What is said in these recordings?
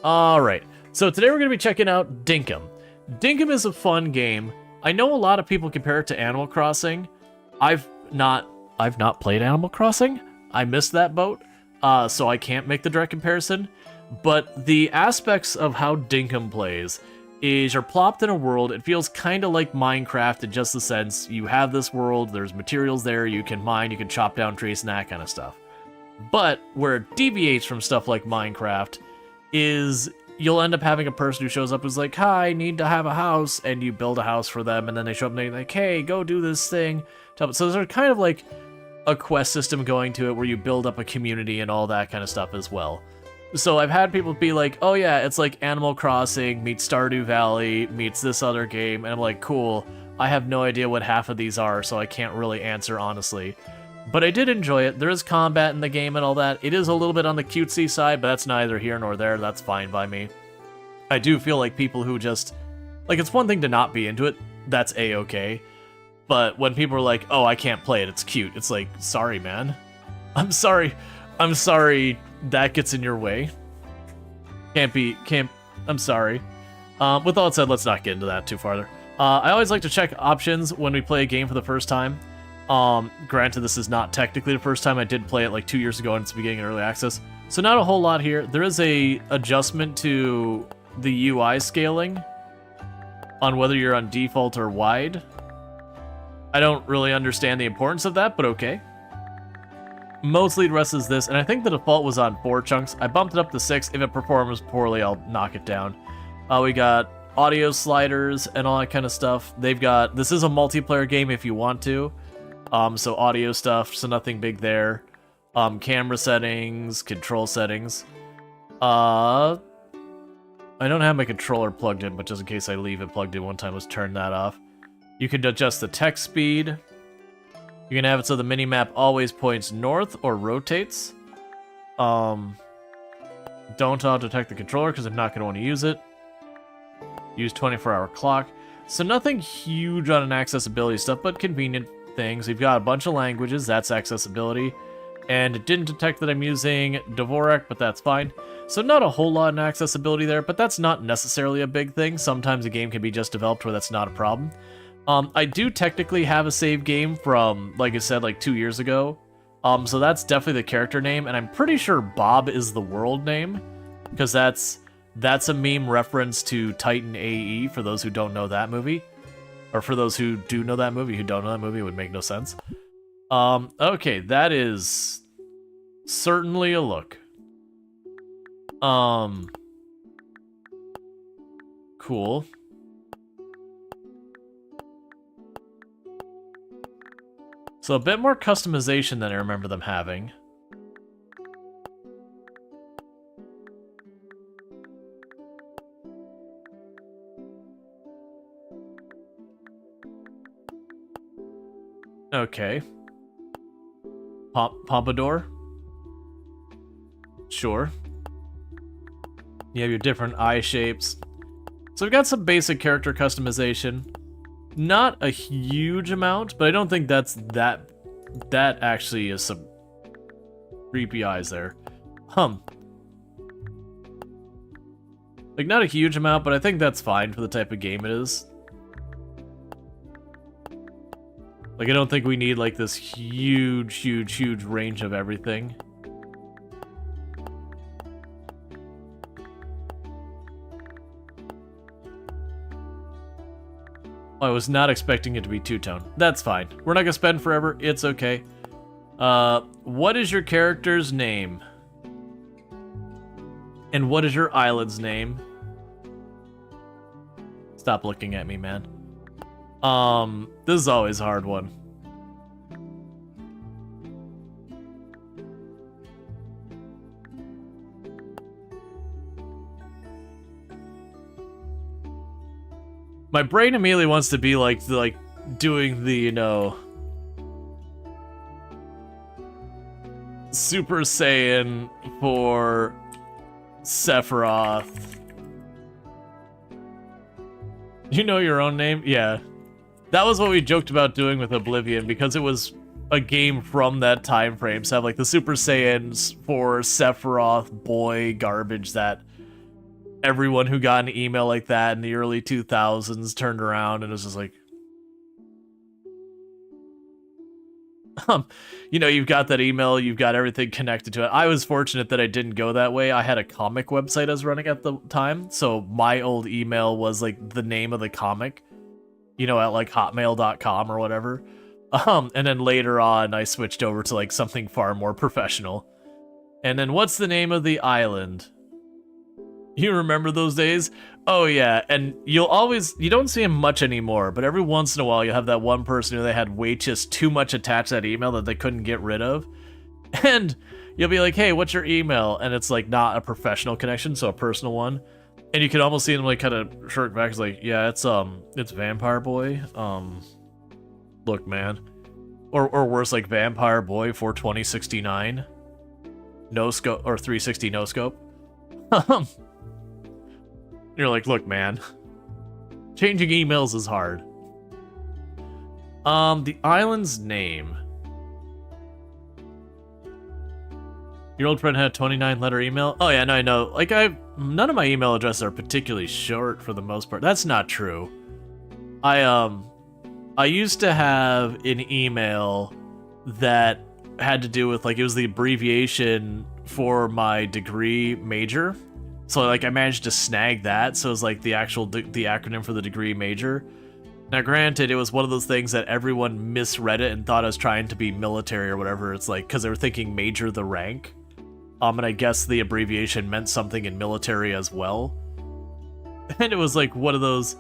Alright, so today we're going to be checking out Dinkum. Dinkum is a fun game. I know a lot of people compare it to Animal Crossing. I've not played Animal Crossing. I missed that boat, so I can't make the direct comparison. But the aspects of how Dinkum plays is you're plopped in a world. It feels kind of like Minecraft in just the sense you have this world, there's materials there, you can mine, you can chop down trees and that kind of stuff. But where it deviates from stuff like Minecraft is you'll end up having a person who shows up who's like, hi, I need to have a house, and you build a house for them, and then they show up and they're like, hey, go do this thing. So there's kind of like a quest system going to it where you build up a community and all that kind of stuff as well. So I've had people be like, oh yeah, it's like Animal Crossing meets Stardew Valley meets this other game, and I'm like, cool, I have no idea what half of these are, so I can't really answer honestly. But I did enjoy it. There is combat in the game and all that. It is a little bit on the cutesy side, but that's neither here nor there. That's fine by me. I do feel like people who just... Like, it's one thing to not be into it. That's A-okay. But when people are like, oh, I can't play it, it's cute. It's like, sorry, man. I'm sorry. I'm sorry that gets in your way. I'm sorry. With all that said, let's not get into that too farther. I always like to check options when we play a game for the first time. Granted, this is not technically the first time. I did play it like 2 years ago and it's beginning in early access. So not a whole lot here. There is a adjustment to the UI scaling on whether you're on default or wide. I don't really understand the importance of that, but okay. Mostly the rest is this, and I think the default was on 4 chunks. I bumped it up to 6. If it performs poorly, I'll knock it down. We got audio sliders and all that kind of stuff. They've got... This is a multiplayer game if you want to. So audio stuff, so nothing big there. Camera settings, control settings. I don't have my controller plugged in, but just in case I leave it plugged in one time, let's turn that off. You can adjust the text speed. You can have it so the minimap always points north or rotates. Don't auto-detect the controller because I'm not going to want to use it. Use 24-hour clock. So nothing huge on an accessibility stuff, but convenient things. We've got a bunch of languages, that's accessibility. And it didn't detect that I'm using Dvorak, but that's fine. So not a whole lot in accessibility there, but that's not necessarily a big thing. Sometimes a game can be just developed where that's not a problem. I do technically have a save game from, like I said, like 2 years ago. So that's definitely the character name, and I'm pretty sure Bob is the world name, because that's a meme reference to Titan AE, for those who don't know that movie. Or for those who do know that movie, who don't know that movie, it would make no sense. Okay, that is certainly a look. Cool. So a bit more customization than I remember them having. Okay. Pompadour? Sure. You have your different eye shapes. So we've got some basic character customization. Not a huge amount, but I don't think that's that actually is some creepy eyes there. Like, not a huge amount, but I think that's fine for the type of game it is. Like, I don't think we need, like, this huge range of everything. I was not expecting it to be two-tone. That's fine. We're not gonna spend forever. It's okay. What is your character's name? And what is your island's name? Stop looking at me, man. This is always a hard one. My brain immediately wants to be like doing the, you know, Super Saiyan for Sephiroth. You know your own name? Yeah. That was what we joked about doing with Oblivion, because it was a game from that time frame. So have like the Super Saiyans for Sephiroth boy garbage that everyone who got an email like that in the early 2000s turned around and was just like, you know, you've got that email, you've got everything connected to it. I was fortunate that I didn't go that way. I had a comic website I was running at the time, so my old email was like the name of the comic, you know, at like hotmail.com or whatever. And then later on, I switched over to like something far more professional. And then what's the name of the island? You remember those days? Oh yeah, and you don't see them much anymore, but every once in a while you'll have that one person who they had way just too much attached to that email that they couldn't get rid of. And you'll be like, hey, what's your email? And it's like not a professional connection, so a personal one. And you can almost see them like kind of shirk back. It's like, yeah, it's Vampire Boy. Look, man. Or worse, like Vampire Boy for 2069. No scope, or 360 no scope. You're like, look, man. Changing emails is hard. The island's name. Your old friend had a 29-letter email? Oh yeah, no, I know. Like, none of my email addresses are particularly short for the most part. That's not true. I used to have an email that had to do with, like, it was the abbreviation for my degree major. So, like, I managed to snag that, so it was, like, the acronym for the degree major. Now, granted, it was one of those things that everyone misread it and thought I was trying to be military or whatever. It's like, because they were thinking major the rank. And I guess the abbreviation meant something in military as well. And it was, like, one of those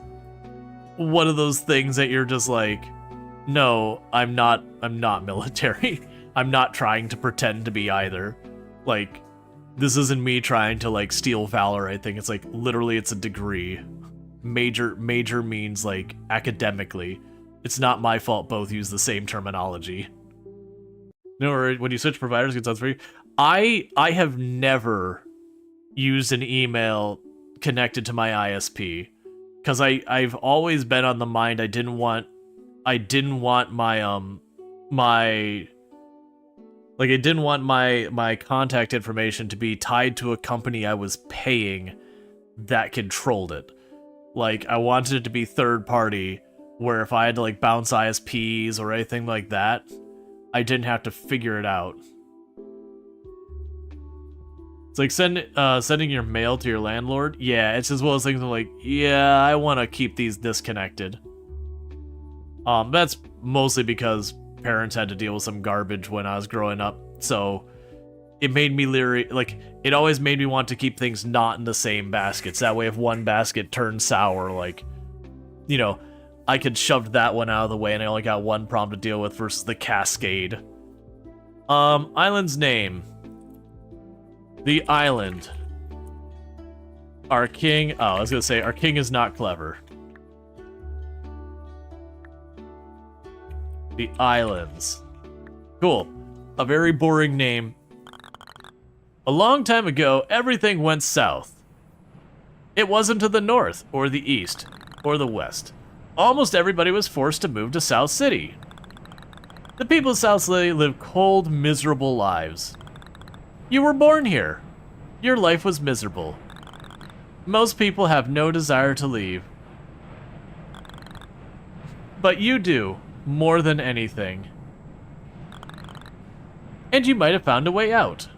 things that you're just like, no, I'm not military. I'm not trying to pretend to be either. Like, this isn't me trying to, like, steal valor, I think. It's, like, literally it's a degree. Major means, like, academically. It's not my fault both use the same terminology. No, when you switch providers, it sounds free. I have never used an email connected to my ISP. Because I've always been on the mind I didn't want my contact information to be tied to a company I was paying that controlled it. Like, I wanted it to be third party, where if I had to, like, bounce ISPs or anything like that, I didn't have to figure it out. It's like sending your mail to your landlord. Yeah, it's as well as things like, yeah, I want to keep these disconnected. That's mostly because parents had to deal with some garbage when I was growing up, so it made me leery. Like, it always made me want to keep things not in the same baskets. That way, if one basket turned sour, like, you know, I could shove that one out of the way and I only got one problem to deal with versus the cascade. Island's name. The island. Our king... Oh, I was gonna say, our king is not clever. The islands. Cool. A very boring name. A long time ago, everything went south. It wasn't to the north, or the east, or the west. Almost everybody was forced to move to South City. The people of South City live cold, miserable lives. You were born here. Your life was miserable. Most people have no desire to leave. But you do, more than anything. And you might have found a way out.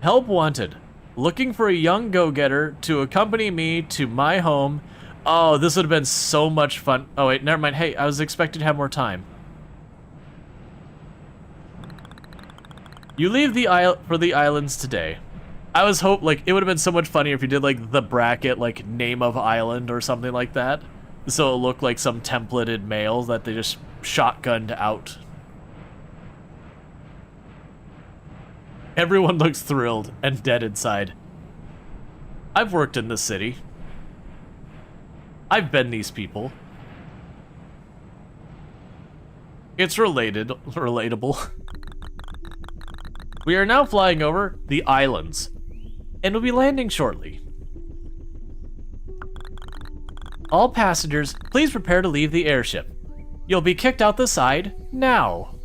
Help wanted. Looking for a young go-getter to accompany me to my home. Oh, this would have been so much fun. Oh, wait, never mind. Hey, I was expected to have more time. You leave for the islands today. I was like, it would have been so much funnier if you did, like, the bracket, like, name of island or something like that. So it looked like some templated mail that they just shotgunned out. Everyone looks thrilled and dead inside. I've worked in this city. I've been these people. It's relatable. We are now flying over the islands, and will be landing shortly. All passengers, please prepare to leave the airship. You'll be kicked out the side now.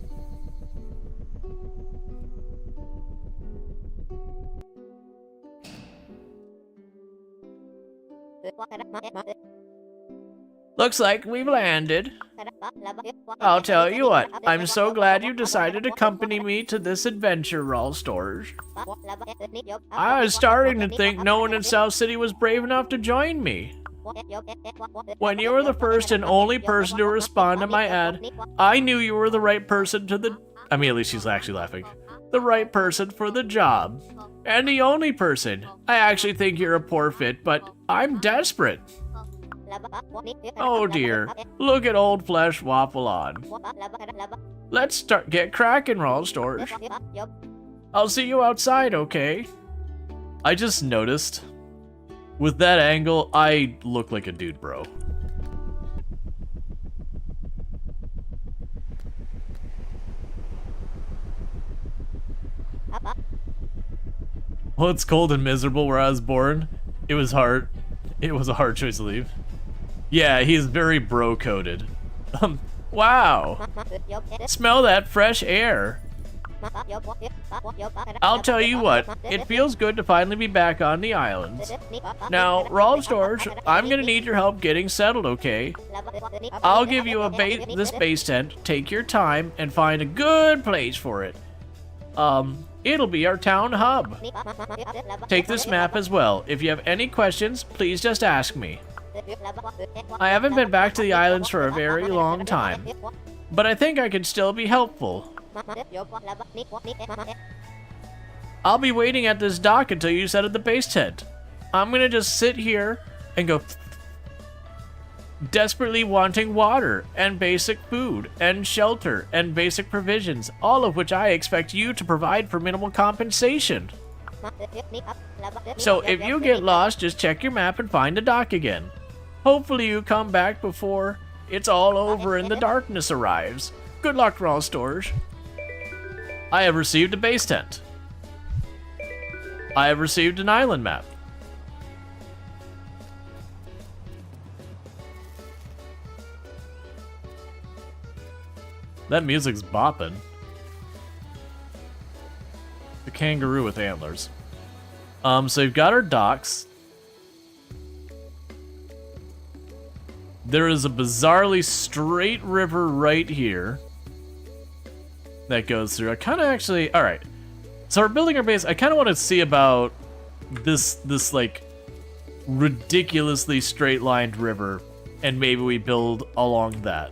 Looks like we've landed. I'll tell you what, I'm so glad you decided to accompany me to this adventure, Rual Storge. I was starting to think no one in South City was brave enough to join me. When you were the first and only person to respond to my ad, I knew you were the right person to the... I mean, at least she's actually laughing. The right person for the job. And the only person. I actually think you're a poor fit, but I'm desperate. Oh dear, look at old flesh waffle on. Let's get cracking, Rual Storge. I'll see you outside, okay? I just noticed, with that angle, I look like a dude, bro. Well, it's cold and miserable where I was born. It was hard. It was a hard choice to leave. Yeah, he's very bro-coded. Wow. Smell that fresh air. I'll tell you what, it feels good to finally be back on the islands. Now, Rual Storge, I'm gonna need your help getting settled, okay? I'll give you this base tent, take your time, and find a good place for it. It'll be our town hub. Take this map as well. If you have any questions, please just ask me. I haven't been back to the islands for a very long time, but I think I can still be helpful. I'll be waiting at this dock until you set up the base tent. I'm gonna just sit here and go desperately wanting water and basic food and shelter and basic provisions, all of which I expect you to provide for minimal compensation. So if you get lost, just check your map and find the dock again. Hopefully you come back before it's all over and the darkness arrives. Good luck, Rual Storge. I have received a base tent. I have received an island map. That music's bopping. The kangaroo with antlers. So we've got our docks. There is a bizarrely straight river right here that goes through. I kind of actually... Alright. So we're building our base. I kind of want to see about this like, ridiculously straight-lined river. And maybe we build along that.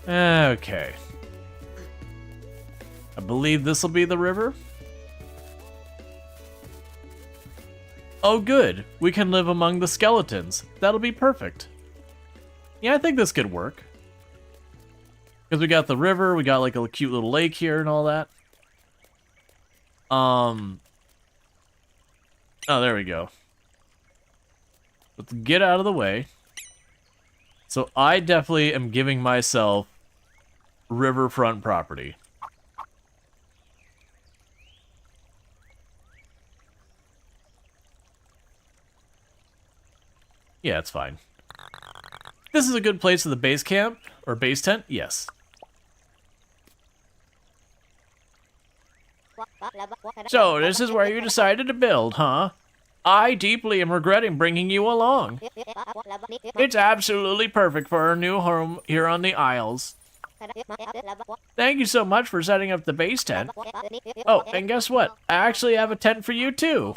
Okay. I believe this will be the river. Oh good, we can live among the skeletons. That'll be perfect. Yeah, I think this could work. Because we got the river, we got like a cute little lake here and all that. Oh, there we go. Let's get out of the way. So I definitely am giving myself riverfront property. Yeah, it's fine. This is a good place for the base camp, or base tent, yes. So, this is where you decided to build, huh? I deeply am regretting bringing you along. It's absolutely perfect for our new home here on the Isles. Thank you so much for setting up the base tent. Oh, and guess what? I actually have a tent for you too.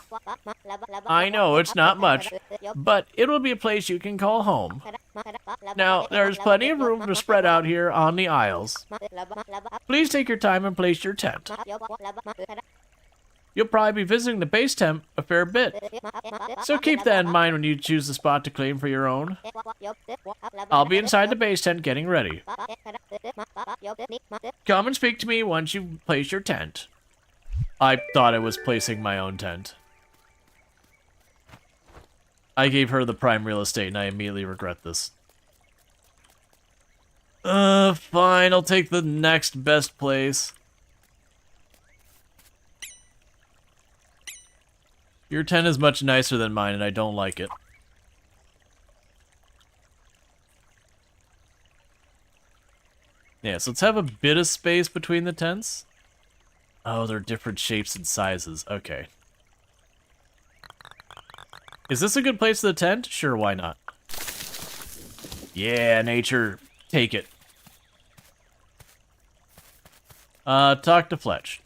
I know, it's not much, but it'll be a place you can call home. Now, there's plenty of room to spread out here on the Isles. Please take your time and place your tent. You'll probably be visiting the base tent a fair bit, so keep that in mind when you choose the spot to claim for your own. I'll be inside the base tent getting ready. Come and speak to me once you place your tent. I thought I was placing my own tent. I gave her the prime real estate and I immediately regret this. Fine, I'll take the next best place. Your tent is much nicer than mine, and I don't like it. Yeah, so let's have a bit of space between the tents. Oh, they're different shapes and sizes. Okay. Is this a good place for the tent? Sure, why not? Yeah, nature. Take it. Talk to Fletch.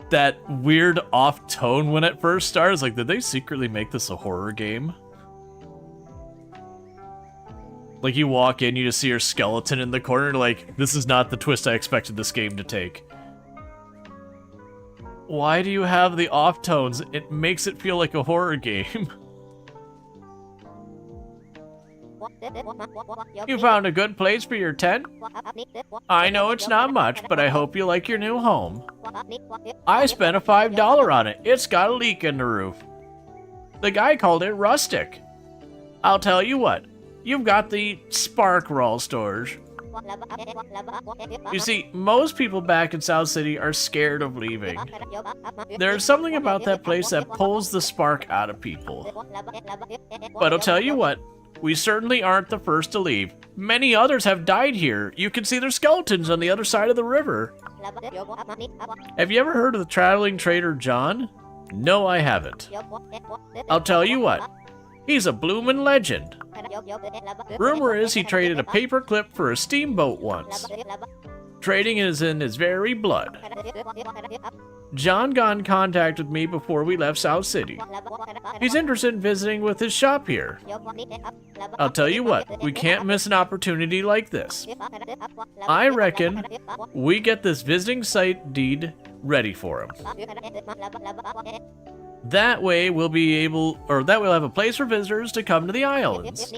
That weird off tone when it first starts. Like, did they secretly make this a horror game? Like, you walk in, you just see your skeleton in the corner, like, this is not the twist I expected this game to take. Why do you have the off tones? It makes it feel like a horror game. You found a good place for your tent? I know it's not much, but I hope you like your new home. I spent a $5 on it. It's got a leak in the roof. The guy called it rustic. I'll tell you what. You've got the spark Rual, Storge. You see, most people back in South City are scared of leaving. There's something about that place that pulls the spark out of people. But I'll tell you what, we certainly aren't the first to leave. Many others have died here. You can see their skeletons on the other side of the river. Have you ever heard of the traveling trader John? No, I haven't. I'll tell you what, he's a bloomin' legend. Rumor is he traded a paper clip for a steamboat once. Trading is in his very blood. John got in contact with me before we left South City. He's interested in visiting with his shop here. I'll tell you what, we can't miss an opportunity like this. I reckon we get this visiting site deed ready for him. That way we'll have a place for visitors to come to the islands.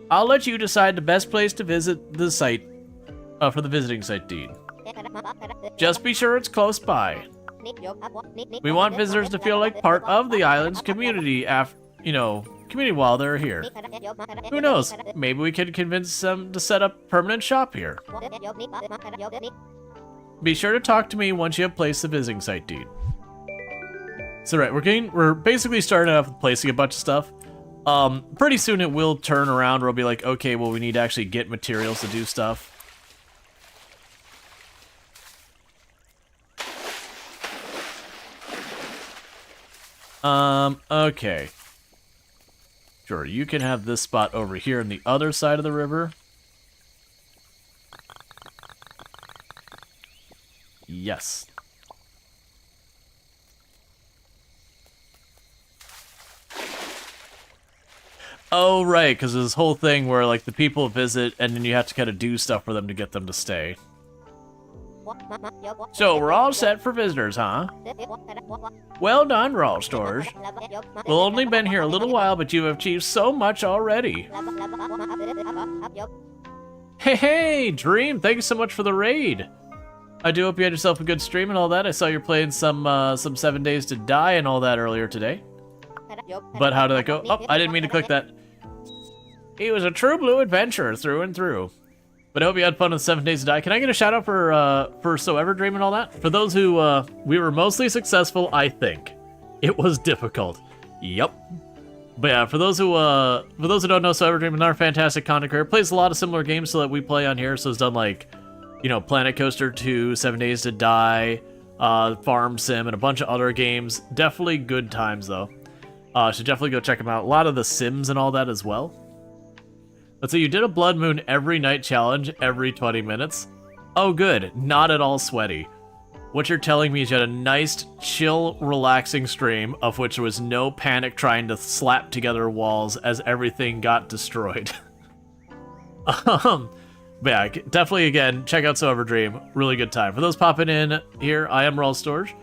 I'll let you decide the best place to visit the site for the visiting site deed. Just be sure it's close by. We want visitors to feel like part of the island's community while they're here. Who knows? Maybe we can convince them to set up permanent shop here. Be sure to talk to me once you have placed the visiting site deed. So right, we're basically starting off with placing a bunch of stuff. Pretty soon it will turn around where it'll be like, okay, well we need to actually get materials to do stuff. Okay. Sure, you can have this spot over here on the other side of the river. Yes. Oh, right, because this whole thing where, like, the people visit and then you have to kind of do stuff for them to get them to stay. So, we're all set for visitors, huh? Well done, Rual, Storge. We've only been here a little while, but you have achieved so much already. Hey, Dream, thank you so much for the raid. I do hope you had yourself a good stream and all that. I saw you're playing some 7 Days to Die and all that earlier today. But how did that go? Oh, I didn't mean to click that. He was a true blue adventurer through and through. But I hope you had fun with 7 Days to Die. Can I get a shout out for So Ever Dream and all that? For those who, we were mostly successful, I think. It was difficult. Yep. But yeah, for those who don't know, So Ever Dream is another fantastic content creator. Plays a lot of similar games to that we play on here. So it's done like, Planet Coaster 2, 7 Days to Die, Farm Sim, and a bunch of other games. Definitely good times though. Should definitely go check him out. A lot of the Sims and all that as well. But so you did a Blood Moon every night challenge every 20 minutes. Oh good, not at all sweaty. What you're telling me is you had a nice, chill, relaxing stream of which there was no panic trying to slap together walls as everything got destroyed. But yeah, definitely again, check out So Ever Dream. Really good time. For those popping in here, I am Rual Storge.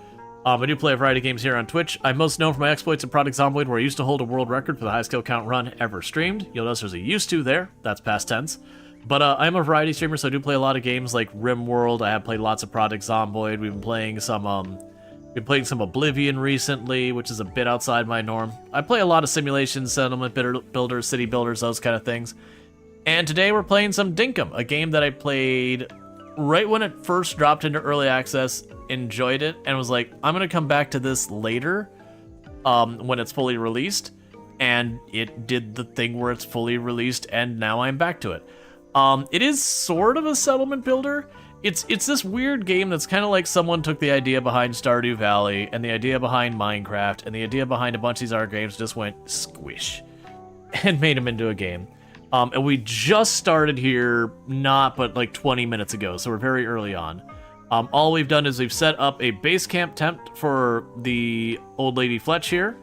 I do play a variety of games here on Twitch. I'm most known for my exploits in Project Zomboid, where I used to hold a world record for the highest kill count run ever streamed. You'll notice there's a used to there. That's past tense. But I'm a variety streamer, so I do play a lot of games like RimWorld. I have played lots of Project Zomboid. We've been playing some Oblivion recently, which is a bit outside my norm. I play a lot of simulations, settlement builders, city builders, those kind of things. And today we're playing some Dinkum, a game that I played right when it first dropped into early access, enjoyed it, and was like, I'm gonna come back to this later, when it's fully released. and it did the thing where it's fully released, and now I'm back to it. It is sort of a settlement builder. It's this weird game that's kind of like someone took the idea behind Stardew Valley and the idea behind Minecraft and the idea behind a bunch of these other games, just went squish and made them into a game. And we just started here, but like 20 minutes ago, so we're very early on. All we've done is we've set up a base camp tent for the old lady Fletch here,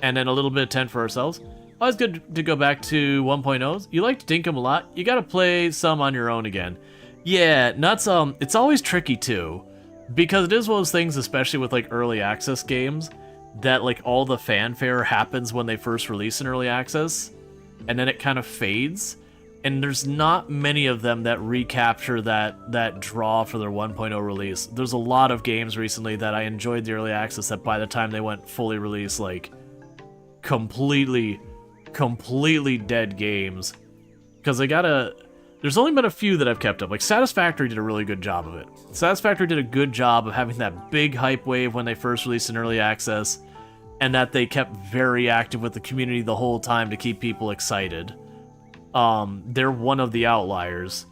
and then a little bit of tent for ourselves. Always good to go back to 1.0s. You liked Dinkum a lot. You gotta play some on your own again. Yeah, nuts. It's always tricky too, because it is one of those things, especially with like early access games, that like all the fanfare happens when they first release in early access, and then it kind of fades, and there's not many of them that recapture that draw for their 1.0 release. There's a lot of games recently that I enjoyed the early access that by the time they went fully released, like completely dead games, because there's only been a few that I've kept up. Like Satisfactory did a really good job of it. Satisfactory did a good job of having that big hype wave when they first released in early access, and that they kept very active with the community the whole time to keep people excited. They're one of the outliers,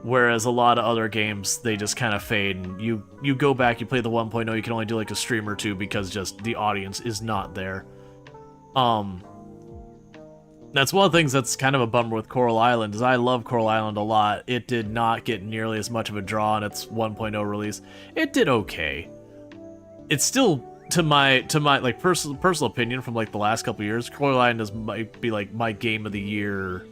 whereas a lot of other games, they just kind of fade, and you go back, you play the 1.0, you can only do like a stream or two because just the audience is not there. That's one of the things that's kind of a bummer with Coral Island, is I love Coral Island a lot. It did not get nearly as much of a draw in its 1.0 release. It did okay. It's still, to my like personal opinion from like the last couple years, Coral Island might be like my game of the year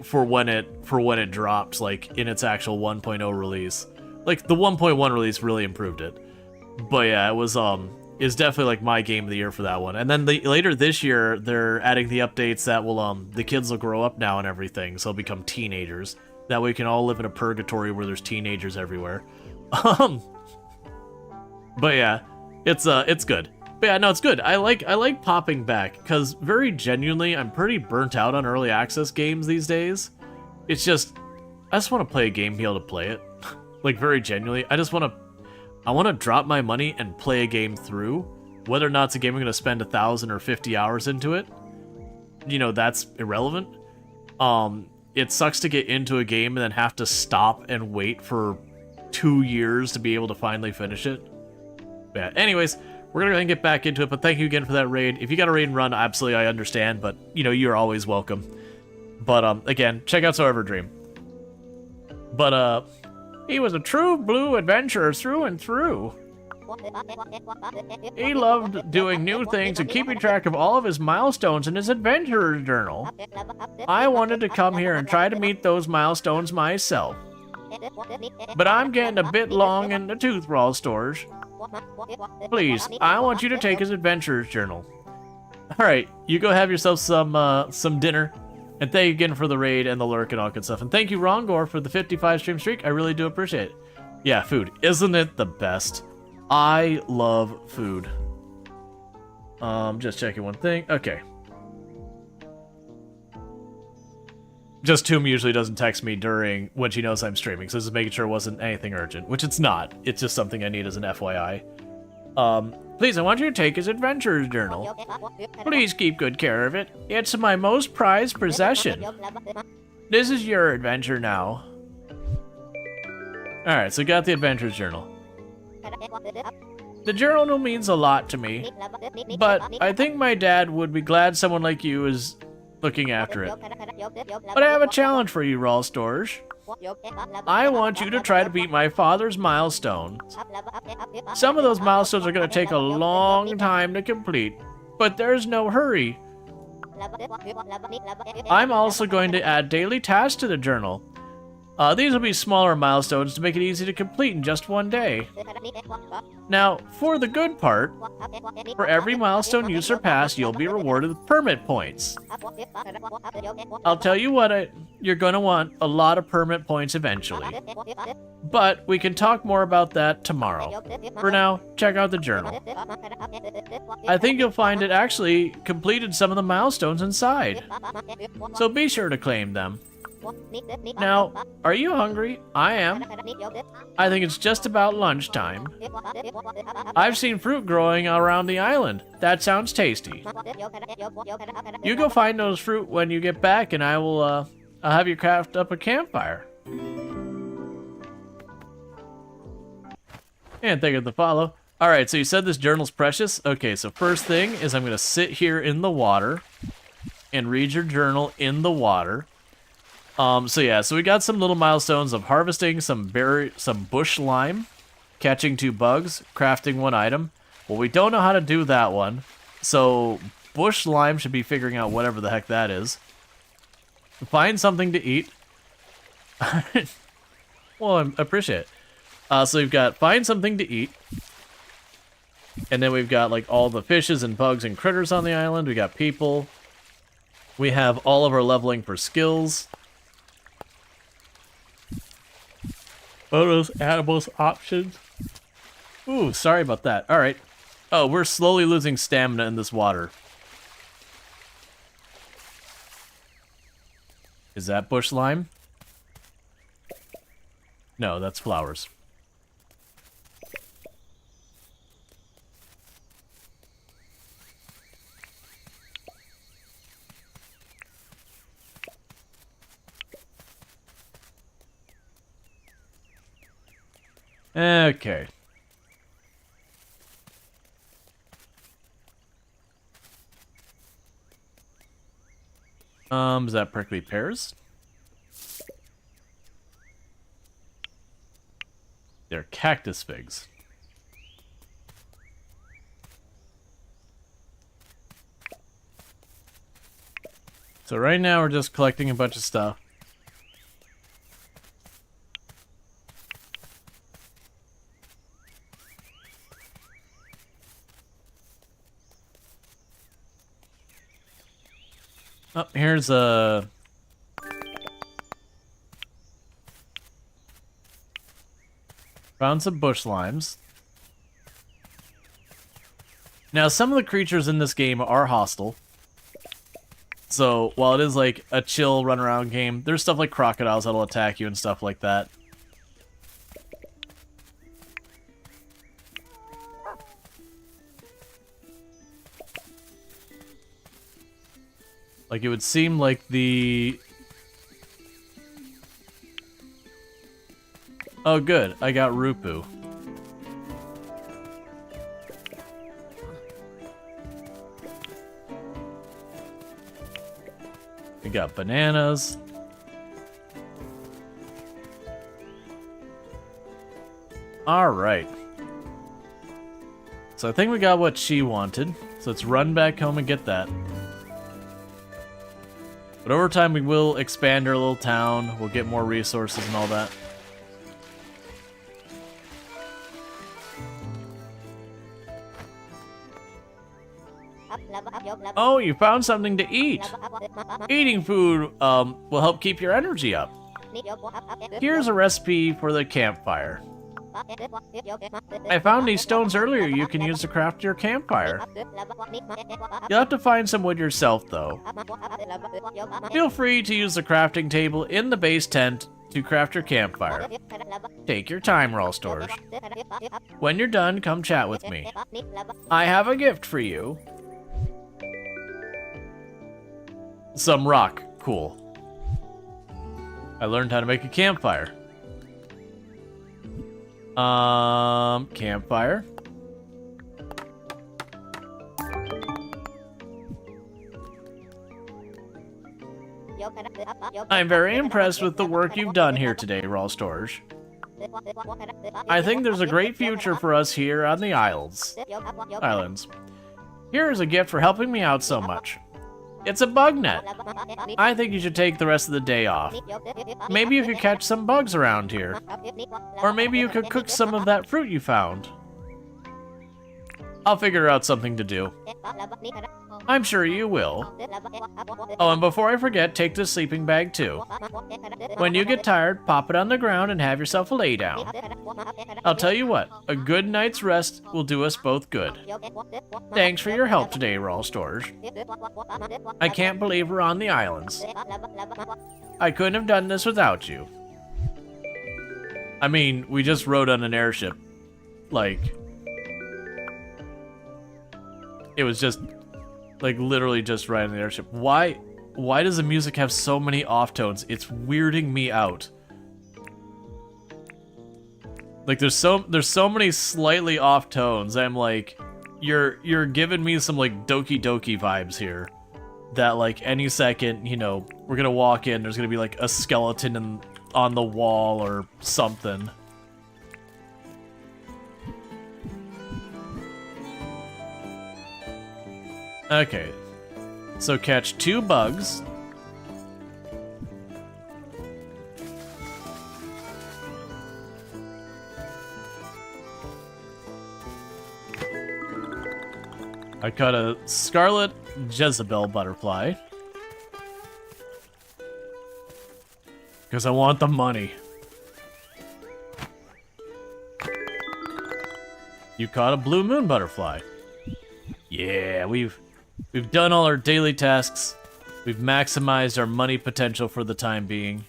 for when it dropped, like in its actual 1.0 release. Like the 1.1 release really improved it. But yeah, it was is definitely like my game of the year for that one. And then later this year, they're adding the updates that will the kids will grow up now and everything, so they'll become teenagers. That way we can all live in a purgatory where there's teenagers everywhere. But yeah, it's good. But yeah, no, it's good. I like popping back, because very genuinely, I'm pretty burnt out on early access games these days. It's just, I just want to play a game, be able to play it. Like very genuinely, I want to drop my money and play a game through. Whether or not it's a game I'm going to spend 1,000 or 50 hours into it, you know, that's irrelevant. It sucks to get into a game and then have to stop and wait for 2 years to be able to finally finish it. But yeah, anyways, we're going to get back into it, but thank you again for that raid. If you got a raid and run, absolutely, I understand, but, you know, you're always welcome. But, again, check out Survivor Dream. But, he was a true blue adventurer through and through. He loved doing new things and keeping track of all of his milestones in his adventurer's journal. I wanted to come here and try to meet those milestones myself. But I'm getting a bit long in the tooth, Rual Storge. Please, I want you to take his adventurer's journal. Alright, you go have yourself some dinner. And thank you again for the raid and the lurk and all good stuff. And thank you, Rongor, for the 55 stream streak. I really do appreciate it. Yeah, food. Isn't it the best? I love food. Just checking one thing. Okay. Just Tomb usually doesn't text me during when she knows I'm streaming, so just making sure it wasn't anything urgent, which it's not. It's just something I need as an FYI. Please, I want you to take his adventurer's journal. Please keep good care of it. It's my most prized possession. This is your adventure now. Alright, so got the adventurer's journal. The journal means a lot to me, but I think my dad would be glad someone like you is looking after it. But I have a challenge for you, Rual Storge. I want you to try to beat my father's milestones. Some of those milestones are going to take a long time to complete, but there's no hurry. I'm also going to add daily tasks to the journal. These will be smaller milestones to make it easy to complete in just one day. Now, for the good part, for every milestone you surpass, you'll be rewarded with permit points. I'll tell you what, you're going to want a lot of permit points eventually. But we can talk more about that tomorrow. For now, check out the journal. I think you'll find it actually completed some of the milestones inside. So be sure to claim them. Now, are you hungry? I am. I think it's just about lunchtime. I've seen fruit growing around the island. That sounds tasty. You go find those fruit when you get back, and I'll have you craft up a campfire. And thank you to follow. Alright, so you said this journal's precious? Okay, so first thing is I'm going to sit here in the water and read your journal in the water. So yeah, so we got some little milestones of harvesting some bush lime, catching 2 bugs, crafting 1 item. Well, we don't know how to do that one, so bush lime should be figuring out whatever the heck that is. Find something to eat. Well, I appreciate it. So we've got find something to eat. And then we've got like all the fishes and bugs and critters on the island. We got people. We have all of our leveling for skills. Photos, animals, options. Ooh, sorry about that. Alright. Oh, we're slowly losing stamina in this water. Is that bush lime? No, that's flowers. Okay. Is that prickly pears? They're cactus figs. So right now we're just collecting a bunch of stuff. Oh, here's a... Found some bush limes. Now, some of the creatures in this game are hostile. So, while it is like a chill run-around game, there's stuff like crocodiles that'll attack you and stuff like that. Like, it would seem like the... Oh, good. I got Rupu. We got bananas. Alright. So I think we got what she wanted. So let's run back home and get that. But over time we will expand our little town. We'll get more resources and all that. Oh, you found something to eat. Eating food will help keep your energy up. Here's a recipe for the campfire. I found these stones earlier you can use to craft your campfire. You'll have to find some wood yourself, though. Feel free to use the crafting table in the base tent to craft your campfire. Take your time, Rual Storge. When you're done, come chat with me. I have a gift for you. Some rock. Cool. I learned how to make a campfire. Campfire. I'm very impressed with the work you've done here today, Rual Storge. I think there's a great future for us here on the islands. Here is a gift for helping me out so much. It's a bug net. I think you should take the rest of the day off. Maybe you could catch some bugs around here. Or maybe you could cook some of that fruit you found. I'll figure out something to do. I'm sure you will. Oh, and before I forget, take the sleeping bag too. When you get tired, pop it on the ground and have yourself a lay down. I'll tell you what, a good night's rest will do us both good. Thanks for your help today, Rual Storge. I can't believe we're on the islands. I couldn't have done this without you. I mean, we just rode on an airship. Like, it was just, like, literally just riding the airship. Why does the music have so many off tones? It's weirding me out. Like, there's so many slightly off tones. I'm like, you're giving me some like Doki Doki vibes here. That like any second, you know, we're gonna walk in, there's gonna be like a skeleton on the wall or something. Okay, so catch 2 bugs. I caught a scarlet Jezebel butterfly. Because I want the money. You caught a blue moon butterfly. Yeah, we've done all our daily tasks. We've maximized our money potential for the time being.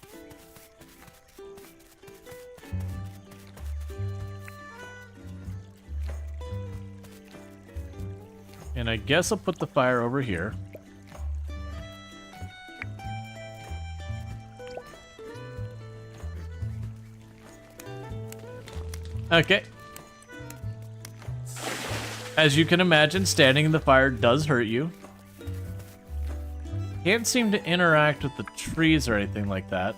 And I guess I'll put the fire over here. Okay. As you can imagine, standing in the fire does hurt you. Can't seem to interact with the trees or anything like that.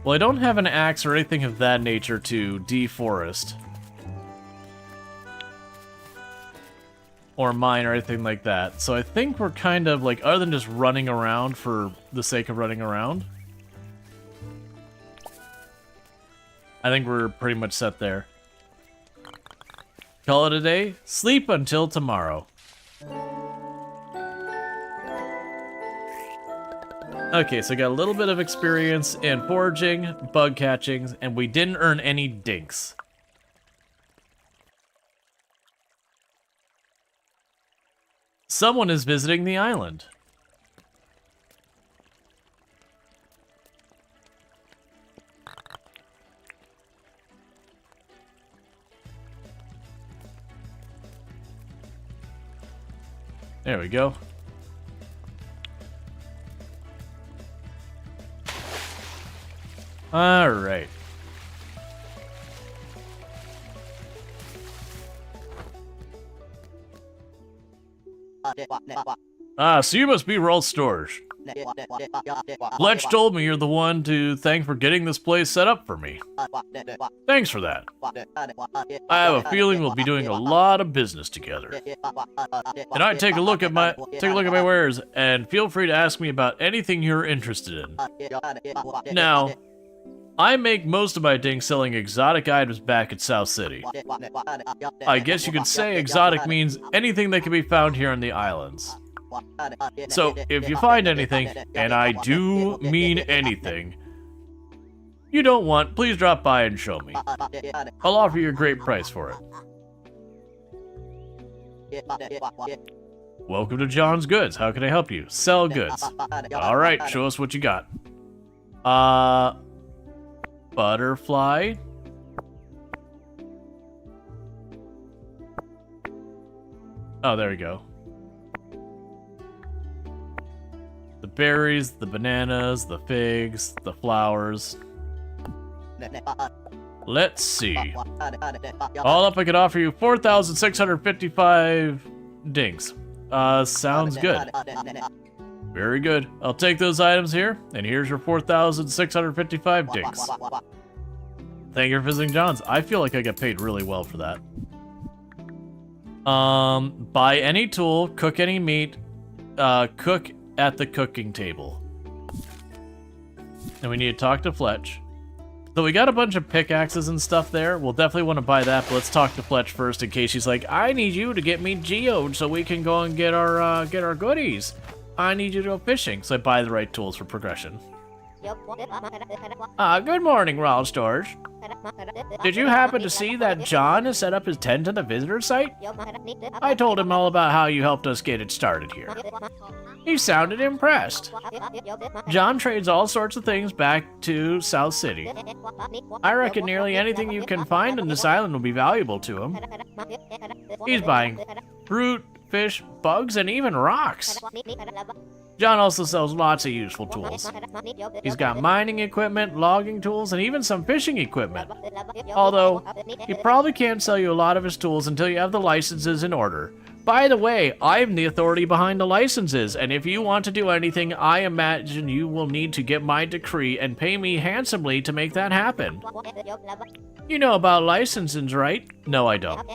Well, I don't have an axe or anything of that nature to deforest. Or mine or anything like that. So I think we're kind of like, other than just running around for the sake of running around, I think we're pretty much set there. Call it a day. Sleep until tomorrow. Okay, so I got a little bit of experience in foraging, bug catching, and we didn't earn any dinks. Someone is visiting the island. There we go. All right. So you must be Rual Storge. Fletch told me you're the one to thank for getting this place set up for me. Thanks for that. I have a feeling we'll be doing a lot of business together. And I take a look at my wares, and feel free to ask me about anything you're interested in. Now, I make most of my dinks selling exotic items back at South City. I guess you could say exotic means anything that can be found here on the islands. So, if you find anything, and I do mean anything, you don't want, please drop by and show me. I'll offer you a great price for it. Welcome to John's Goods. How can I help you? Sell goods. Alright, show us what you got. Butterfly. Oh, there we go. The berries, the bananas, the figs, the flowers. Let's see. All up, I could offer you 4,655 dinks. Sounds good. Very good. I'll take those items here, and here's your 4,655 dinks. Thank you for visiting John's. I feel like I get paid really well for that. Buy any tool, cook any meat, cook at the cooking table. And we need to talk to Fletch. So we got a bunch of pickaxes and stuff there. We'll definitely want to buy that, but let's talk to Fletch first in case she's like, I need you to get me geode so we can go and get our goodies. I need you to go fishing, so I buy the right tools for progression. Good morning, Rual Storge. Did you happen to see that John has set up his tent at the visitor site? I told him all about how you helped us get it started here. He sounded impressed. John trades all sorts of things back to South City. I reckon nearly anything you can find on this island will be valuable to him. He's buying fruit, fish, bugs, and even rocks. John also sells lots of useful tools. He's got mining equipment, logging tools, and even some fishing equipment. Although, he probably can't sell you a lot of his tools until you have the licenses in order. By the way, I'm the authority behind the licenses, and if you want to do anything, I imagine you will need to get my decree and pay me handsomely to make that happen. You know about licenses, right? No, I don't.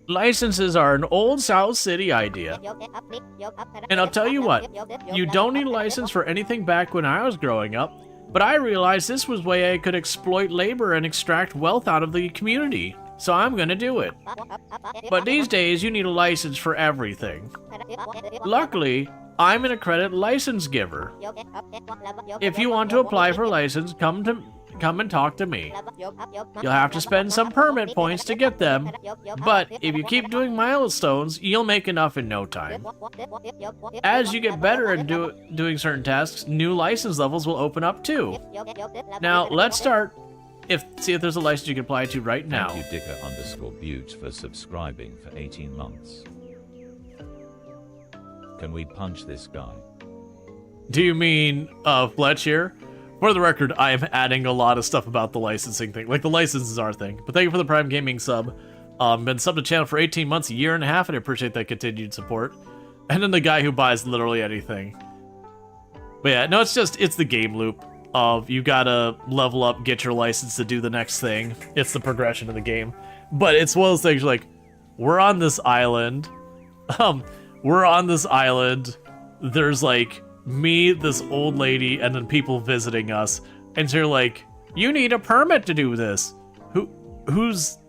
Licenses are an old South City idea. And I'll tell you what, you don't need a license for anything back when I was growing up, but I realized this was a way I could exploit labor and extract wealth out of the community, so I'm gonna do it. But these days, you need a license for everything. Luckily, I'm an accredited license giver. If you want to apply for a license, come and talk to me. You'll have to spend some permit points to get them, but if you keep doing milestones, you'll make enough in no time. As you get better at doing certain tasks, new license levels will open up too. Now, let's start. See if there's a license you can apply to right now. Thank you, Dicker_Butte, for subscribing for 18 months. Can we punch this guy? Do you mean, Fletch here? For the record, I am adding a lot of stuff about the licensing thing. Like, the license is our thing. But thank you for the Prime Gaming sub. Been subbed to the channel for 18 months, a year and a half, and I appreciate that continued support. And then the guy who buys literally anything. But yeah, no, it's the game loop of you gotta level up, get your license to do the next thing. It's the progression of the game. But it's one of those things like, we're on this island. There's like me, this old lady, and then people visiting us. And so you're like, you need a permit to do this. Who's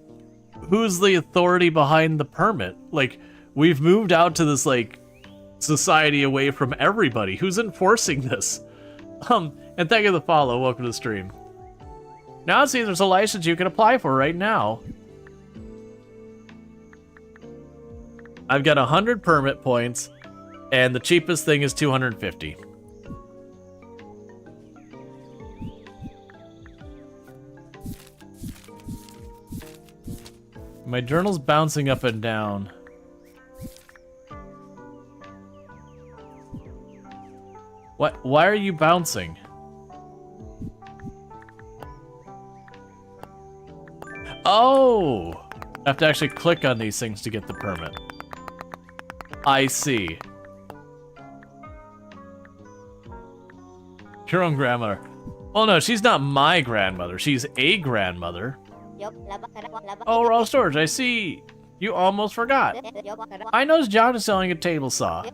the authority behind the permit? Like, we've moved out to this like society away from everybody. Who's enforcing this? And thank you for the follow. Welcome to the stream. Now it seems there's a license you can apply for right now. I've got 100 permit points, and the cheapest thing is 250. My journal's bouncing up and down. What? Why are you bouncing? Oh! I have to actually click on these things to get the permit. I see. Your own grandmother. Well, no, she's not my grandmother. She's a grandmother. Oh, Rual Storge, I see. You almost forgot. I noticed John is selling a table saw.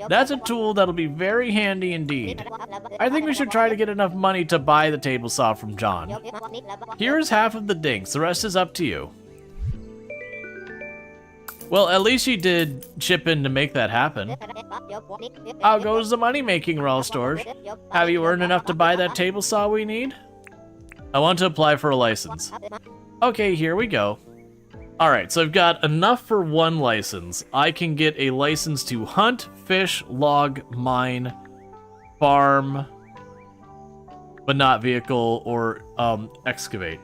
That's a tool that'll be very handy indeed. I think we should try to get enough money to buy the table saw from John. Here's half of the dinks. The rest is up to you. Well, at least you did chip in to make that happen. How goes the money making, Rual Storge? Have you earned enough to buy that table saw we need? I want to apply for a license. Okay, here we go. Alright, so I've got enough for one license. I can get a license to hunt, fish, log, mine, farm, but not vehicle or excavate.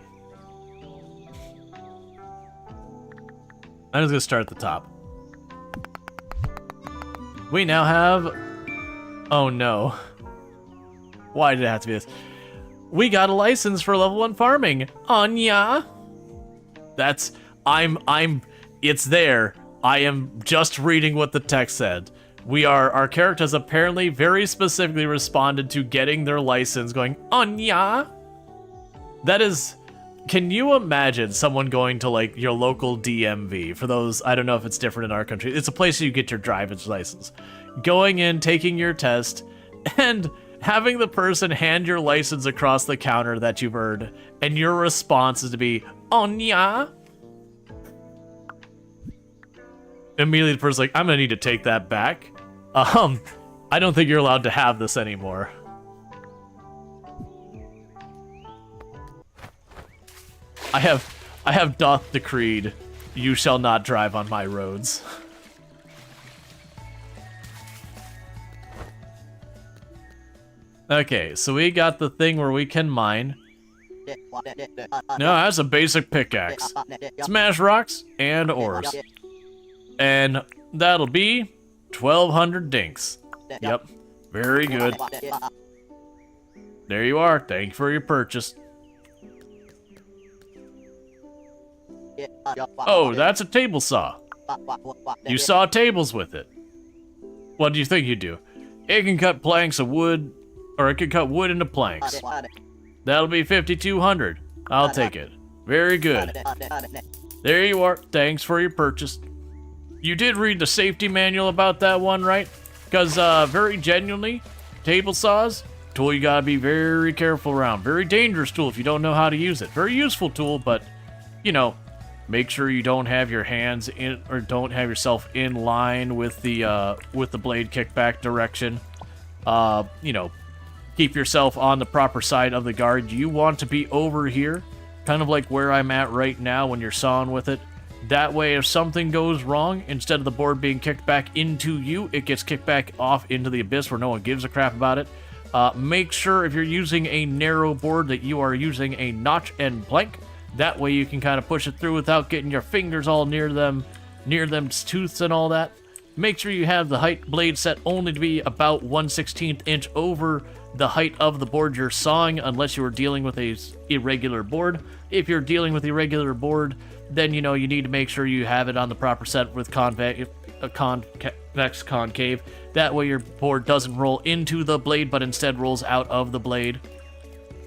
I'm just gonna start at the top. We now have... Oh no. Why did it have to be this? We got a license for level 1 farming. Anya! That's... it's there. I am just reading what the text said. Our characters apparently very specifically responded to getting their license going, Anya! That is, can you imagine someone going to like your local DMV? For those, I don't know if it's different in our country. It's a place you get your driver's license. Going in, taking your test, and having the person hand your license across the counter that you've earned, and your response is to be, "Oh yeah." Immediately the person's like, "I'm gonna need to take that back. I don't think you're allowed to have this anymore." I have doth decreed, you shall not drive on my roads. Okay, so we got the thing where we can mine. No, that's a basic pickaxe. Smash rocks and ores. And that'll be 1,200 dinks. Yep, very good. There you are. Thank you for your purchase. Oh, that's a table saw. You saw tables with it. What do you think you do? It can cut planks of wood, or it can cut wood into planks. That'll be 5,200. I'll take it. Very good. There you are. Thanks for your purchase. You did read the safety manual about that one, right? Because, very genuinely, table saws, tool you gotta be very careful around. Very dangerous tool if you don't know how to use it. Very useful tool, but, you know, make sure you don't have your hands in, or don't have yourself in line with the blade kickback direction. You know, keep yourself on the proper side of the guard. You want to be over here, kind of like where I'm at right now when you're sawing with it. That way, if something goes wrong, instead of the board being kicked back into you, it gets kicked back off into the abyss where no one gives a crap about it. Make sure if you're using a narrow board that you are using a notch and plank. That way you can kind of push it through without getting your fingers all near them tooths and all that. Make sure you have the height blade set only to be about 1/16 inch over the height of the board you're sawing, unless you are dealing with a irregular board. If you're dealing with irregular board, then you know you need to make sure you have it on the proper set with convex concave. That way your board doesn't roll into the blade, but instead rolls out of the blade.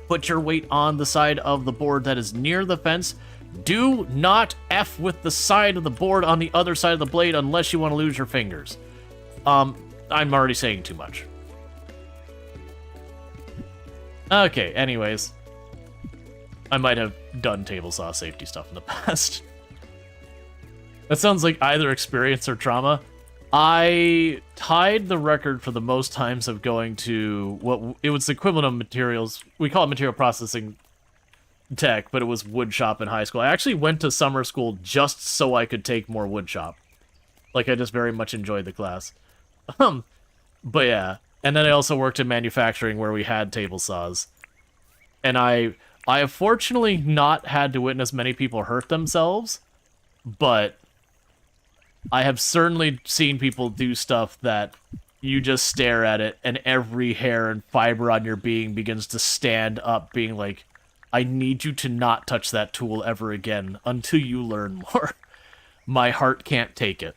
Put your weight on the side of the board that is near the fence. Do not F with the side of the board on the other side of the blade unless you want to lose your fingers. I'm already saying too much. Okay, anyways. I might have done table saw safety stuff in the past. That sounds like either experience or trauma. I tied the record for the most times of going to what it was the equivalent of materials. We call it material processing tech, but it was wood shop in high school. I actually went to summer school just so I could take more wood shop. Like, I just very much enjoyed the class. But yeah. And then I also worked in manufacturing where we had table saws. And I have fortunately not had to witness many people hurt themselves, but I have certainly seen people do stuff that you just stare at it and every hair and fiber on your being begins to stand up, being like, I need you to not touch that tool ever again until you learn more. My heart can't take it.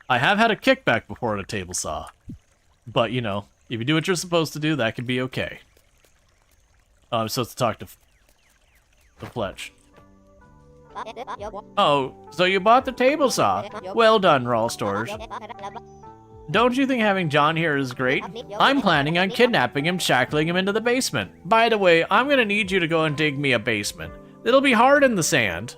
I have had a kickback before at a table saw, but, you know, if you do what you're supposed to do, that can be okay. I'm supposed to talk to Fletch. Oh, so you bought the table saw? Well done, Rual Storge. Don't you think having John here is great? I'm planning on kidnapping him, shackling him into the basement. By the way, I'm gonna need you to go and dig me a basement. It'll be hard in the sand.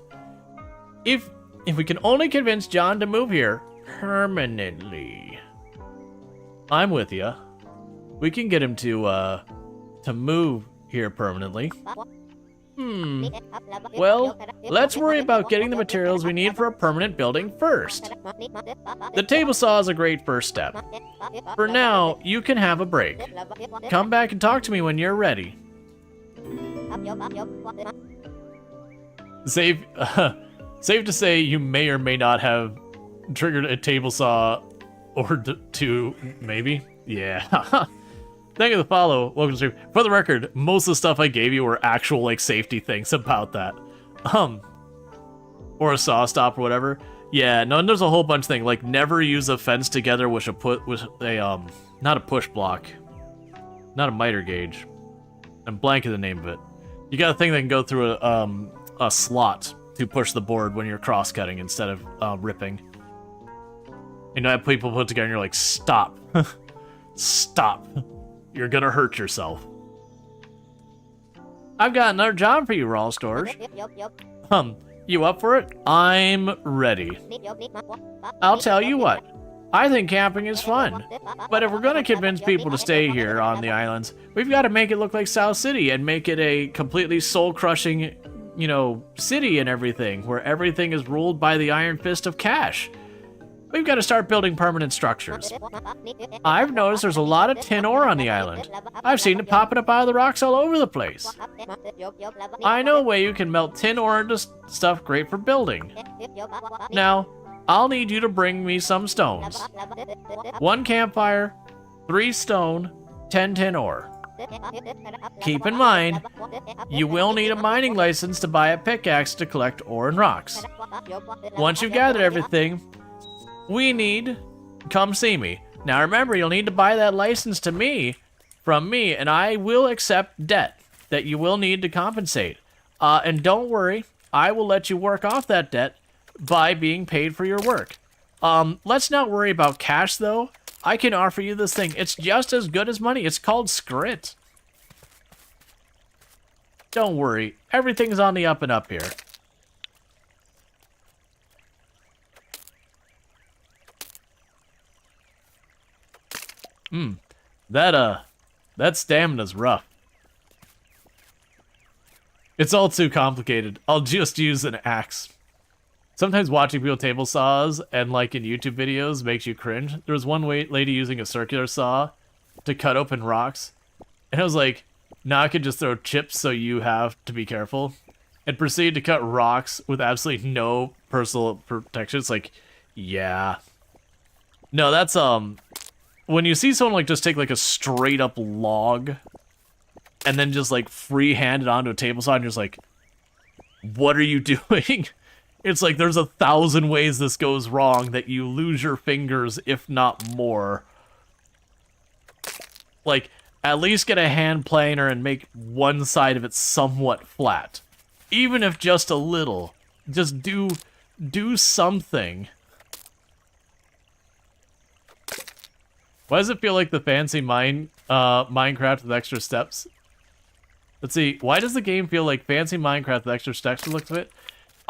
If we can only convince John to move here permanently. I'm with ya. We can get him to move here permanently. Well, let's worry about getting the materials we need for a permanent building first. The table saw is a great first step. For now, you can have a break. Come back and talk to me when you're ready. Safe to say you may or may not have triggered a table saw or two, maybe? Yeah. Thank you for the follow. Welcome to the stream. For the record, most of the stuff I gave you were actual, like, safety things about that. Or a saw stop or whatever. Yeah, no, and there's a whole bunch of things, like, never use a fence together with a not a push block. Not a miter gauge. I'm blanking the name of it. You got a thing that can go through a slot to push the board when you're cross-cutting instead of ripping. You know, people put together and you're like, stop. Stop. You're gonna hurt yourself. I've got another job for you, Rual, Storge. You up for it? I'm ready. I'll tell you what. I think camping is fun. But if we're gonna convince people to stay here on the islands, we've got to make it look like South City and make it a completely soul-crushing, you know, city and everything, where everything is ruled by the iron fist of cash. We've got to start building permanent structures. I've noticed there's a lot of tin ore on the island. I've seen it popping up out of the rocks all over the place. I know a way you can melt tin ore into stuff great for building. Now, I'll need you to bring me some stones. 1 campfire, 3 stone, 10 tin ore. Keep in mind, you will need a mining license to buy a pickaxe to collect ore and rocks. Once you've gathered everything we need, come see me. Now remember, you'll need to buy that license from me, and I will accept debt that you will need to compensate. And don't worry, I will let you work off that debt by being paid for your work. Let's not worry about cash, though. I can offer you this thing. It's just as good as money. It's called Scrit. Don't worry, everything's on the up and up here. That stamina's rough. It's all too complicated. I'll just use an axe. Sometimes watching people table saws and like in YouTube videos makes you cringe. There was one lady using a circular saw to cut open rocks. And I was like, now I can just throw chips so you have to be careful. And proceed to cut rocks with absolutely no personal protection. It's like, yeah. No, that's, when you see someone like just take like a straight up log and then just like freehand it onto a table saw and you're just like, what are you doing? It's like there's 1,000 ways this goes wrong that you lose your fingers, if not more. Like, at least get a hand planer and make one side of it somewhat flat. Even if just a little. Just do something. Why does it feel like the fancy Minecraft with extra steps? Let's see. Why does the game feel like fancy Minecraft with extra steps to look to it?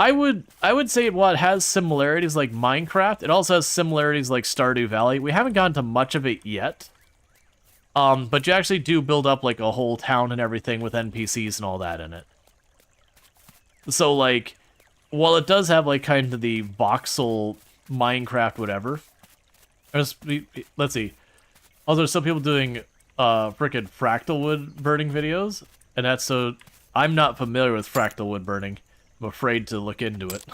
I would say while it has similarities like Minecraft, it also has similarities like Stardew Valley. We haven't gotten to much of it yet. But you actually do build up like a whole town and everything with NPCs and all that in it. So like, while it does have like kind of the voxel Minecraft whatever. Let's see. Oh, there's some people doing frickin' fractal wood burning videos, and that's so I'm not familiar with fractal wood burning. I'm afraid to look into it.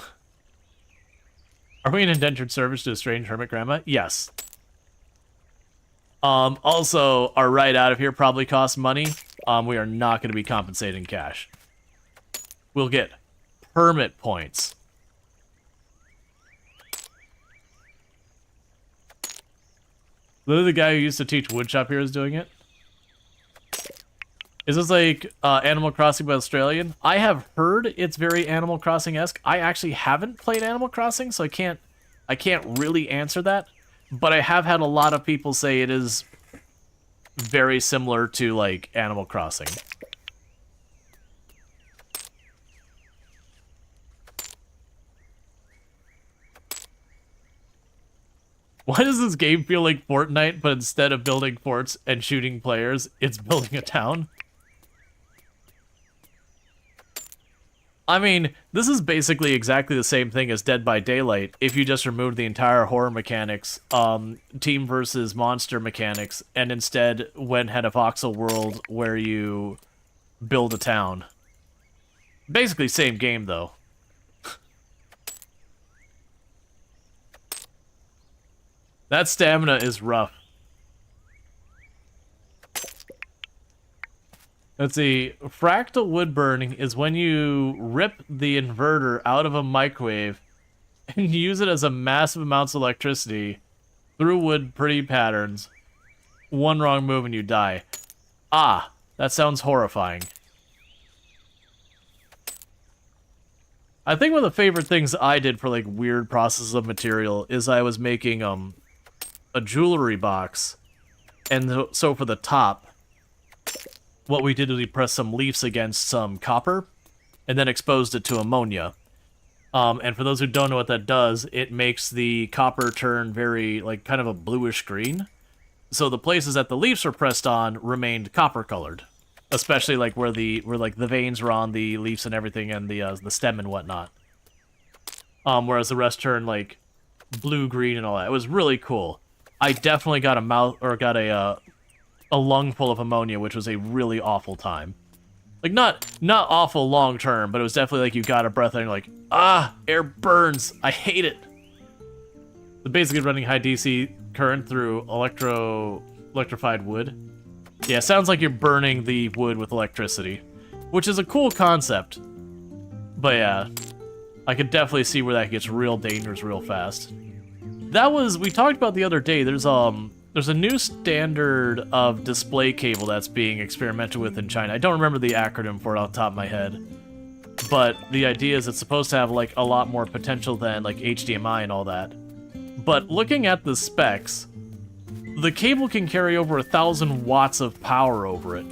Are we an indentured service to a strange hermit grandma? Yes. Also, our ride out of here probably costs money. We are not going to be compensated in cash. We'll get permit points. Literally the guy who used to teach woodshop here is doing it. Is this like Animal Crossing by Australian? I have heard it's very Animal Crossing-esque. I actually haven't played Animal Crossing, so I can't really answer that. But I have had a lot of people say it is very similar to like Animal Crossing. Why does this game feel like Fortnite, but instead of building forts and shooting players, it's building a town? I mean, this is basically exactly the same thing as Dead by Daylight, if you just removed the entire horror mechanics, team versus monster mechanics, and instead had a voxel world where you build a town. Basically same game, though. That stamina is rough. Let's see. Fractal wood burning is when you rip the inverter out of a microwave and use it as a massive amounts of electricity through wood pretty patterns. One wrong move and you die. Ah, that sounds horrifying. I think one of the favorite things I did for like weird processes of material is I was making a jewelry box And so for the top, what we did is we pressed some leaves against some copper, and then exposed it to ammonia. And for those who don't know what that does, it makes the copper turn very, like, kind of a bluish green. So the places that the leaves were pressed on remained copper-colored. Especially, like, where the veins were on the leaves and everything, and the stem and whatnot. Whereas the rest turned, like, blue-green and all that. It was really cool. I definitely got a lung full of ammonia, which was a really awful time. Like, not awful long term, but it was definitely like you got a breath and you're like, ah, air burns. I hate it. But basically running high DC current through electrified wood. Yeah, sounds like you're burning the wood with electricity, which is a cool concept. But yeah, I could definitely see where that gets real dangerous real fast. That was, we talked about the other day, there's a new standard of display cable that's being experimented with in China. I don't remember the acronym for it off the top of my head. But the idea is it's supposed to have, like, a lot more potential than, like, HDMI and all that. But looking at the specs, the cable can carry over 1,000 watts of power over it.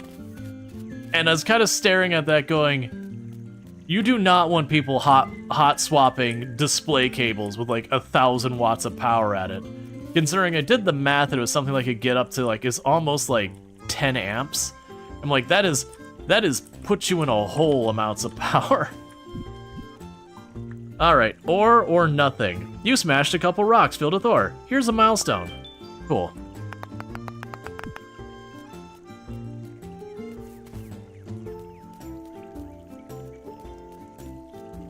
And I was kind of staring at that going, you do not want people hot swapping display cables with, like, 1,000 watts of power at it. Considering I did the math, it was something like it get up to, like, it's almost like 10 amps. I'm like, that is puts you in a hole amounts of power. Alright, ore or nothing. You smashed a couple rocks filled with ore. Here's a milestone. Cool.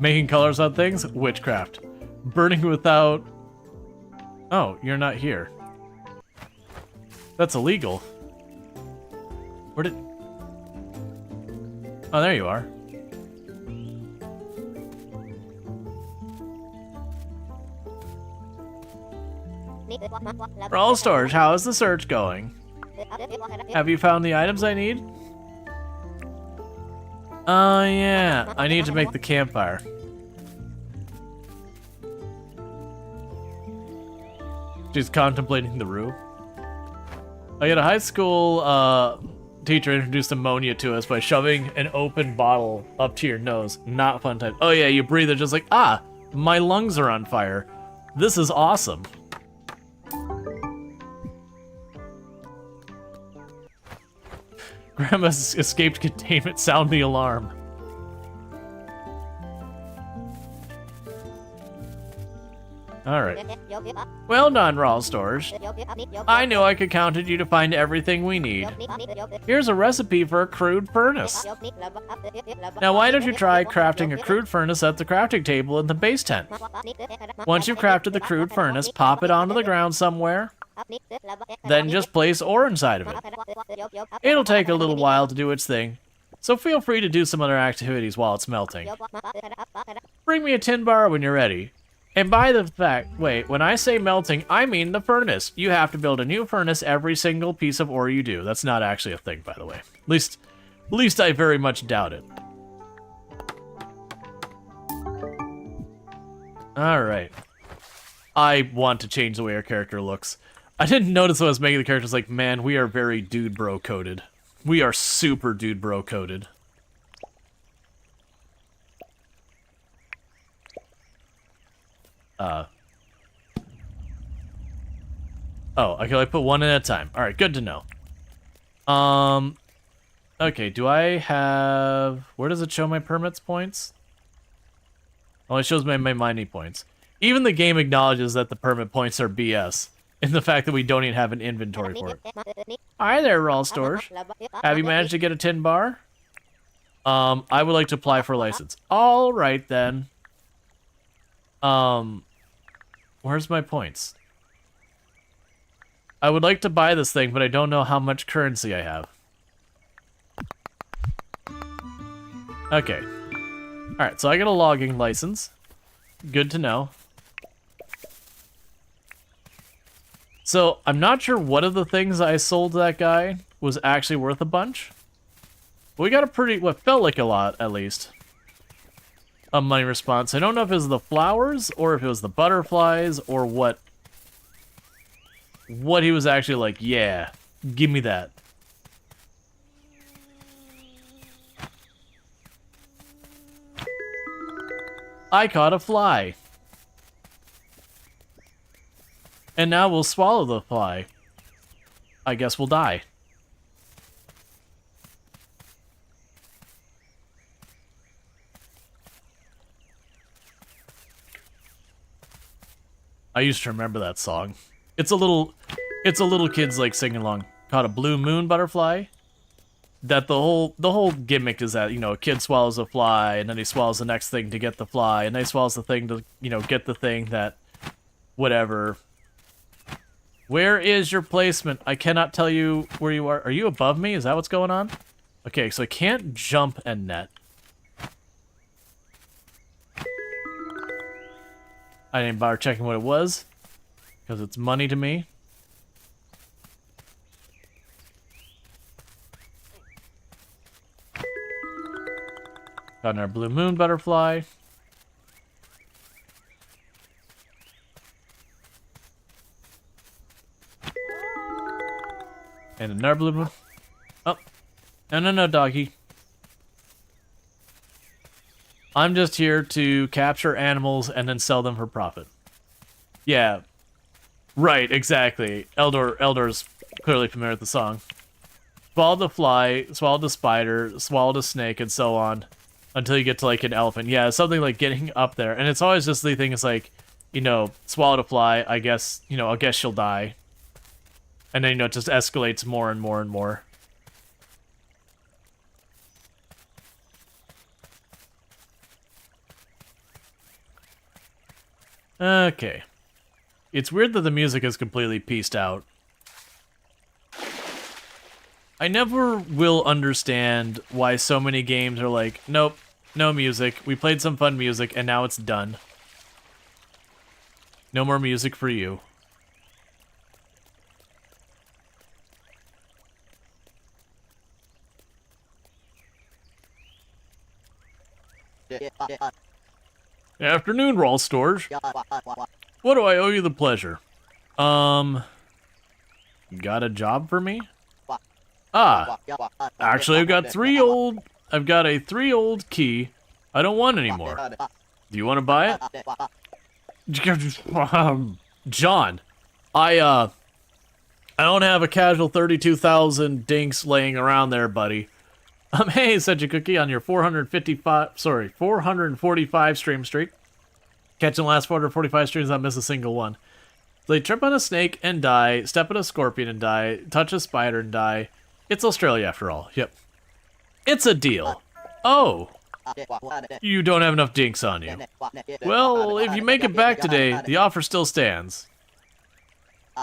Making colors on things? Witchcraft. Burning without... Oh, you're not here. That's illegal. Where did... Oh, there you are. Rual Storge, how is the search going? Have you found the items I need? Oh, yeah. I need to make the campfire. She's contemplating the roof. I had a high school teacher introduced ammonia to us by shoving an open bottle up to your nose. Not fun time. Oh yeah, you breathe it just like, ah, my lungs are on fire. This is awesome. Grandma's escaped containment. Sound the alarm. Alright. Well done, Rual Storge. I knew I could count on you to find everything we need. Here's a recipe for a crude furnace. Now why don't you try crafting a crude furnace at the crafting table in the base tent? Once you've crafted the crude furnace, pop it onto the ground somewhere. Then just place ore inside of it. It'll take a little while to do its thing, so feel free to do some other activities while it's melting. Bring me a tin bar when you're ready. And by the fact, wait, when I say melting, I mean the furnace. You have to build a new furnace every single piece of ore you do. That's not actually a thing, by the way. At least I very much doubt it. Alright. I want to change the way our character looks. I didn't notice when I was making the characters like, man, we are very dude bro coded. We are super dude bro coded. Oh, I can only put one at a time. Alright, good to know. Okay, do I have... Where does it show my permits points? Oh, it shows my mining points. Even the game acknowledges that the permit points are BS. In the fact that we don't even have an inventory for it. Hi there, Rual Storge. Have you managed to get a tin bar? I would like to apply for a license. Alright then. Where's my points? I would like to buy this thing, but I don't know how much currency I have. Okay. Alright, so I got a logging license. Good to know. So, I'm not sure what of the things I sold to that guy was actually worth a bunch. But we got a pretty, what felt like a lot, at least, a money response. I don't know if it was the flowers, or if it was the butterflies, or what he was actually like, yeah, Give me that. I caught a fly. And now we'll swallow the fly. I guess we'll die. I used to remember that song. It's a little kids like singing along. Caught a blue moon butterfly. That the whole gimmick is that, you know, a kid swallows a fly and then he swallows the next thing to get the fly and then he swallows the thing to, you know, get the thing that whatever. Where is your placement? I cannot tell you where you are. Are you above me? Is that what's going on? Okay, so I can't jump and net. I didn't bother checking what it was, because it's money to me. Got our blue moon butterfly. And another blue moon. Oh. No, doggy. I'm just here to capture animals and then sell them for profit. Yeah. Right, exactly. Eldor's clearly familiar with the song. Swallow the fly, swallow the spider, swallow the snake, and so on. Until you get to, like, an elephant. Yeah, something like getting up there. And it's always just the thing is, like, you know, swallow the fly, I guess, you know, I guess she'll die. And then, you know, it just escalates more and more and more. Okay. It's weird that the music is completely pieced out. I never will understand why so many games are like, nope, no music. We played some fun music, and now it's done. No more music for you. Afternoon, Rual Storge. What do I owe you the pleasure? Got a job for me? Ah, actually I've got a 3-year-old key I don't want anymore. Do you want to buy it? John, I don't have a casual 32,000 dinks laying around there, buddy. Hey, said your cookie on your 445 stream streak. Catching the last 445 streams, not miss a single one. They trip on a snake and die, step on a scorpion and die, touch a spider and die. It's Australia after all. Yep. It's a deal. Oh. You don't have enough dinks on you. Well, if you make it back today, the offer still stands.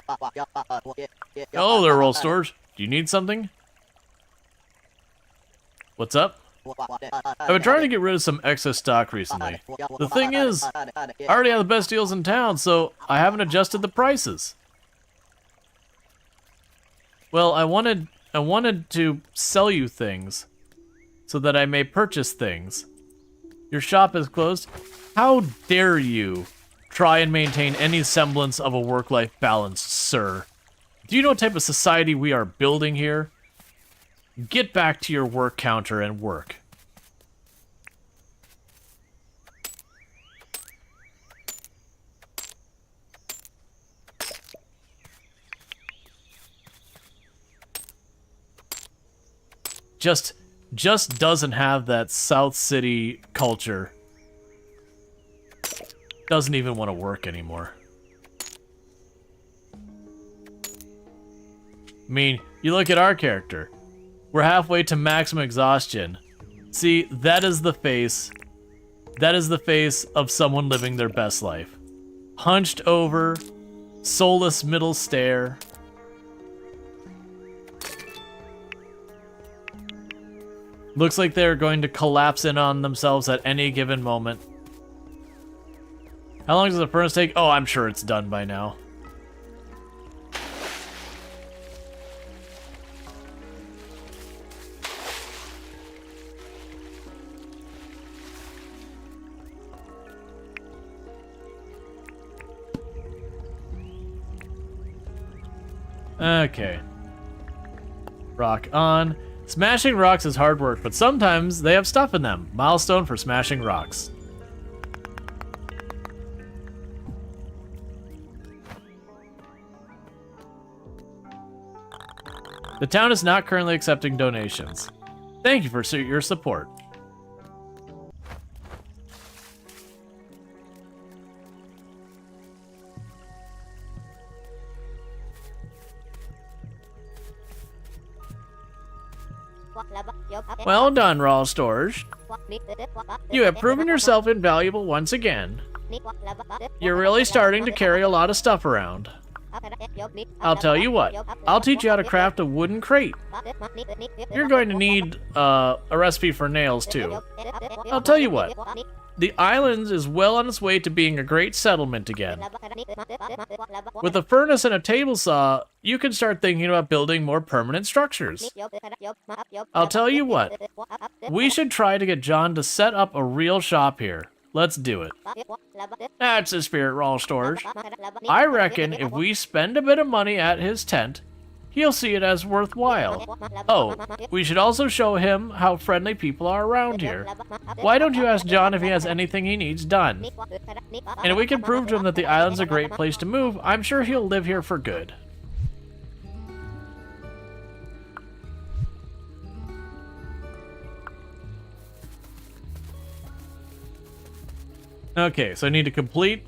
Hello there, Rual Storge. Do you need something? What's up? I've been trying to get rid of some excess stock recently. The thing is, I already have the best deals in town, so I haven't adjusted the prices. Well, I wanted to sell you things so that I may purchase things. Your shop is closed. How dare you try and maintain any semblance of a work-life balance, sir? Do you know what type of society we are building here? Get back to your work counter and work. Just doesn't have that South City culture. Doesn't even want to work anymore. I mean, you look at our character. We're halfway to maximum exhaustion. See, that is the face. That is the face of someone living their best life. Hunched over, soulless middle stare. Looks like they're going to collapse in on themselves at any given moment. How long does the furnace take? Oh, I'm sure it's done by now. Okay. Rock on. Smashing rocks is hard work, but sometimes they have stuff in them. Milestone for smashing rocks. The town is not currently accepting donations. Thank you for your support. Well done, Rual Storge. You have proven yourself invaluable once again. You're really starting to carry a lot of stuff around. I'll tell you what, I'll teach you how to craft a wooden crate. You're going to need a recipe for nails too. I'll tell you what, the island is well on its way to being a great settlement again. With a furnace and a table saw, you can start thinking about building more permanent structures. I'll tell you what, we should try to get John to set up a real shop here. Let's do it. That's the spirit, Rual Storge. I reckon if we spend a bit of money at his tent, he'll see it as worthwhile. Oh, we should also show him how friendly people are around here. Why don't you ask John if he has anything he needs done? And if we can prove to him that the island's a great place to move, I'm sure he'll live here for good. Okay, so I need to complete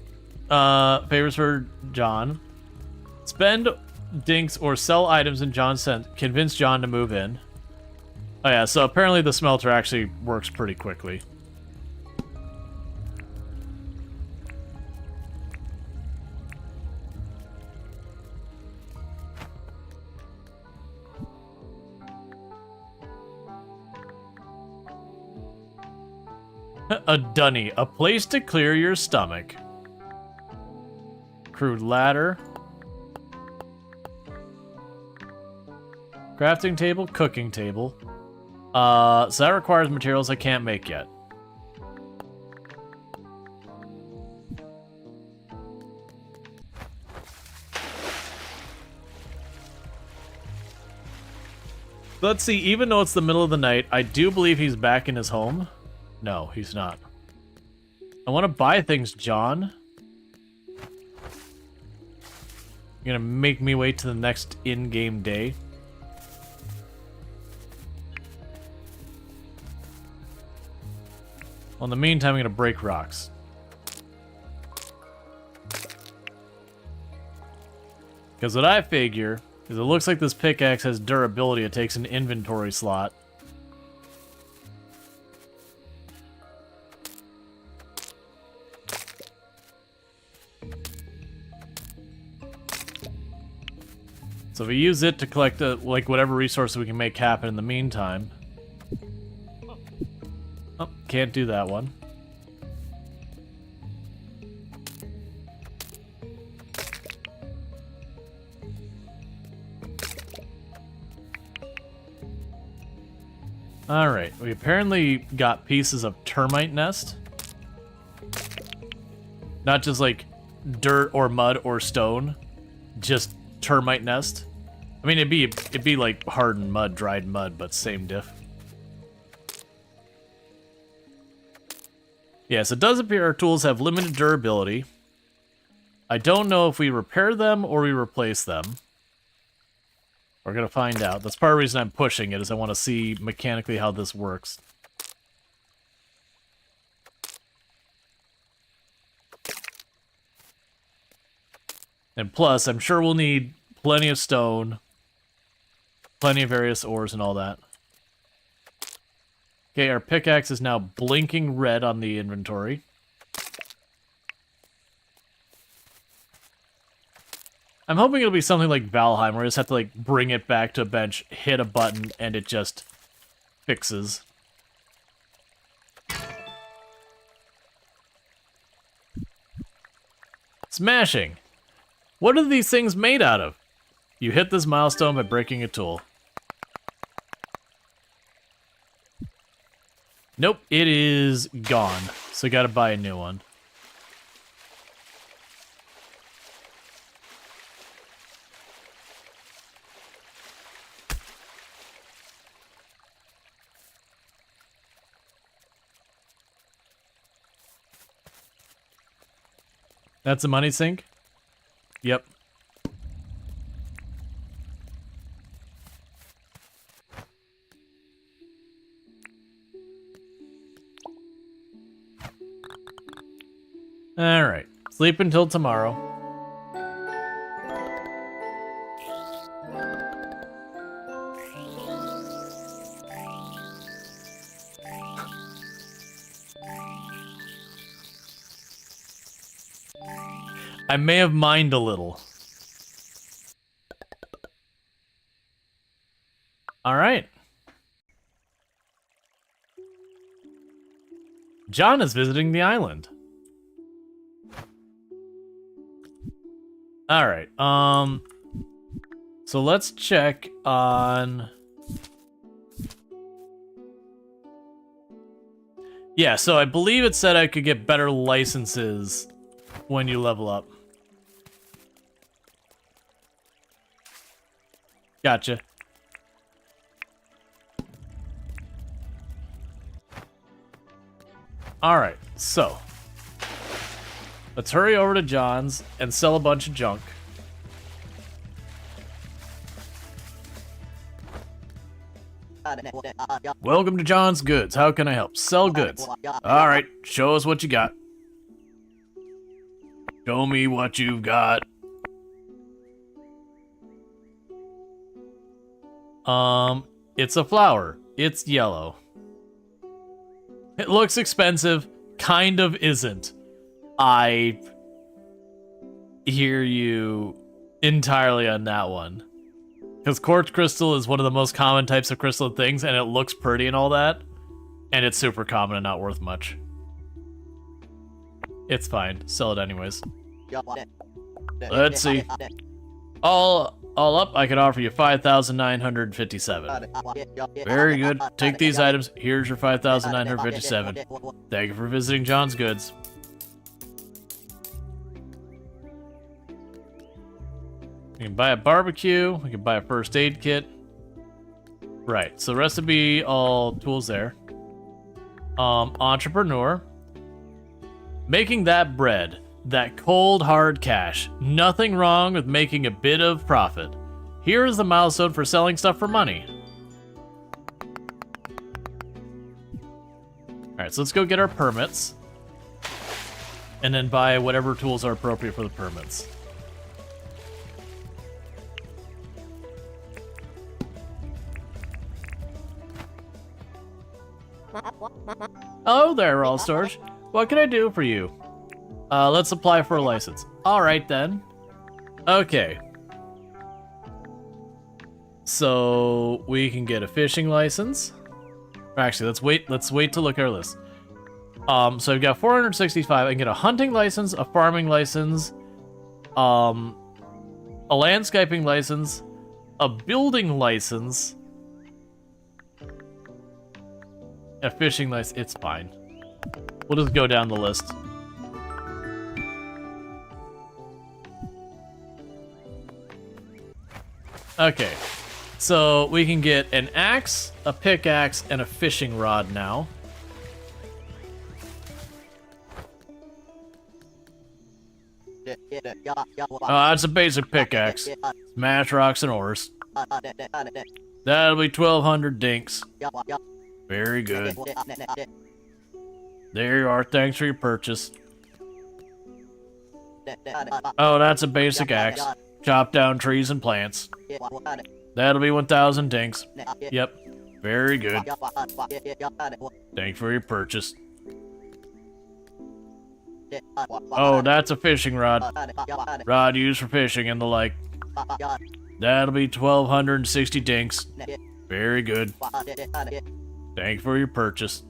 favors for John. Spend dinks or sell items in John's tent. Convince John to move in. Oh yeah, so apparently the smelter actually works pretty quickly. A dunny, a place to clear your stomach. Crude ladder. Crafting table, cooking table. So that requires materials I can't make yet. Let's see, even though it's the middle of the night, I do believe he's back in his home. No, he's not. I want to buy things, John. You're gonna make me wait to the next in-game day. Well, in the meantime, I'm gonna break rocks. Because what I figure is it looks like this pickaxe has durability. It takes an inventory slot. So if we use it to collect like whatever resources we can make happen in the meantime. Oh, can't do that one. Alright, we apparently got pieces of termite nest. Not just like dirt or mud or stone, just termite nest. I mean, it'd be like hardened mud, dried mud, but same diff. Yes, it does appear our tools have limited durability. I don't know if we repair them or we replace them. We're gonna find out. That's part of the reason I'm pushing it, is I want to see mechanically how this works. And plus, I'm sure we'll need plenty of stone, plenty of various ores and all that. Okay, our pickaxe is now blinking red on the inventory. I'm hoping it'll be something like Valheim, where I just have to like bring it back to a bench, hit a button, and it just fixes. Smashing! What are these things made out of? You hit this milestone by breaking a tool. Nope, it is gone. So gotta buy a new one. That's a money sink? Yep. Alright. Sleep until tomorrow. I may have mined a little. Alright. John is visiting the island. Alright, so let's check on... Yeah, so I believe it said I could get better licenses when you level up. Gotcha. Alright, so... let's hurry over to John's and sell a bunch of junk. Welcome to John's Goods. How can I help? Sell goods. Alright, show us what you got. Show me what you've got. It's a flower. It's yellow. It looks expensive. Kind of isn't. I hear you entirely on that one. Because quartz crystal is one of the most common types of crystalline things, and it looks pretty and all that. And it's super common and not worth much. It's fine. Sell it anyways. Let's see. All up, I can offer you 5,957. Very good. Take these items. Here's your 5,957. Thank you for visiting John's Goods. We can buy a barbecue. We can buy a first aid kit. Right, so the rest would be all tools there. Entrepreneur. Making that bread. That cold, hard cash. Nothing wrong with making a bit of profit. Here is the milestone for selling stuff for money. Alright, so let's go get our permits. And then buy whatever tools are appropriate for the permits. Hello there, Rual Storge. What can I do for you? Let's apply for a license. Alright then. Okay. So we can get a fishing license. Actually, let's wait to look at our list. So I've got 465. I can get a hunting license, a farming license, a landscaping license, a building license, a fishing license. It's fine. We'll just go down the list. Okay, so we can get an axe, a pickaxe, and a fishing rod now. That's a basic pickaxe. Smash rocks and ores. That'll be 1,200 dinks. Very good. There you are. Thanks for your purchase. Oh, that's a basic axe. Chop down trees and plants. That'll be 1,000 dinks. Yep. Very good. Thanks for your purchase. Oh, that's a fishing rod. Rod used for fishing and the like. That'll be 1,260 dinks. Very good. Thanks for your purchase.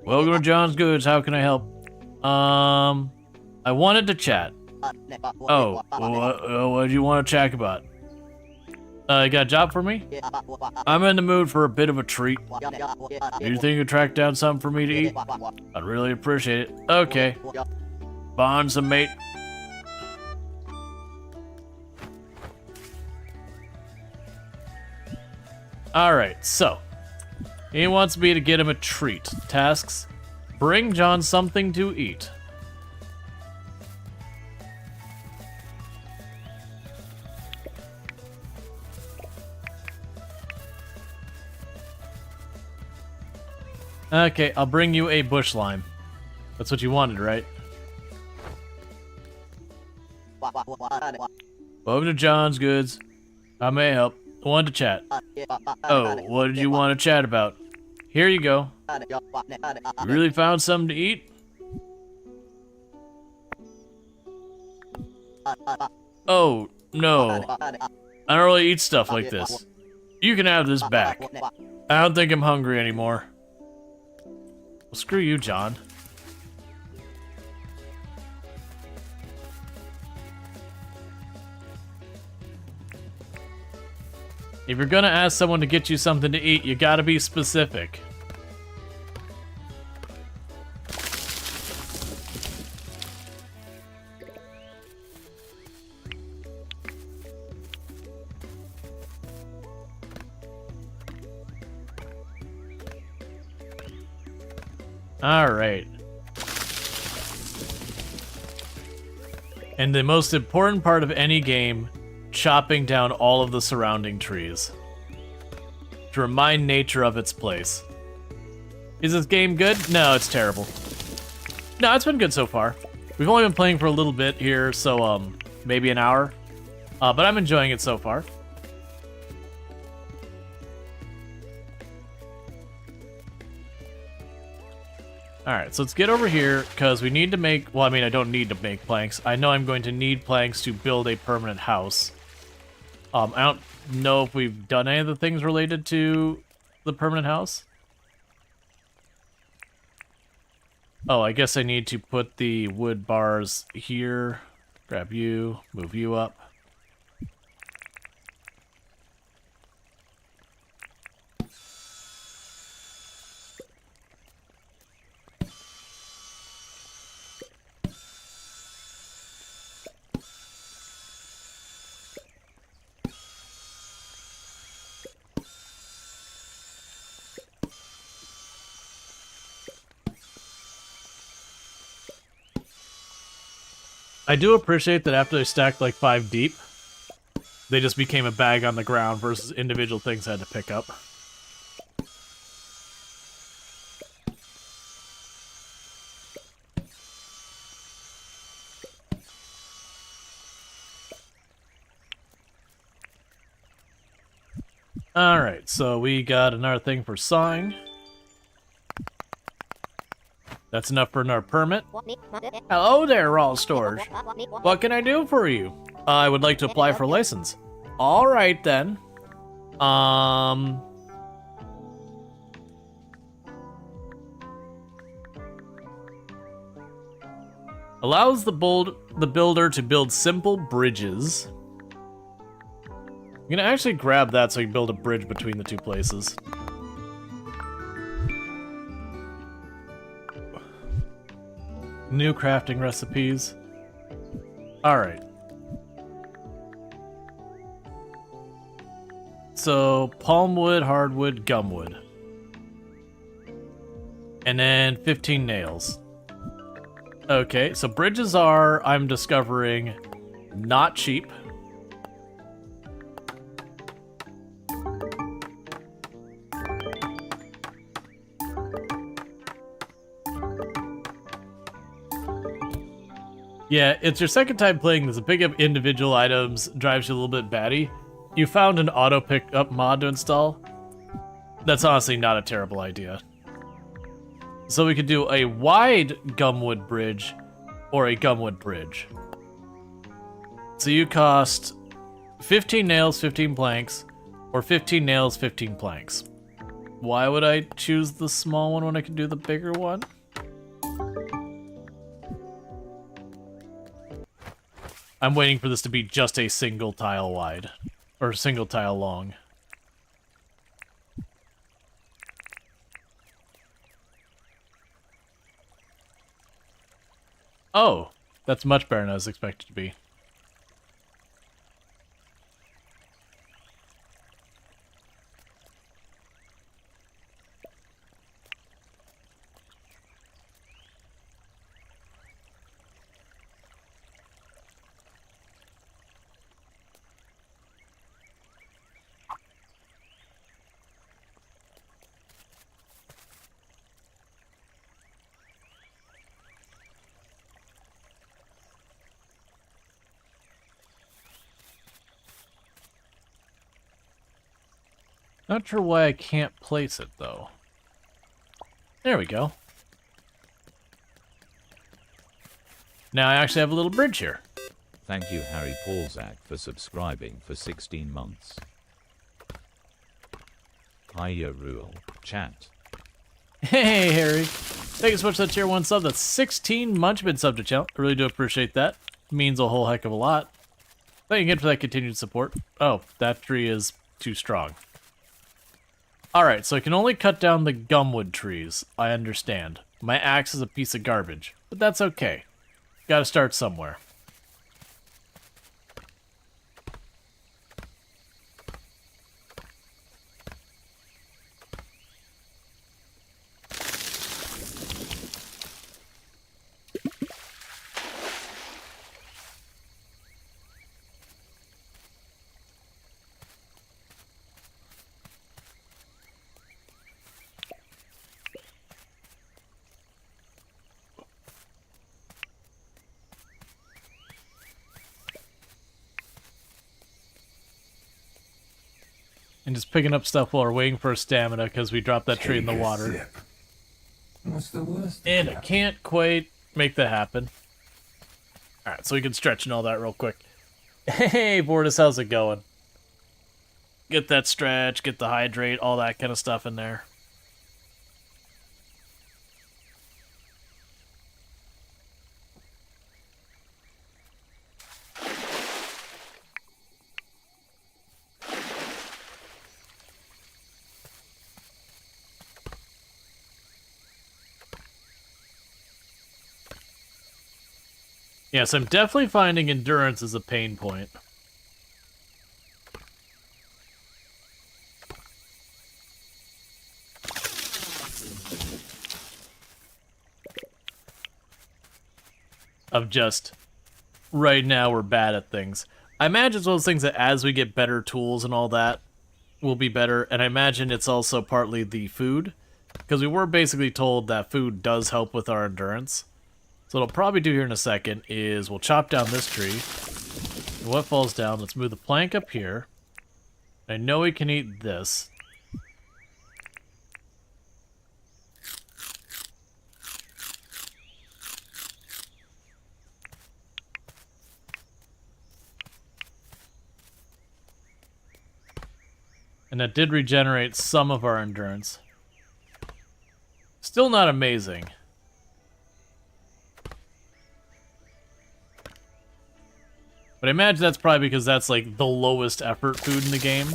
Welcome to John's Goods. How can I help? I wanted to chat. Oh, what do you want to chat about? You got a job for me? I'm in the mood for a bit of a treat. Do you think you track down something for me to eat? I'd really appreciate it. Okay. Bond some mate. Alright, so. He wants me to get him a treat. Tasks. Bring John something to eat. Okay, I'll bring you a bush lime. That's what you wanted, right? Welcome to John's Goods. How may I help? I wanted to chat. Oh, what did you want to chat about? Here you go. You really found something to eat? Oh, no. I don't really eat stuff like this. You can have this back. I don't think I'm hungry anymore. Well, screw you, John. If you're gonna ask someone to get you something to eat, you gotta be specific. Alright. And the most important part of any game, chopping down all of the surrounding trees to remind nature of its place. Is this game good? No, it's terrible. No, it's been good so far. We've only been playing for a little bit here, so maybe an hour. But I'm enjoying it so far. Alright, so let's get over here, because we need to make... Well, I mean, I don't need to make planks. I know I'm going to need planks to build a permanent house. I don't know if we've done any of the things related to the permanent house. Oh, I guess I need to put the wood bars here. Grab you, move you up. I do appreciate that after they stacked like 5 deep, they just became a bag on the ground versus individual things I had to pick up. Alright, so we got another thing for sawing. That's enough for another permit. Hello there, Rual Storge. What can I do for you? I would like to apply for a license. Alright then. Allows the builder to build simple bridges. I'm gonna actually grab that so I can build a bridge between the two places. New crafting recipes. Alright. So, palmwood, hardwood, gumwood. And then 15 nails. Okay, so bridges are, I'm discovering, not cheap. Yeah, it's your second time playing this. Pick up individual items drives you a little bit batty. You found an auto pickup mod to install. That's honestly not a terrible idea. So we could do a wide gumwood bridge or a gumwood bridge. So you cost 15 nails, 15 planks, or 15 nails, 15 planks. Why would I choose the small one when I can do the bigger one? I'm waiting for this to be just a single tile wide, or single tile long. Oh, that's much better than I was expected to be. Not sure why I can't place it, though. There we go. Now I actually have a little bridge here. Thank you, Harry Paulzak, for subscribing for 16 months. Hiya, Rual. Chat. Hey, Harry. Thank you so much for that tier 1 sub. That's 16 Munchman sub to channel. I really do appreciate that. Means a whole heck of a lot. Thank you again for that continued support. Oh, that tree is too strong. Alright, so I can only cut down the gumwood trees. I understand. My axe is a piece of garbage. But that's okay. Gotta start somewhere. And just picking up stuff while we're waiting for stamina because we dropped that tree in the water. What's the worst? And I can't quite make that happen. Alright, so we can stretch and all that real quick. Hey, Bortus, how's it going? Get that stretch, get the hydrate, all that kind of stuff in there. Yes, I'm definitely finding endurance is a pain point. Of just, right now we're bad at things. I imagine it's one of those things that as we get better tools and all that, will be better. And I imagine it's also partly the food. Because we were basically told that food does help with our endurance. So what I'll probably do here in a second is we'll chop down this tree. And what falls down, let's move the plank up here. I know we can eat this. And that did regenerate some of our endurance. Still not amazing. But I imagine that's probably because that's like the lowest effort food in the game.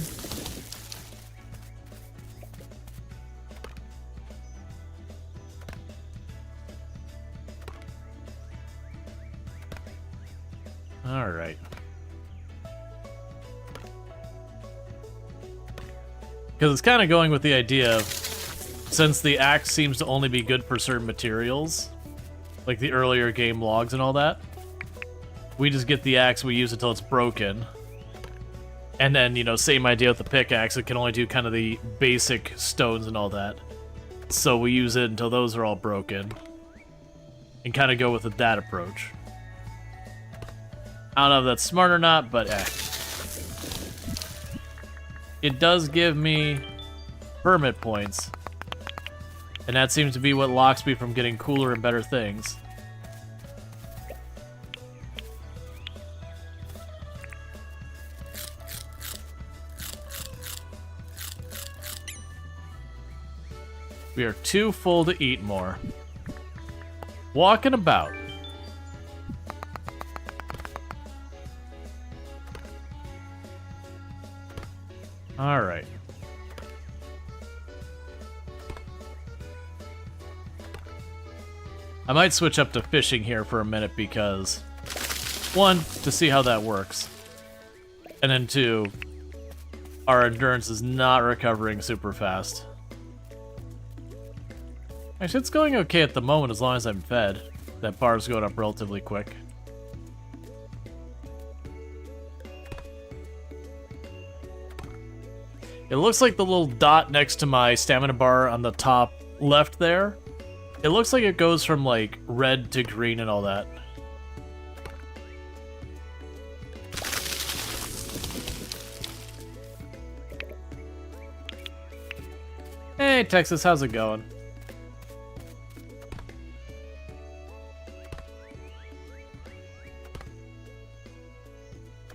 Alright. Because it's kind of going with the idea of, since the axe seems to only be good for certain materials, like the earlier game logs and all that, we just get the axe, we use it until it's broken. And then, you know, same idea with the pickaxe, it can only do kind of the basic stones and all that. So we use it until those are all broken. And kind of go with that approach. I don't know if that's smart or not, but it does give me permit points. And that seems to be what locks me from getting cooler and better things. We are too full to eat more. Walking about. Alright. I might switch up to fishing here for a minute because, one, to see how that works. And then two, our endurance is not recovering super fast. Actually, it's going okay at the moment as long as I'm fed. That bar's going up relatively quick. It looks like the little dot next to my stamina bar on the top left there. It looks like it goes from like red to green and all that. Hey, Texas, how's it going?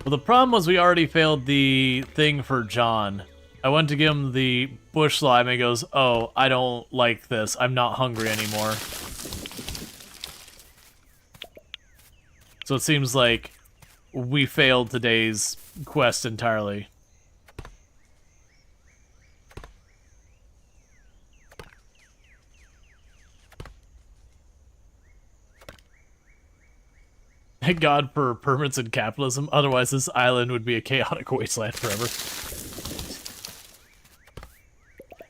Well, the problem was we already failed the thing for John. I went to give him the bush slime and he goes, oh, I don't like this. I'm not hungry anymore. So it seems like we failed today's quest entirely. Thank God for permits and capitalism, otherwise this island would be a chaotic wasteland forever.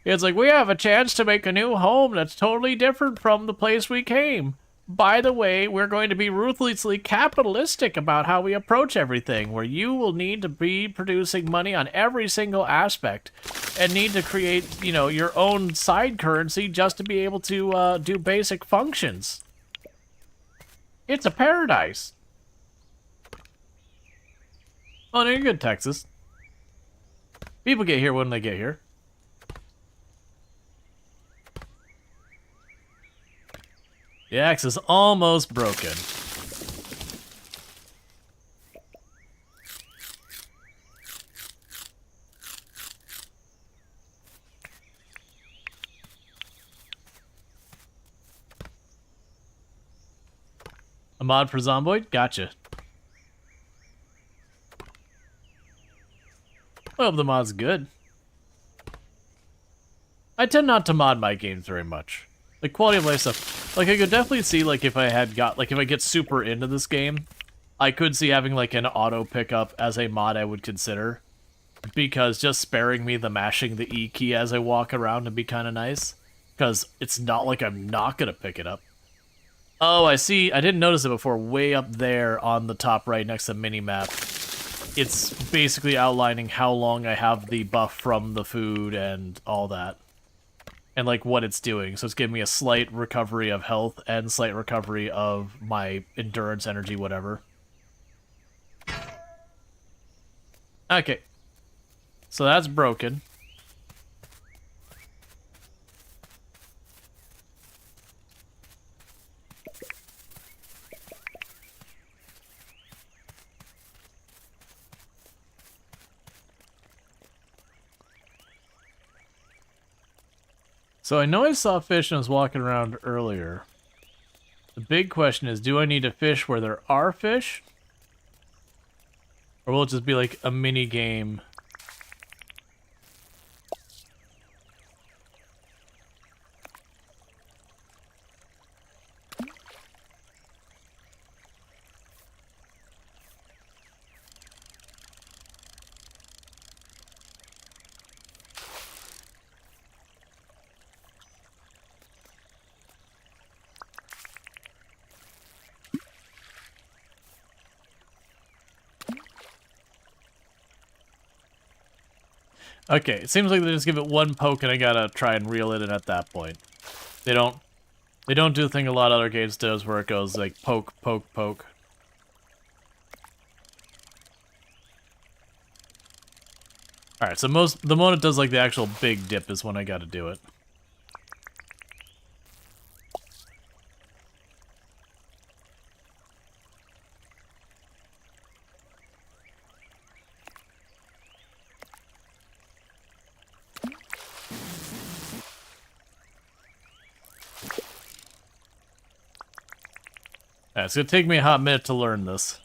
It's like, we have a chance to make a new home that's totally different from the place we came. By the way, we're going to be ruthlessly capitalistic about how we approach everything, where you will need to be producing money on every single aspect and need to create, you know, your own side currency just to be able to do basic functions. It's a paradise. Oh, no, you're good, Texas. People get here when they get here. The axe is almost broken. A mod for Zomboid? Gotcha. I hope the mod's good. I tend not to mod my games very much. Like, quality of life stuff. Like, I could definitely see, like, if I get super into this game, I could see having, like, an auto pickup as a mod I would consider. Because just sparing me the mashing the E key as I walk around would be kind of nice. Because it's not like I'm not going to pick it up. Oh, I see. I didn't notice it before. Way up there on the top right next to minimap. It's basically outlining how long I have the buff from the food and all that. And, like, what it's doing. So it's giving me a slight recovery of health and slight recovery of my endurance, energy, whatever. Okay. So that's broken. So I know I saw fish and I was walking around earlier. The big question is, do I need to fish where there are fish? Or will it just be like a mini game? Okay, it seems like they just give it one poke and I gotta try and reel it in at that point. They don't do the thing a lot of other games does where it goes like poke, poke, poke. Alright, so the moment it does like the actual big dip is when I gotta do it. It's gonna take me a hot minute to learn this.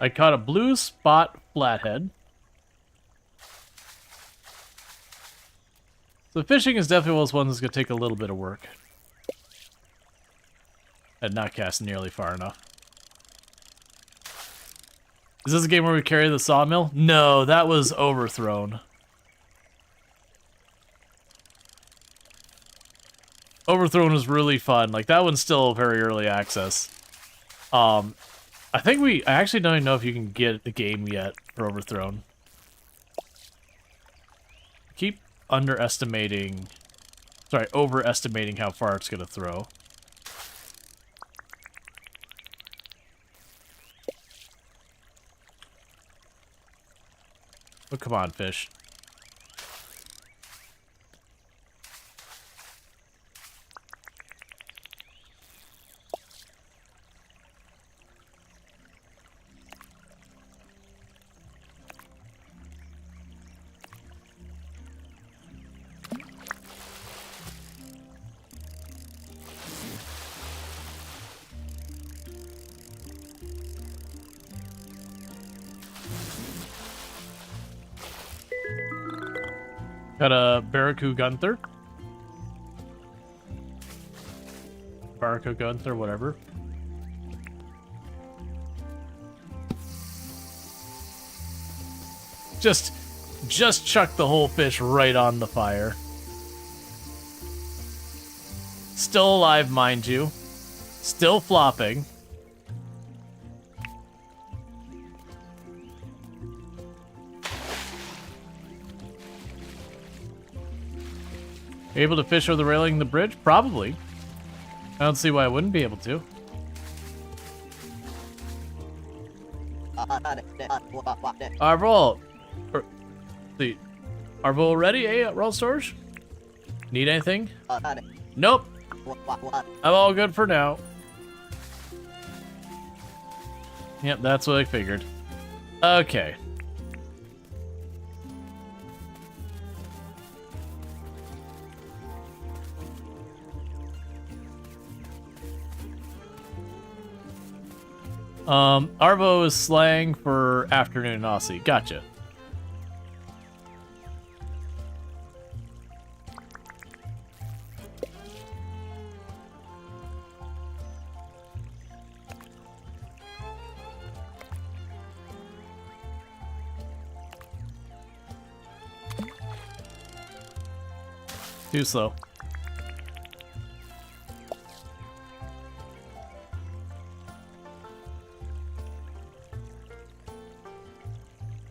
I caught a blue spot flathead. So fishing is definitely one of those ones that's going to take a little bit of work. And not cast nearly far enough. Is this a game where we carry the sawmill? No, that was overthrown. Overthrown was really fun. Like, that one's still very early access. I actually don't even know if you can get the game yet for Overthrown. Keep overestimating how far it's gonna throw. Oh, come on, fish. Got a Baraku Gunther. Baraku Gunther, whatever. Just chuck the whole fish right on the fire. Still alive, mind you. Still flopping. Able to fish over the railing of the bridge? Probably. I don't see why I wouldn't be able to. Rual. Are Rual ready, Rual Storge? Need anything? Nope. I'm all good for now. Yep, that's what I figured. Okay. Arvo is slang for afternoon Aussie. Gotcha. Too slow.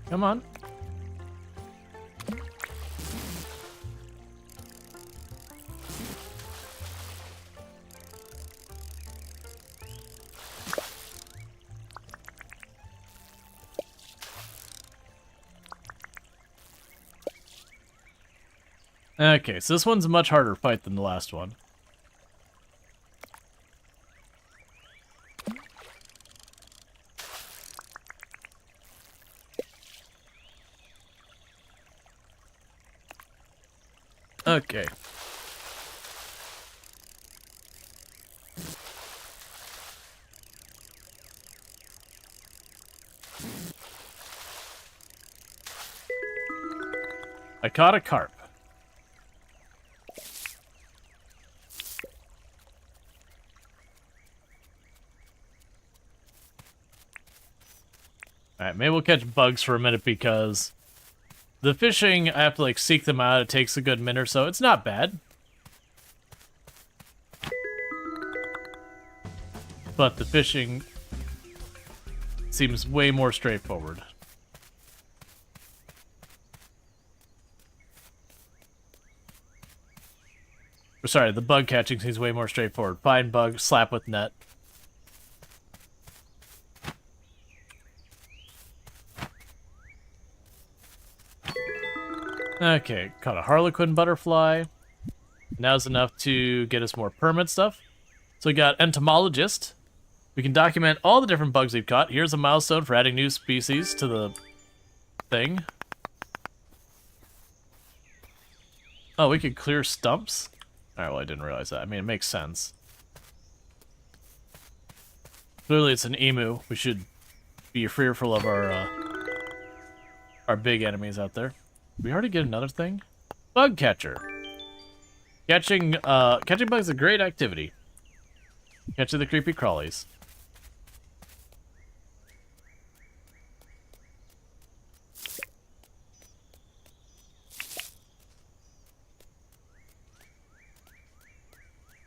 Come on. Okay, so this one's a much harder fight than the last one. Okay. I caught a carp. Alright, maybe we'll catch bugs for a minute because the fishing, I have to like seek them out. It takes a good minute or so. It's not bad. But the fishing seems way more straightforward. Or sorry, the bug catching seems way more straightforward. Find bug, slap with net. Okay, caught a harlequin butterfly. Now's enough to get us more permit stuff. So we got entomologist. We can document all the different bugs we've caught. Here's a milestone for adding new species to the thing. Oh, we could clear stumps? Alright, well, I didn't realize that. I mean, it makes sense. Clearly, it's an emu. We should be fearful of our big enemies out there. Did we already get another thing? Bug catcher. Catching bugs is a great activity. Catching the creepy crawlies.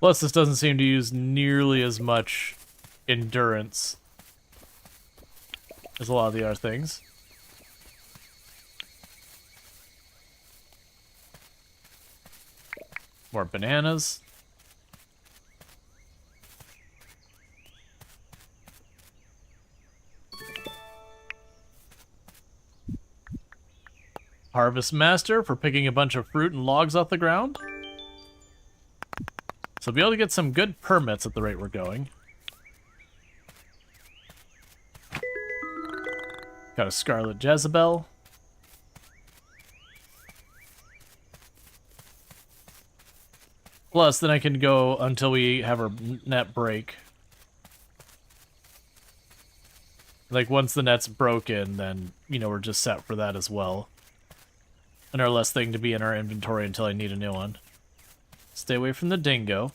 Plus, this doesn't seem to use nearly as much endurance There's a lot of the other things. More bananas. Harvest Master for picking a bunch of fruit and logs off the ground. So we'll be able to get some good permits at the rate we're going. Got a Scarlet Jezebel. Plus, then I can go until we have our net break. Like, once the net's broken, then, you know, we're just set for that as well. And our last thing to be in our inventory until I need a new one. Stay away from the dingo.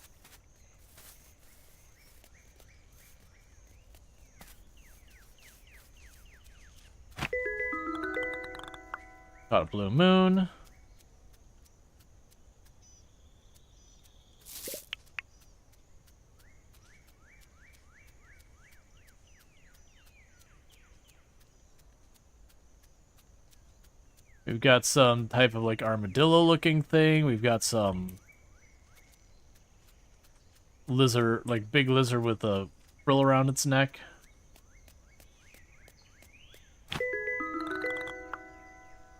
Got a blue moon. We've got some type of like armadillo looking thing. We've got some lizard, like big lizard with a frill around its neck.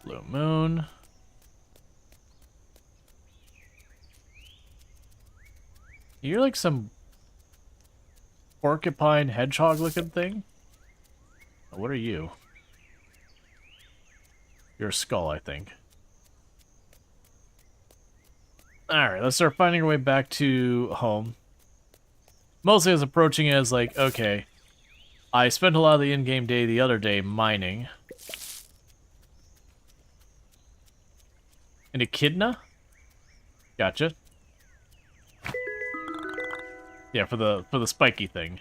Blue moon. You're like some porcupine hedgehog looking thing? What are you? You're a skull, I think. Alright, let's start finding our way back to home. Mostly I was approaching it as like, okay, I spent a lot of the in-game day the other day mining. An echidna? Gotcha. Yeah, for the spiky thing.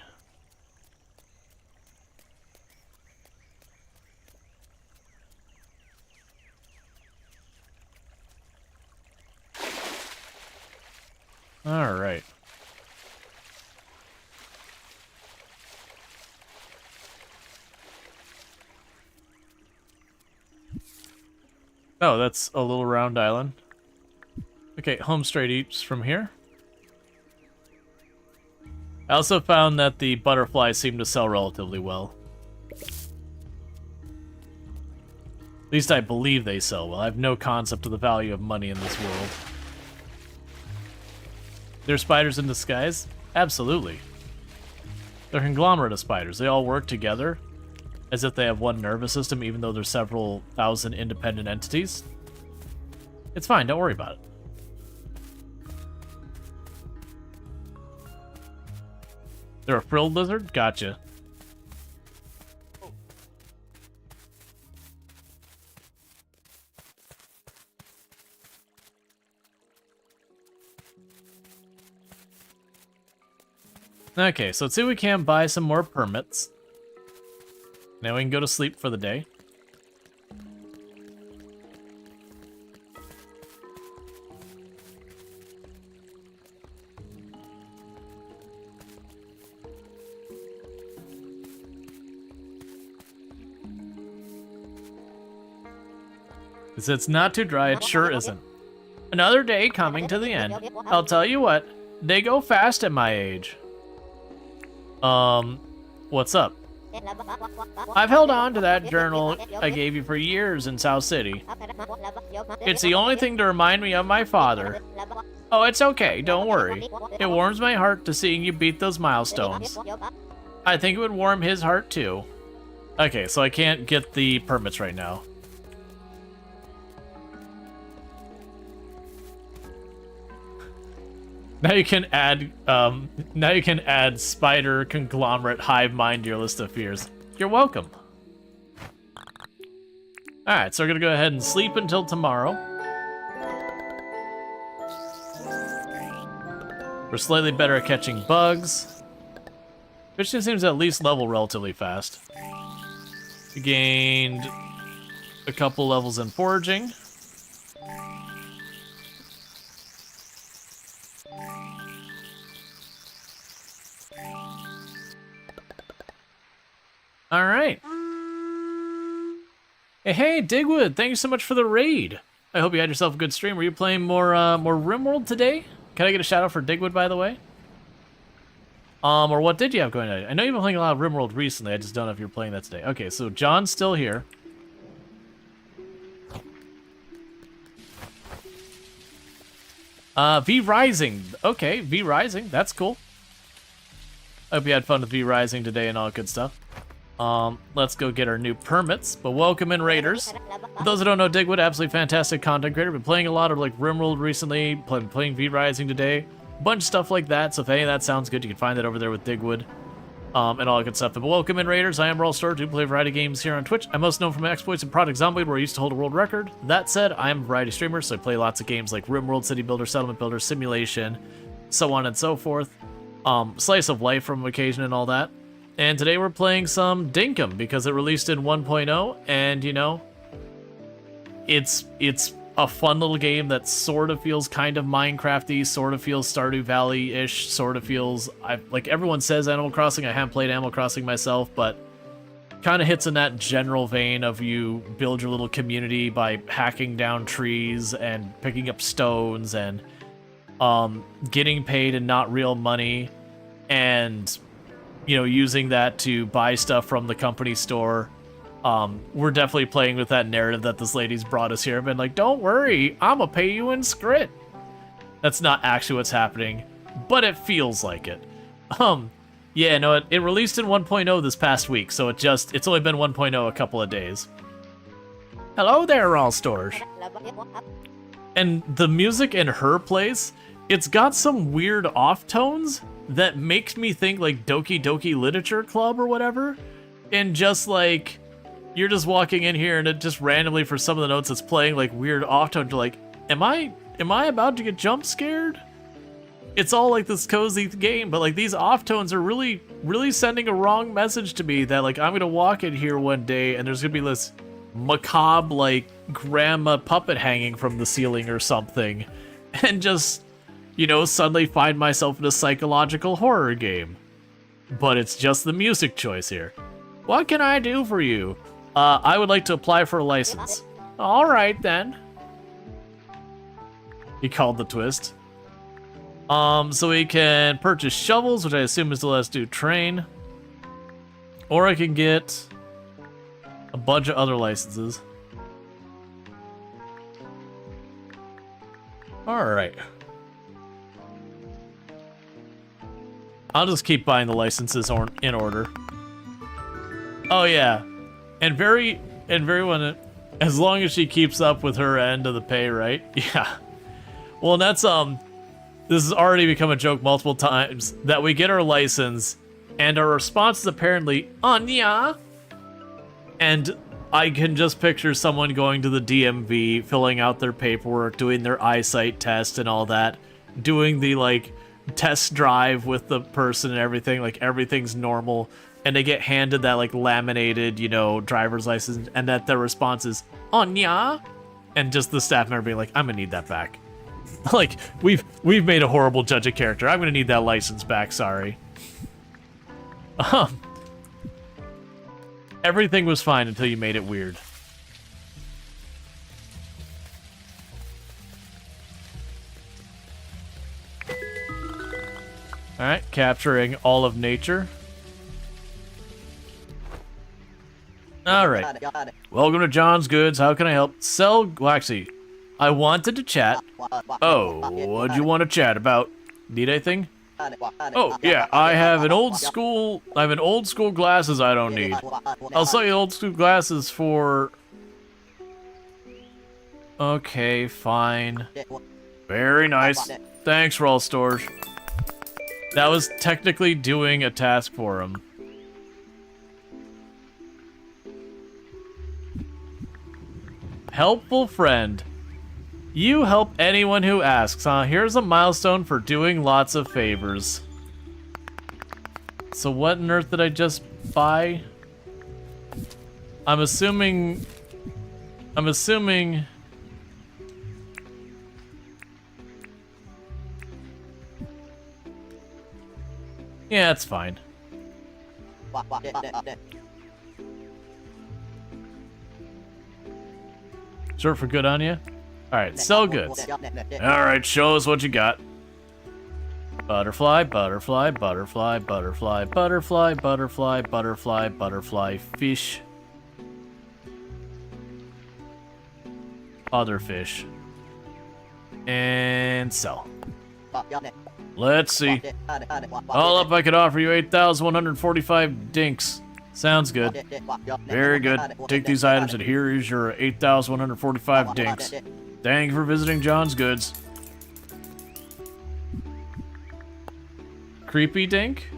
All right. Oh, that's a little round island. Okay, home straight east from here. I also found that the butterflies seem to sell relatively well. At least I believe they sell well. I have no concept of the value of money in this world. They're spiders in disguise? Absolutely. They're a conglomerate of spiders. They all work together as if they have one nervous system, even though there's several thousand independent entities. It's fine, don't worry about it. They're a frilled lizard? Gotcha. Okay, so let's see if we can buy some more permits. Now we can go to sleep for the day. It's not too dry, it sure isn't. Another day coming to the end. I'll tell you what, they go fast at my age. What's up? I've held on to that journal I gave you for years in South City. It's the only thing to remind me of my father. Oh, it's okay, don't worry. It warms my heart to seeing you beat those milestones. I think it would warm his heart too. Okay, so I can't get the permits right now. Now you can add spider conglomerate hive mind to your list of fears. You're welcome. Alright, so we're gonna go ahead and sleep until tomorrow. We're slightly better at catching bugs. Fishing seems to at least level relatively fast. We gained a couple levels in foraging. All right. Hey, Digwood, thank you so much for the raid. I hope you had yourself a good stream. Were you playing more RimWorld today? Can I get a shout out for Digwood, by the way? Or what did you have going on? I know you've been playing a lot of RimWorld recently. I just don't know if you're playing that today. Okay, so John's still here. V Rising. Okay, V Rising. That's cool. I hope you had fun with V Rising today and all good stuff. Let's go get our new permits. But welcome in, Raiders. For those who don't know, Digwood, absolutely fantastic content creator. Been playing a lot of like RimWorld recently. Playing V Rising today. Bunch of stuff like that. So if any of that sounds good, you can find that over there with Digwood. And all that good stuff. But welcome in, Raiders. I am Rual Storge. I play a variety of games here on Twitch. I'm most known for my exploits in Project Zomboid, where I used to hold a world record. That said, I am a variety streamer, so I play lots of games like RimWorld, City Builder, Settlement Builder, Simulation, so on and so forth. Slice of life from occasion and all that. And today we're playing some Dinkum because it released in 1.0, and you know, it's a fun little game that sort of feels kind of Minecraft-y, sort of feels Stardew Valley-ish, sort of feels, like everyone says Animal Crossing. I haven't played Animal Crossing myself, but kind of hits in that general vein of you build your little community by hacking down trees and picking up stones and getting paid in not real money, and you know, using that to buy stuff from the company store. We're definitely playing with that narrative that this lady's brought us here. I've been like, don't worry, I'ma pay you in Scrit. That's not actually what's happening, but it feels like it. Yeah, no, it released in 1.0 this past week, so it's only been 1.0 a couple of days. Hello there, Rual Storge. And the music in her place, it's got some weird off tones that makes me think like Doki Doki Literature Club or whatever, and just like, you're just walking in here and it just randomly for some of the notes it's playing like weird off tone to like, am I about to get jump scared? It's all like this cozy game, but like these off tones are really sending a wrong message to me that like I'm gonna walk in here one day and there's gonna be this macabre like grandma puppet hanging from the ceiling or something, and just, you know, suddenly find myself in a psychological horror game. But it's just the music choice here. What can I do for you? I would like to apply for a license. All right, then. He called the twist. So we can purchase shovels, which I assume is the last do train. Or I can get a bunch of other licenses. All right. I'll just keep buying the licenses in order. Oh yeah. And very one, as long as she keeps up with her end of the pay, right? Yeah. Well, and that's this has already become a joke multiple times that we get our license and our response is apparently Anya. And I can just picture someone going to the DMV, filling out their paperwork, doing their eyesight test and all that, doing the like test drive with the person and everything, like everything's normal. And they get handed that like laminated, you know, driver's license, and that their response is Anya, and just the staff member being like, I'm gonna need that back. Like, we've made a horrible judge of character. I'm gonna need that license back, sorry. Everything was fine until you made it weird. Alright, capturing all of nature. Alright. Welcome to John's Goods. How can I help? Sell. Well, actually, I wanted to chat. Oh, what'd you want to chat about? Need anything? Oh, yeah, I have an old school glasses I don't need. I'll sell you old school glasses for... Okay, fine. Very nice. Thanks, Rual Storge. That was technically doing a task for him. Helpful friend. You help anyone who asks, huh? Here's a milestone for doing lots of favors. So what on earth did I just buy? I'm assuming... Yeah, it's fine. Short for good on you? Alright, sell goods. Alright, show us what you got. Butterfly, butterfly, butterfly, butterfly, butterfly, butterfly, butterfly, butterfly, fish. Other fish. And sell. Let's see. All up, I could offer you 8,145 dinks. Sounds good. Very good. Take these items and here is your 8,145 dinks. Thank you for visiting John's Goods. Creepy dink?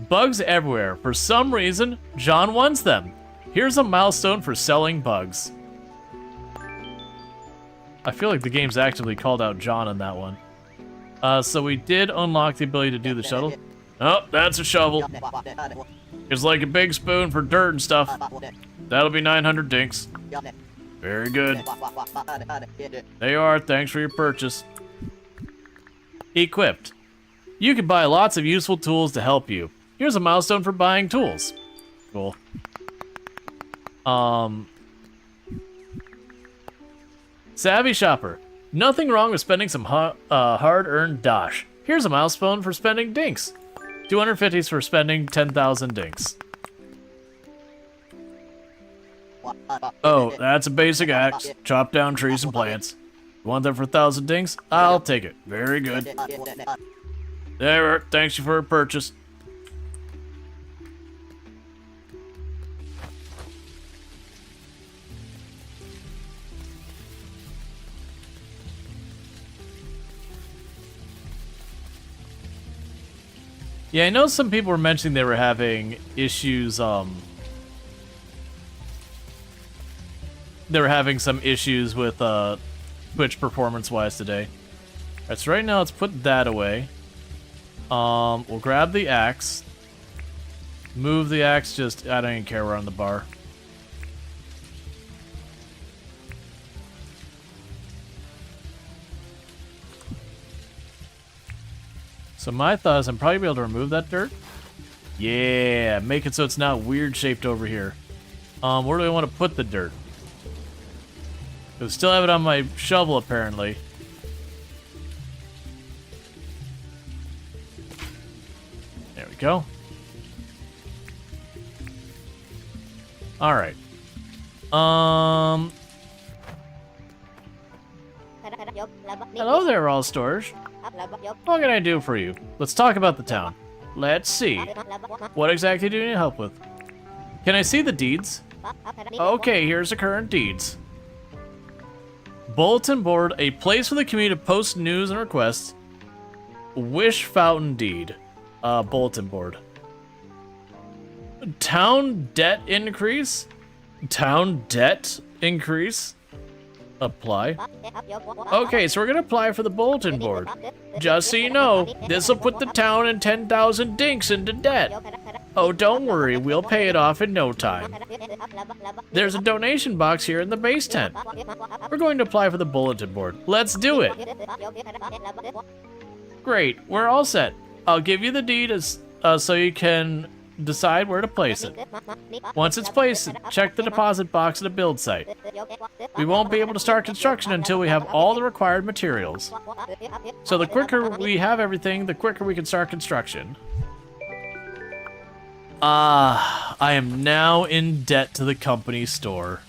Bugs everywhere. For some reason, John wants them. Here's a milestone for selling bugs. I feel like the game's actively called out John in that one. So we did unlock the ability to do the shuttle. Oh, that's a shovel. It's like a big spoon for dirt and stuff. That'll be 900 dinks. Very good. There you are. Thanks for your purchase. Equipped. You can buy lots of useful tools to help you. Here's a milestone for buying tools. Cool. Savvy shopper. Nothing wrong with spending some hard-earned dosh. Here's a milestone for spending dinks. 250s for spending 10,000 dinks. Oh, that's a basic axe. Chop down trees and plants. You want that for 1,000 dinks? I'll take it. Very good. There, thanks you for a purchase. Yeah, I know some people were mentioning they were having issues, they were having some issues with, Twitch performance-wise today. Alright, so right now let's put that away. We'll grab the axe. Move the axe, I don't even care, we're on the bar. So my thought is I'm probably be able to remove that dirt. Yeah, make it so it's not weird shaped over here. Where do I want to put the dirt? I still have it on my shovel apparently. There we go. All right. Hello there, Rual Storge. What can I do for you? Let's talk about the town. Let's see. What exactly do you need help with? Can I see the deeds? Okay, here's the current deeds. Bulletin board, a place for the community to post news and requests. Wish fountain deed. Bulletin board. Town debt increase? Town debt increase? Apply. Okay, so we're gonna apply for the bulletin board. Just so you know, this'll put the town and 10,000 dinks into debt. Oh, don't worry, we'll pay it off in no time. There's a donation box here in the base tent. We're going to apply for the bulletin board. Let's do it. Great, we're all set. I'll give you the deed so you can decide where to place it. Once it's placed, check the deposit box at the build site. We won't be able to start construction until we have all the required materials. So the quicker we have everything, the quicker we can start construction. I am now in debt to the company store.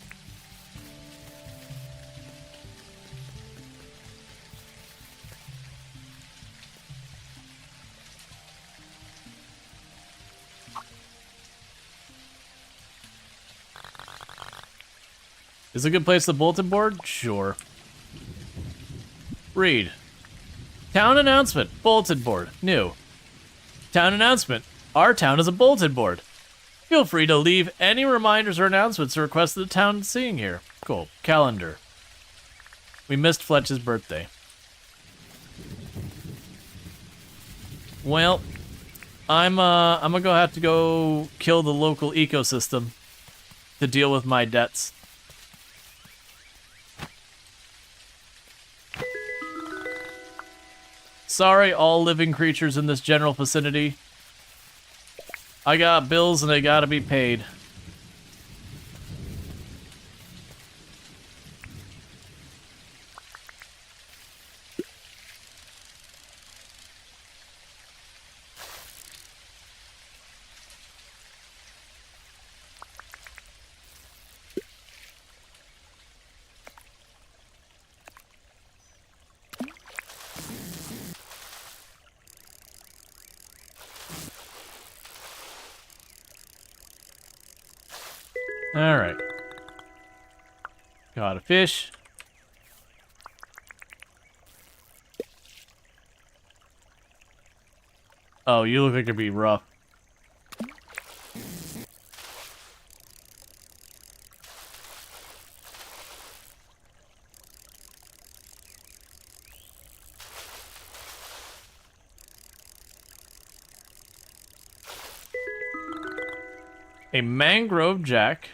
Is it a good place for the bulletin board? Sure. Read. Town announcement. Bulletin board. New. Town announcement. Our town is a bulletin board. Feel free to leave any reminders or announcements or requests the town seeing here. Cool. Calendar. We missed Fletch's birthday. Well, I'm gonna have to go kill the local ecosystem to deal with my debts. Sorry, all living creatures in this general vicinity. I got bills and they gotta be paid. Alright. Got a fish. Oh, you look like you'd be rough. A mangrove jack.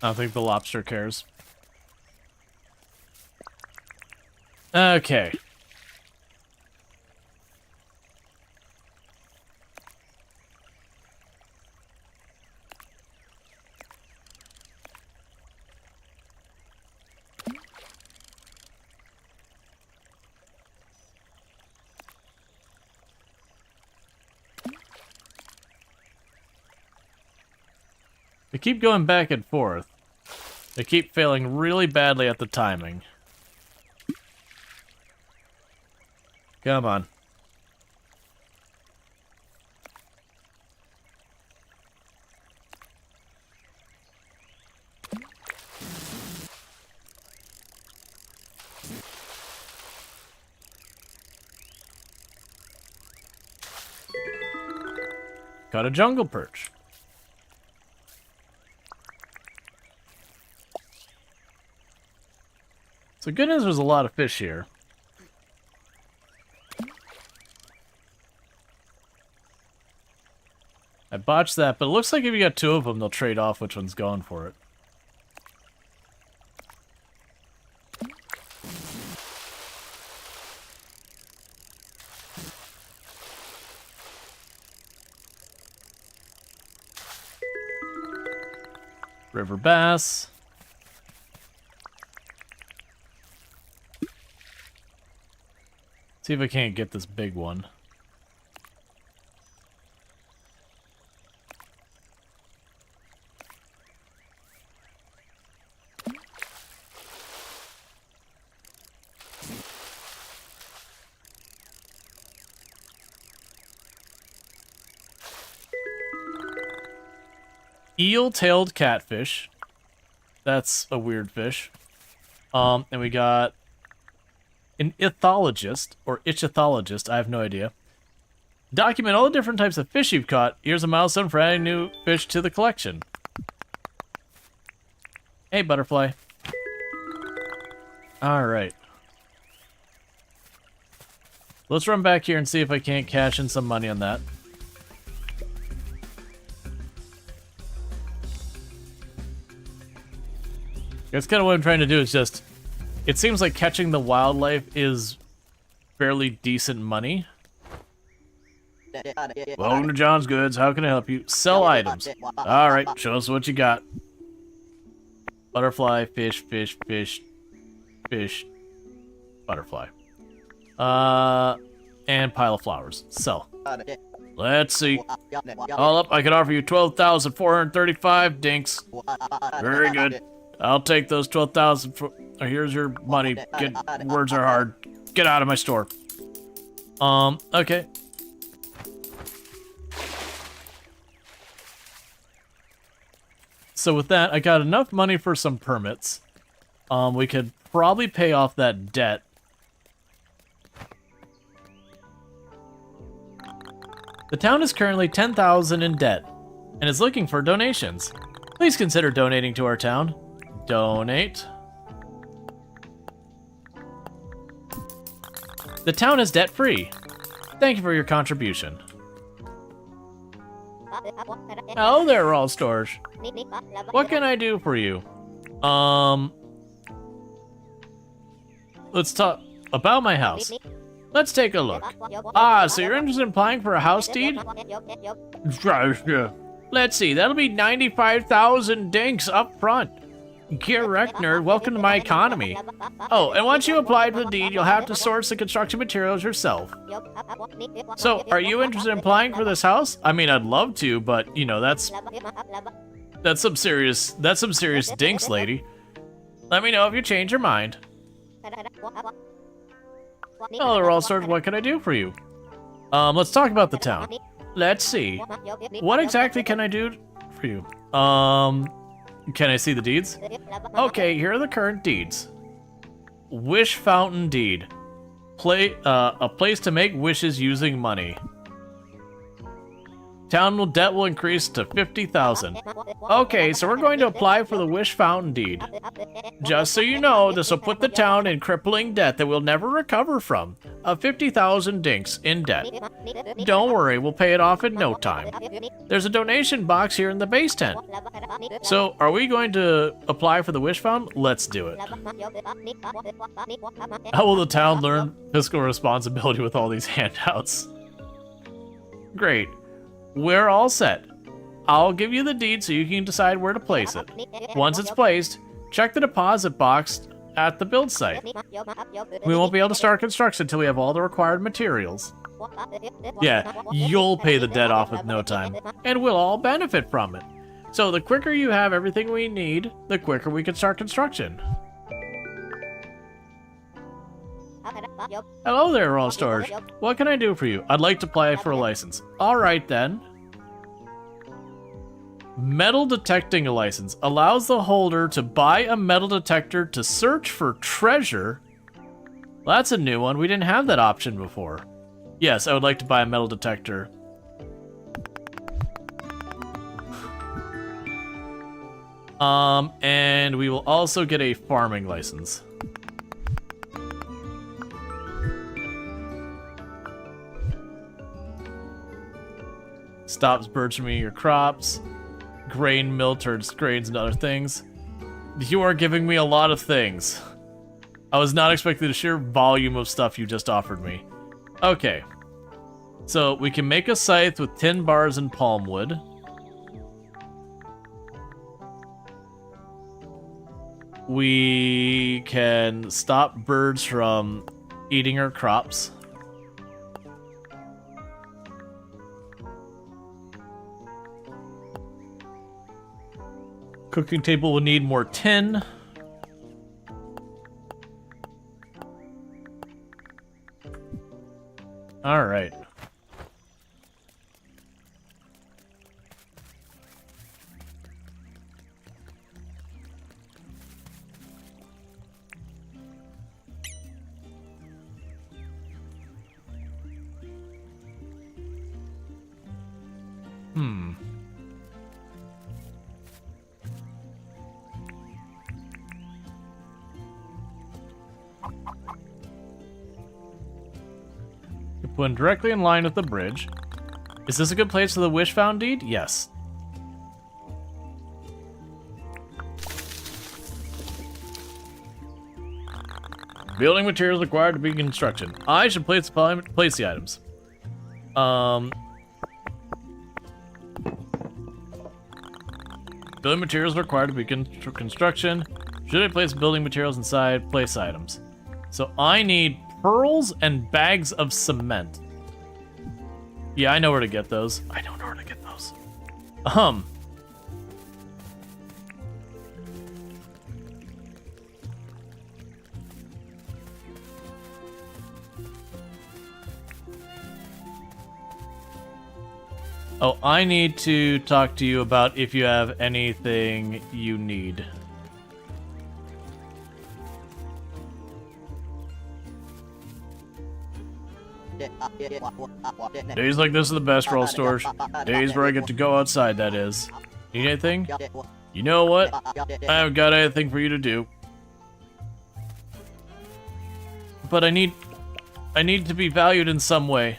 I don't think the lobster cares. Okay. They keep going back and forth. They keep failing really badly at the timing. Come on. Got a jungle perch. So good news, there's a lot of fish here. I botched that, but it looks like if you got two of them, they'll trade off which one's going for it. River bass. See if I can't get this big one. Eel-tailed catfish. That's a weird fish. And we got an ithologist, or ichthyologist, I have no idea. Document all the different types of fish you've caught. Here's a milestone for adding new fish to the collection. Hey, butterfly. Alright. Let's run back here and see if I can't cash in some money on that. That's kind of what I'm trying to do, is just... It seems like catching the wildlife is fairly decent money. Welcome to John's Goods. How can I help you? Sell items. Alright, show us what you got. Butterfly, fish, fish, fish, fish, butterfly. And pile of flowers. Sell. Let's see. All up, I can offer you 12,435 dinks. Very good. I'll take those 12,000 for... Here's your money. Words are hard. Get out of my store. Okay. So with that, I got enough money for some permits. We could probably pay off that debt. The town is currently 10,000 in debt and is looking for donations. Please consider donating to our town. Donate. The town is debt-free. Thank you for your contribution. Hello there, Rual Storge. What can I do for you? Let's talk about my house. Let's take a look. Ah, so you're interested in applying for a house deed? Let's see, that'll be 95,000 dinks up front. Correct, nerd. Welcome to my economy. Oh, and once you apply for the deed, you'll have to source the construction materials yourself. So, are you interested in applying for this house? I mean, I'd love to, but, you know, that's some serious dinks, lady. Let me know if you change your mind. Hello, Rual Storge, what can I do for you? Let's talk about the town. Let's see. What exactly can I do for you? Can I see the deeds? Okay, here are the current deeds. Wish Fountain Deed. A place to make wishes using money. Town debt will increase to 50,000. Okay, so we're going to apply for the Wish Fountain Deed. Just so you know, this will put the town in crippling debt that we'll never recover from. 50,000 dinks in debt. Don't worry, we'll pay it off in no time. There's a donation box here in the base tent. So, are we going to apply for the Wish Fountain? Let's do it. How will the town learn fiscal responsibility with all these handouts? Great. We're all set. I'll give you the deed so you can decide where to place it. Once it's placed, check the deposit box at the build site. We won't be able to start construction until we have all the required materials. Yeah, you'll pay the debt off with no time, and we'll all benefit from it. So the quicker you have everything we need, the quicker we can start construction. Hello there, Rual Storge. What can I do for you? I'd like to apply for a license. Alright then. Metal detecting license allows the holder to buy a metal detector to search for treasure. Well, that's a new one. We didn't have that option before. Yes, I would like to buy a metal detector. And we will also get a farming license. Stops birds from eating your crops. Grain mill turns grains and other things. You are giving me a lot of things. I was not expecting the sheer volume of stuff you just offered me. Okay. So we can make a scythe with tin bars and palm wood. We can stop birds from eating our crops. Cooking table will need more tin. All right. Put in directly in line with the bridge. Is this a good place for the Wish Found deed? Yes. Building materials required to begin construction. I should place the items. Building materials required to begin construction. Should I place building materials inside place items? So I need pearls and bags of cement. Yeah, I know where to get those. I don't know where to get those. Oh, I need to talk to you about if you have anything you need. Days like this are the best, Rual Storge. Days where I get to go outside, that is. Need anything? You know what? I haven't got anything for you to do. But I need to be valued in some way.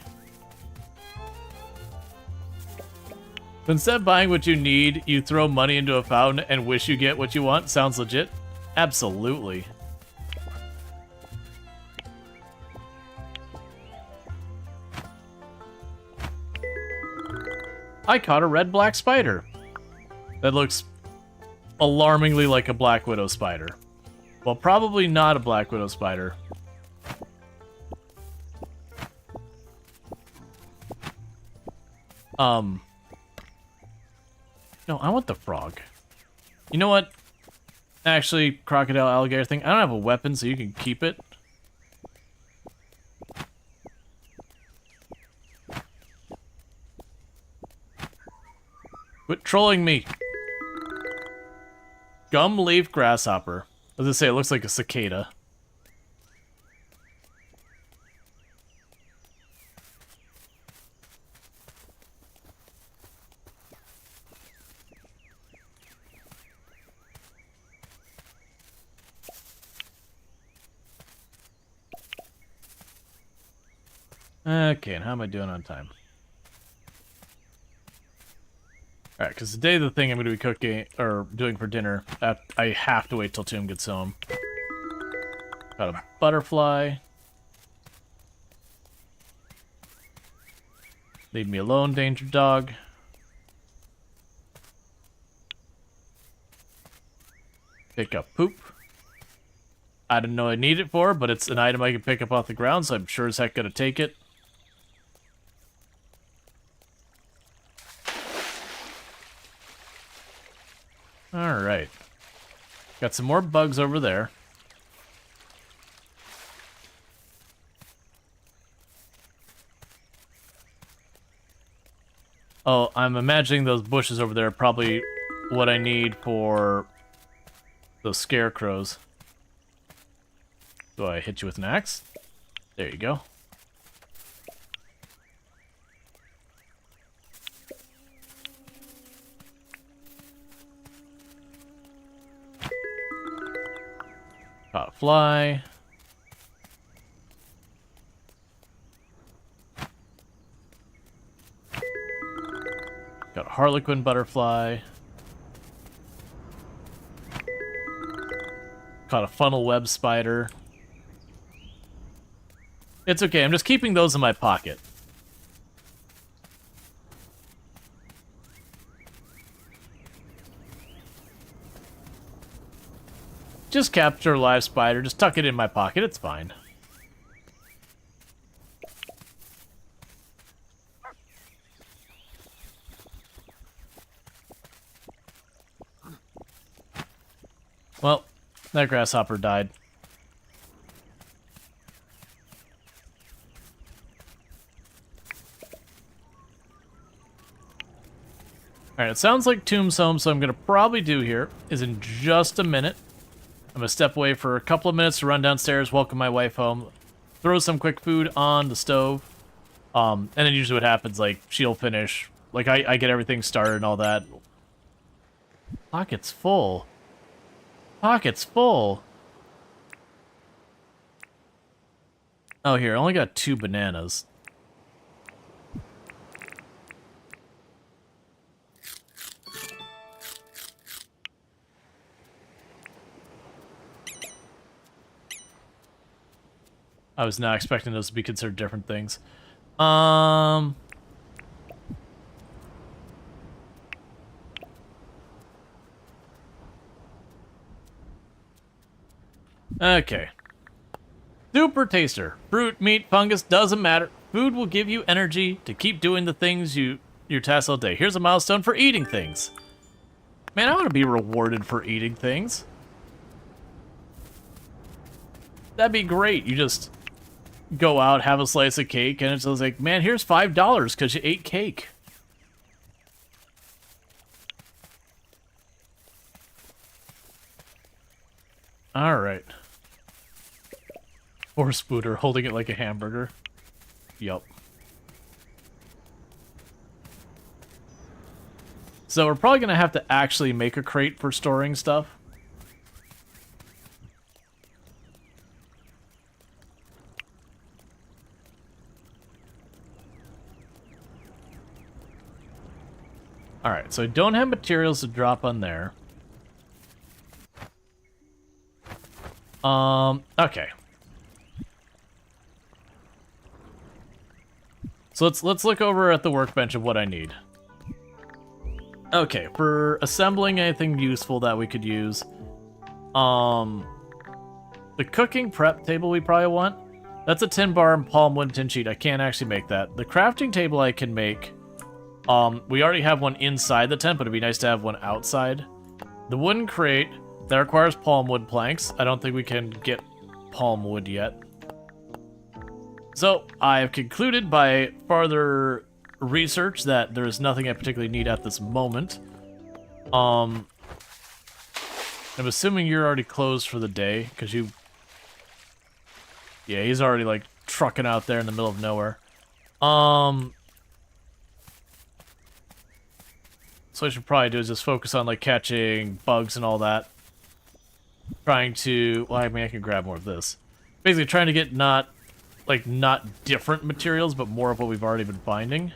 Instead of buying what you need, you throw money into a fountain and wish you get what you want. Sounds legit? Absolutely. I caught a red-black spider. That looks alarmingly like a Black Widow spider. Well, probably not a Black Widow spider. No, I want the frog. You know what? Actually, crocodile alligator thing. I don't have a weapon, so you can keep it. Quit trolling me. Gum leaf grasshopper. I was gonna say, it looks like a cicada. Okay, and how am I doing on time? Alright, because today the thing I'm going to be cooking, or doing for dinner, I have to wait till Tomb gets home. Got a butterfly. Leave me alone, danger dog. Pick up poop. I didn't know I need it for, but it's an item I can pick up off the ground, so I'm sure as heck gonna take it. Alright. Got some more bugs over there. Oh, I'm imagining those bushes over there are probably what I need for those scarecrows. Do I hit you with an axe? There you go. Caught a fly. Got a harlequin butterfly. Caught a funnel web spider. It's okay, I'm just keeping those in my pocket. Just capture a live spider, just tuck it in my pocket, it's fine. Well, that grasshopper died. Alright, it sounds like Tomb's home, so I'm going to probably do here is in just a minute. I'm going to step away for a couple of minutes to run downstairs, welcome my wife home, throw some quick food on the stove, and then usually what happens, like, she'll finish, like, I get everything started and all that. Pocket's full. Pocket's full. Oh, here, I only got 2 bananas. I was not expecting those to be considered different things. Okay. Super taster. Fruit, meat, fungus, doesn't matter. Food will give you energy to keep doing the things your tasks all day. Here's a milestone for eating things. Man, I want to be rewarded for eating things. That'd be great. You just go out, have a slice of cake, and it's just like, man, here's $5 because you ate cake. Alright. Or Spooter holding it like a hamburger. Yup. So we're probably going to have to actually make a crate for storing stuff. Alright, so I don't have materials to drop on there. Okay. So let's look over at the workbench of what I need. Okay, for assembling anything useful that we could use, the cooking prep table we probably want. That's a tin bar and palm wood tin sheet. I can't actually make that. The crafting table I can make. We already have one inside the tent, but it'd be nice to have one outside. The wooden crate, that requires palm wood planks. I don't think we can get palm wood yet. So, I have concluded by farther research that there is nothing I particularly need at this moment. I'm assuming you're already closed for the day, because you... Yeah, he's already, like, trucking out there in the middle of nowhere. So what I should probably do is just focus on, like, catching bugs and all that. Trying to... Well, I mean, I can grab more of this. Basically, trying to get not different materials, but more of what we've already been finding.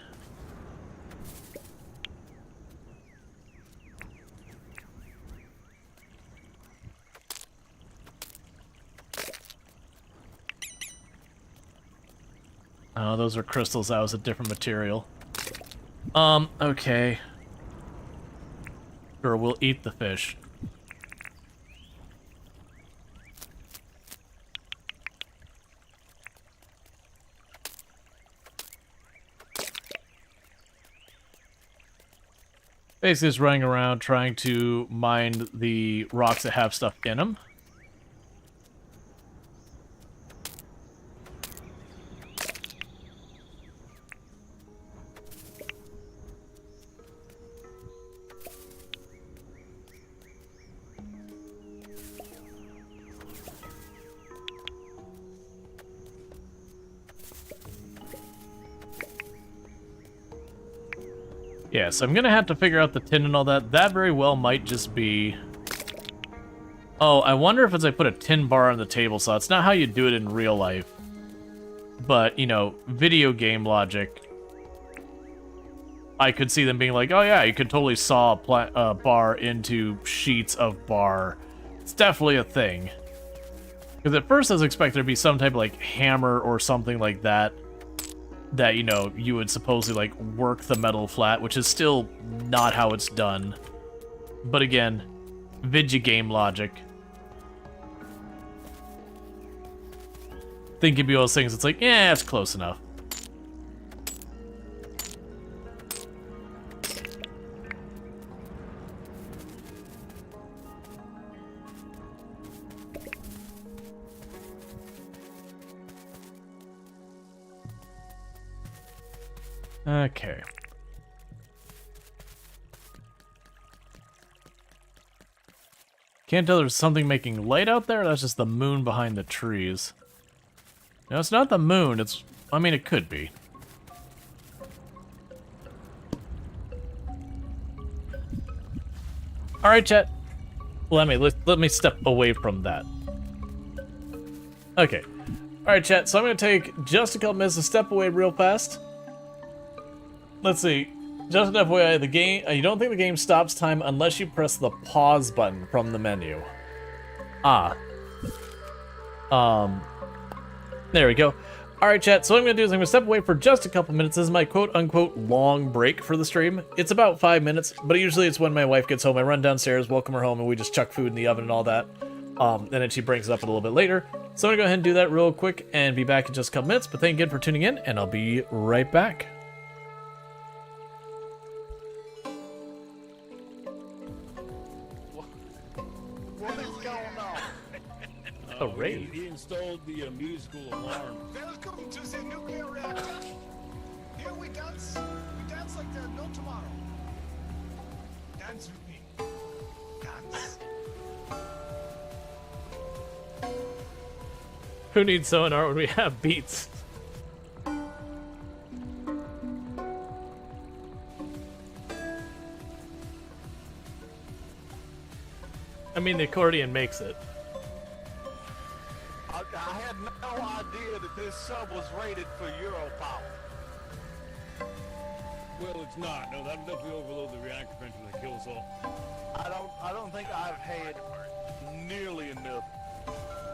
Oh, those are crystals. That was a different material. Okay. Sure, we'll eat the fish. Basically just running around trying to mine the rocks that have stuff in them. Yeah, so I'm gonna have to figure out the tin and all that. That very well might just be... Oh, I wonder if it's I put a tin bar on the table, so it's not how you do it in real life. But, you know, video game logic. I could see them being like, oh yeah, you could totally saw a bar into sheets of bar. It's definitely a thing. Because at first I was expecting there to be some type of, like, hammer or something like that. That, you know, you would supposedly, like, work the metal flat, which is still not how it's done. But again, video game logic. Think it'd be one of those things, it's like, yeah, it's close enough. Okay. Can't tell there's something making light out there, that's just the moon behind the trees. No, it's not the moon, it's... I mean, it could be. Alright, chat. Let me step away from that. Okay. Alright, chat, so I'm gonna take just a couple minutes to step away real fast. Let's see. Just an FYI, the game. You don't think the game stops time unless you press the pause button from the menu. Ah. There we go. Alright, chat, so what I'm going to do is I'm going to step away for just a couple minutes. This is my quote-unquote long break for the stream. It's about 5 minutes, but usually it's when my wife gets home. I run downstairs, welcome her home, and we just chuck food in the oven and all that. And then she brings it up a little bit later. So I'm going to go ahead and do that real quick and be back in just a couple minutes. But thank you again for tuning in, and I'll be right back. A raid. He installed the musical alarm. Welcome to the nuclear reactor. Here we dance. We dance like there's no tomorrow. Dance with me. Dance. Who needs sonar when we have beats? I mean, the accordion makes it. I had no idea that this sub was rated for Euro power. Well, it's not. No, that'll definitely overload the reactor eventually and kill us all. I don't think I've had nearly enough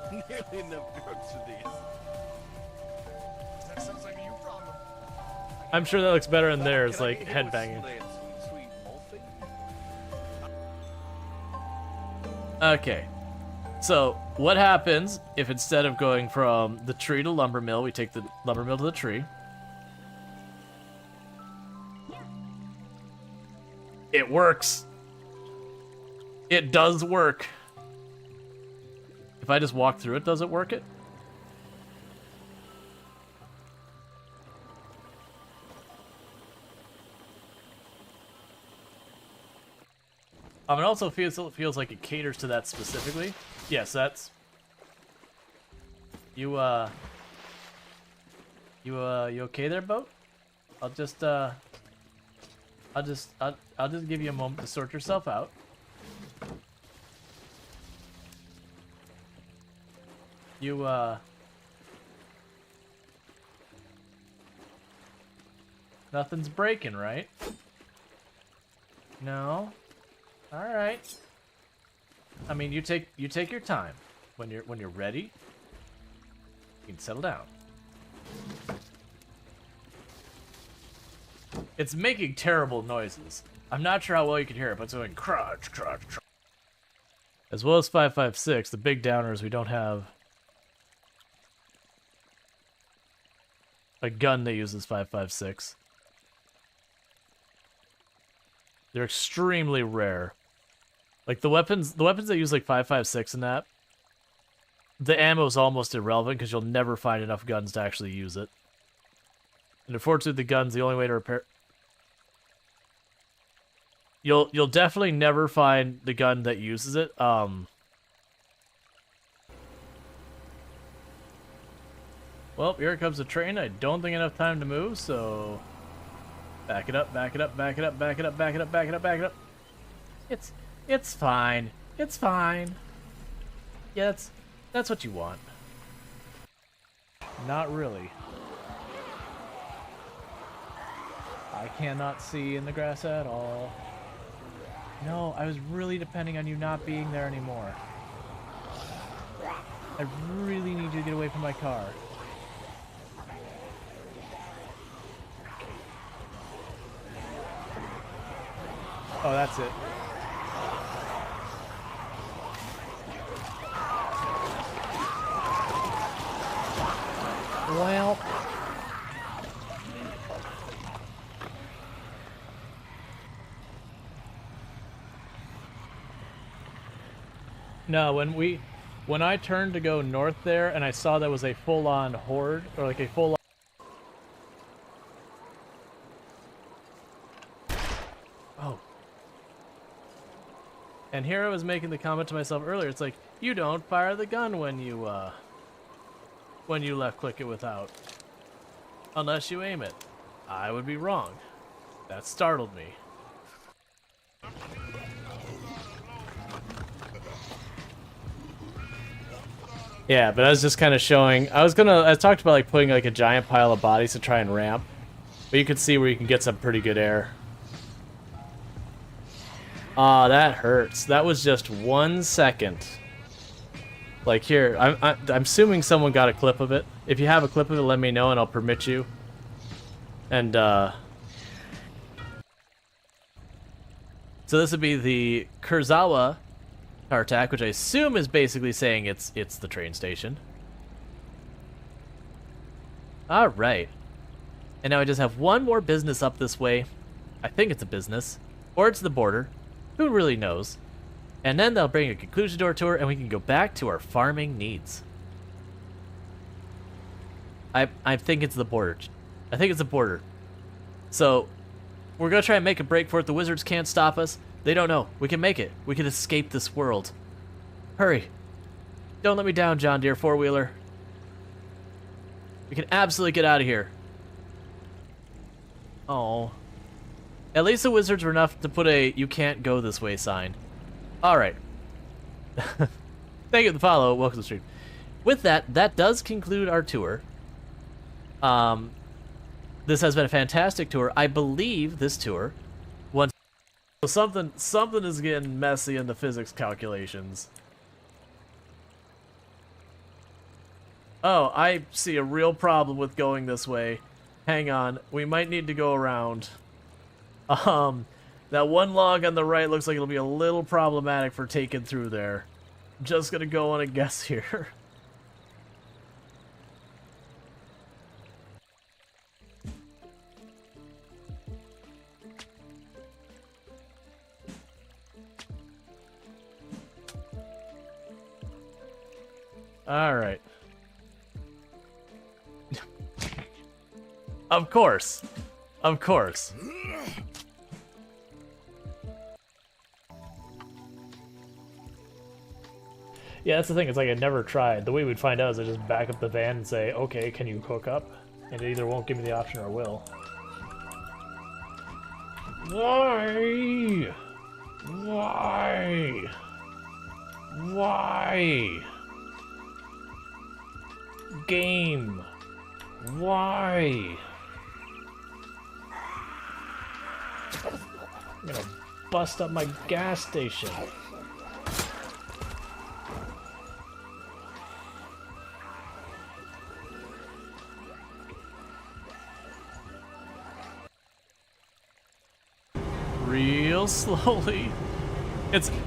drugs for this. That sounds like a you problem. I'm sure that looks better in there. It's like headbanging. Sweet, sweet morphine. Okay. So, what happens if instead of going from the tree to lumber mill, we take the lumber mill to the tree? It works. It does work. If I just walk through it, does it work it? It also feels like it caters to that specifically. Yes, that's... You okay there, boat? I'll just give you a moment to sort yourself out. Nothing's breaking, right? No? Alright. I mean, you take your time. When you're ready, you can settle down. It's making terrible noises. I'm not sure how well you can hear it, but it's going crunch, crunch, crunch. As well as 5.56, the big downers, we don't have a gun that uses 5.56. They're extremely rare. Like the weapons that use like 5.56 and that, the ammo is almost irrelevant because you'll never find enough guns to actually use it. And unfortunately, the gun's the only way to repair. You'll definitely never find the gun that uses it. Well, here comes the train. I don't think enough time to move, so back it up, back it up, back it up, back it up, back it up, back it up, back it up. It's fine. It's fine. Yeah, that's what you want. Not really. I cannot see in the grass at all. No, I was really depending on you not being there anymore. I really need you to get away from my car. Oh, that's it. Well... No, when I turned to go north there and I saw that was a full-on horde, or like a full-on... Oh. And here I was making the comment to myself earlier, it's like, you don't fire the gun when you left click it without. Unless you aim it. I would be wrong. That startled me. Yeah, but I was just kind of showing... I talked about like putting like a giant pile of bodies to try and ramp. But you can see where you can get some pretty good air. Ah, that hurts. That was just 1 second. Like here, I'm assuming someone got a clip of it. If you have a clip of it, let me know and I'll permit you. And so this would be the Kurzawa car attack, which I assume is basically saying it's the train station. All right. And now I just have one more business up this way. I think it's a business, or it's the border. Who really knows? And then they'll bring a conclusion to our tour, and we can go back to our farming needs. I think it's the border. I think it's the border. So, we're gonna try and make a break for it. The wizards can't stop us. They don't know. We can make it. We can escape this world. Hurry. Don't let me down, John Deere four-wheeler. We can absolutely get out of here. Oh. At least the wizards were enough to put a "you can't go this way" sign. Alright. Thank you for the follow. Welcome to the stream. With that, that does conclude our tour. This has been a fantastic tour. I believe this tour, once something is getting messy in the physics calculations. Oh, I see a real problem with going this way. Hang on, we might need to go around. That one log on the right looks like it'll be a little problematic for taking through there. Just gonna go on a guess here. Alright. Of course. Of course. Yeah, that's the thing. It's like I never tried. The way we'd find out is I just back up the van and say, okay, can you hook up? And it either won't give me the option or will. Why? Why? Why? Game. Why? I'm gonna bust up my gas station. Real slowly.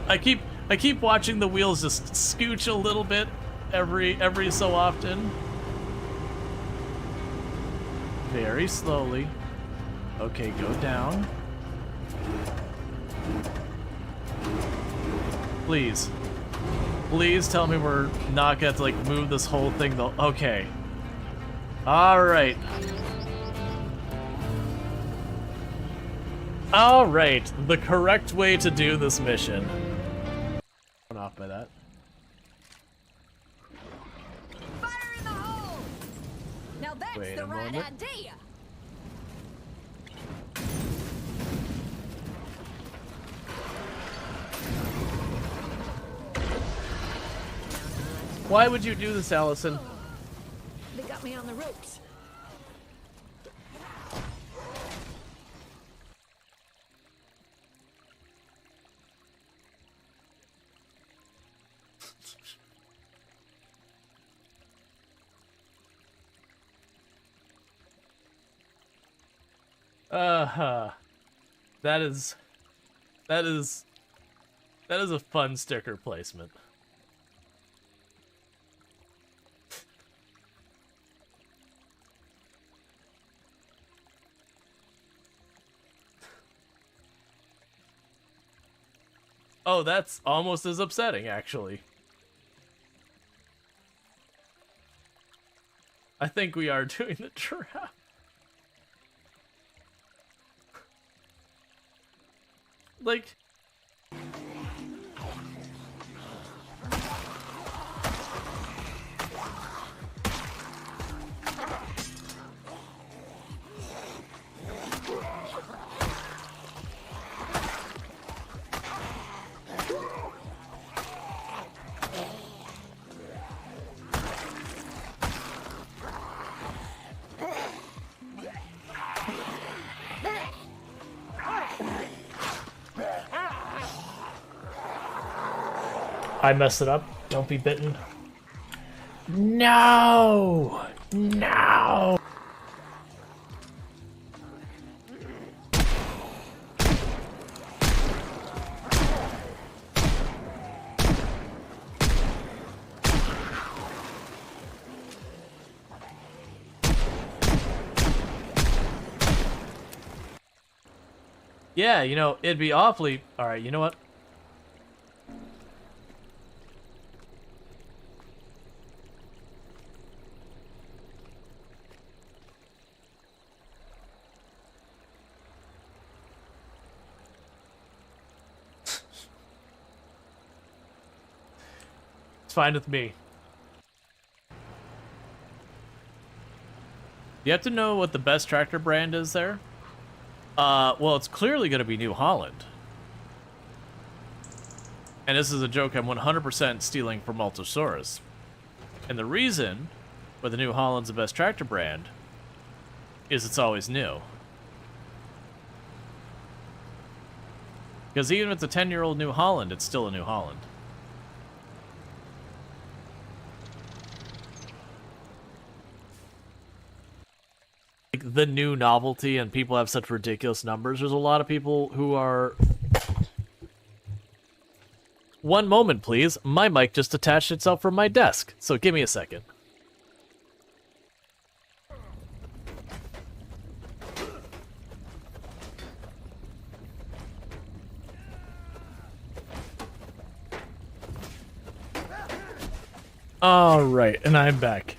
I keep watching the wheels just scooch a little bit every so often. Very slowly. Okay, go down. Please. Please tell me we're not gonna have to like move this whole thing though. Okay. Alright. Alright, the correct way to do this mission. I'm off by that. Fire in the hole! Now that's Wait the a right moment. idea. Why would you do this, Allison? They got me on the ropes. That is a fun sticker placement. Oh, that's almost as upsetting, actually. I think we are doing the trap. Like... I messed it up. Don't be bitten. No! No! Yeah, you know, it'd be awfully... Alright, you know what? It's fine with me. You have to know what the best tractor brand is there? Well, it's clearly going to be New Holland. And this is a joke I'm 100% stealing from Altosaurus. And the reason why the New Holland's the best tractor brand is it's always new. Because even if it's a 10-year-old New Holland, it's still a New Holland. Like the new novelty, and people have such ridiculous numbers. There's a lot of people who are One moment, please. My mic just attached itself from my desk, so give me a second. Alright, and I'm back.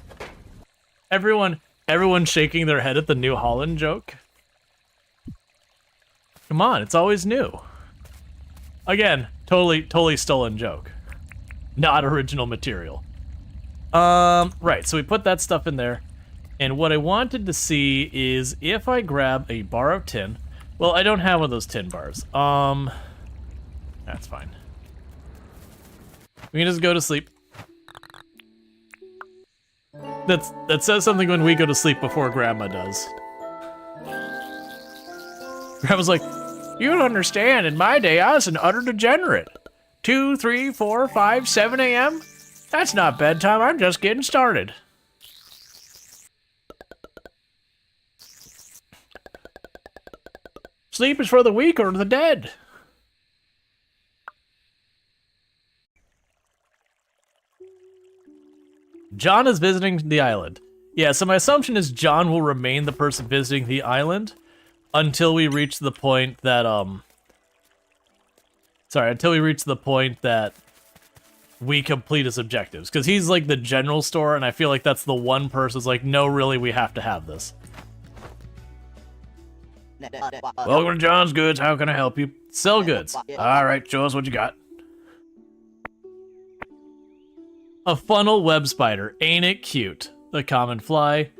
Everyone shaking their head at the New Holland joke? Come on, it's always new. Again, totally stolen joke. Not original material. Right, so we put that stuff in there. And what I wanted to see is if I grab a bar of tin. Well, I don't have one of those tin bars. That's fine. We can just go to sleep. That says something when we go to sleep before Grandma does. Grandma's like, you don't understand. In my day, I was an utter degenerate. 2, 3, 4, 5, 7 a.m.? That's not bedtime. I'm just getting started. Sleep is for the weak or the dead. John is visiting the island. Yeah, so my assumption is John will remain the person visiting the island until we reach the point that, until we reach the point that we complete his objectives. Because he's like the general store, and I feel like that's the one person who's like, no, really, we have to have this. Welcome to John's Goods. How can I help you? Sell goods. All right, show us what you got. A funnel web spider. Ain't it cute? The common fly.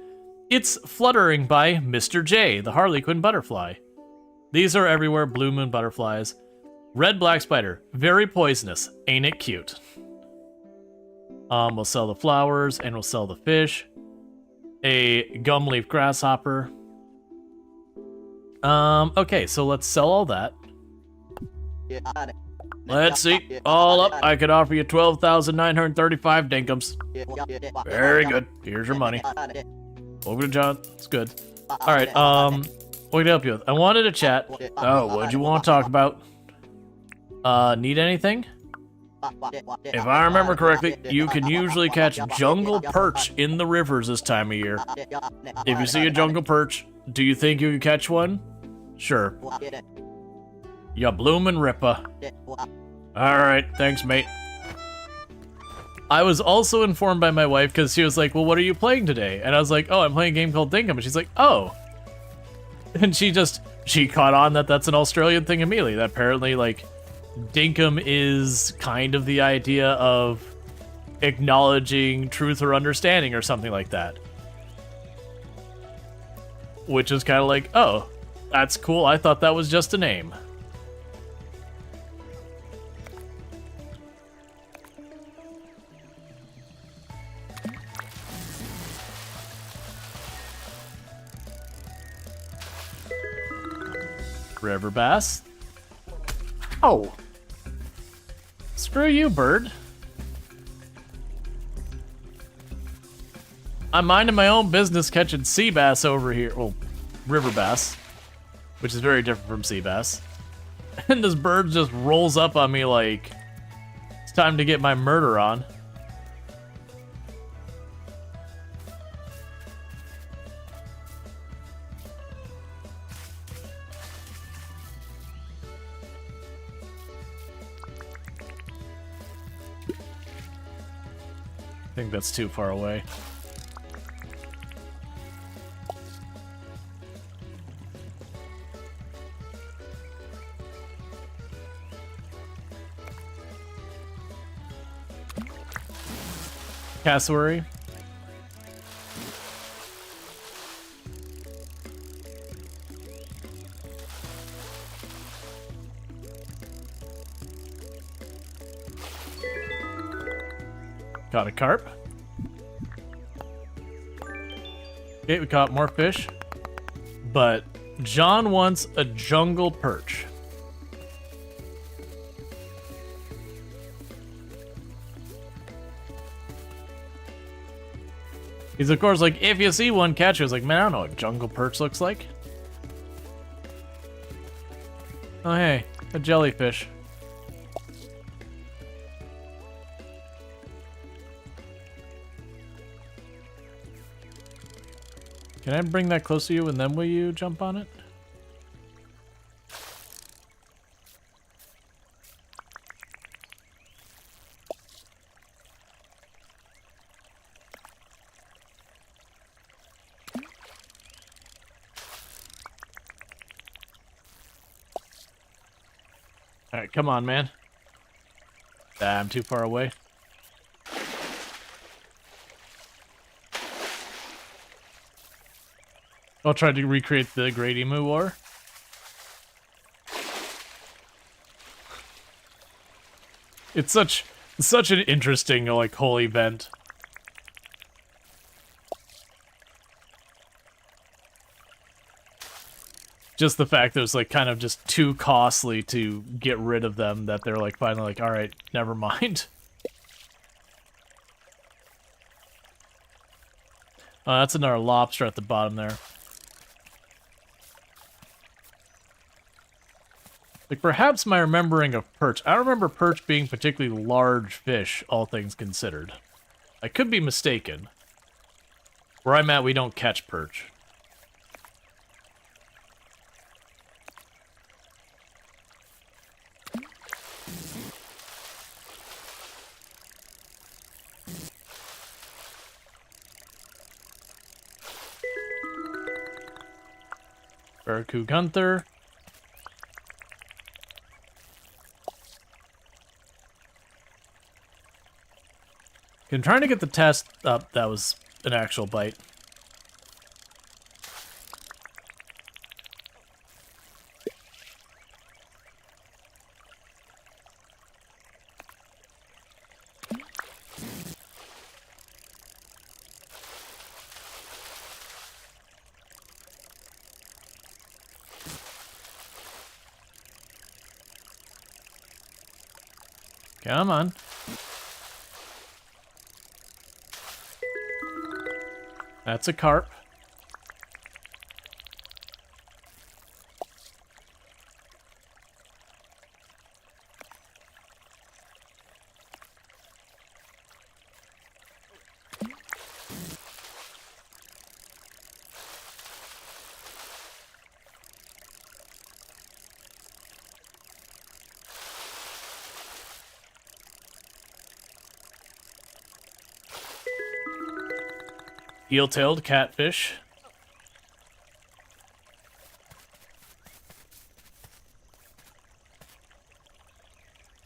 It's fluttering by Mr. J, the Harlequin butterfly. These are everywhere blue moon butterflies. Red black spider. Very poisonous. Ain't it cute? We'll sell the flowers and we'll sell the fish. A gum leaf grasshopper. Okay, so let's sell all that. Let's see. All up, I could offer you 12,935 Dinkums. Very good. Here's your money. Welcome to John. It's good. Alright, what can I help you with? I wanted to chat. Oh, what'd you want to talk about? Need anything? If I remember correctly, you can usually catch jungle perch in the rivers this time of year. If you see a jungle perch, do you think you can catch one? Sure. Ya bloomin' ripper. Alright, thanks, mate. I was also informed by my wife because she was like, well, what are you playing today? And I was like, oh, I'm playing a game called Dinkum. And she's like, oh. And she caught on that that's an Australian thing immediately. That apparently, like, Dinkum is kind of the idea of acknowledging truth or understanding or something like that. Which is kind of like, oh, that's cool. I thought that was just a name. River bass. Oh. Screw you, bird. I'm minding my own business catching sea bass over here. Well, river bass, which is very different from sea bass. And this bird just rolls up on me like it's time to get my murder on. I think that's too far away. Cassowary. Got a carp. Okay, we caught more fish. But John wants a jungle perch. He's of course like, if you see one, catch it. I was like, man, I don't know what jungle perch looks like. Oh hey, a jellyfish. Can I bring that close to you and then will you jump on it? Alright, come on, man. Ah, I'm too far away. I'll try to recreate the Great Emu War. It's such an interesting, like, whole event. Just the fact that it's like kind of just too costly to get rid of them that they're like finally like, all right, never mind. That's another lobster at the bottom there. Like perhaps my remembering of perch. I don't remember perch being particularly large fish, all things considered. I could be mistaken. Where I'm at, we don't catch perch. Barracuda Gunther. I'm trying to get the test up. That was an actual bite. Come on. That's a carp. Eel-tailed catfish.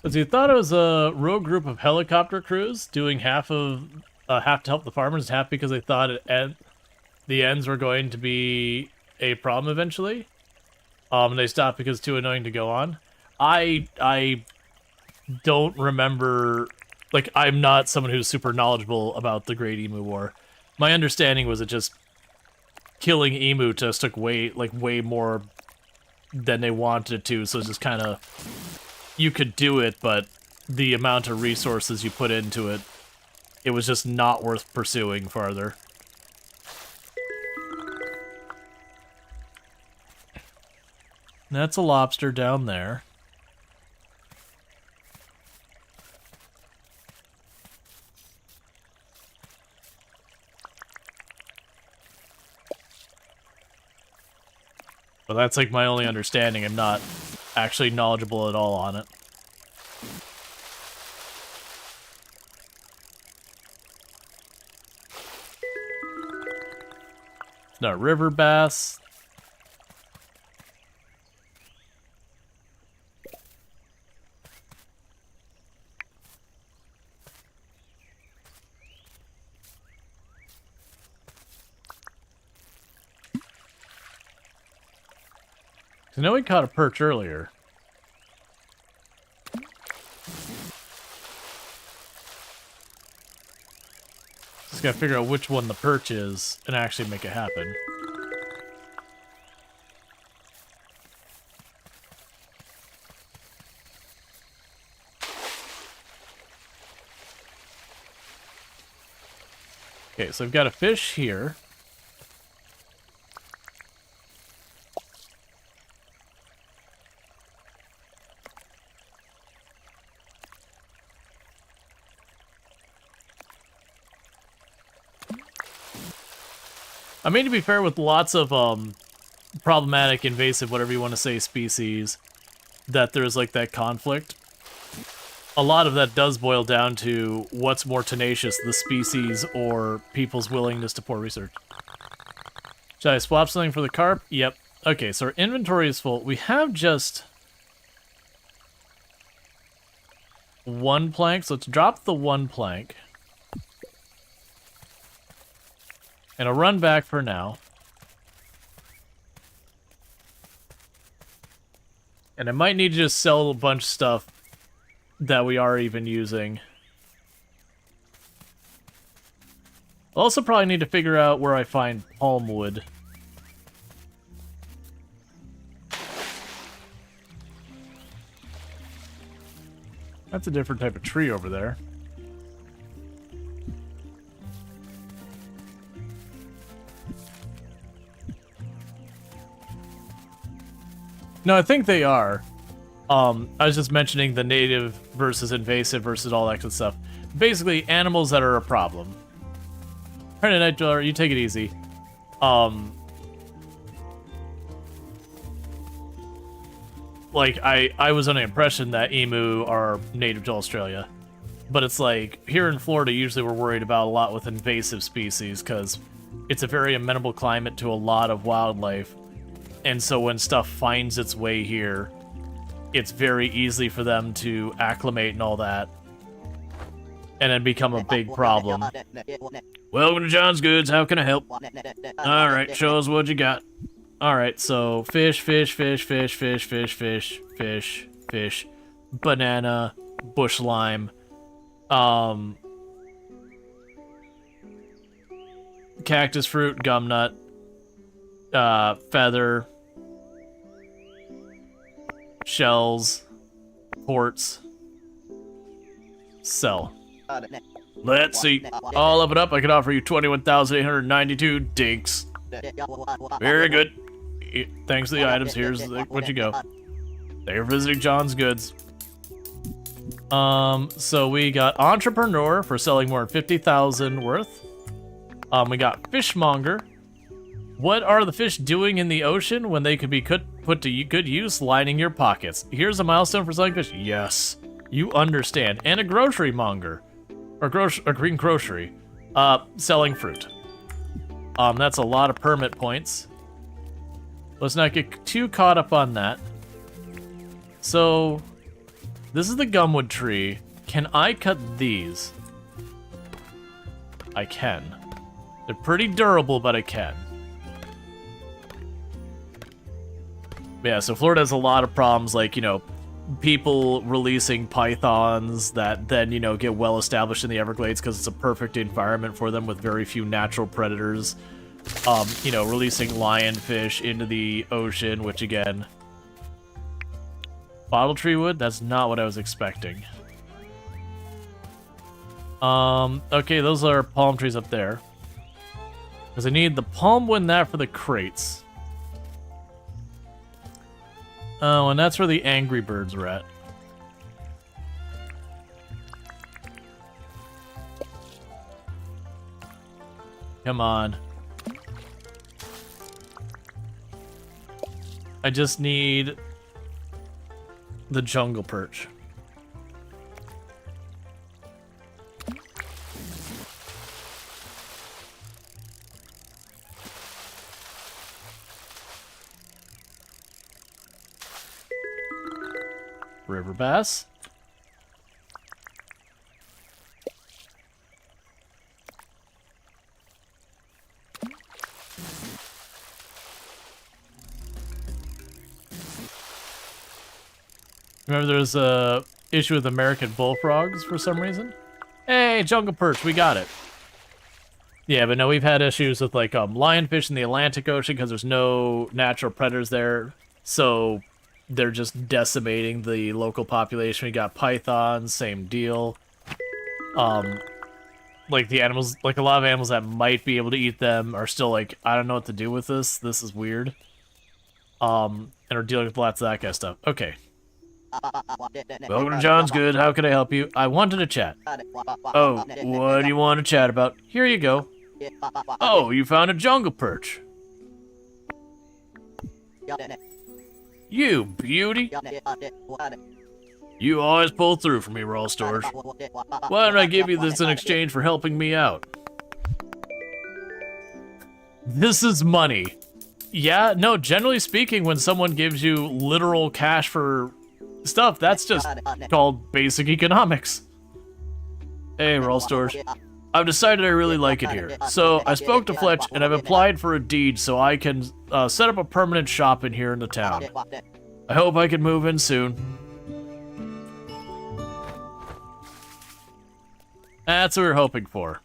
Because you thought it was a rogue group of helicopter crews doing half to help the farmers, half because they thought the ends were going to be a problem eventually. And they stopped because it's too annoying to go on. I don't remember. Like, I'm not someone who's super knowledgeable about the Great Emu War. My understanding was it just killing emu just took way more than they wanted it to, so it's just kind of, you could do it, but the amount of resources you put into it, it was just not worth pursuing farther. That's a lobster down there. But that's like my only understanding. I'm not actually knowledgeable at all on it. No, river bass. I know we caught a perch earlier. Just gotta figure out which one the perch is and actually make it happen. Okay, so I've got a fish here. I mean, to be fair, with lots of problematic, invasive, whatever you want to say, species, that there's like that conflict. A lot of that does boil down to what's more tenacious, the species or people's willingness to pour research. Should I swap something for the carp? Yep. Okay, so our inventory is full. We have just one plank, so let's drop the one plank. And I'll run back for now. And I might need to just sell a bunch of stuff that we are even using. I'll also probably need to figure out where I find palm wood. That's a different type of tree over there. No, I think they are. I was just mentioning the native versus invasive versus all that good stuff. Basically, animals that are a problem. Alright, Night Dweller, you take it easy. Like, I was under the impression that emu are native to Australia. But it's like, here in Florida, usually we're worried about a lot with invasive species, because it's a very amenable climate to a lot of wildlife. And so when stuff finds its way here, it's very easy for them to acclimate and all that. And then become a big problem. Welcome to John's Goods, how can I help? Alright, show us what you got. Alright, so fish, fish, fish, fish, fish, fish, fish, fish, fish, banana, bush lime, cactus fruit, gum nut, feather, shells, quartz, sell. Let's see. All of it up, I can offer you 21,892 dinks. Very good. Thanks for the items. Here's what you go. Thank you for visiting John's Goods. So we got entrepreneur for selling more than 50,000 worth. We got fishmonger. What are the fish doing in the ocean when they could be put to good use? Lining your pockets. Here's a milestone for selling fish. Yes, you understand. And a grocery monger, or a green grocery, selling fruit. That's a lot of permit points. Let's not get too caught up on that. So, this is the gumwood tree. Can I cut these? I can. They're pretty durable, but I can. Yeah, so Florida has a lot of problems, like, you know, people releasing pythons that then, you know, get well established in the Everglades because it's a perfect environment for them with very few natural predators. You know, releasing lionfish into the ocean, which again... Bottle tree wood? That's not what I was expecting. Okay, those are palm trees up there. Because I need the palm wood and that for the crates. Oh, and that's where the angry birds are at. Come on. I just need the jungle perch. River bass. Remember there's a issue with American bullfrogs for some reason? Hey, jungle perch, we got it. Yeah, but no, we've had issues with like lionfish in the Atlantic Ocean because there's no natural predators there. So they're just decimating the local population. We got pythons, same deal. Like the animals, like a lot of animals that might be able to eat them are still like, I don't know what to do with this. This is weird. And are dealing with lots of that kind of stuff. Okay. Welcome to John's Good. How can I help you? I wanted to chat. Oh, what do you want to chat about? Here you go. Oh, you found a jungle perch. You beauty. You always pull through for me, Rual Storge. Why don't I give you this in exchange for helping me out? This is money. Yeah, no, generally speaking, when someone gives you literal cash for stuff, that's just called basic economics. Hey, Rual Storge. I've decided I really like it here. So, I spoke to Fletch, and I've applied for a deed so I can set up a permanent shop in here in the town. I hope I can move in soon. That's what we're hoping for.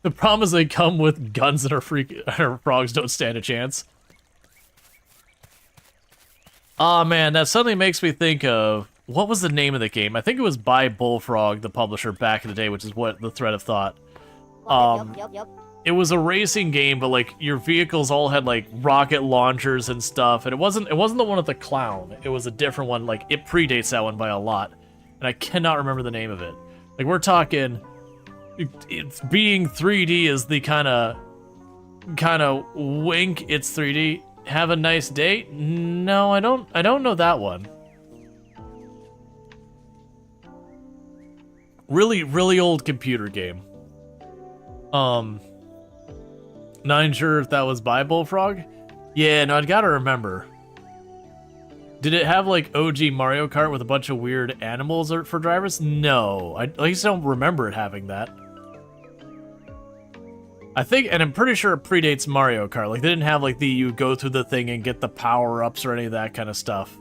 The problem is they come with guns that our frogs don't stand a chance. Aw, man, that suddenly makes me think of... What was the name of the game? I think it was by Bullfrog, the publisher, back in the day, which is what the thread of thought. It was a racing game, but, like, your vehicles all had, like, rocket launchers and stuff, and it wasn't the one with the clown. It was a different one. Like, it predates that one by a lot, and I cannot remember the name of it. Like, we're talking... It's being 3D is the kind of wink. It's 3D. Have a nice date? No, I don't know that one. Really old computer game. Not even sure if that was by Bullfrog. Yeah, no, I'd gotta remember. Did it have like OG Mario Kart with a bunch of weird animals for drivers? No, I at least don't remember it having that. I think, and I'm pretty sure it predates Mario Kart. Like, they didn't have, like, you go through the thing and get the power-ups or any of that kind of stuff.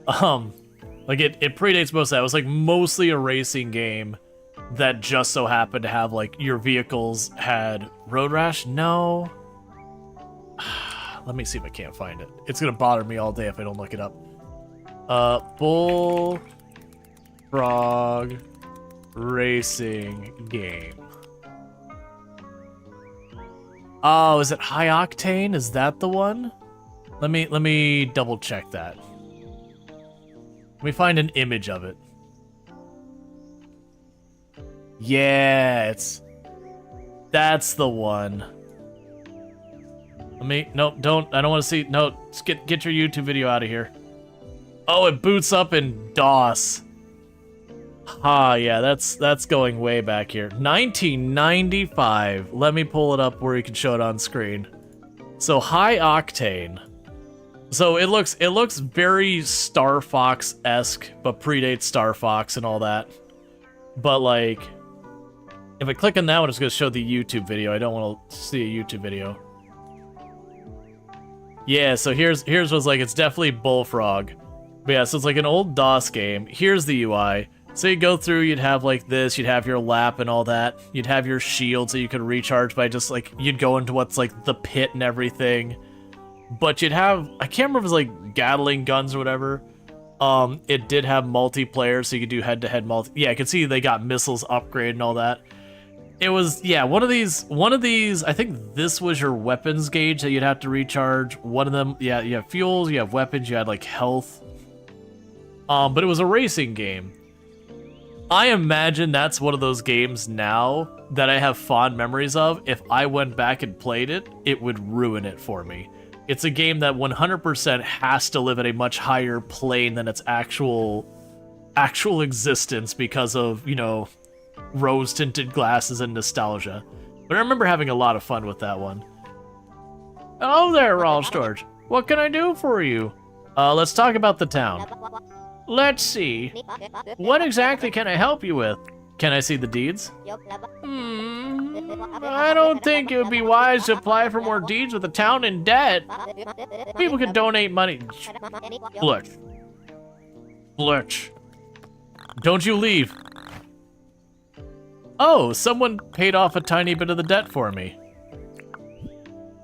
Like, it predates most of that. It was, like, mostly a racing game that just so happened to have, like, your vehicles had road rash? No. Let me see if I can't find it. It's gonna bother me all day if I don't look it up. Bull Frog Racing Game. Oh, is it High Octane? Is that the one? Let me double check that. Let me find an image of it. Yeah, that's the one. Nope, I don't want to see, no, get your YouTube video out of here. Oh, it boots up in DOS. Ah, yeah, that's going way back here. 1995. Let me pull it up where you can show it on screen. So High Octane. So it looks very Star Fox-esque, but predates Star Fox and all that. But like, if I click on that one, it's gonna show the YouTube video. I don't want to see a YouTube video. Yeah, so here's what's like. It's definitely Bullfrog. But yeah, so it's like an old DOS game. Here's the UI. So you go through, you'd have like this, you'd have your lap and all that. You'd have your shield so you could recharge by just like, you'd go into what's like the pit and everything. But you'd have, I can't remember if it was like Gatling guns or whatever. It did have multiplayer, so you could do head-to-head Yeah, I can see they got missiles upgrade and all that. It was, yeah, one of these, I think this was your weapons gauge that you'd have to recharge. One of them, yeah, you have fuels, you have weapons, you had like health. But it was a racing game. I imagine that's one of those games now that I have fond memories of. If I went back and played it, it would ruin it for me. It's a game that 100% has to live at a much higher plane than its actual existence because of, you know, rose-tinted glasses and nostalgia. But I remember having a lot of fun with that one. Hello there, Rual Storge. What can I do for you? Let's talk about the town. Let's see. What exactly can I help you with? Can I see the deeds? I don't think it would be wise to apply for more deeds with the town in debt. People can donate money. Fletch. Don't you leave. Oh, someone paid off a tiny bit of the debt for me.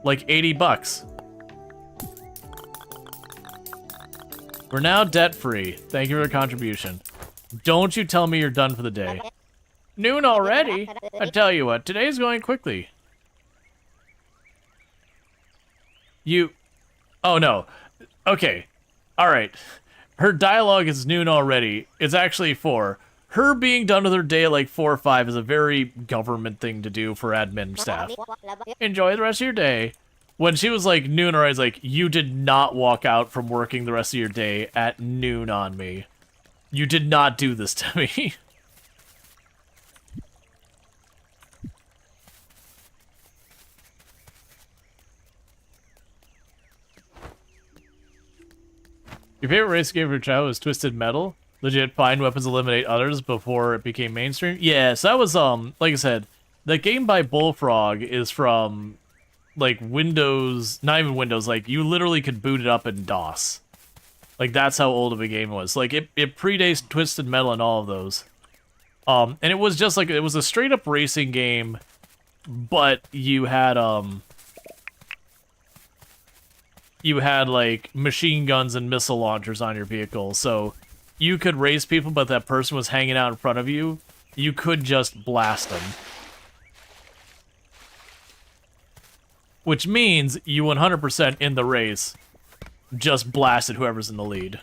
Like 80 bucks. We're now debt-free. Thank you for your contribution. Don't you tell me you're done for the day. Noon already? I tell you what, today's going quickly. Oh no. Okay. Alright. Her dialogue is noon already. It's actually 4. her being done with her day at like 4 or 5 is a very government thing to do for admin staff. Enjoy the rest of your day. When she was like noon, or I was like, you did not walk out from working the rest of your day at noon on me. You did not do this to me. Your favorite race game for your child was Twisted Metal? Legit find weapons eliminate others before it became mainstream? Yeah, so that was, like I said, the game by Bullfrog is from, like, Windows, not even Windows, like, you literally could boot it up in DOS. Like, that's how old of a game it was. Like, it predates Twisted Metal and all of those. And it was just, like, it was a straight-up racing game, but you had, like, machine guns and missile launchers on your vehicle, so you could race people, but that person was hanging out in front of you, you could just blast them. Which means you 100% in the race just blasted whoever's in the lead.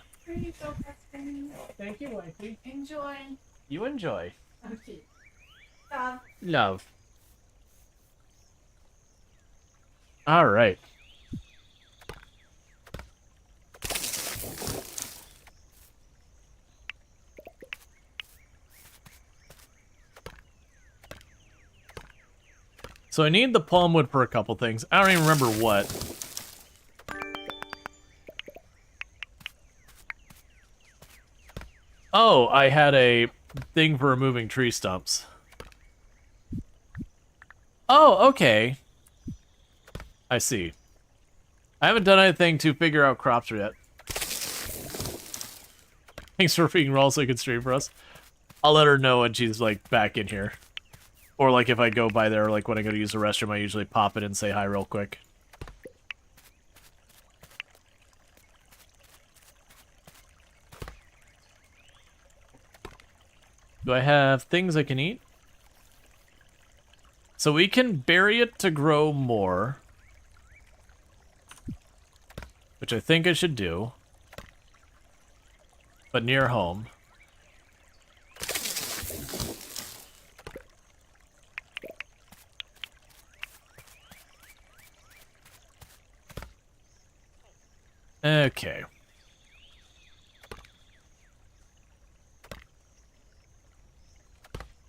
Thank you, wifey. Enjoy. You enjoy. Okay. Love. Love. Alright. So I need the palm wood for a couple things. I don't even remember what. Oh, I had a thing for removing tree stumps. Oh, okay. I see. I haven't done anything to figure out crops yet. Thanks for being Rual so you can stream for us. I'll let her know when she's, like, back in here. Or, like, if I go by there, like, when I go to use the restroom, I usually pop it and say hi real quick. Do I have things I can eat? So we can bury it to grow more. Which I think I should do. But near home. Okay.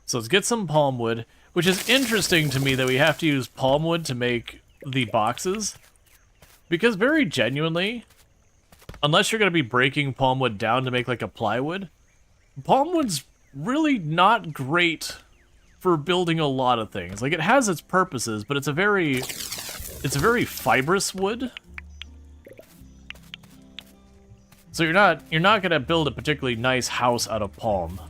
So let's get some palm wood, which is interesting to me that we have to use palm wood to make the boxes. Because very genuinely, unless you're going to be breaking palm wood down to make like a plywood, palm wood's really not great for building a lot of things. Like, it has its purposes, but it's a very fibrous wood. So you're not gonna build a particularly nice house out of palm.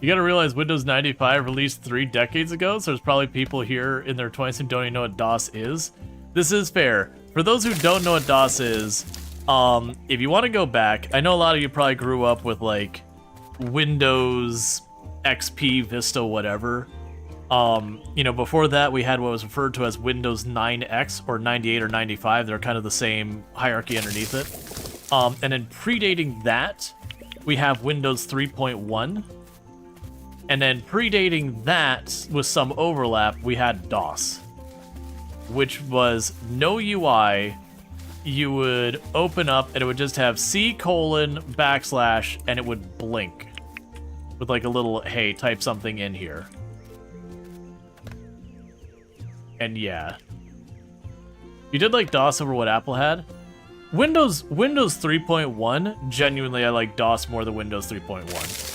You gotta realize Windows 95 released 3 decades ago, so there's probably people here in their 20s who don't even know what DOS is. This is fair. For those who don't know what DOS is, if you want to go back, I know a lot of you probably grew up with like Windows XP, Vista, whatever. You know, before that we had what was referred to as Windows 9X or 98 or 95. They're kind of the same hierarchy underneath it. And then predating that, we have Windows 3.1. And then predating that, with some overlap, we had DOS, which was no UI. You would open up and it would just have C:\/ and it would blink with like a little, hey, type something in here. And yeah. You did like DOS over what Apple had? Windows 3.1, genuinely I like DOS more than Windows 3.1.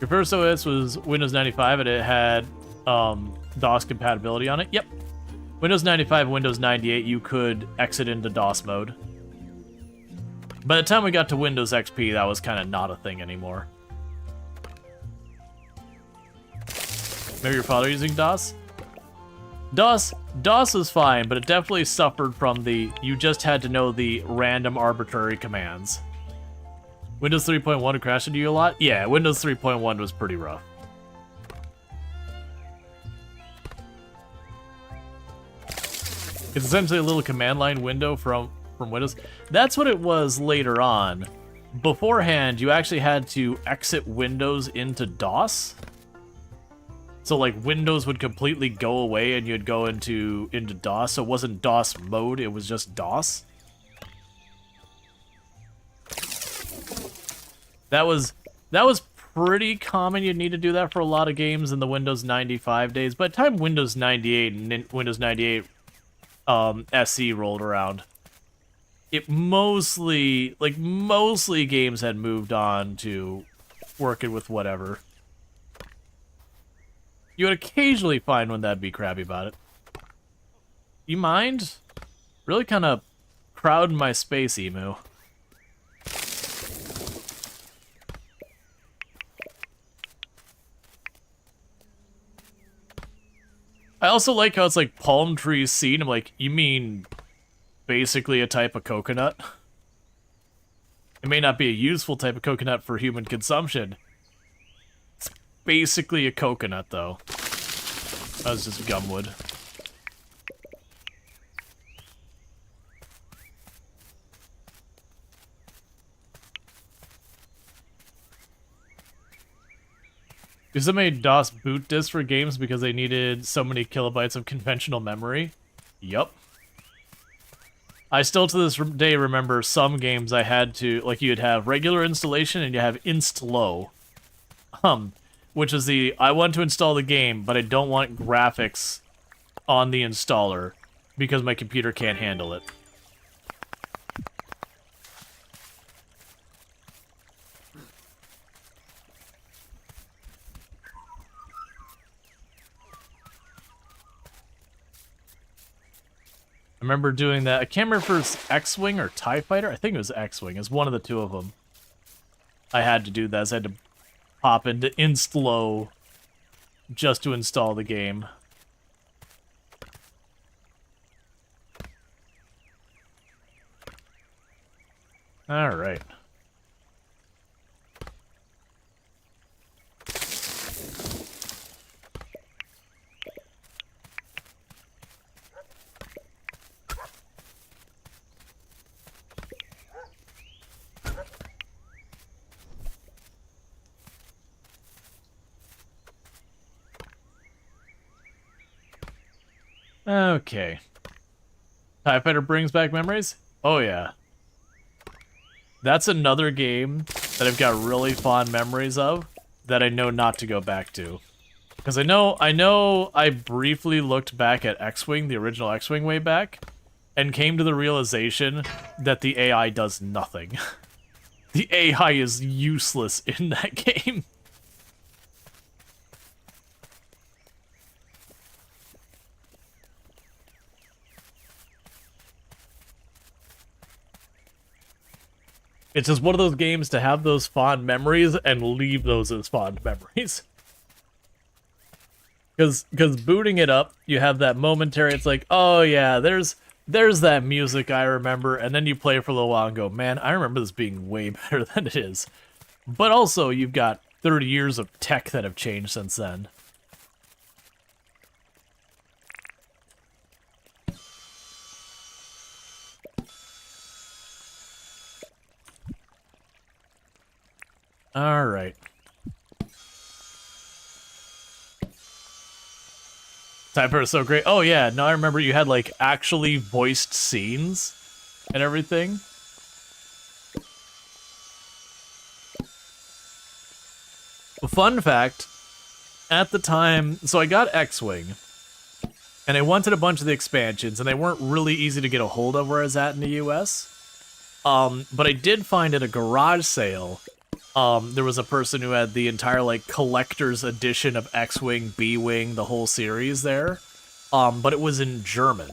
Your first OS was Windows 95 and it had DOS compatibility on it? Yep. Windows 95 and Windows 98, you could exit into DOS mode. By the time we got to Windows XP, that was kind of not a thing anymore. Maybe your father using DOS? DOS was fine, but it definitely suffered from the, you just had to know the random arbitrary commands. Windows 3.1 crashed into you a lot? Yeah, Windows 3.1 was pretty rough. It's essentially a little command line window from Windows. That's what it was later on. Beforehand, you actually had to exit Windows into DOS. So like Windows would completely go away and you'd go into DOS. So it wasn't DOS mode, it was just DOS. That was pretty common. You'd need to do that for a lot of games in the Windows 95 days. By the time Windows 98 and Windows 98 SE rolled around, it mostly games had moved on to working with whatever. You would occasionally find one that'd be crappy about it. You mind? Really kind of crowding my space, Emu. I also like how it's like palm tree seed. I'm like, you mean basically a type of coconut? It may not be a useful type of coconut for human consumption. It's basically a coconut, though. That was just gumwood. Because they made DOS boot disks for games because they needed so many kilobytes of conventional memory. Yup. I still to this day remember some games I had to, like you'd have regular installation and you have inst-low. Which is the, I want to install the game, but I don't want graphics on the installer because my computer can't handle it. I remember doing that. I can't remember if it was X-Wing or TIE Fighter. I think it was X-Wing. It's one of the two of them. I had to do that. So I had to pop into inst-low just to install the game. All right. Okay. TIE Fighter brings back memories? Oh yeah. That's another game that I've got really fond memories of that I know not to go back to. Because I know I briefly looked back at X-Wing, the original X-Wing way back, and came to the realization that the AI does nothing. The AI is useless in that game. It's just one of those games to have those fond memories and leave those as fond memories. Because booting it up, you have that momentary, it's like, oh yeah, there's that music I remember, and then you play for a little while and go, man, I remember this being way better than it is. But also, you've got 30 years of tech that have changed since then. All right. Typer is so great. Oh yeah, no, I remember you had like actually voiced scenes and everything. Fun fact, at the time, so I got X-Wing, and I wanted a bunch of the expansions, and they weren't really easy to get a hold of where I was at in the US. But I did find at a garage sale, there was a person who had the entire, like, collector's edition of X-Wing, B-Wing, the whole series there. But it was in German.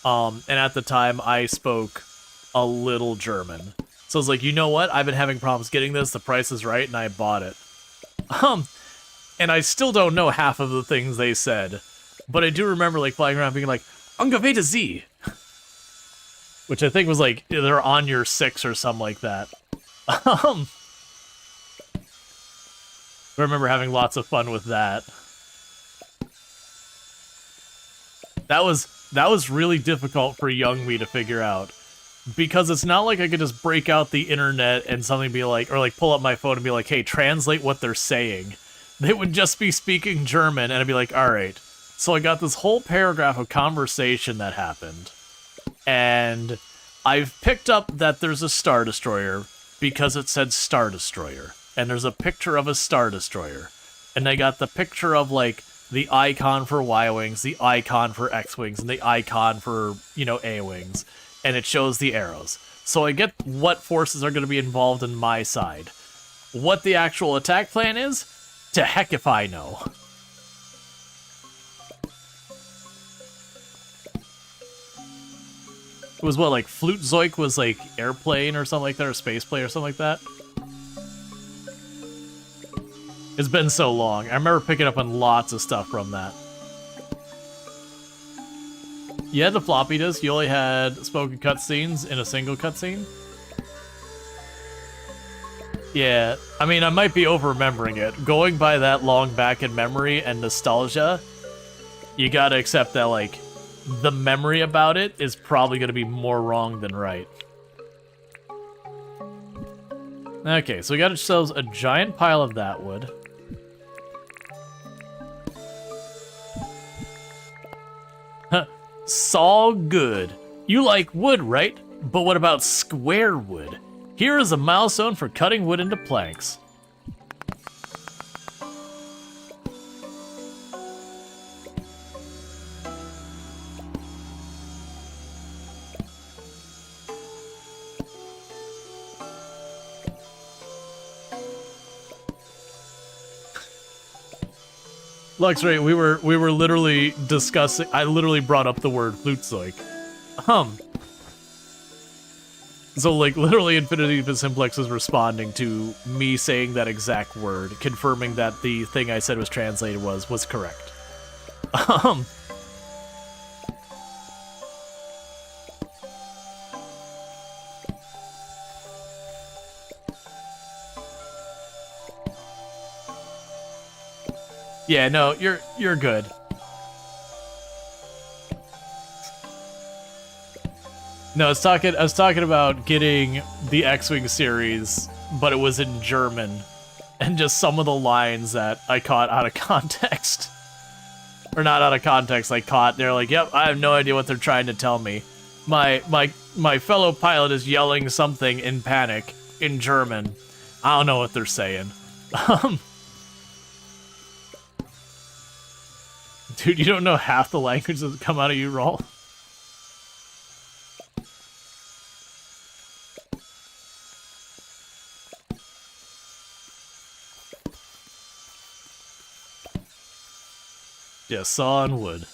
And at the time, I spoke a little German. So I was like, you know what? I've been having problems getting this. The price is right, and I bought it. And I still don't know half of the things they said. But I do remember, like, flying around being like, Ungefähr Z. Which I think was, like, they're on your 6 or something like that. I remember having lots of fun with that. That was That was really difficult for young me to figure out. Because it's not like I could just break out the internet and something be like, or like pull up my phone and be like, hey, translate what they're saying. They would just be speaking German, and I'd be like, alright. So I got this whole paragraph of conversation that happened. And I've picked up that there's a Star Destroyer because it said Star Destroyer. And there's a picture of a Star Destroyer. And I got the picture of, like, the icon for Y-Wings, the icon for X-Wings, and the icon for, you know, A-Wings. And it shows the arrows. So I get what forces are going to be involved in my side. What the actual attack plan is? To heck if I know. It was what, like, Flute Zoik was, like, airplane or something like that, or space plane or something like that? It's been so long. I remember picking up on lots of stuff from that. You had the floppy disk, you only had spoken cutscenes in a single cutscene? Yeah, I mean, I might be over-remembering it. Going by that long back in memory and nostalgia, you gotta accept that, like, the memory about it is probably gonna be more wrong than right. Okay, so we got ourselves a giant pile of that wood. Saw good. You like wood, right? But what about square wood? Here is a milestone for cutting wood into planks. Lux, right, we were literally discussing, I literally brought up the word Flutzeug. So, like, literally Infinity Simplex is responding to me saying that exact word, confirming that the thing I said was translated was correct. Yeah, no, you're good. No, I was talking about getting the X-Wing series, but it was in German, and just some of the lines that I caught out of context. Or not out of context, I caught. They're like, yep, I have no idea what they're trying to tell me. My fellow pilot is yelling something in panic in German. I don't know what they're saying. Dude, you don't know half the language that come out of you, Rual. Yeah, saw and wood.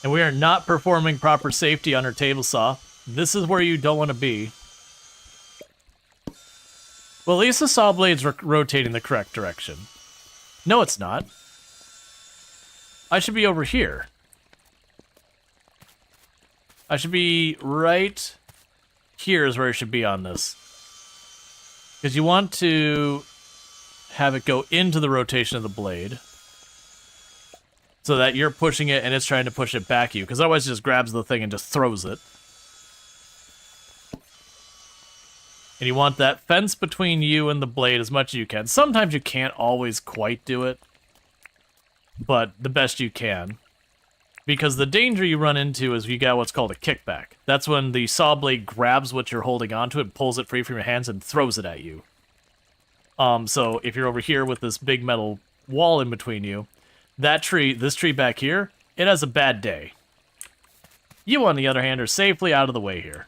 And we are not performing proper safety on our table saw. This is where you don't want to be. Well, at least the saw blade's rotating the correct direction. No, it's not. I should be over here. I should be right here is where it should be on this. Because you want to have it go into the rotation of the blade. So that you're pushing it and it's trying to push it back you. Because otherwise it just grabs the thing and just throws it. And you want that fence between you and the blade as much as you can. Sometimes you can't always quite do it. But the best you can. Because the danger you run into is you got what's called a kickback. That's when the saw blade grabs what you're holding onto and pulls it free from your hands and throws it at you. So if you're over here with this big metal wall in between you, that tree, this tree back here, it has a bad day. You, on the other hand, are safely out of the way here.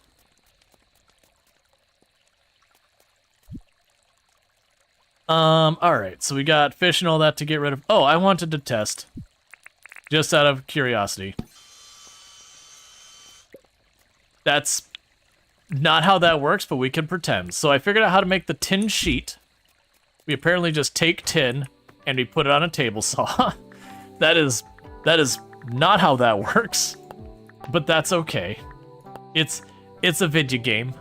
Alright, so we got fish and all that to get rid of. Oh, I wanted to test. Just out of curiosity. That's not how that works, but we can pretend. So I figured out how to make the tin sheet. We apparently just take tin, and we put it on a table saw. That is not how that works. But that's okay. It's a video game.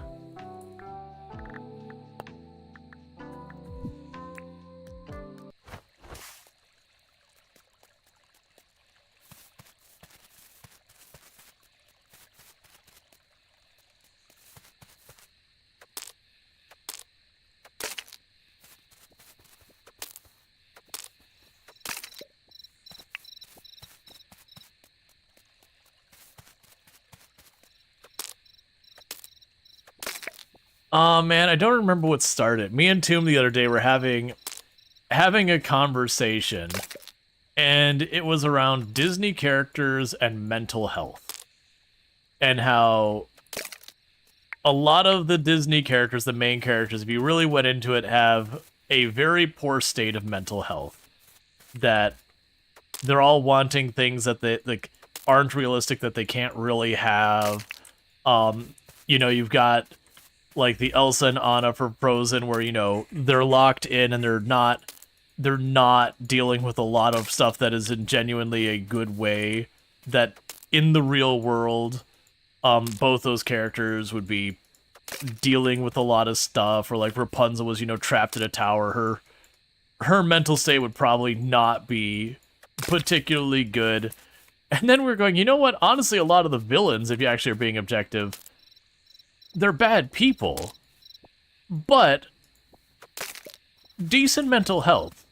Oh man, I don't remember what started. Me and Tomb the other day were having a conversation, and it was around Disney characters and mental health, and how a lot of the Disney characters, the main characters, if you really went into it, have a very poor state of mental health. That they're all wanting things that they like aren't realistic, that they can't really have. You know, you've got like the Elsa and Anna for Frozen, where, you know, they're locked in and they're not dealing with a lot of stuff that is in genuinely a good way, that in the real world, both those characters would be dealing with a lot of stuff. Or like Rapunzel was, you know, trapped in a tower. Her mental state would probably not be particularly good. And then we're going, you know what? Honestly, a lot of the villains, if you actually are being objective, they're bad people, but decent mental health.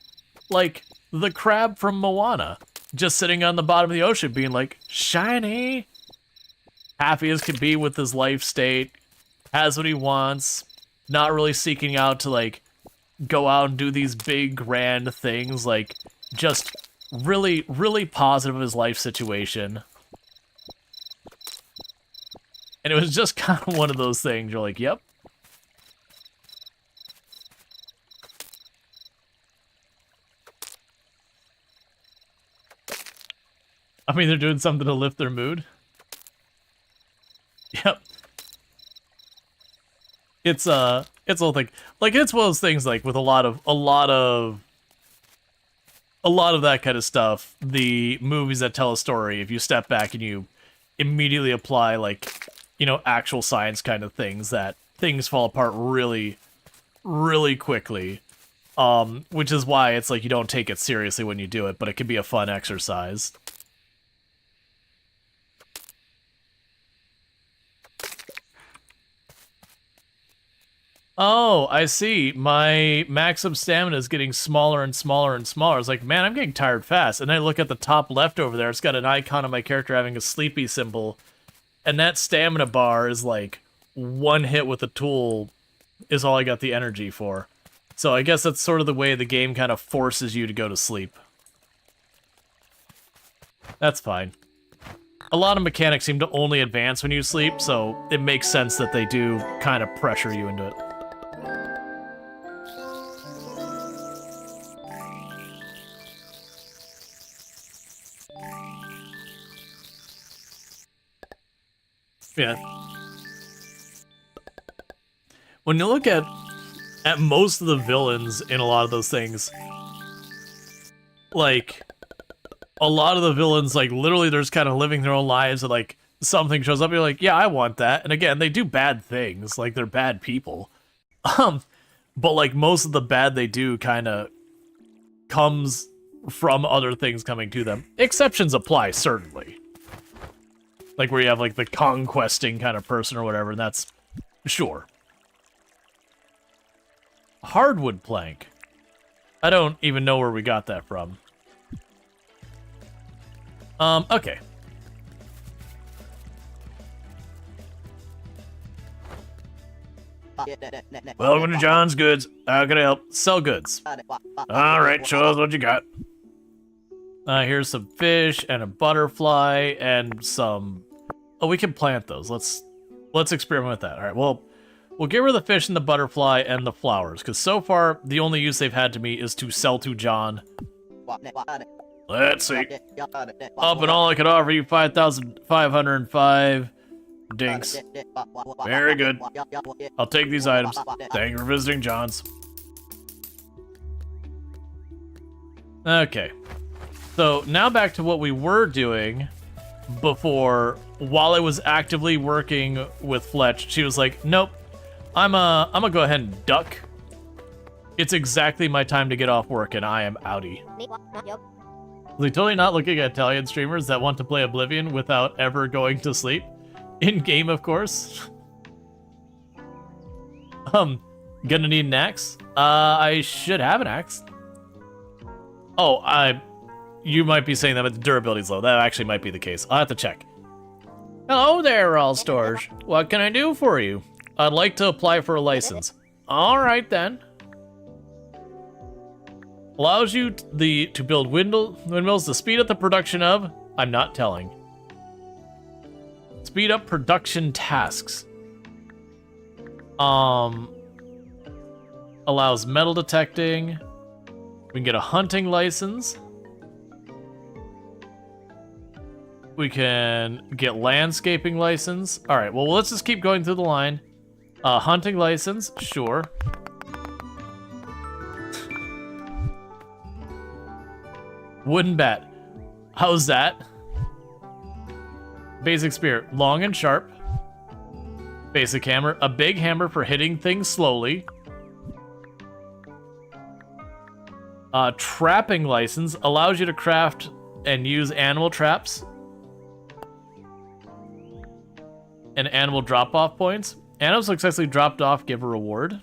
Like the crab from Moana, just sitting on the bottom of the ocean being like, shiny, happy as can be with his life state, has what he wants, not really seeking out to like go out and do these big grand things, like just really, really positive of his life situation. And it was just kind of one of those things. You're like, yep. I mean, they're doing something to lift their mood. Yep. It's a little thing. Like, it's one of those things, like, with a lot of that kind of stuff, the movies that tell a story, if you step back and you immediately apply, like, you know, actual science kind of things, that things fall apart really, really quickly. Which is why it's like you don't take it seriously when you do it, but it can be a fun exercise. Oh, I see. My maximum stamina is getting smaller and smaller and smaller. It's like, man, I'm getting tired fast. And then I look at the top left over there. It's got an icon of my character having a sleepy symbol. And that stamina bar is like one hit with a tool is all I got the energy for. So I guess that's sort of the way the game kind of forces you to go to sleep. That's fine. A lot of mechanics seem to only advance when you sleep, so it makes sense that they do kind of pressure you into it. Yeah. When you look at most of the villains in a lot of those things, like, a lot of the villains, like, literally they're just kind of living their own lives, and, like, something shows up, and you're like, yeah, I want that. And again, they do bad things, like, they're bad people. But, like, most of the bad they do kind of comes from other things coming to them. Exceptions apply, certainly. Like, where you have, like, the conquesting kind of person or whatever, and that's... sure. Hardwood plank. I don't even know where we got that from. Okay. Welcome to John's Goods. How can I help? Sell goods. Alright, show us what you got. Here's some fish and a butterfly and some... oh, we can plant those. Let's experiment with that. Alright, well, we'll get rid of the fish and the butterfly and the flowers, because so far, the only use they've had to me is to sell to John. Let's see. Up and all, I could offer you 5,505 dinks. Very good. I'll take these items. Thank you for visiting John's. Okay. So, now back to what we were doing before. While I was actively working with Fletch, she was like, nope, I'm gonna go ahead and duck. It's exactly my time to get off work, and I am outie. Like, totally not looking at Italian streamers that want to play Oblivion without ever going to sleep. In-game, of course. Gonna need an axe? I should have an axe. Oh, you might be saying that, but the durability's low. That actually might be the case. I'll have to check. Hello there, Rual Storge. What can I do for you? I'd like to apply for a license. All right then. Allows you to build windmills to speed up the production of. I'm not telling. Speed up production tasks. Allows metal detecting. We can get a hunting license. We can get landscaping license. All right, well, let's just keep going through the line. Hunting license, sure. Wooden bat. How's that? Basic spear, long and sharp. Basic hammer, a big hammer for hitting things slowly. Trapping license allows you to craft and use animal traps. And animal drop-off points. Animals successfully dropped off, give a reward.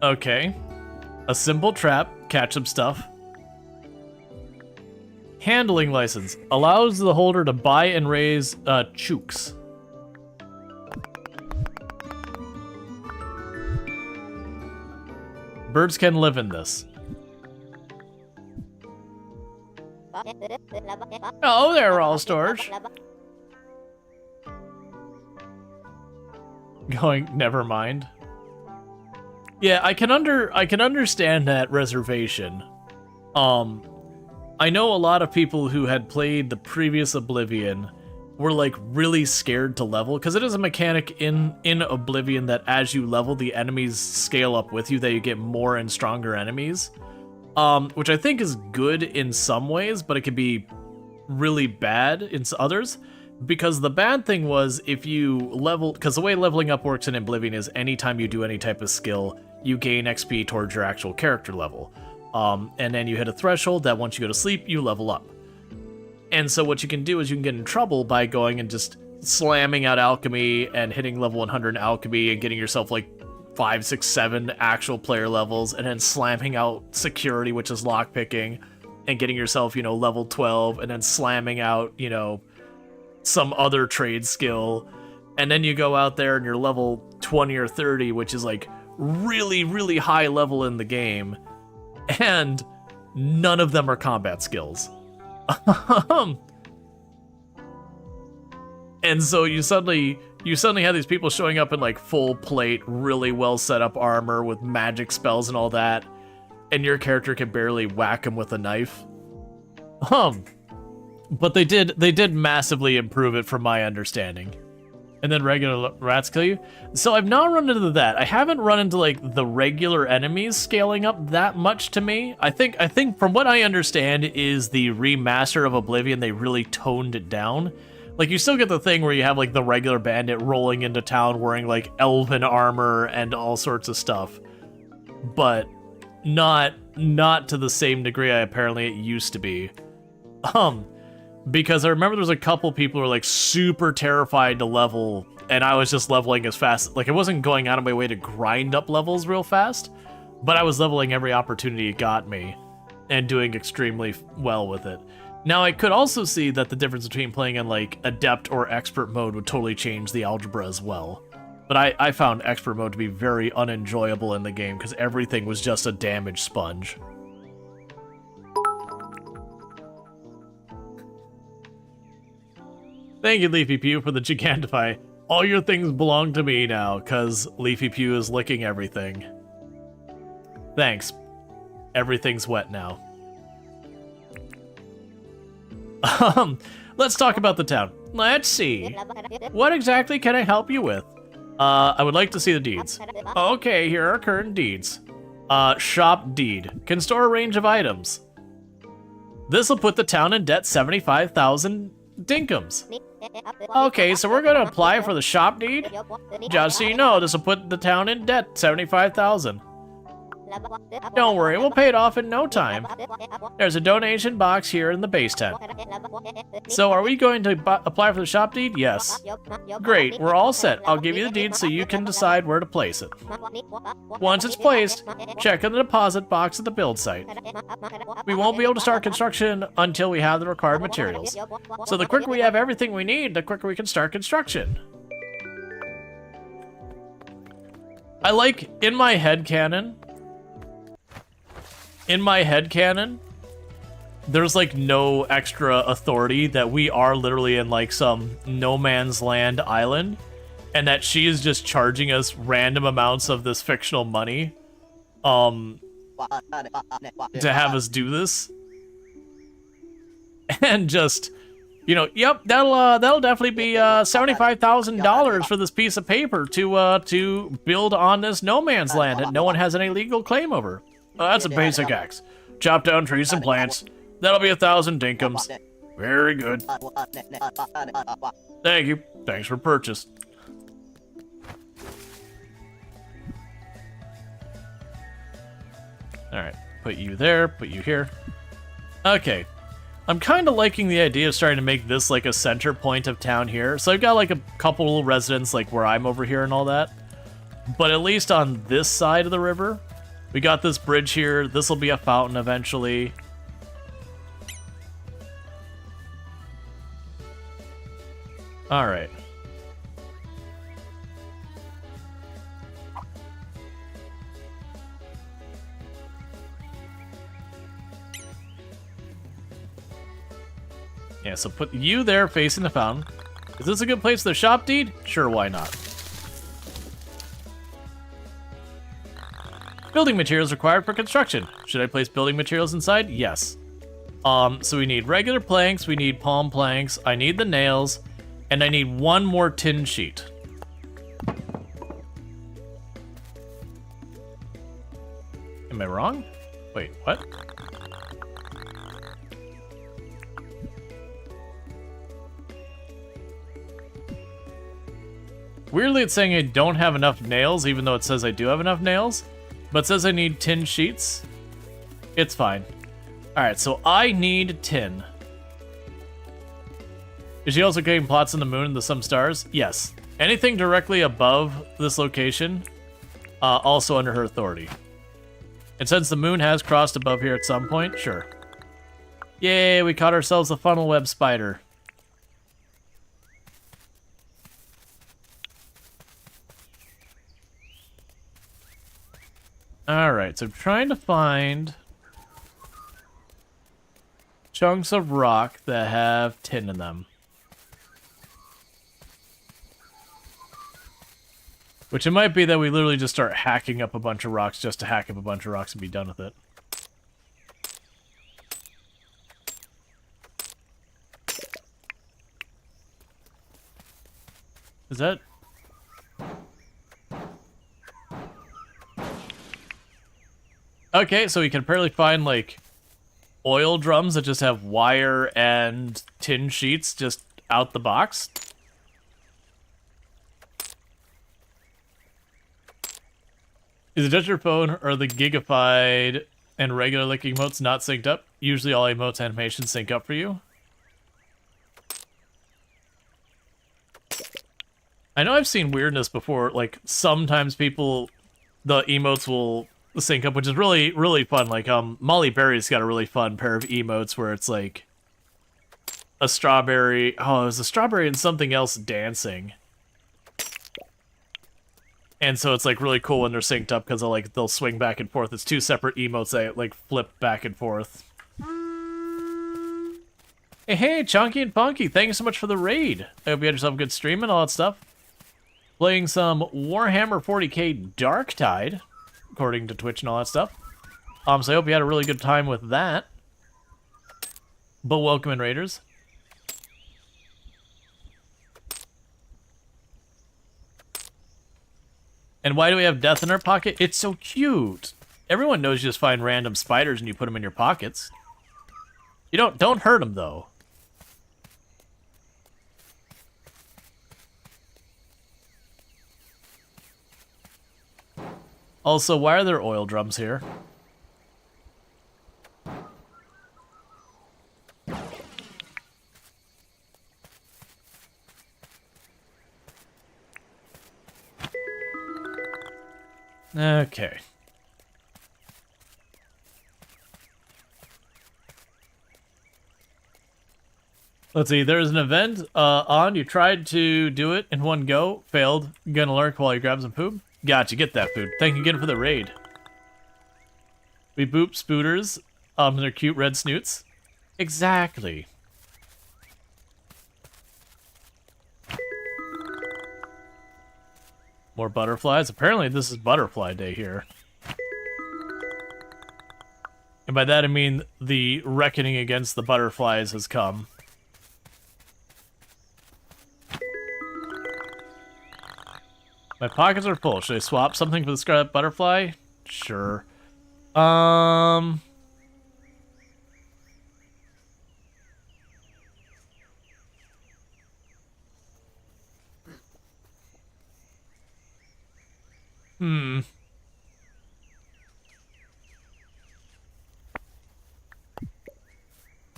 Okay. A simple trap, catch some stuff. Handling license allows the holder to buy and raise chooks. Birds can live in this. Oh, there, Rual Storge. Going, never mind. Yeah, I can understand that reservation. I know a lot of people who had played the previous Oblivion were like really scared to level, because it is a mechanic in Oblivion that as you level, the enemies scale up with you, that you get more and stronger enemies. Which I think is good in some ways, but it can be really bad in others. Because the bad thing was, if you level, because the way leveling up works in Oblivion is anytime you do any type of skill, you gain XP towards your actual character level. And then you hit a threshold that once you go to sleep, you level up. And so what you can do is you can get in trouble by going and just slamming out alchemy and hitting level 100 in alchemy and getting yourself like 5, 6, 7 actual player levels, and then slamming out security, which is lockpicking, and getting yourself, you know, level 12, and then slamming out, you know, some other trade skill. And then you go out there and you're level 20 or 30, which is like really, really high level in the game. And none of them are combat skills. And so you suddenly have these people showing up in like full plate, really well set up armor with magic spells and all that, and your character can barely whack them with a knife. But they did massively improve it from my understanding. And then regular rats kill you. So I've not run into that. I haven't run into like the regular enemies scaling up that much to me. I think from what I understand is the remaster of Oblivion, they really toned it down. Like, you still get the thing where you have like the regular bandit rolling into town wearing like elven armor and all sorts of stuff. But not to the same degree apparently it used to be. Because I remember there was a couple people who were like super terrified to level, and I was just leveling as fast. Like, I wasn't going out of my way to grind up levels real fast, but I was leveling every opportunity it got me and doing extremely well with it. Now, I could also see that the difference between playing in like adept or expert mode would totally change the algebra as well. But I found expert mode to be very unenjoyable in the game because everything was just a damage sponge. Thank you, Leafy Pew, for the Gigantify. All your things belong to me now, because Leafy Pew is licking everything. Thanks. Everything's wet now. Let's talk about the town. Let's see. What exactly can I help you with? I would like to see the deeds. Okay, here are current deeds. Shop deed. Can store a range of items. This will put the town in debt 75,000 Dinkums. Okay, so we're gonna apply for the shop deed? Just so you know, this will put the town in debt 75,000. Don't worry, we'll pay it off in no time. There's a donation box here in the base tent. So are we going to apply for the shop deed? Yes. Great, we're all set. I'll give you the deed so you can decide where to place it. Once it's placed, check in the deposit box at the build site. We won't be able to start construction until we have the required materials. So the quicker we have everything we need, the quicker we can start construction. I like, in my headcanon, there's like no extra authority, that we are literally in like some no man's land island, and that she is just charging us random amounts of this fictional money to have us do this. And just, you know, yep, that'll definitely be $75,000 for this piece of paper to build on this no man's land that no one has any legal claim over. That's a basic axe. Chop down trees and plants. That'll be 1,000 Dinkums. Very good. Thank you. Thanks for purchase. Alright, put you there, put you here. Okay. I'm kind of liking the idea of starting to make this like a center point of town here. So I've got like a couple residents like where I'm over here and all that. But at least on this side of the river, we got this bridge here. This will be a fountain eventually. All right. Yeah, so put you there facing the fountain. Is this a good place for the shop deed? Sure, why not? Building materials required for construction. Should I place building materials inside? Yes. So we need regular planks, we need palm planks, I need the nails, and I need one more tin sheet. Am I wrong? Wait, what? Weirdly, it's saying I don't have enough nails, even though it says I do have enough nails. But it says I need tin sheets. It's fine. Alright, so I need tin. Is she also getting plots on the moon and the some stars? Yes. Anything directly above this location, also under her authority. And since the moon has crossed above here at some point, sure. Yay, we caught ourselves a funnel web spider. Alright, so I'm trying to find chunks of rock that have tin in them. Which it might be that we literally just start hacking up a bunch of rocks just to hack up a bunch of rocks and be done with it. Is that... Okay, so we can apparently find, like, oil drums that just have wire and tin sheets just out the box. Is the gesture phone or the gigafied and regular like emotes not synced up? Usually all emotes animations sync up for you. I know I've seen weirdness before, like, sometimes people, the emotes will sync up, which is really, really fun. Like, Molly Berry's got a really fun pair of emotes where it's like a strawberry. Oh, it was a strawberry and something else dancing. And so it's like really cool when they're synced up because they'll swing back and forth. It's two separate emotes that like flip back and forth. Hey, Chunky and Funky, thank you so much for the raid. I hope you had yourself a good stream and all that stuff. Playing some Warhammer 40k Darktide, according to Twitch and all that stuff. So I hope you had a really good time with that. But welcome in, Raiders. And why do we have death in our pocket? It's so cute. Everyone knows you just find random spiders and you put them in your pockets. You don't hurt them though. Also, why are there oil drums here? Okay. Let's see, there's an event on. You tried to do it in one go, failed. Gonna lurk while you grab some food. Gotcha, get that food. Thank you again for the raid. We boop spooters. Their cute red snoots. Exactly. More butterflies. Apparently this is butterfly day here. And by that I mean the reckoning against the butterflies has come. My pockets are full. Should I swap something for the scarlet butterfly? Sure.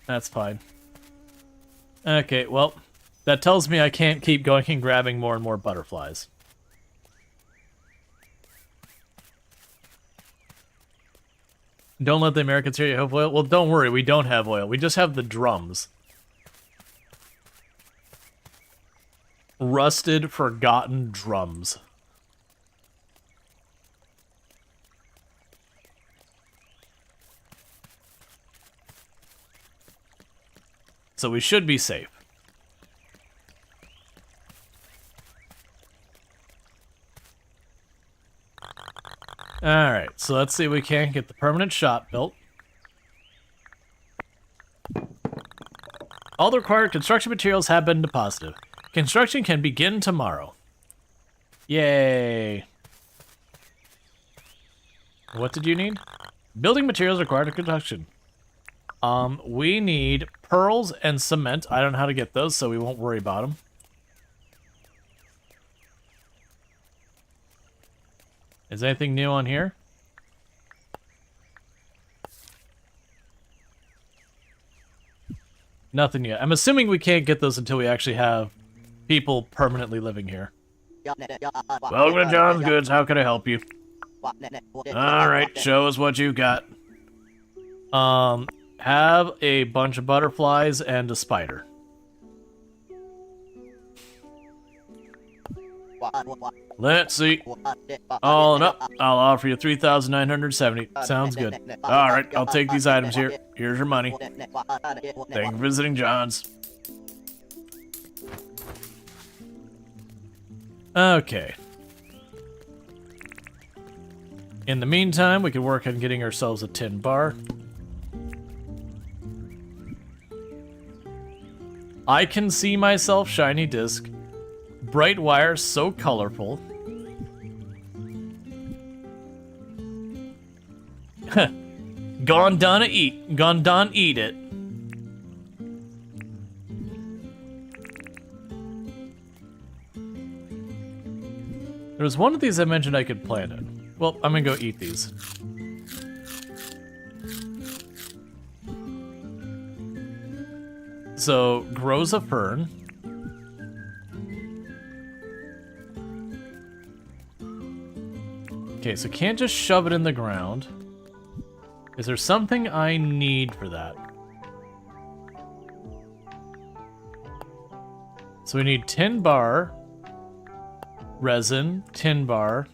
That's fine. Okay, well, that tells me I can't keep going and grabbing more and more butterflies. Don't let the Americans hear you have oil. Well, don't worry, we don't have oil. We just have the drums. Rusted, forgotten drums. So we should be safe. Alright, so let's see if we can get the permanent shop built. All the required construction materials have been deposited. Construction can begin tomorrow. Yay. What did you need? Building materials required for construction. We need pearls and cement. I don't know how to get those, so we won't worry about them. Is anything new on here? Nothing yet. I'm assuming we can't get those until we actually have people permanently living here. Welcome to John's Goods. How can I help you? Alright, show us what you got. Have a bunch of butterflies and a spider. Let's see. All in up, I'll offer you 3,970. Sounds good. Alright, I'll take these items here. Here's your money. Thank you for visiting John's. Okay. In the meantime, we can work on getting ourselves a tin bar. I can see myself, shiny disc. Bright wire, so colorful. Gone done eat it. There was one of these I mentioned I could plant it. Well, I'm gonna go eat these. So, grows a fern. Okay, so can't just shove it in the ground. Is there something I need for that? So we need tin bar, resin, tin bar,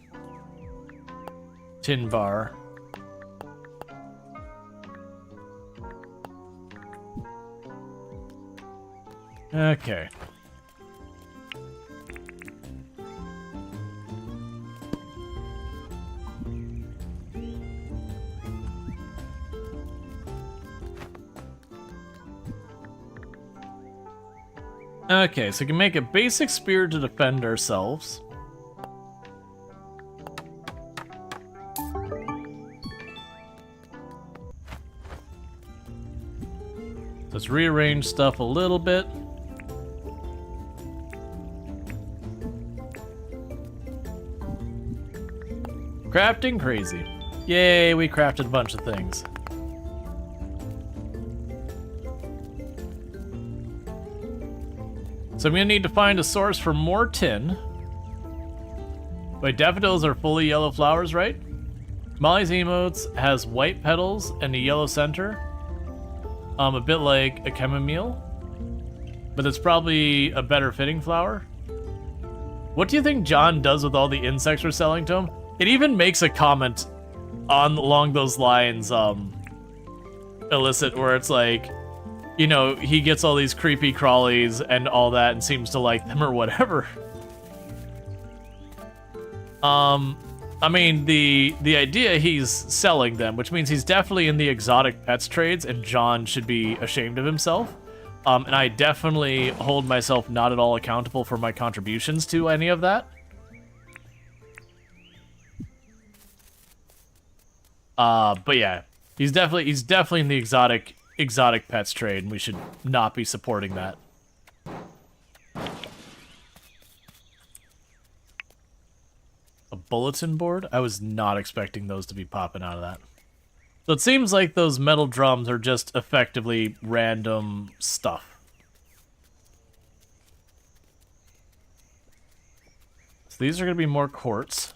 tin bar. Okay. Okay, so we can make a basic spear to defend ourselves. Let's rearrange stuff a little bit. Crafting crazy. Yay, we crafted a bunch of things. So I'm gonna need to find a source for more tin. Wait, daffodils are fully yellow flowers, right? Molly's emotes has white petals and a yellow center. A bit like a chamomile. But it's probably a better fitting flower. What do you think John does with all the insects we're selling to him? It even makes a comment along those lines, illicit, where it's like, you know, he gets all these creepy crawlies and all that and seems to like them or whatever. I mean, the idea he's selling them, which means he's definitely in the exotic pets trades, and John should be ashamed of himself. And I definitely hold myself not at all accountable for my contributions to any of that. But yeah, he's definitely in the exotic pets trade, and we should not be supporting that. A bulletin board? I was not expecting those to be popping out of that. So it seems like those metal drums are just effectively random stuff. So these are going to be more quartz.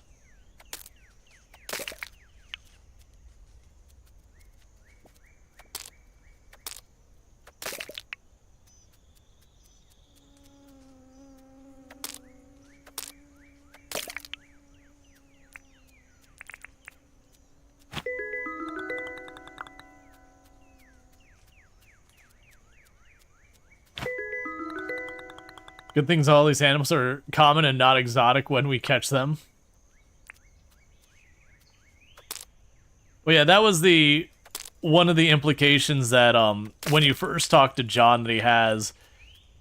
Good things all these animals are common and not exotic when we catch them. Well, yeah, that was one of the implications that when you first talk to John that he has,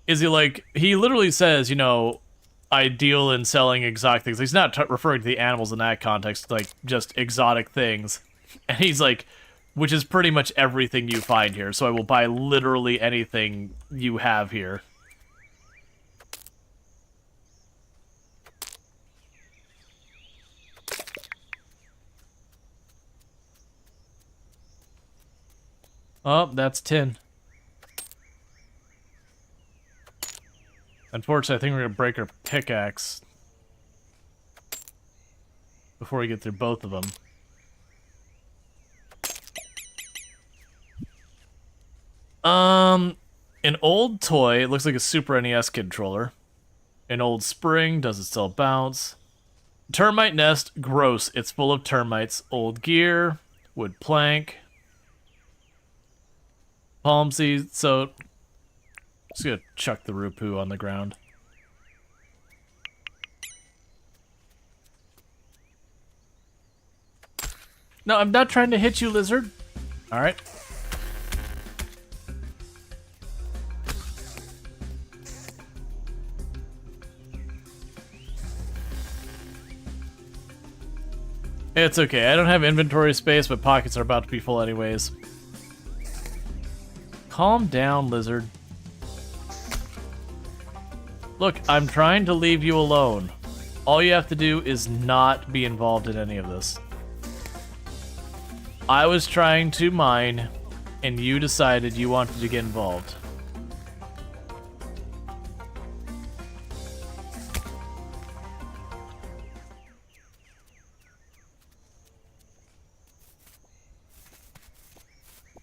is he literally says, you know, I deal in selling exotic things. He's not referring to the animals in that context, like just exotic things. And he's like, which is pretty much everything you find here. So I will buy literally anything you have here. Oh, that's tin. Unfortunately, I think we're going to break our pickaxe before we get through both of them. An old toy. It looks like a Super NES controller. An old spring. Does it still bounce? Termite nest. Gross. It's full of termites. Old gear. Wood plank. Palm seed. So, just gonna chuck the Rupu on the ground. No, I'm not trying to hit you, lizard. Alright. It's okay. I don't have inventory space, but pockets are about to be full anyways. Calm down, lizard. Look, I'm trying to leave you alone. All you have to do is not be involved in any of this. I was trying to mine, and you decided you wanted to get involved.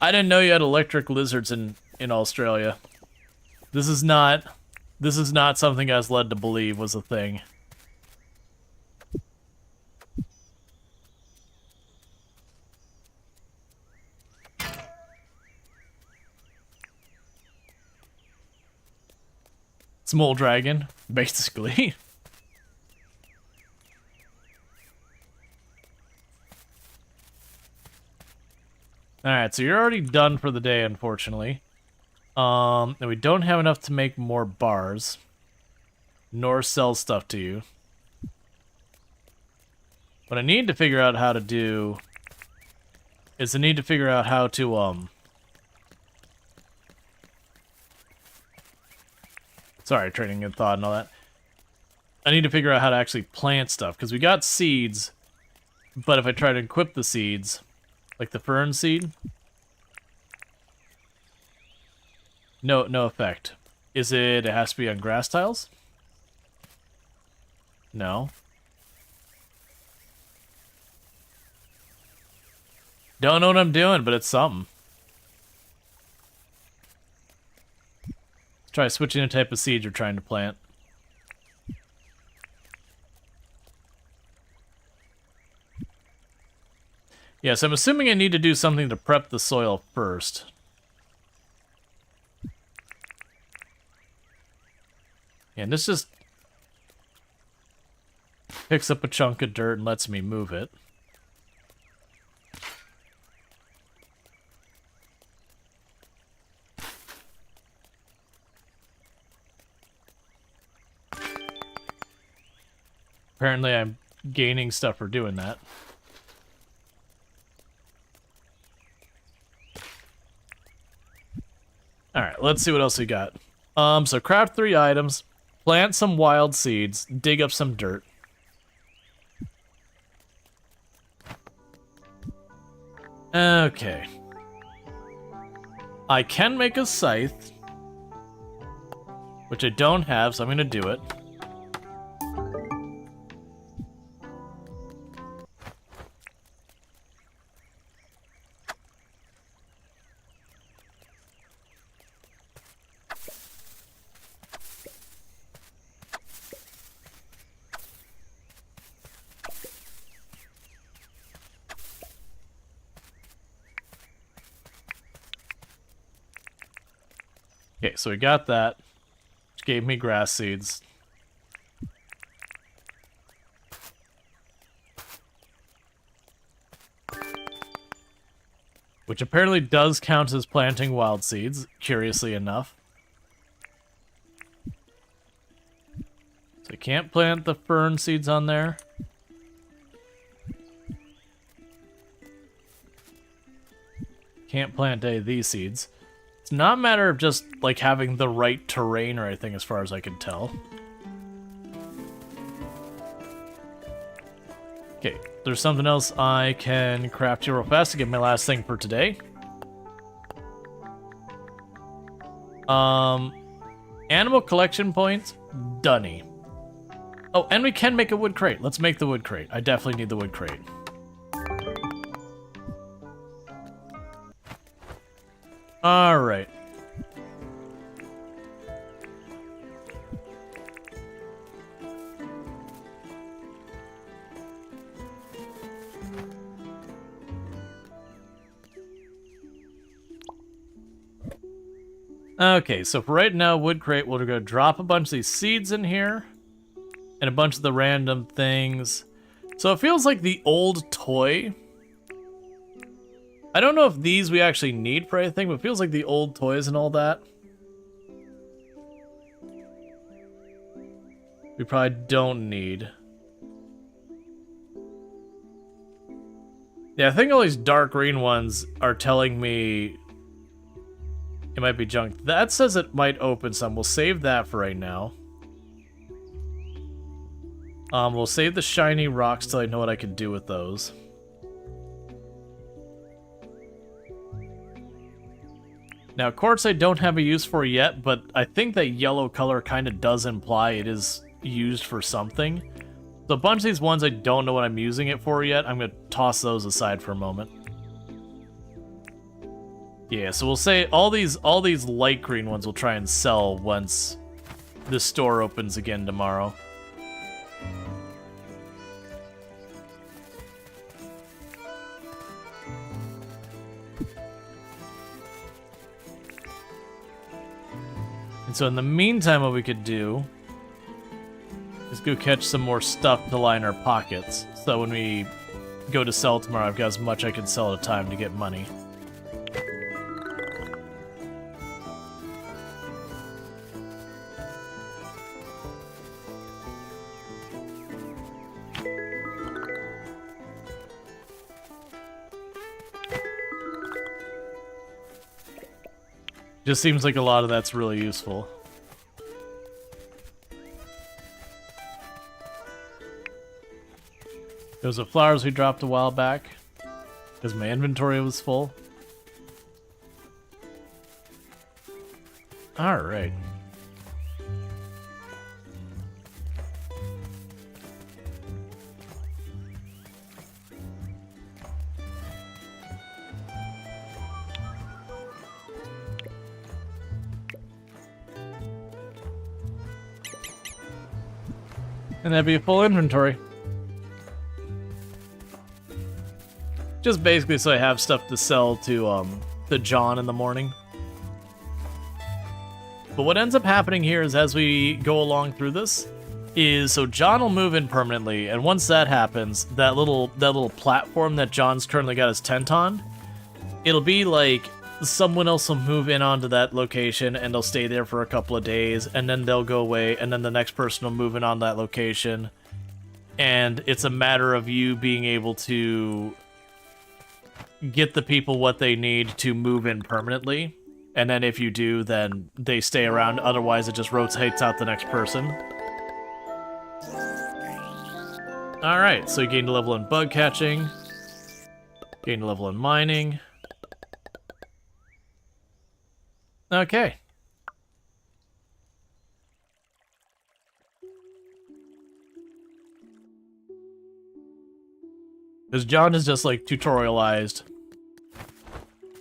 I didn't know you had electric lizards in Australia. This is not something I was led to believe was a thing. Small dragon, basically. Alright, so you're already done for the day, unfortunately. And we don't have enough to make more bars. Nor sell stuff to you. What I need to figure out how to do is I need to figure out how to, sorry, trading in thought and all that. I need to figure out how to actually plant stuff, because we got seeds, But if I try to equip the seeds, like the fern seed, no effect. Is it has to be on grass tiles? No. Don't know what I'm doing, but it's something. Let's try switching the type of seed you're trying to plant. Yes, I'm assuming I need to do something to prep the soil first. And this just picks up a chunk of dirt and lets me move it. Apparently I'm gaining stuff for doing that. Alright, let's see what else we got. So craft 3 items, plant some wild seeds, dig up some dirt. Okay. I can make a scythe, which I don't have, so I'm gonna do it. Okay, so we got that, which gave me grass seeds. Which apparently does count as planting wild seeds, curiously enough. So I can't plant the fern seeds on there. Can't plant any of these seeds. It's not a matter of just, like, having the right terrain or anything as far as I can tell. Okay, there's something else I can craft here real fast to get my last thing for today. Animal collection points, dunny. Oh, and we can make a wood crate. Let's make the wood crate. I definitely need the wood crate. Alright. Okay, so for right now, wood crate, we're gonna drop a bunch of these seeds in here. And a bunch of the random things. So it feels like the old toy. I don't know if these we actually need for anything, but it feels like the old toys and all that. We probably don't need. Yeah, I think all these dark green ones are telling me it might be junk. That says it might open some. We'll save that for right now. We'll save the shiny rocks till I know what I can do with those. Now, quartz I don't have a use for yet, but I think that yellow color kind of does imply it is used for something. So a bunch of these ones I don't know what I'm using it for yet. I'm going to toss those aside for a moment. Yeah, so we'll say all these light green ones we'll try and sell once the store opens again tomorrow. And so in the meantime, what we could do is go catch some more stuff to line our pockets. So when we go to sell tomorrow, I've got as much I can sell at a time to get money. Just seems like a lot of that's really useful. Those are flowers we dropped a while back. Because my inventory was full. Alright. And that'd be a full inventory. Just basically so I have stuff to sell to John in the morning. But what ends up happening here is as we go along through this, is so John will move in permanently, and once that happens, that little platform that John's currently got his tent on, it'll be like someone else will move in onto that location and they'll stay there for a couple of days, and then they'll go away, and then the next person will move in on that location. And it's a matter of you being able to get the people what they need to move in permanently. And then if you do, then they stay around. Otherwise, it just rotates out the next person. Alright, so you gained a level in bug catching. Gained a level in mining. Okay. Because John is just like tutorialized.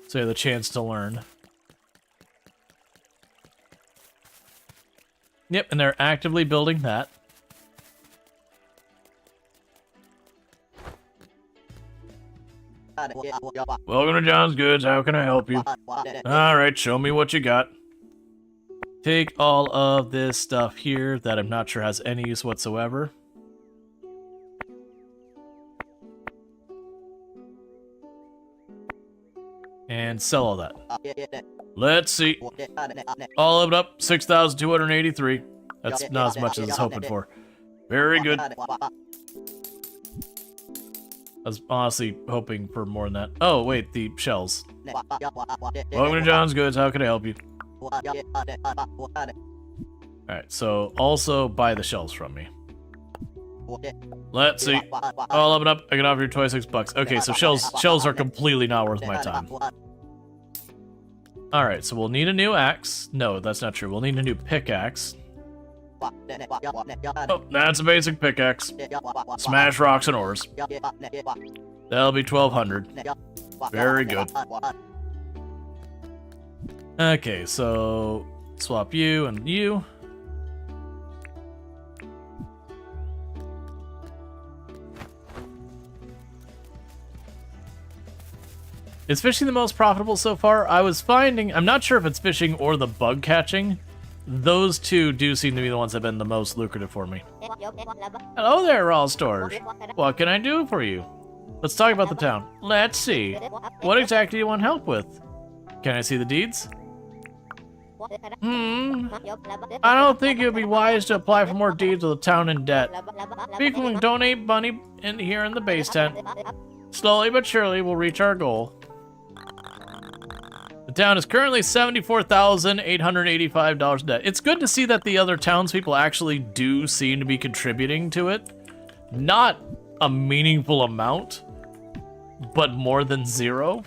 So you have the chance to learn. Yep, and they're actively building that. Welcome to John's Goods. How can I help you? Alright, show me what you got. Take all of this stuff here that I'm not sure has any use whatsoever. And sell all that. Let's see. All of it up, 6,283. That's not as much as I was hoping for. Very good. I was honestly hoping for more than that. Oh, wait, the shells. Welcome to John's Goods. How can I help you? Alright, so also buy the shells from me. Let's see. All of it up. I can offer you 26 bucks. Okay, so shells are completely not worth my time. Alright, so we'll need a new axe. No, that's not true. We'll need a new pickaxe. Oh, that's a basic pickaxe. Smash rocks and ores. That'll be 1,200. Very good. Okay, so swap you and you. Is fishing the most profitable so far? I was finding, I'm not sure if it's fishing or the bug catching. Those two do seem to be the ones that have been the most lucrative for me. Hello there, Rual Storge. What can I do for you? Let's talk about the town. Let's see. What exactly do you want help with? Can I see the deeds? I don't think it would be wise to apply for more deeds with a town in debt. People can donate money here in the base tent. Slowly but surely, we'll reach our goal. The town is currently $74,885 debt. It's good to see that the other townspeople actually do seem to be contributing to it. Not a meaningful amount, but more than zero.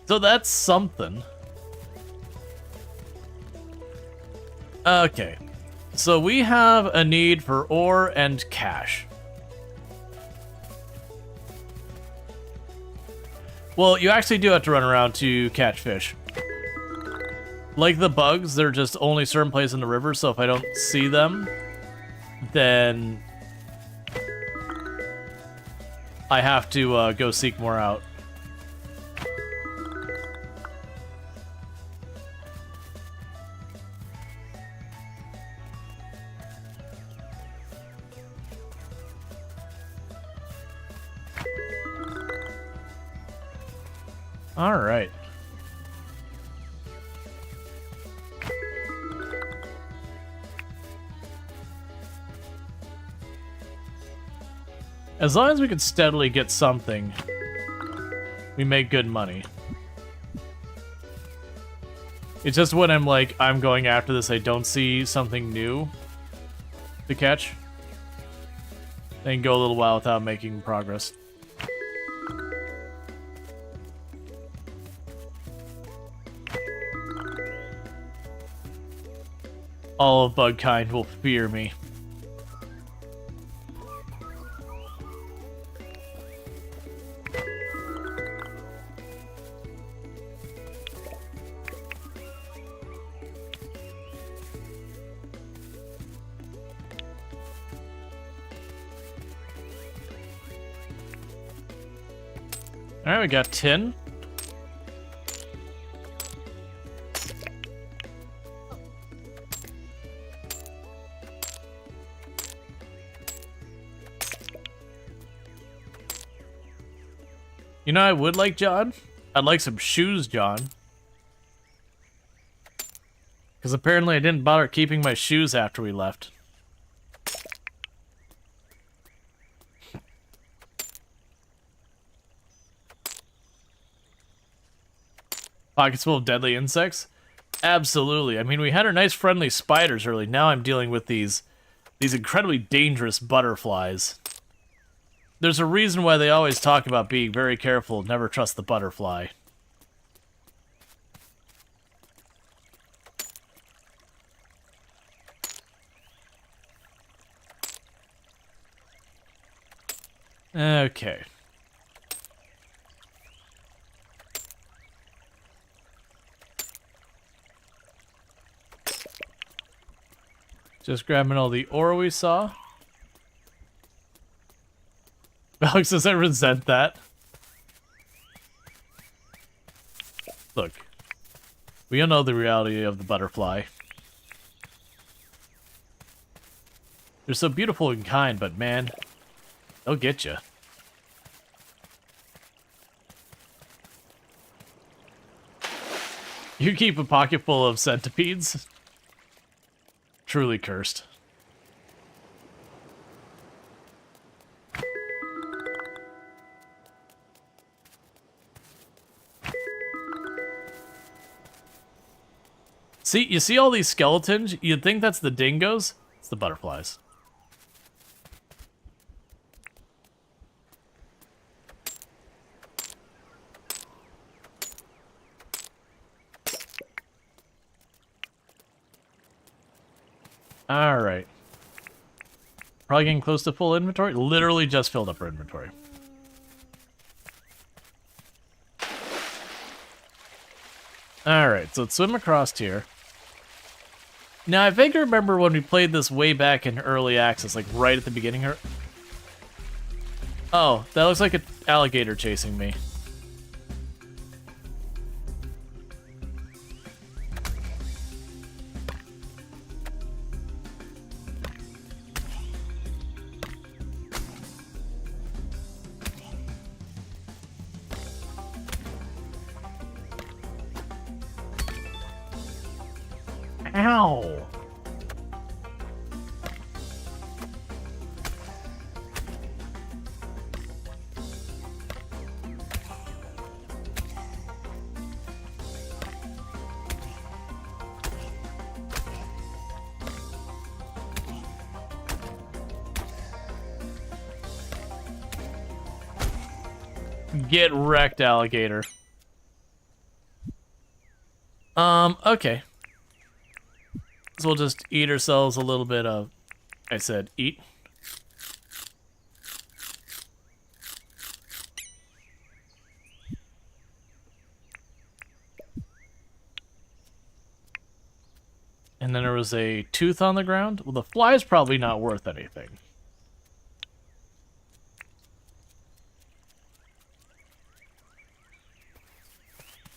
So that's something. Okay, so we have a need for ore and cash. Well, you actually do have to run around to catch fish. Like the bugs, they're just only certain places in the river, so if I don't see them, then I have to go seek more out. All right. As long as we can steadily get something, we make good money. It's just when I'm like, I'm going after this, I don't see something new to catch. Then go a little while without making progress. All of bugkind will fear me. Alright, we got tin. You know, I would like, John. I'd like some shoes, John. Because apparently I didn't bother keeping my shoes after we left. Pockets full of deadly insects? Absolutely. I mean, we had our nice friendly spiders early. Now I'm dealing with these incredibly dangerous butterflies. There's a reason why they always talk about being very careful, never trust the butterfly. Okay. Just grabbing all the ore we saw. Alex says I resent that. Look. We all know the reality of the butterfly. They're so beautiful and kind, but man, they'll get you. You keep a pocket full of centipedes? Truly cursed. See, you see all these skeletons? You'd think that's the dingoes? It's the butterflies. Alright. Probably getting close to full inventory. Literally just filled up our inventory. Alright, so let's swim across here. Now, I vaguely remember when we played this way back in early access, like right at the beginning. Oh, that looks like an alligator chasing me. Ow! Get wrecked, alligator. Okay. So we'll just eat ourselves a little bit of... I said eat. And then there was a tooth on the ground. Well, the fly's probably not worth anything.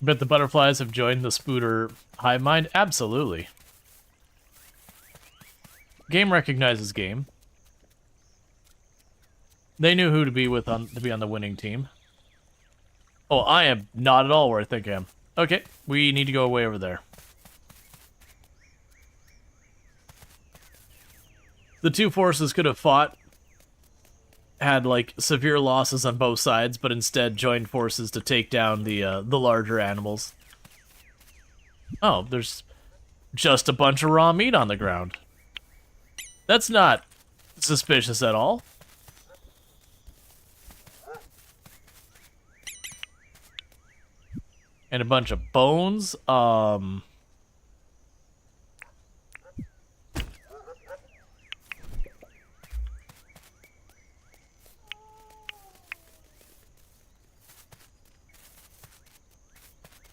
Bet the butterflies have joined the Spooter hive mind? Absolutely. Game recognizes game. They knew who to be with to be on the winning team. Oh, I am not at all where I think I am. Okay, we need to go way over there. The two forces could have fought, had like severe losses on both sides, but instead joined forces to take down the larger animals. Oh, there's just a bunch of raw meat on the ground. That's not suspicious at all. And a bunch of bones.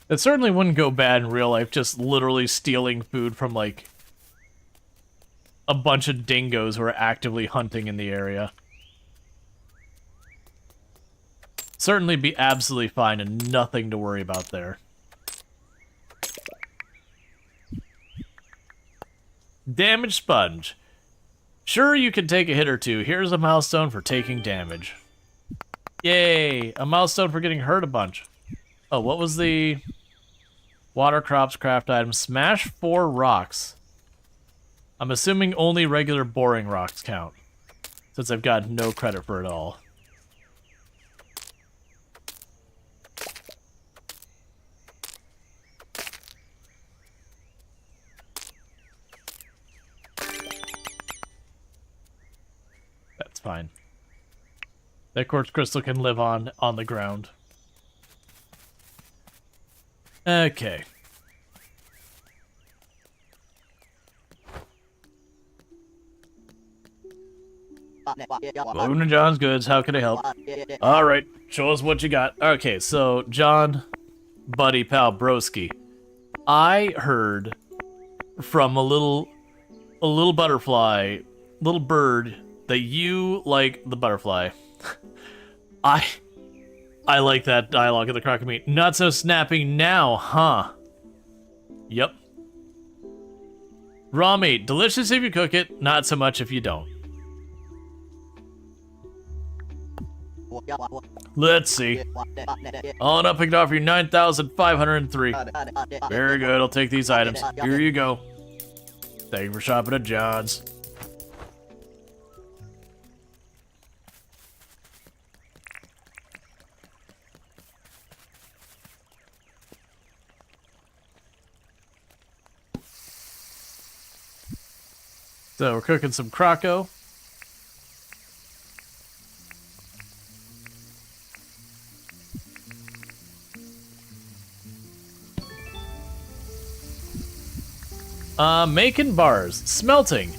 It certainly wouldn't go bad in real life, just literally stealing food from, like, a bunch of dingoes who are actively hunting in the area. Certainly be absolutely fine and nothing to worry about there. Damage sponge. Sure, you can take a hit or two. Here's a milestone for taking damage. Yay! A milestone for getting hurt a bunch. Oh, what was the... Water crops, craft items. Smash 4 rocks. I'm assuming only regular boring rocks count, since I've got no credit for it all. That's fine. That quartz crystal can live on the ground. Okay. Welcome to John's Goods. How can I help? Alright, show us what you got. Okay, so, John, buddy, pal, broski. I heard from a little butterfly, little bird, that you like the butterfly. I like that dialogue of the crock of meat. Not so snapping now, huh? Yep. Raw meat. Delicious if you cook it, not so much if you don't. Let's see. On up, picked off your 9,503. Very good, I'll take these items. Here you go. Thank you for shopping at John's. So we're cooking some croco. Making bars. Smelting.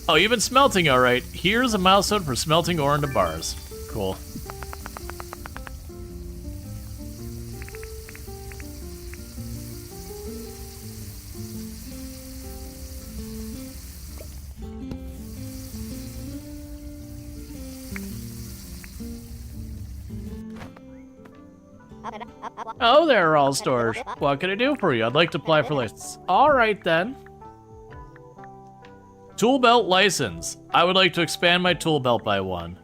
Oh, you've been smelting, alright. Here's a milestone for smelting ore into bars. Cool. Oh there, Rual Storge. What can I do for you? I'd like to apply for license. Alright then. Tool belt license. I would like to expand my tool belt by 1.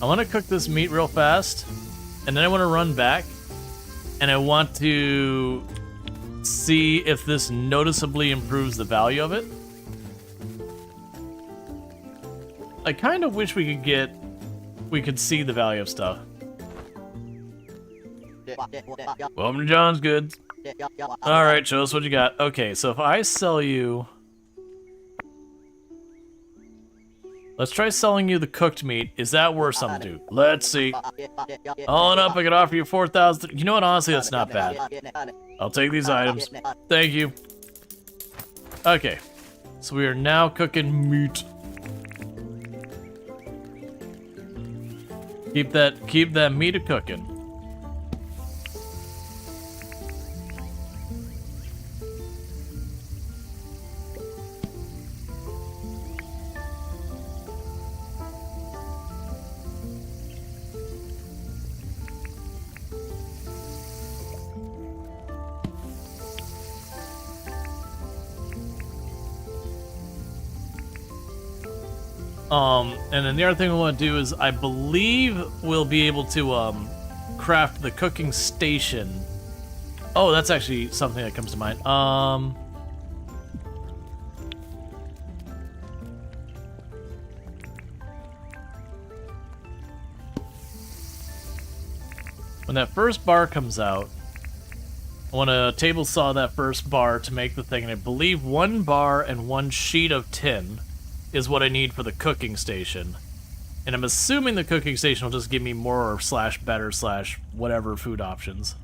I want to cook this meat real fast, and then I want to run back, and I want to see if this noticeably improves the value of it. I kind of wish we could see the value of stuff. Welcome to John's Goods. Alright, show us what you got. Okay, so if I sell you... Let's try selling you the cooked meat. Is that worth something to you? Let's see. All in up, I could offer you 4,000. You know what? Honestly, that's not bad. I'll take these items. Thank you. Okay. So we are now cooking meat. Keep that meat a-cooking. And then the other thing we want to do is, I believe we'll be able to craft the cooking station. Oh, that's actually something that comes to mind. When that first bar comes out, I want to table saw that first bar to make the thing, and I believe 1 bar and 1 sheet of tin is what I need for the cooking station. And I'm assuming the cooking station will just give me more slash better slash whatever food options.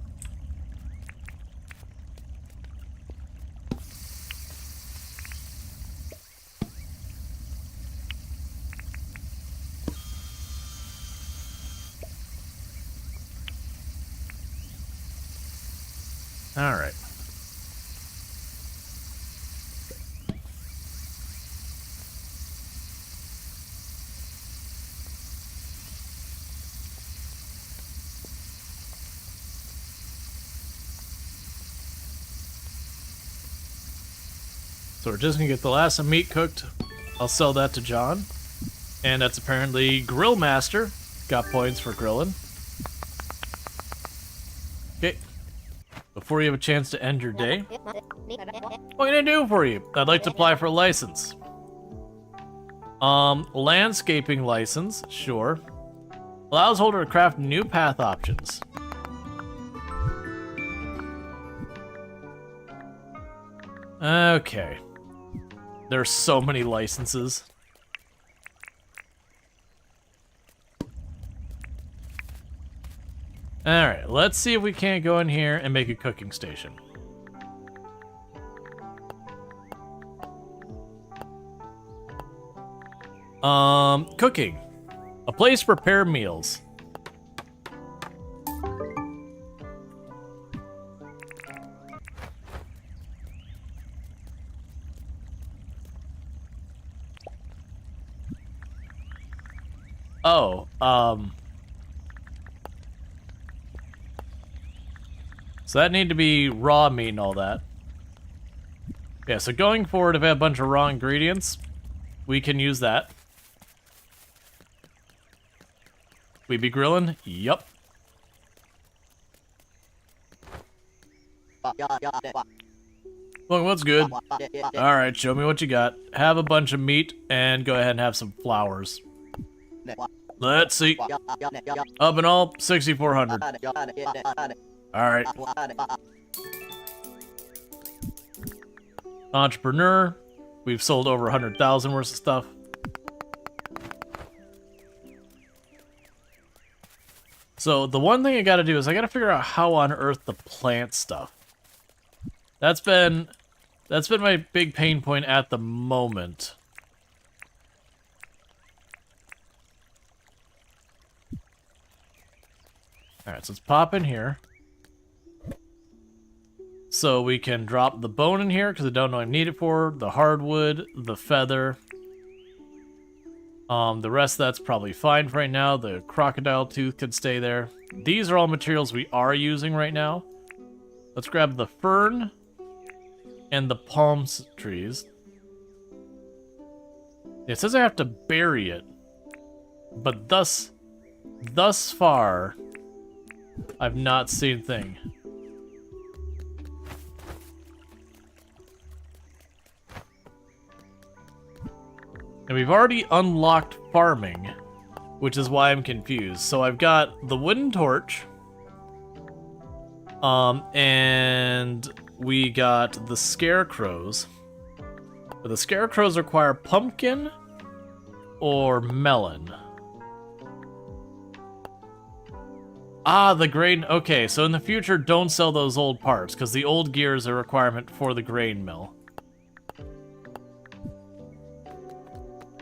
All right. So we're just gonna get the last meat cooked. I'll sell that to John. And that's apparently Grill Master. Got points for grilling. Okay. Before you have a chance to end your day, what can I do for you? I'd like to apply for a license. Landscaping license, sure. Allows holder to craft new path options. Okay. There's so many licenses. Alright, let's see if we can't go in here and make a cooking station. Cooking. A place to prepare meals. Oh, so that need to be raw meat and all that. Yeah, so going forward, if I have a bunch of raw ingredients, we can use that. We be grilling? Yup. Look, what's good? Alright, show me what you got. Have a bunch of meat, and go ahead and have some flowers. Let's see. Up and all, 6,400. Alright. Entrepreneur. We've sold over 100,000 worth of stuff. So the one thing I gotta do is I gotta figure out how on earth to plant stuff. That's been my big pain point at the moment. Alright, so let's pop in here. So we can drop the bone in here, because I don't know what I need it for. The hardwood, the feather. The rest of that's probably fine for right now. The crocodile tooth could stay there. These are all materials we are using right now. Let's grab the fern and the palm trees. It says I have to bury it. But thus far, I've not seen a thing. And we've already unlocked farming, which is why I'm confused. So I've got the wooden torch, and we got the scarecrows. But the scarecrows require pumpkin or melon. Ah, the grain. Okay, so in the future, don't sell those old parts, because the old gear is a requirement for the grain mill.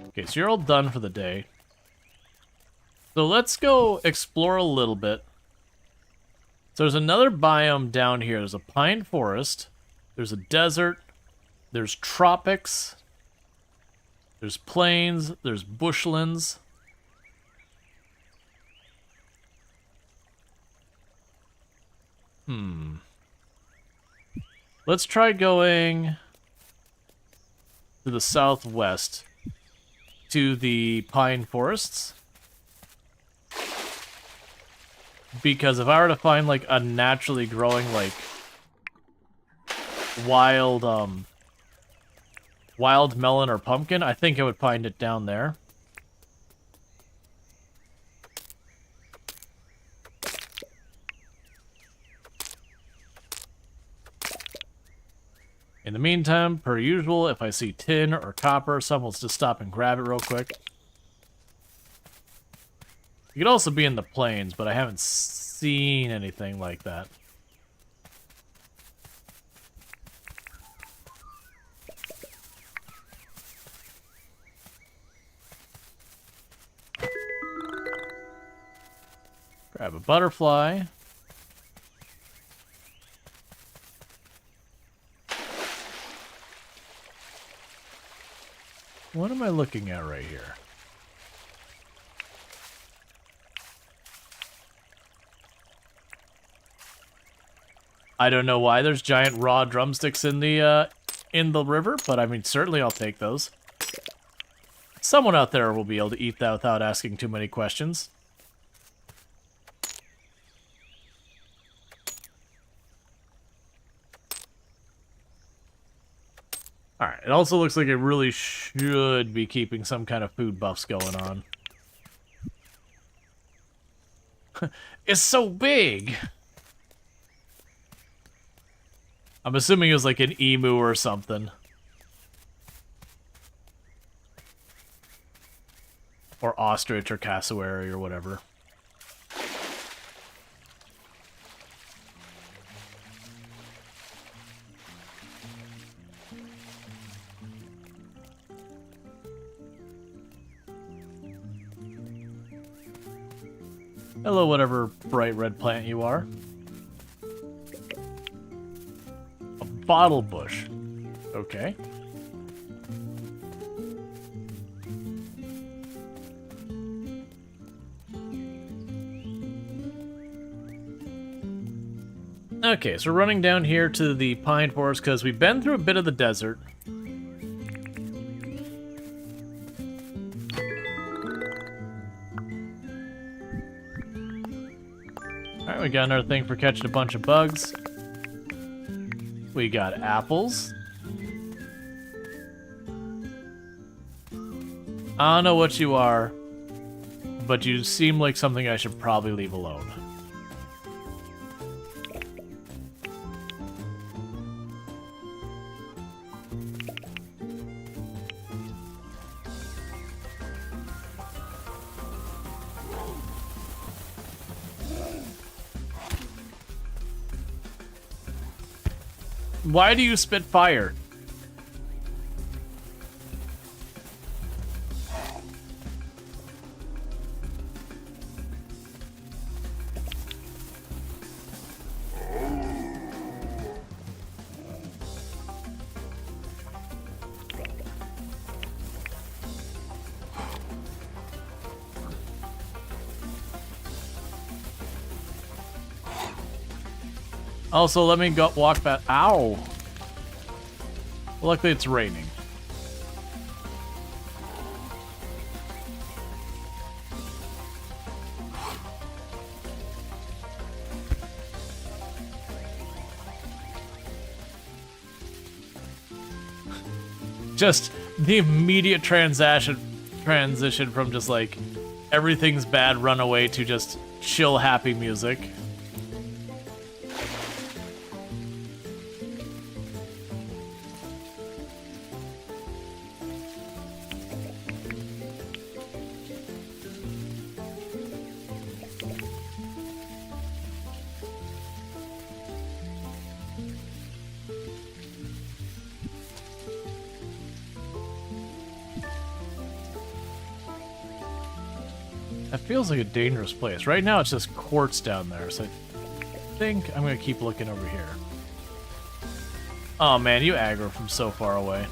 Okay, so you're all done for the day. So let's go explore a little bit. So there's another biome down here. There's a pine forest. There's a desert. There's tropics. There's plains. There's bushlands. Let's try going to the southwest. to the pine forests. Because if I were to find, like, a naturally growing, like, wild melon or pumpkin, I think I would find it down there. In the meantime, per usual, if I see tin or copper, someone will just stop and grab it real quick. It could also be in the plains, but I haven't seen anything like that. Grab a butterfly. What am I looking at right here? I don't know why there's giant raw drumsticks in the river, but I mean, certainly I'll take those. Someone out there will be able to eat that without asking too many questions. Alright, it also looks like it really should be keeping some kind of food buffs going on. It's so big! I'm assuming it was like an emu or something. Or ostrich or cassowary or whatever. Hello, whatever bright red plant you are. A bottle bush. Okay. Okay, so we're running down here to the pine forest because we've been through a bit of the desert. Alright, we got another thing for catching a bunch of bugs. We got apples. I don't know what you are, but you seem like something I should probably leave alone. Why do you spit fire? Also, let me go walk back. Ow! Luckily, it's raining. Just the immediate transition from just like everything's bad, run away to just chill, happy music. That feels like a dangerous place. Right now it's just quartz down there, so I think I'm gonna keep looking over here. Oh man, you aggro from so far away.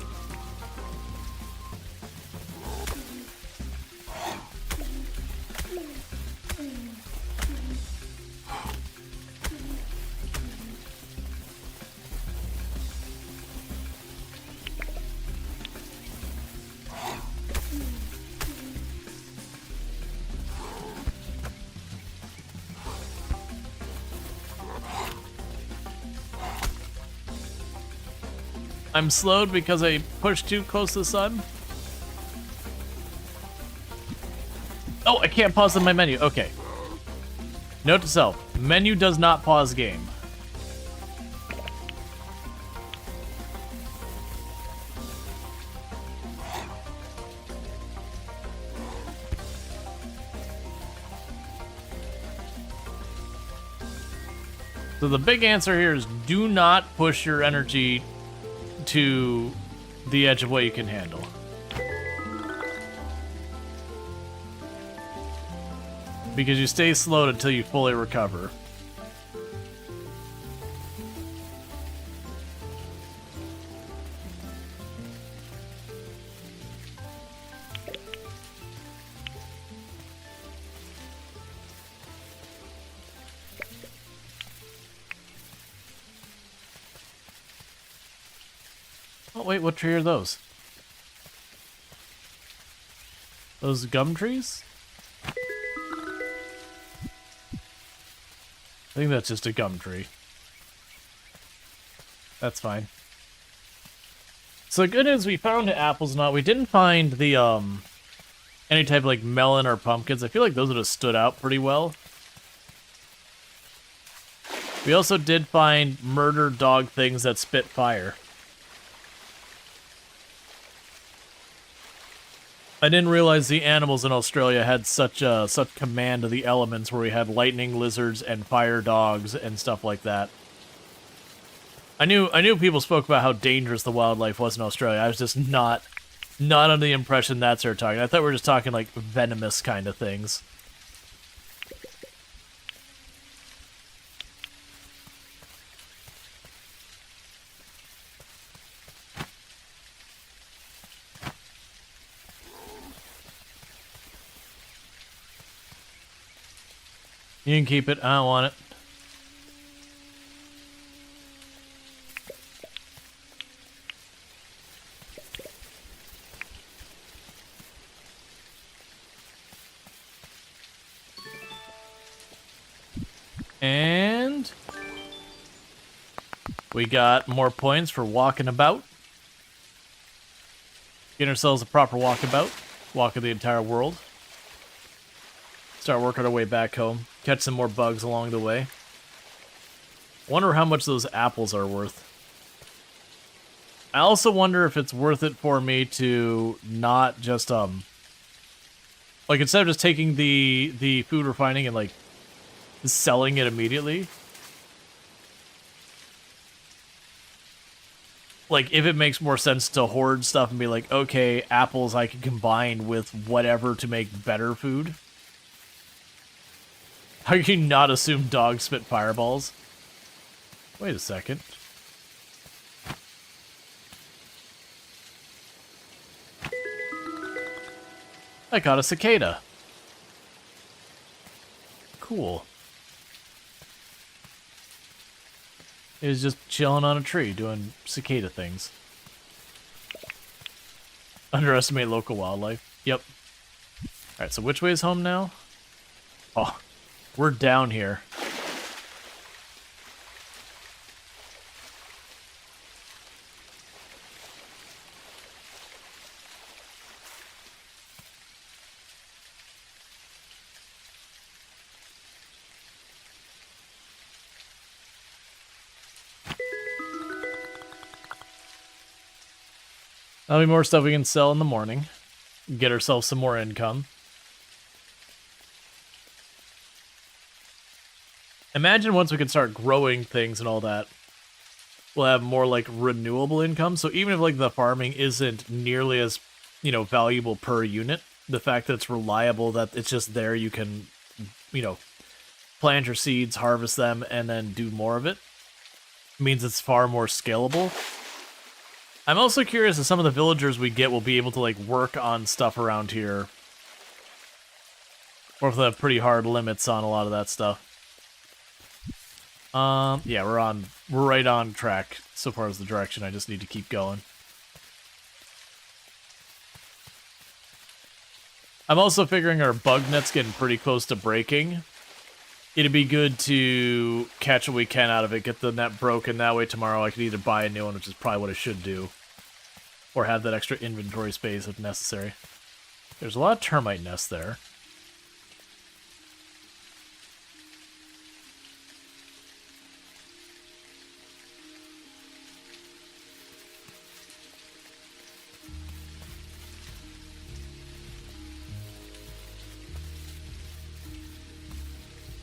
I'm slowed because I pushed too close to the sun. Oh, I can't pause in my menu. Okay. Note to self, menu does not pause game. So the big answer here is do not push your energy to the edge of what you can handle. Because you stay slowed until you fully recover. Oh, wait, what tree are those? Those gum trees? I think that's just a gum tree. That's fine. So the good news, we found apples and all. We didn't find the, any type of, like, melon or pumpkins. I feel like those would have stood out pretty well. We also did find murder dog things that spit fire. I didn't realize the animals in Australia had such command of the elements, where we had lightning lizards and fire dogs and stuff like that. I knew people spoke about how dangerous the wildlife was in Australia. I was just not under the impression that's what they're talking. I thought we were just talking like venomous kind of things. You can keep it. I don't want it. And we got more points for walking about. Get ourselves a proper walkabout. Walk of the entire world. Start working our way back home. Catch some more bugs along the way. Wonder how much those apples are worth. I also wonder if it's worth it for me to not just, like, instead of just taking the food we're finding and, like, selling it immediately. Like, if it makes more sense to hoard stuff and be like, okay, apples I can combine with whatever to make better food. How can you not assume dogs spit fireballs? Wait a second. I got a cicada. Cool. It was just chilling on a tree doing cicada things. Underestimate local wildlife. Yep. Alright, so which way is home now? Oh, we're down here. That'll be more stuff we can sell in the morning. Get ourselves some more income. Imagine once we can start growing things and all that, we'll have more, like, renewable income. So even if, like, the farming isn't nearly as, you know, valuable per unit, the fact that it's reliable, that it's just there, you can, you know, plant your seeds, harvest them, and then do more of it, means it's far more scalable. I'm also curious if some of the villagers we get will be able to, like, work on stuff around here. Or if they have pretty hard limits on a lot of that stuff. Yeah, we're right on track so far as the direction. I just need to keep going. I'm also figuring our bug net's getting pretty close to breaking. it'd be good to catch what we can out of it, get the net broken. That way tomorrow I could either buy a new one, which is probably what I should do, or have that extra inventory space if necessary. There's a lot of termite nests there.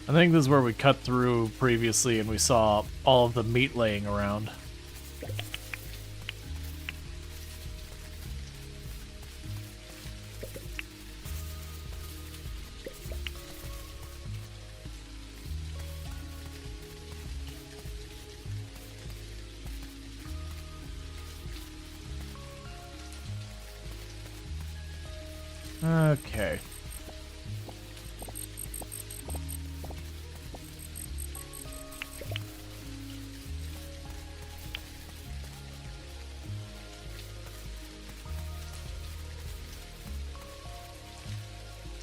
I think this is where we cut through previously and we saw all of the meat laying around. Okay.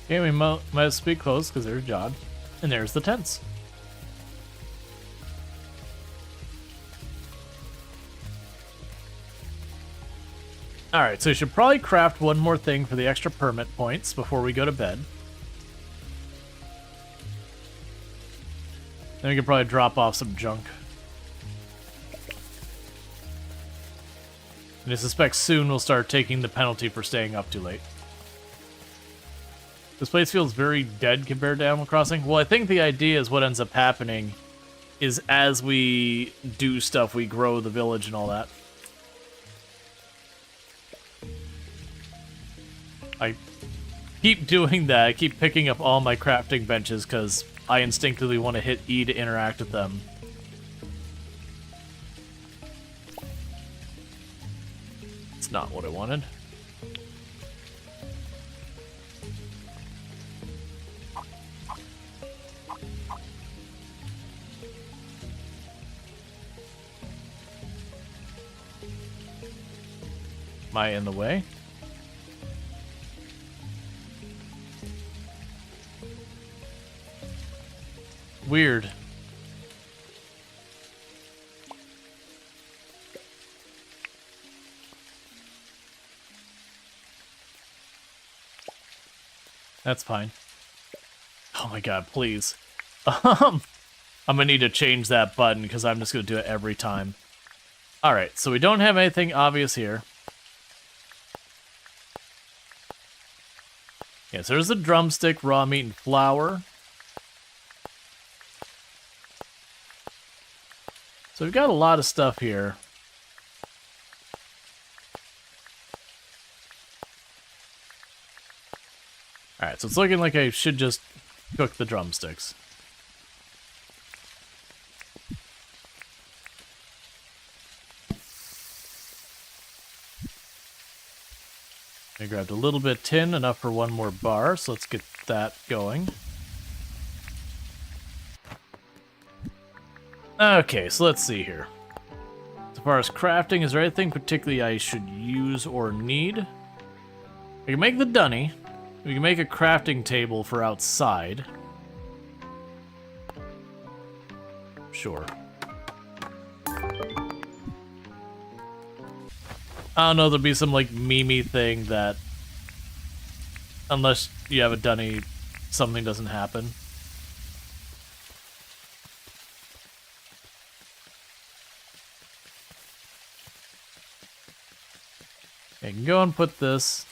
Okay, we might as well be close because there's Jod. And there's the tents. Alright, so we should probably craft one more thing for the extra permit points before we go to bed. Then we can probably drop off some junk. And I suspect soon we'll start taking the penalty for staying up too late. This place feels very dead compared to Animal Crossing. Well, I think the idea is what ends up happening is as we do stuff, we grow the village and all that. I keep doing that. I keep picking up all my crafting benches because I instinctively want to hit E to interact with them. It's not what I wanted. Am I in the way? Weird. That's fine. Oh my god, please. I'm gonna need to change that button because I'm just gonna do it every time. Alright, so we don't have anything obvious here. Yes, there's a drumstick, raw meat, and flour. So we've got a lot of stuff here. Alright, so it's looking like I should just cook the drumsticks. I grabbed a little bit of tin, enough for one more bar, so let's get that going. Okay, so let's see here. As far as crafting, is there anything particularly I should use or need? We can make the dunny. We can make a crafting table for outside. Sure. I don't know, there'll be some, like, meme-y thing that, unless you have a dunny, something doesn't happen. I can go and put this.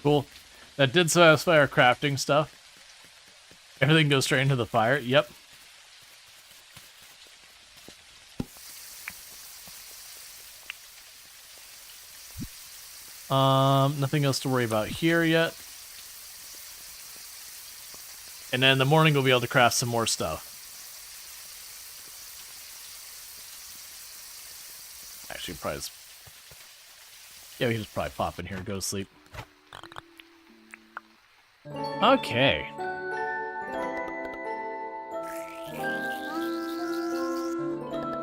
Cool. That did satisfy our crafting stuff. Everything goes straight into the fire. Yep. Nothing else to worry about here yet. And then in the morning we'll be able to craft some more stuff. Actually, probably just... yeah, we can just probably pop in here and go to sleep. Okay.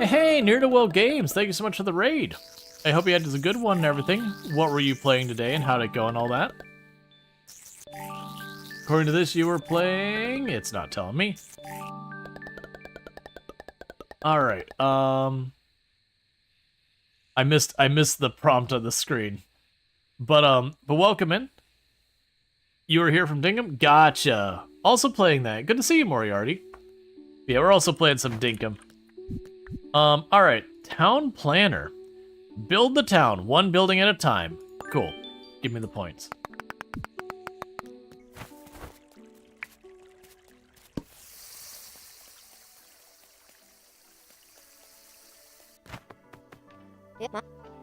Hey, Near to Well Games, thank you so much for the raid. I hope you had a good one and everything. What were you playing today and how did it go and all that? According to this, you were playing... It's not telling me. Alright, I missed the prompt on the screen. But welcome in. You were here from Dinkum? Gotcha. Also playing that. Good to see you, Moriarty. Yeah, we're also playing some Dinkum. Alright. Town planner. Build the town, one building at a time. Cool. Give me the points.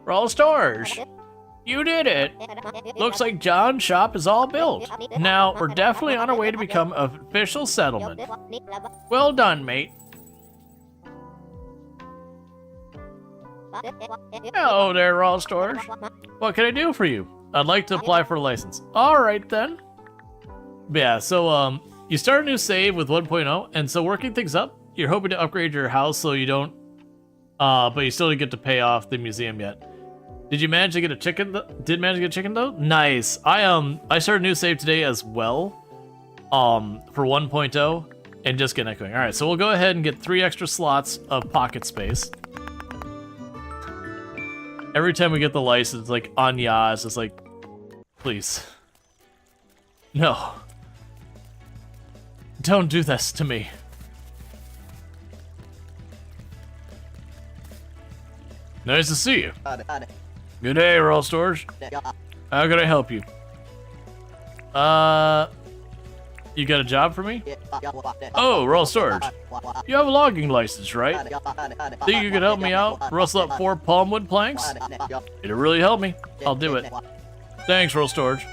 Rual Storge. You did it! Looks like John's shop is all built. Now, we're definitely on our way to become an official settlement. Well done, mate. Hello there, Rual Storge. What can I do for you? I'd like to apply for a license. Alright then. Yeah, so, you start a new save with 1.0, and so working things up, you're hoping to upgrade your house so you don't, but you still didn't get to pay off the museum yet. Did you manage to get a chicken? Did manage to get a chicken though? Nice. I started a new save today as well, for 1.0, and just getting echoing. All right, so we'll go ahead and get 3 extra slots of pocket space. Every time we get the license, like Anya, it's just like, please, no, don't do this to me. Nice to see you. Good day, Rual Storge. How can I help you? You got a job for me? Oh, Rual Storge. You have a logging license, right? Think you could help me out? Rustle up 4 palmwood planks? It'll really help me. I'll do it. Thanks, Rual Storge.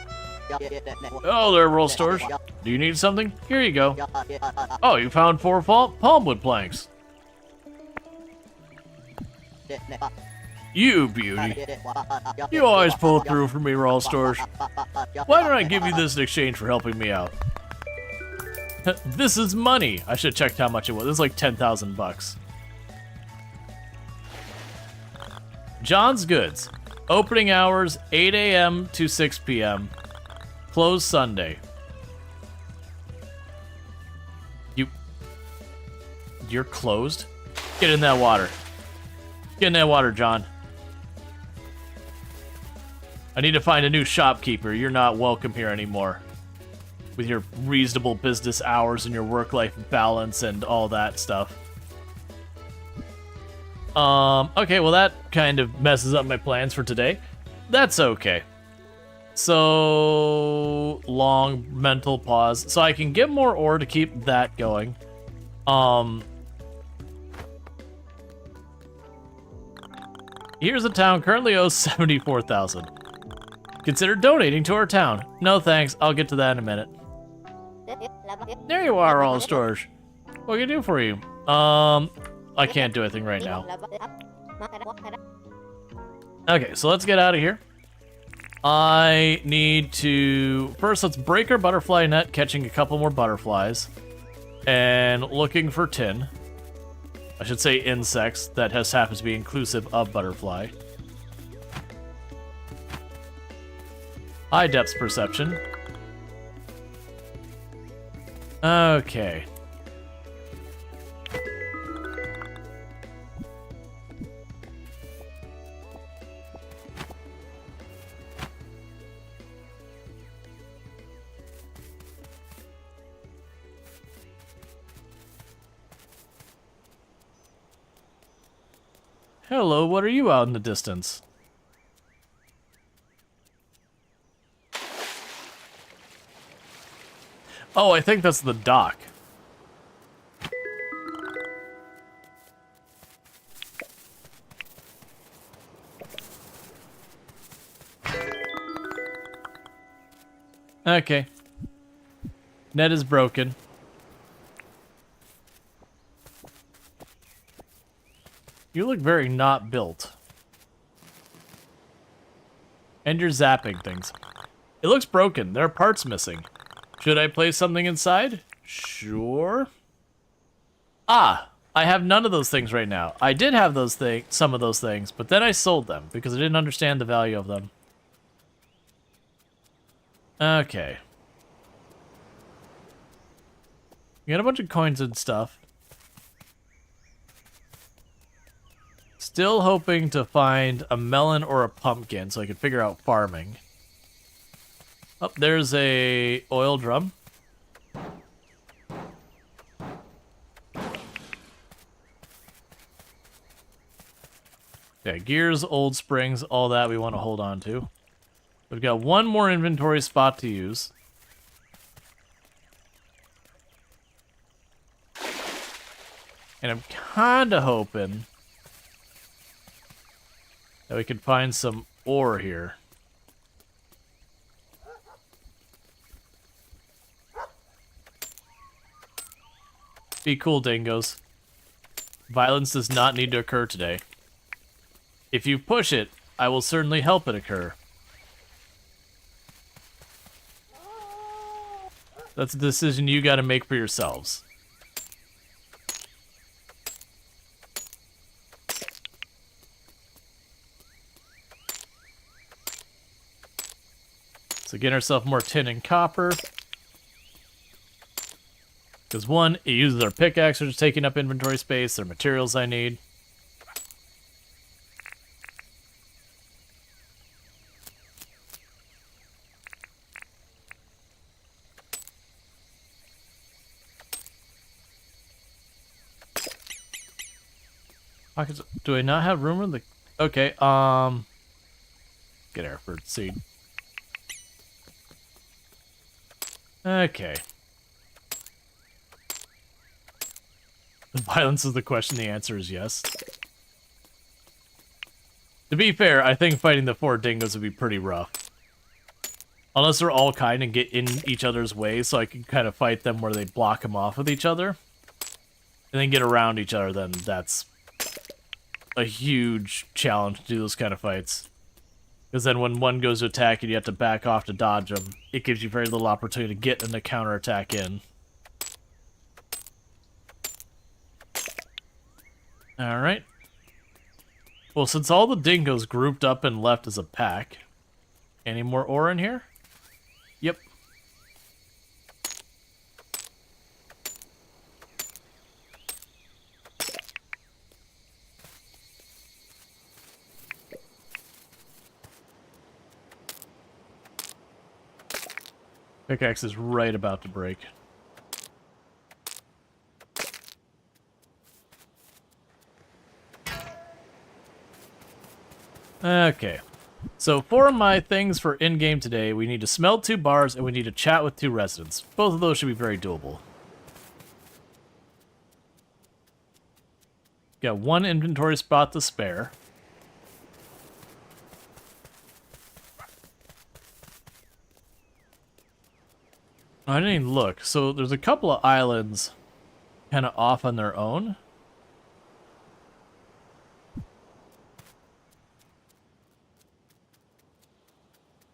Oh there, Rual Storge. Do you need something? Here you go. Oh, you found 4 palmwood planks. You beauty. You always pull through for me, Rual Storge. Why don't I give you this in exchange for helping me out? This is money. I should have checked how much it was. It was like 10,000 bucks. John's Goods. Opening hours 8 a.m. to 6 p.m. Closed Sunday. You're closed? Get in that water. Get in that water, John. I need to find a new shopkeeper. You're not welcome here anymore. With your reasonable business hours and your work-life balance and all that stuff. Okay, well that kind of messes up my plans for today. That's okay. So, long mental pause. So I can get more ore to keep that going. Here's a town currently owes 74,000. Consider donating to our town. No thanks, I'll get to that in a minute. There you are, Rual Storge. What can I do for you? I can't do anything right now. Okay, so let's get out of here. I need to... First, let's break our butterfly net, catching a couple more butterflies. And looking for tin. I should say insects. That happens to be inclusive of butterfly. High depth perception. Okay. Hello, what are you out in the distance? Oh, I think that's the dock. Okay. Net is broken. You look very not built. And you're zapping things. It looks broken. There are parts missing. Should I place something inside? Sure. Ah, I have none of those things right now. I did have those things, some of those things, but then I sold them because I didn't understand the value of them. Okay. We got a bunch of coins and stuff. Still hoping to find a melon or a pumpkin so I can figure out farming. Oh, there's a oil drum. Okay, gears, old springs, all that we want to hold on to. We've got one more inventory spot to use. And I'm kind of hoping that we can find some ore here. Be cool, dingoes. Violence does not need to occur today. If you push it, I will certainly help it occur. That's a decision you gotta make for yourselves. So get ourselves more tin and copper. Because one, it uses our pickaxe, which is taking up inventory space. They're materials I need. Pockets. Do I not have room in the... Okay, get Airford seed. Okay. The violence is the question, the answer is yes. To be fair, I think fighting the 4 dingoes would be pretty rough. Unless they're all kind and get in each other's way, so I can kind of fight them where they block them off with each other. And then get around each other, then that's a huge challenge to do those kind of fights. Because then when one goes to attack and you have to back off to dodge them, it gives you very little opportunity to get in the counterattack in. Alright. Well, since all the dingoes grouped up and left as a pack, any more ore in here? Yep. Pickaxe is right about to break. Okay. So for my things for in-game today, we need to smelt 2 bars and we need to chat with 2 residents. Both of those should be very doable. Got 1 inventory spot to spare. I didn't even look. So there's a couple of islands kind of off on their own.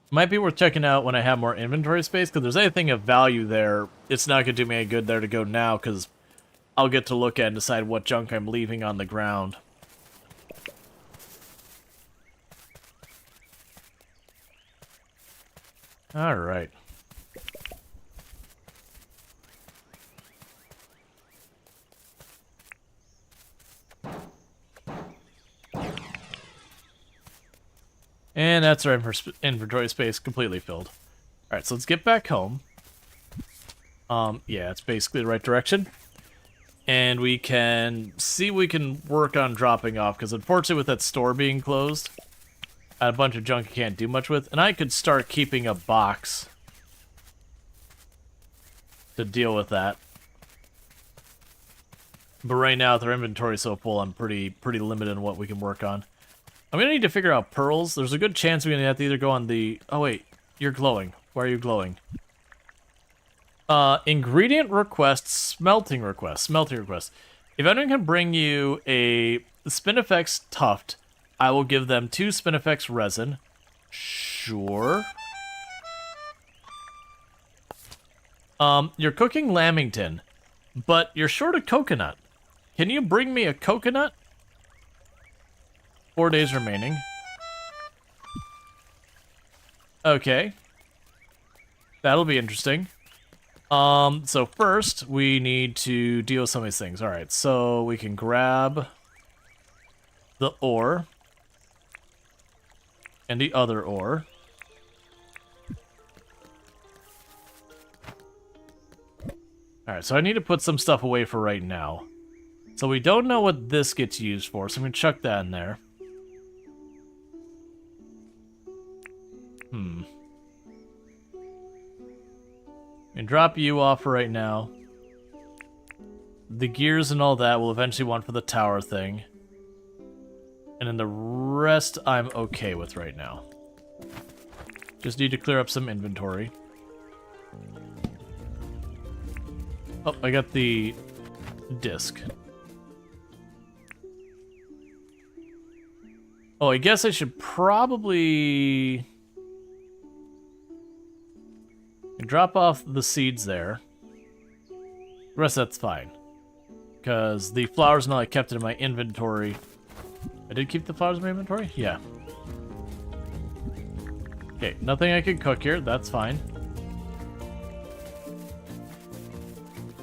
Might be worth checking out when I have more inventory space, because there's anything of value there, it's not going to do me any good there to go now, because I'll get to look at and decide what junk I'm leaving on the ground. Alright. And that's our inventory space completely filled. Alright, so let's get back home. Yeah, it's basically the right direction. And we can see we can work on dropping off, because unfortunately with that store being closed, I had a bunch of junk you can't do much with. And I could start keeping a box to deal with that. But right now, with our inventory so full, I'm pretty limited in what we can work on. I'm gonna need to figure out pearls. There's a good chance we're gonna have to either go on the... Oh wait, you're glowing. Why are you glowing? Ingredient request, smelting request. If anyone can bring you a Spinifex tuft, I will give them 2 Spinifex resin. Sure. You're cooking lamington, but you're short of coconut. can you bring me a coconut? 4 days remaining. Okay. That'll be interesting. So first, we need to deal with some of these things. Alright, so we can grab the ore. And the other ore. Alright, so I need to put some stuff away for right now. So we don't know what this gets used for, so I'm going to chuck that in there. And drop you off for right now. The gears and all that we'll eventually want for the tower thing. And then the rest I'm okay with right now. Just need to clear up some inventory. Oh, I got the disc. Oh, I guess I should probably drop off the seeds there. The rest that's fine. Because the flowers and all I kept it in my inventory. I did keep the flowers in my inventory? Yeah. Okay, nothing I can cook here. That's fine.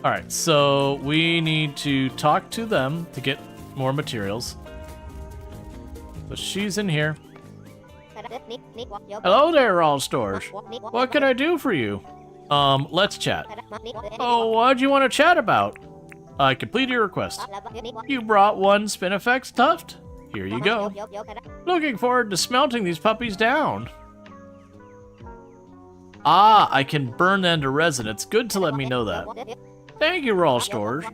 Alright, so we need to talk to them to get more materials. So she's in here. Hello there, Rual Storge. What can I do for you? Let's chat. Oh, what'd you want to chat about? I completed your request. You brought one Spinifex tuft? Here you go. Looking forward to smelting these puppies down. Ah, I can burn them to resin. It's good to let me know that. Thank you, Rual Storge.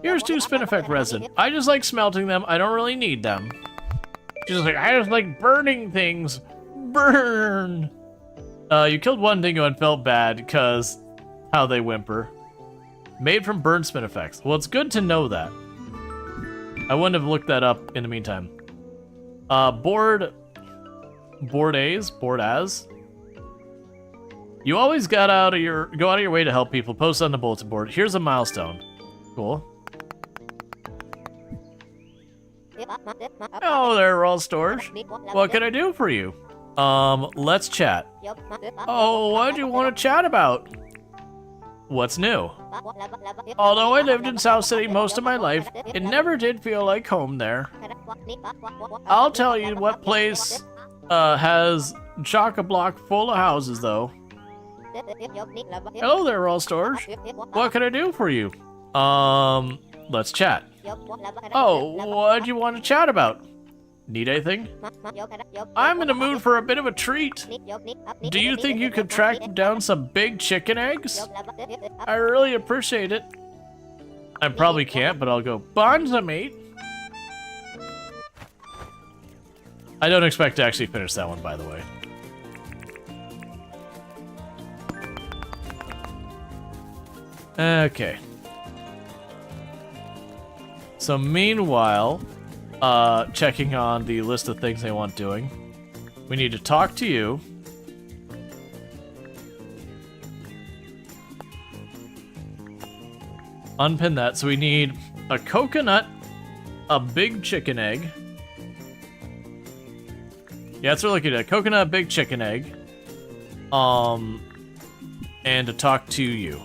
Here's 2 Spinifex resin. I just like smelting them. I don't really need them. She's like, I just like burning things. Burn! You killed one dingo and felt bad because how they whimper. Made from burned Spinifex. Well, it's good to know that. I wouldn't have looked that up in the meantime. Board as. You always go out of your way to help people. Post on the bulletin board. Here's a milestone. Cool. Oh, there, Rual Storge. What can I do for you? Let's chat. Oh, what do you want to chat about? What's new? Although I lived in South City most of my life, it never did feel like home there. I'll tell you what place has chock-a-block full of houses, though. Hello there, Rual Storge. What can I do for you? Let's chat. Oh, what do you want to chat about? Need anything? I'm in the mood for a bit of a treat. Do you think you could track down some big chicken eggs? I really appreciate it. I probably can't, but I'll go, Bonza, mate. I don't expect to actually finish that one, by the way. Okay. So meanwhile, checking on the list of things they want doing, we need to talk to you. Unpin that. So we need a coconut, a big chicken egg. Yeah, that's what we're looking at. Coconut, big chicken egg. And to talk to you.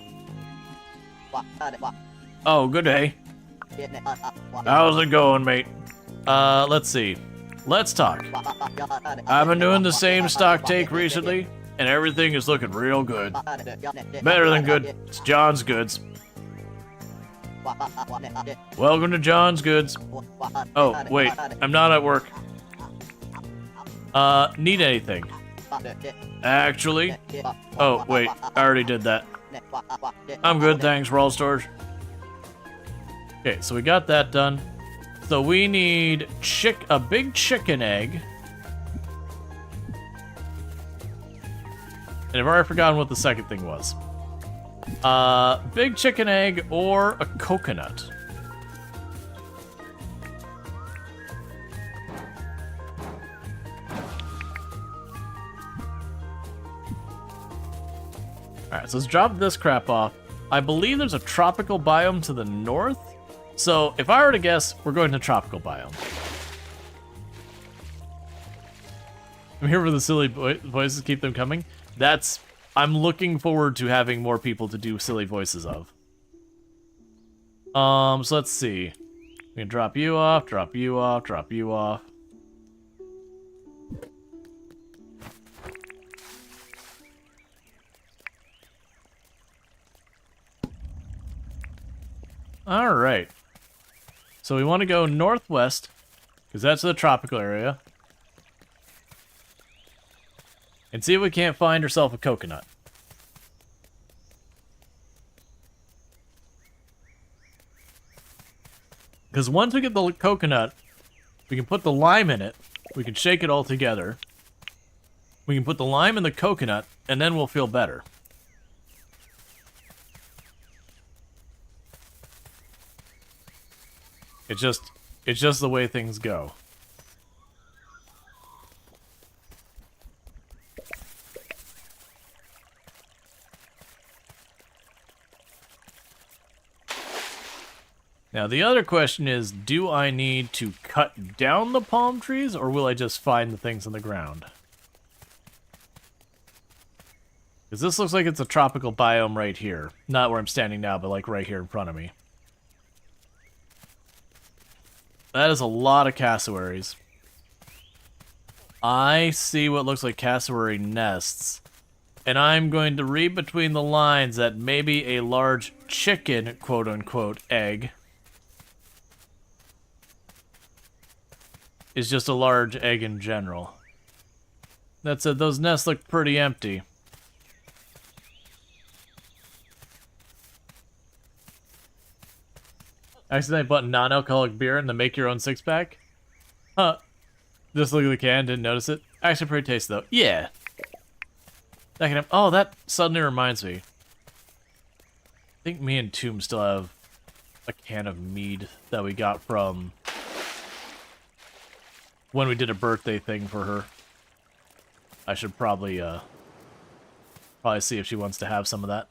Oh, good day. How's it going, mate? Let's see. Let's talk. I've been doing the same stock take recently, and everything is looking real good. Better than good. It's John's Goods. Welcome to John's Goods. Oh, wait. I'm not at work. Need anything? Actually? Oh, wait. I already did that. I'm good, thanks, Rual Storge. Okay, so we got that done. So we need a big chicken egg. And I've already forgotten what the second thing was. Big chicken egg or a coconut. Alright, so let's drop this crap off. I believe there's a tropical biome to the north. So, if I were to guess, we're going to tropical biome. I'm here for the silly voices, keep them coming. I'm looking forward to having more people to do silly voices of. So let's see. We can drop you off, drop you off, drop you off. Alright. So we want to go northwest, because that's the tropical area. And see if we can't find ourselves a coconut. Because once we get the coconut, we can put the lime in it. We can shake it all together. We can put the lime in the coconut, and then we'll feel better. It's just the way things go. Now, the other question is, do I need to cut down the palm trees, or will I just find the things on the ground? Because this looks like it's a tropical biome right here. Not where I'm standing now, but like right here in front of me. That is a lot of cassowaries. I see what looks like cassowary nests. And I'm going to read between the lines that maybe a large chicken, quote-unquote, egg is just a large egg in general. That said, those nests look pretty empty. Accidentally bought non-alcoholic beer in the make-your-own six-pack? Huh. Just look at the can, didn't notice it. Actually pretty tasty, though. Yeah. That can have, oh, that suddenly reminds me. I think me and Tomb still have a can of mead that we got from when we did a birthday thing for her. I should probably see if she wants to have some of that.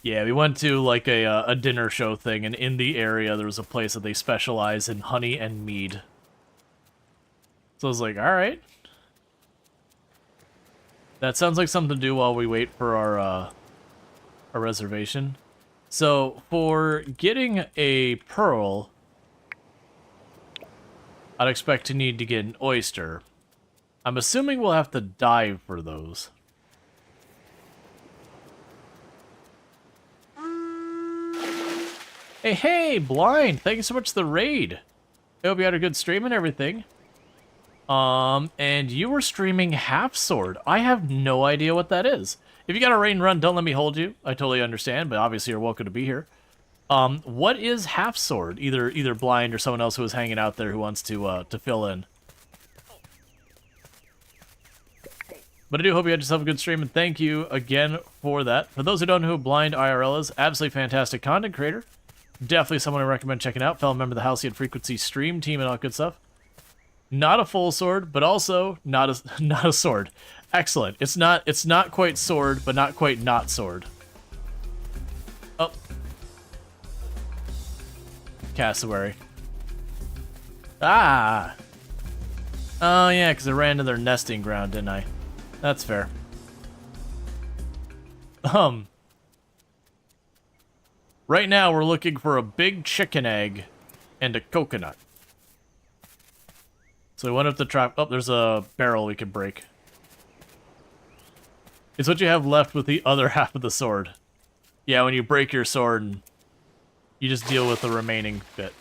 Yeah, we went to like a dinner show thing, and in the area there was a place that they specialize in honey and mead. So I was like, alright. That sounds like something to do while we wait for our reservation. So, for getting a pearl, I'd expect to need to get an oyster. I'm assuming we'll have to dive for those. Hey, Blind! Thank you so much for the raid! I hope you had a good stream and everything. And you were streaming Half Sword. I have no idea what that is. If you got a raid and run, don't let me hold you. I totally understand, but obviously you're welcome to be here. What is Half Sword? Either Blind or someone else who is hanging out there who wants to fill in. But I do hope you had yourself a good stream, and thank you again for that. For those who don't know who Blind IRL is, absolutely fantastic content creator. Definitely someone I recommend checking out. Fellow member of the Halcyon Frequency stream team and all good stuff. Not a full sword, but also not a sword. Excellent. It's not quite sword, but not quite not sword. Oh. Cassowary. Ah! Oh yeah, because I ran to their nesting ground, didn't I? That's fair. Right now we're looking for a big chicken egg and a coconut. So we went up the trap. Oh, there's a barrel we could break. It's what you have left with the other half of the sword. Yeah, when you break your sword, and you just deal with the remaining bit.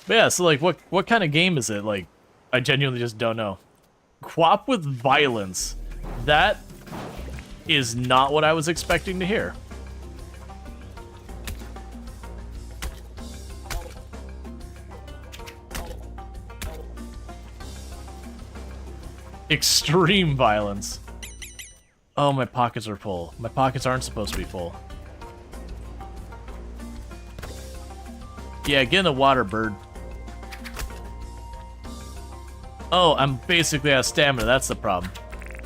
But yeah, so like, what kind of game is it? Like, I genuinely just don't know. Quap with violence. That is not what I was expecting to hear. Extreme violence. Oh, my pockets are full. My pockets aren't supposed to be full. Yeah, get in the water, bird. Oh, I'm basically out of stamina. That's the problem.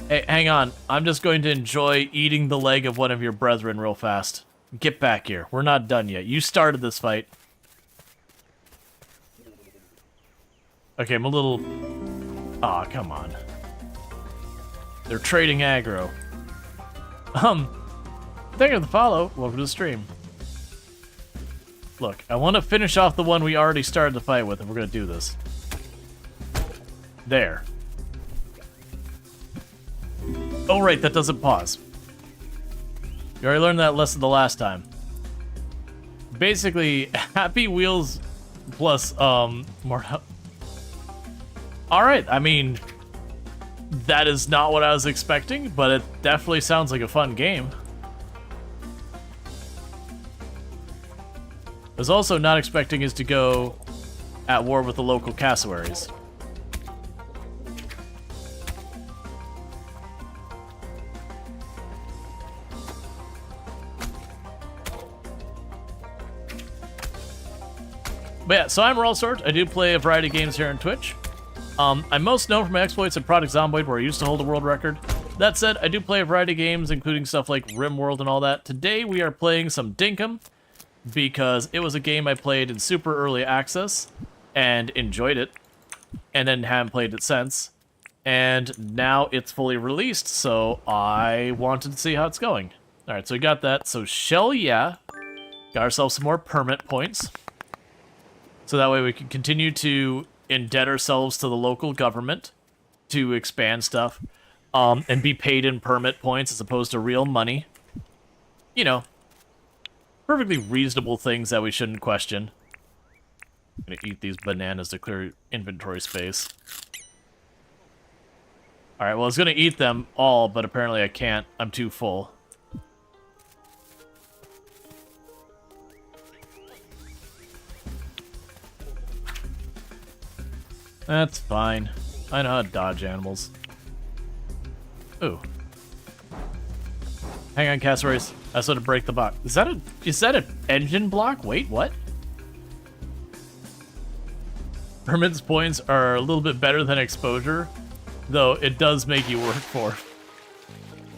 Hey, hang on. I'm just going to enjoy eating the leg of one of your brethren real fast. Get back here. We're not done yet. You started this fight. Okay, I'm a little... Aw, come on. They're trading aggro. Thank you for the follow. Welcome to the stream. Look, I want to finish off the one we already started the fight with, and we're going to do this. There. Oh, right, that doesn't pause. You already learned that lesson the last time. Basically, Happy Wheels plus, more... Alright, I mean... That is not what I was expecting, but it definitely sounds like a fun game. I was also not expecting is to go at war with the local cassowaries. But yeah, so I'm Rual Storge. I do play a variety of games here on Twitch. I'm most known for my exploits in Project Zomboid, where I used to hold a world record. That said, I do play a variety of games, including stuff like RimWorld and all that. Today we are playing some Dinkum, because it was a game I played in super early access, and enjoyed it, and then haven't played it since. And now it's fully released, so I wanted to see how it's going. Alright, so we got that. So Shell, yeah. Got ourselves some more permit points. So that way we can continue to indebt ourselves to the local government to expand stuff, and be paid in permit points as opposed to real money. You know, perfectly reasonable things that we shouldn't question. I'm gonna eat these bananas to clear inventory space. Alright, well I was gonna eat them all, but apparently I can't. I'm too full. That's fine. I know how to dodge animals. Ooh. Hang on, cassowaries. I just want to break the block. Is that an engine block? Wait, what? Permits points are a little bit better than exposure, though it does make you work for.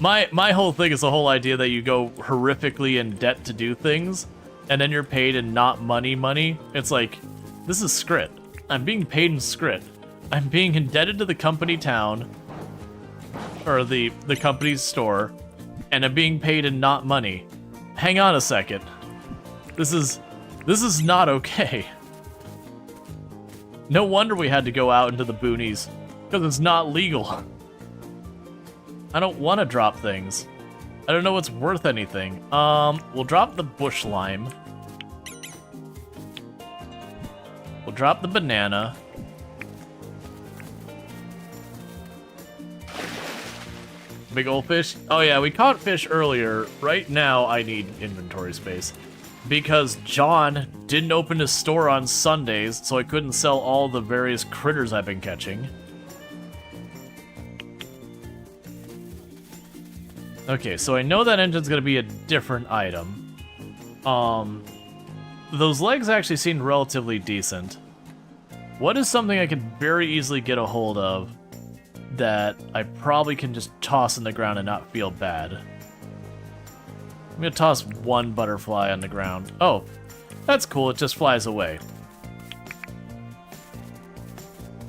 My whole thing is the whole idea that you go horrifically in debt to do things, and then you're paid in not money. It's like, this is scrit. I'm being paid in scrit. I'm being indebted to the company town, or the company's store, and I'm being paid in not money. Hang on a second. This is not okay. No wonder we had to go out into the boonies, because it's not legal. I don't want to drop things. I don't know what's worth anything. We'll drop the bush lime. We'll drop the banana. Big old fish. Oh yeah, we caught fish earlier. Right now, I need inventory space. Because John didn't open his store on Sundays, so I couldn't sell all the various critters I've been catching. Okay, so I know that engine's gonna be a different item. Those legs actually seemed relatively decent. What is something I could very easily get a hold of that I probably can just toss in the ground and not feel bad? I'm gonna toss one butterfly on the ground. Oh, that's cool, it just flies away.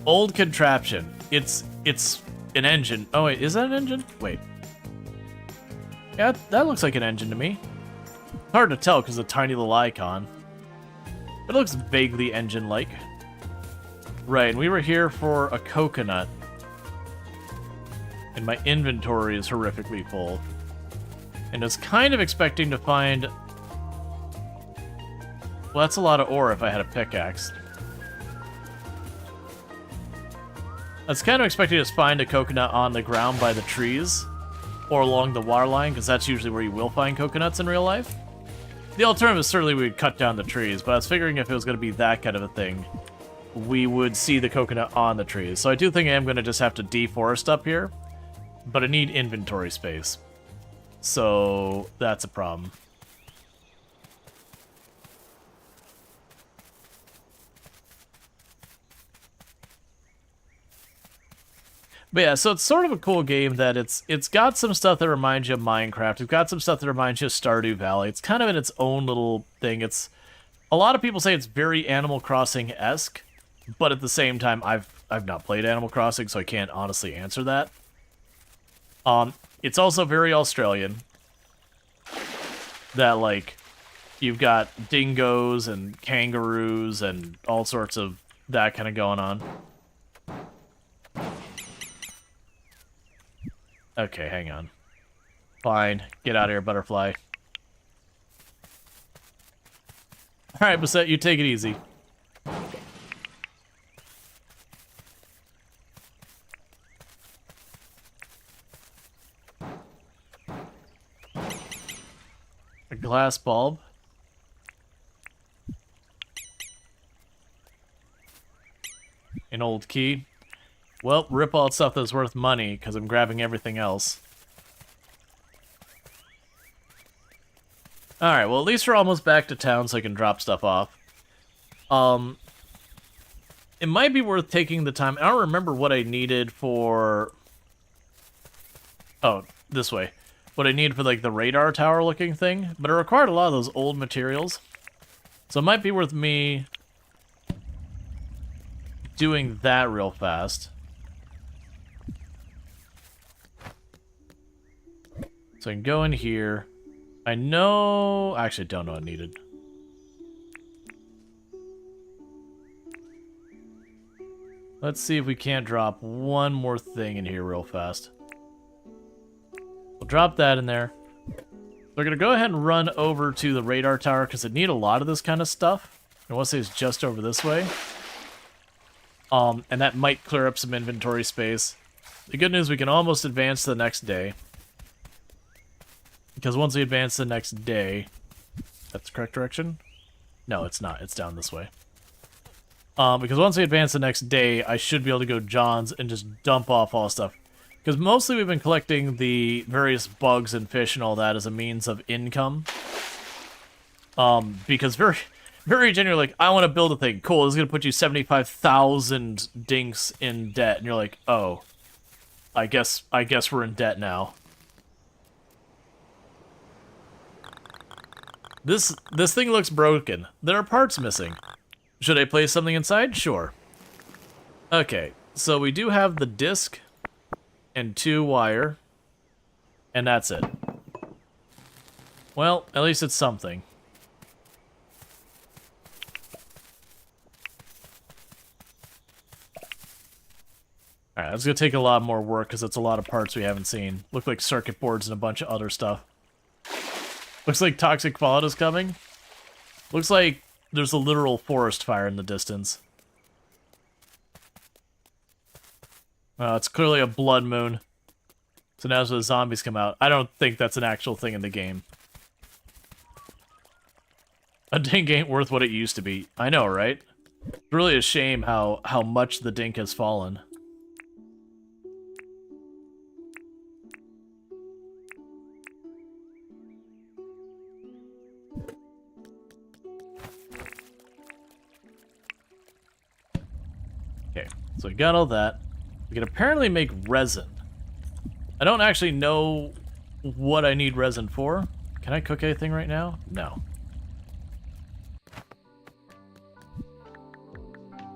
Old contraption. It's an engine. Oh wait, is that an engine? Wait. Yeah, that looks like an engine to me. Hard to tell because of the tiny little icon. It looks vaguely engine-like. Right, and we were here for a coconut. And my inventory is horrifically full. And I was kind of expecting to find... Well, that's a lot of ore if I had a pickaxe. I was kind of expecting to just find a coconut on the ground by the trees. Or along the water line, because that's usually where you will find coconuts in real life. The alternative is certainly we would cut down the trees, but I was figuring if it was going to be that kind of a thing, we would see the coconut on the trees. So I do think I am going to just have to deforest up here, but I need inventory space. So that's a problem. But yeah, so it's sort of a cool game that it's got some stuff that reminds you of Minecraft. It's got some stuff that reminds you of Stardew Valley. It's kind of in its own little thing. It's a lot of people say it's very Animal Crossing-esque, but at the same time, I've not played Animal Crossing, so I can't honestly answer that. It's also very Australian. That, like, you've got dingoes and kangaroos and all sorts of that kind of going on. Okay, hang on. Fine. Get out of here, butterfly. Alright, Basset, you take it easy. A glass bulb. An old key. Well, rip all stuff that's worth money, because I'm grabbing everything else. Alright, well at least we're almost back to town so I can drop stuff off. It might be worth taking the time. I don't remember what I needed for... Oh, this way. What I need for, like, the radar tower looking thing, but it required a lot of those old materials. So it might be worth me doing that real fast. So I can go in here. I know... I actually don't know what I needed. Let's see if we can't drop one more thing in here real fast. We'll drop that in there. We're going to go ahead and run over to the radar tower because I need a lot of this kind of stuff. I want to say it's just over this way. And that might clear up some inventory space. The good news, we can almost advance to the next day. Because once we advance to the next day... That's the correct direction? No, it's not. It's down this way. Because once we advance the next day, I should be able to go John's and just dump off all stuff. Because mostly we've been collecting the various bugs and fish and all that as a means of income. Because very genuinely, like, I want to build a thing. Cool, this is going to put you 75,000 dinks in debt. And you're like, oh, I guess we're in debt now. This thing looks broken. There are parts missing. Should I place something inside? Sure. Okay, so we do have the disc and 2 wire, and that's it. Well, at least it's something. Alright, that's gonna take a lot more work because it's a lot of parts we haven't seen. Look like circuit boards and a bunch of other stuff. Looks like toxic fallout is coming. Looks like there's a literal forest fire in the distance. It's clearly a blood moon. So now as the zombies come out, I don't think that's an actual thing in the game. A dink ain't worth what it used to be. I know, right? It's really a shame how much the dink has fallen. Okay, so we got all that. We can apparently make resin. I don't actually know what I need resin for. Can I cook anything right now? No.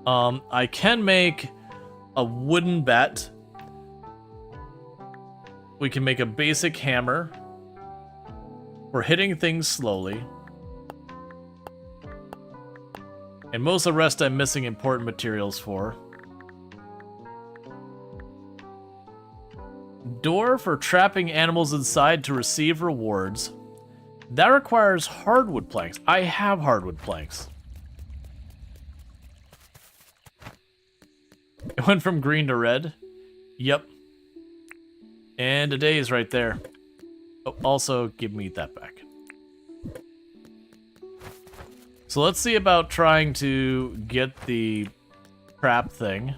I can make a wooden bat. We can make a basic hammer. We're hitting things slowly. And most of the rest I'm missing important materials for. Door for trapping animals inside to receive rewards. That requires hardwood planks. I have hardwood planks. It went from green to red. Yep. And a day is right there. Oh, also, give me that back. So let's see about trying to get the trap thing.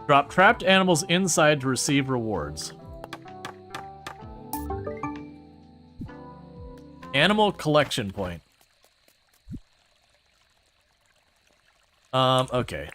Drop trapped animals inside to receive rewards. Animal collection point. Okay.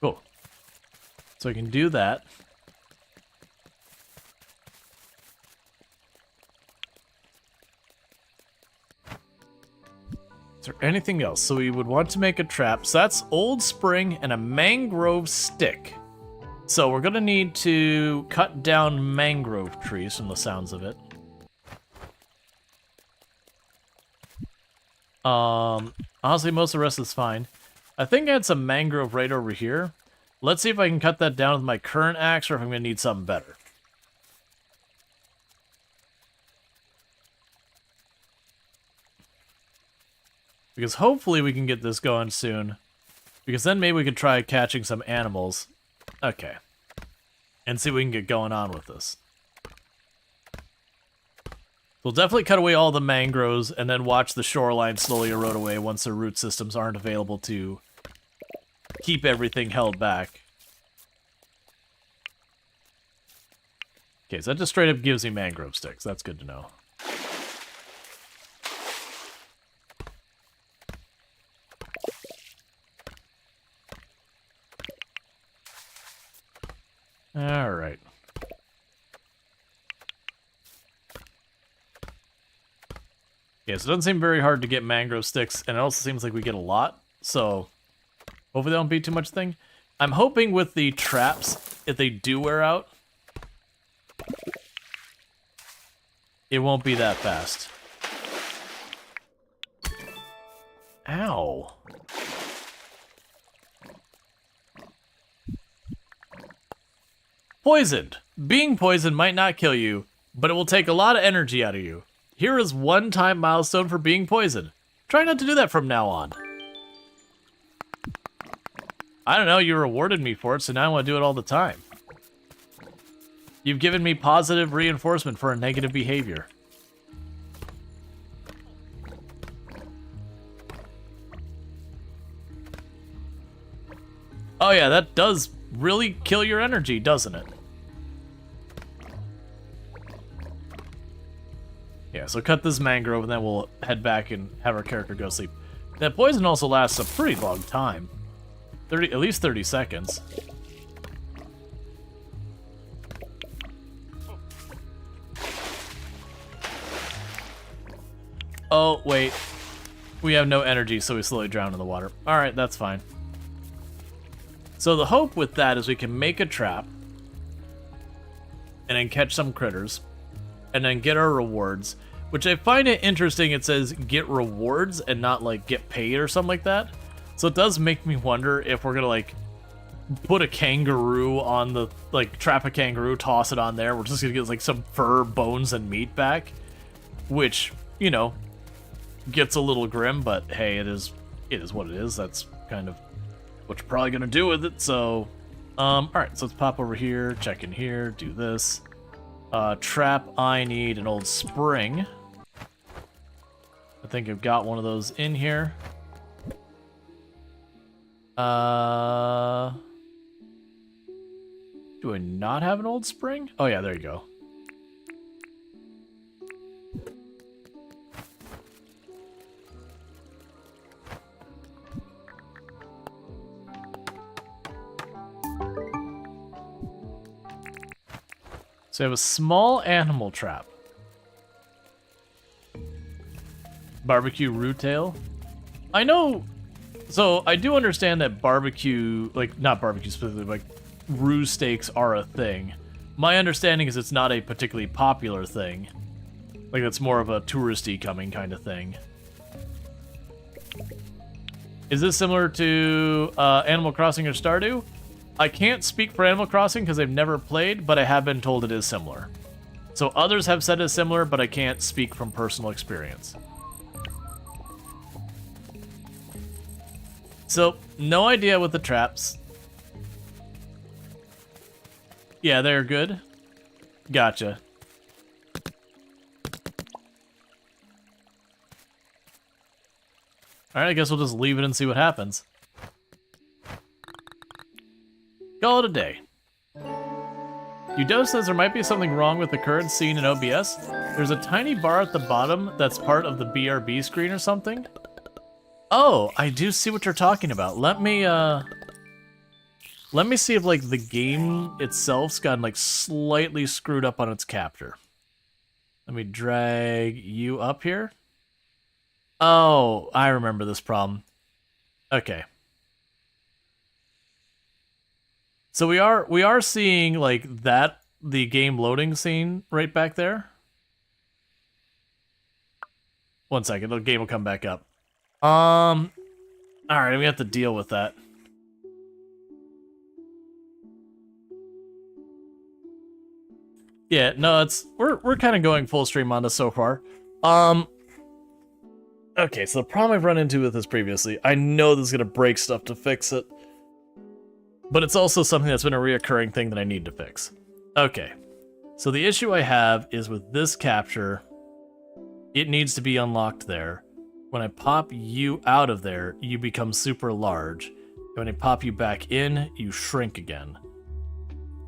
Cool. So I can do that. Is there anything else? So we would want to make a trap. So that's old spring and a mangrove stick. So we're gonna need to cut down mangrove trees from the sounds of it. Honestly, most of the rest is fine. I think I had some mangrove right over here. Let's see if I can cut that down with my current axe or if I'm gonna need something better. Because hopefully we can get this going soon. Because then maybe we could try catching some animals. Okay. And see if we can get going on with this. We'll definitely cut away all the mangroves and then watch the shoreline slowly erode away once the root systems aren't available to keep everything held back. Okay, so that just straight up gives me mangrove sticks. That's good to know. Alright. Yeah, so it doesn't seem very hard to get mangrove sticks, and it also seems like we get a lot, so hopefully they don't be too much thing. I'm hoping with the traps, if they do wear out, it won't be that fast. Ow. Poisoned. Being poisoned might not kill you, but it will take a lot of energy out of you. Here is one-time milestone for being poisoned. Try not to do that from now on. I don't know, you rewarded me for it, so now I want to do it all the time. You've given me positive reinforcement for a negative behavior. Oh yeah, that does really kill your energy, doesn't it? Yeah, so cut this mangrove and then we'll head back and have our character go sleep. That poison also lasts a pretty long time. At least 30 seconds. Oh, wait. We have no energy, so we slowly drown in the water. Alright, that's fine. So the hope with that is we can make a trap, and then catch some critters, and then get our rewards, which I find it interesting. It says get rewards and not like get paid or something like that. So it does make me wonder if we're gonna like put a kangaroo on the, like trap a kangaroo, toss it on there. We're just gonna get like some fur, bones, and meat back, which, you know, gets a little grim, but hey, it is what it is. That's kind of what you're probably gonna do with it. So, alright, so let's pop over here, check in here, do this. Trap, I need an old spring. I think I've got one of those in here. Do I not have an old spring? Oh yeah, there you go. So I have a small animal trap. Barbecue root tail. I know, so I do understand that barbecue, like not barbecue specifically, like roo steaks are a thing. My understanding is it's not a particularly popular thing. Like it's more of a touristy coming kind of thing. Is this similar to Animal Crossing or Stardew? I can't speak for Animal Crossing because I've never played, but I have been told it is similar. So others have said it's similar, but I can't speak from personal experience. So, no idea with the traps. Yeah, they're good. Gotcha. Alright, I guess we'll just leave it and see what happens. Call it a day. Udo says there might be something wrong with the current scene in OBS. There's a tiny bar at the bottom that's part of the BRB screen or something. Oh, I do see what you're talking about. Let me see if, like, the game itself's gotten, like, slightly screwed up on its capture. Let me drag you up here. Oh, I remember this problem. Okay. So we are seeing, like, that, the game loading scene right back there. One second, the game will come back up. Alright, we have to deal with that. Yeah, no, we're kind of going full stream on this so far. Okay, so the problem I've run into with this previously, I know this is gonna break stuff to fix it, but it's also something that's been a reoccurring thing that I need to fix. Okay, so the issue I have is with this capture, it needs to be unlocked there. When I pop you out of there, you become super large. When I pop you back in, you shrink again.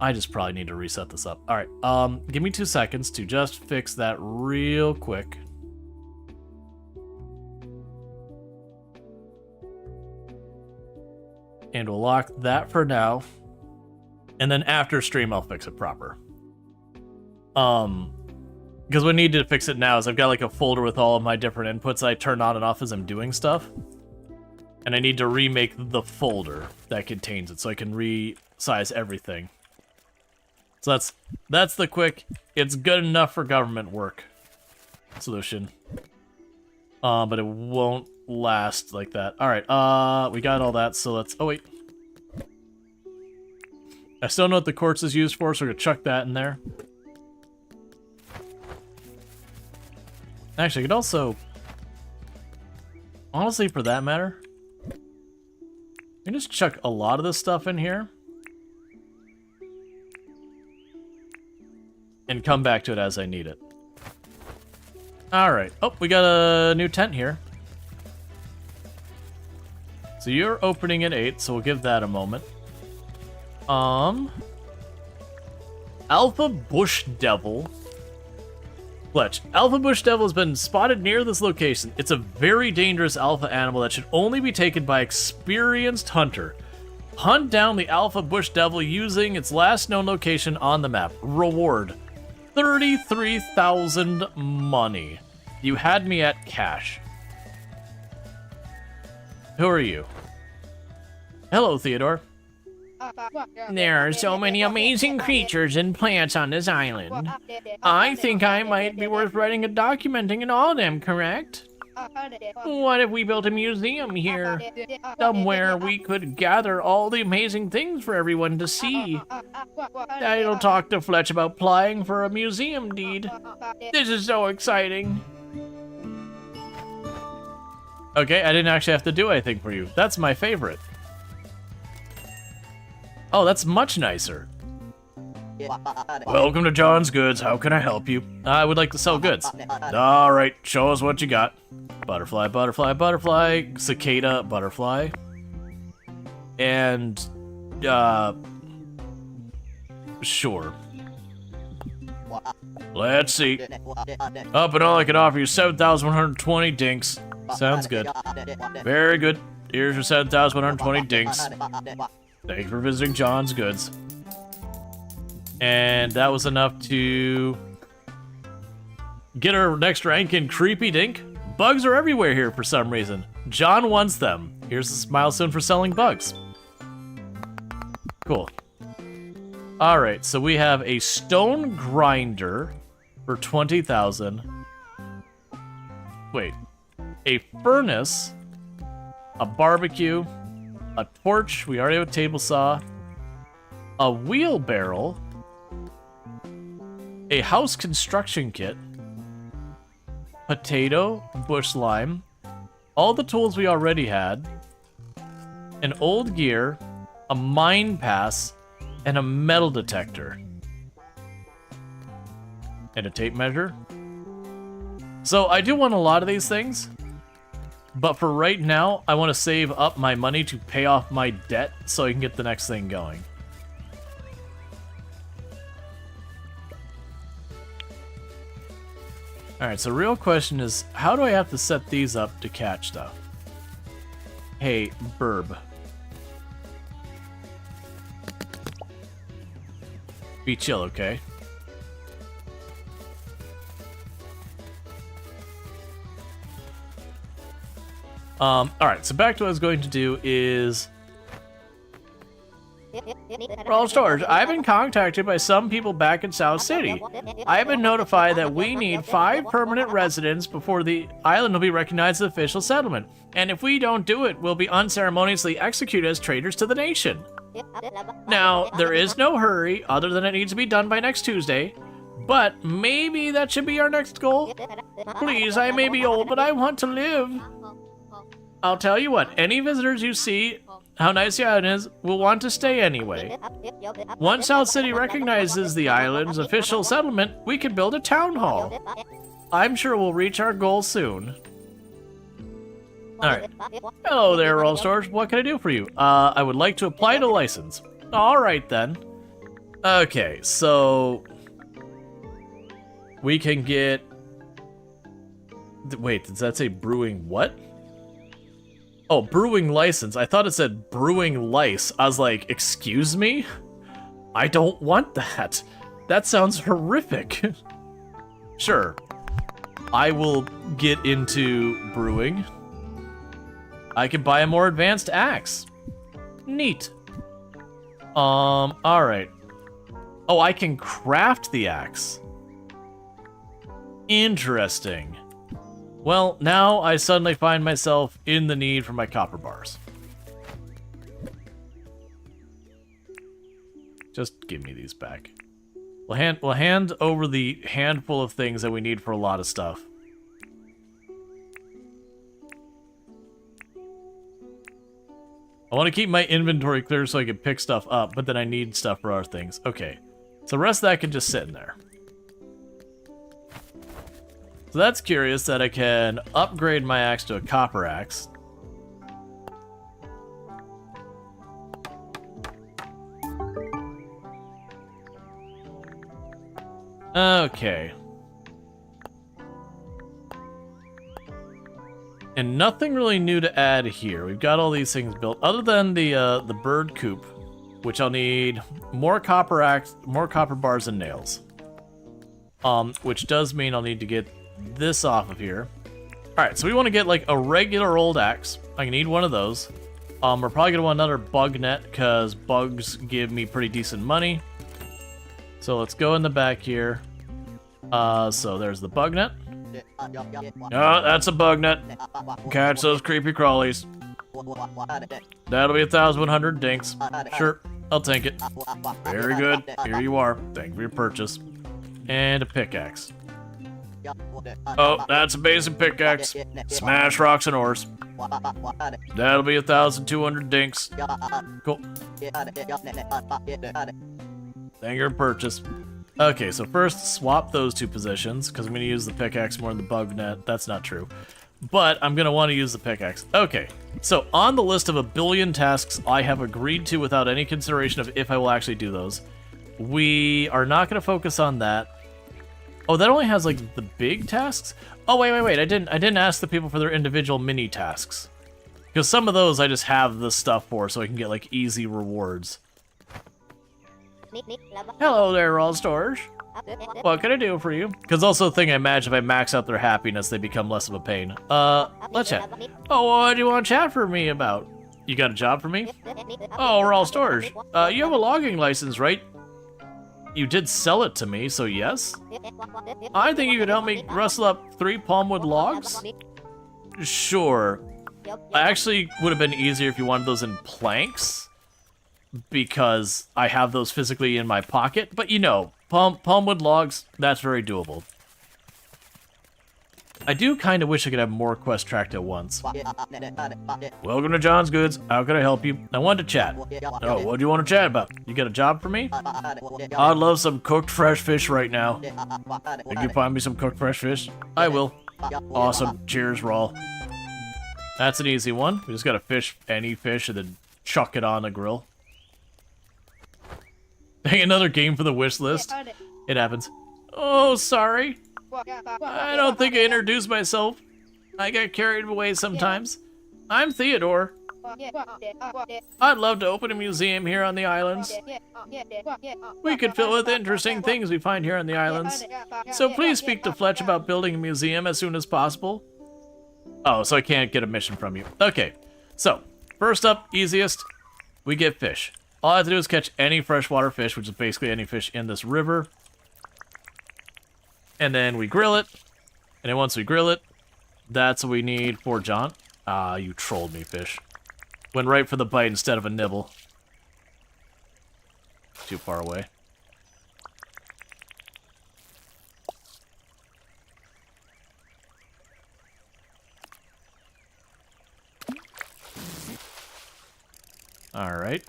I just probably need to reset this up. Alright, give me 2 seconds to just fix that real quick. And we'll lock that for now. And then after stream, I'll fix it proper. Because what I need to fix it now is I've got like a folder with all of my different inputs I turn on and off as I'm doing stuff. And I need to remake the folder that contains it so I can resize everything. So that's the quick, it's good enough for government work solution. But it won't last like that. Alright, we got all that, so let's... Oh, wait. I still know what the quartz is used for, so we're gonna chuck that in there. Actually, I could also... Honestly, for that matter, I can just chuck a lot of this stuff in here. And come back to it as I need it. Alright. Oh, we got a new tent here. So you're opening at 8, so we'll give that a moment. Alpha Bush Devil. Fletch. Alpha Bush Devil has been spotted near this location. It's a very dangerous alpha animal that should only be taken by experienced hunter. Hunt down the Alpha Bush Devil using its last known location on the map. Reward: 33,000 money. You had me at cash. Who are you? Hello, Theodore. There are so many amazing creatures and plants on this island. I think I might be worth writing and documenting all of them, correct? What if we built a museum here? Somewhere we could gather all the amazing things for everyone to see. I'll talk to Fletch about applying for a museum deed. This is so exciting. Okay, I didn't actually have to do anything for you. That's my favorite. Oh, that's much nicer. Welcome to John's Goods. How can I help you? I would like to sell goods. All right, show us what you got. Butterfly, butterfly, butterfly, cicada, butterfly. And, sure. Let's see. Up and all, I can offer you 7,120 dinks. Sounds good. Very good. Here's your 7,120 dinks. Thank you for visiting John's Goods. And that was enough to get our next rank in Creepy Dink. Bugs are everywhere here for some reason. John wants them. Here's this milestone for selling bugs. Cool. Alright, so we have a stone grinder for 20,000. Wait. A furnace, a barbecue, a torch, we already have a table saw, a wheelbarrow, a house construction kit, potato, bush lime, all the tools we already had, an old gear, a mine pass, and a metal detector. And a tape measure. So I do want a lot of these things, But for right now, I want to save up my money to pay off my debt so I can get the next thing going. Alright, so real question is, how do I have to set these up to catch stuff? Hey, burb. Be chill, okay? Alright, so back to what I was going to do is... Rual Storge, I've been contacted by some people back in South City. I have been notified that we need 5 permanent residents before the island will be recognized as an official settlement. And if we don't do it, we'll be unceremoniously executed as traitors to the nation. Now, there is no hurry, other than it needs to be done by next Tuesday. But maybe that should be our next goal. Please, I may be old, but I want to live. I'll tell you what, any visitors you see, how nice the island is, will want to stay anyway. Once South City recognizes the island's official settlement, we can build a town hall. I'm sure we'll reach our goal soon. Alright. Hello there, Rual Storge. What can I do for you? I would like to apply to a license. Alright then. Okay, so... we can get... Wait, does that say brewing what? Oh, brewing license. I thought it said brewing lice. I was like, excuse me? I don't want that. That sounds horrific. Sure. I will get into brewing. I can buy a more advanced axe. Neat. Alright. Oh, I can craft the axe. Interesting. Well, now I suddenly find myself in the need for my copper bars. Just give me these back. We'll hand over the handful of things that we need for a lot of stuff. I want to keep my inventory clear so I can pick stuff up, but then I need stuff for other things. Okay, so the rest of that can just sit in there. So that's curious that I can upgrade my axe to a copper axe. Okay. And nothing really new to add here. We've got all these things built, other than the bird coop, which I'll need more copper axe, more copper bars and nails. Which does mean I'll need to get this off of here. Alright, so we want to get like a regular old axe. I need one of those. We're probably gonna want another bug net because bugs give me pretty decent money. So let's go in the back here. So there's the bug net. Oh, that's a bug net. Catch those creepy crawlies. That'll be 1,100 dinks. Sure, I'll take it. Very good. Here you are. Thank you for your purchase. And a pickaxe. Oh, that's a basic pickaxe. Smash rocks and ores. That'll be 1,200 dinks. Cool. Thank you for your purchase. Okay, so first swap those two positions, because I'm going to use the pickaxe more than the bug net. That's not true. But I'm going to want to use the pickaxe. Okay, so on the list of 1 billion tasks I have agreed to without any consideration of if I will actually do those, we are not going to focus on that. Oh, that only has, like, the big tasks? Oh, wait. I didn't ask the people for their individual mini tasks. Because some of those I just have the stuff for, so I can get, like, easy rewards. Hello there, Rual Storge. What can I do for you? Because also the thing I imagine if I max out their happiness, they become less of a pain. Let's chat. Oh, what do you want to chat for me about? You got a job for me? Oh, Rual Storge. You have a logging license, right? You did sell it to me, so yes? I think you could help me rustle up 3 palmwood logs? Sure. Actually, would have been easier if you wanted those in planks, because I have those physically in my pocket, but you know, palmwood logs, that's very doable. I do kind of wish I could have more quests tracked at once. Welcome to John's Goods. How can I help you? I wanted to chat. Oh, what do you want to chat about? You got a job for me? I'd love some cooked fresh fish right now. Can you find me some cooked fresh fish? I will. Awesome. Cheers, Rual. That's an easy one. We just gotta fish any fish and then chuck it on a grill. Dang, another game for the wish list. It happens. Oh, sorry. I don't think I introduced myself. I get carried away sometimes. I'm Theodore. I'd love to open a museum here on the islands. We could fill it with interesting things we find here on the islands. So please speak to Fletch about building a museum as soon as possible. Oh, so I can't get a mission from you. Okay, so first up, easiest, we get fish. All I have to do is catch any freshwater fish, which is basically any fish in this river. And then we grill it. And then once we grill it, that's what we need for John. Ah, you trolled me, fish. Went right for the bite instead of a nibble. Too far away. Alright.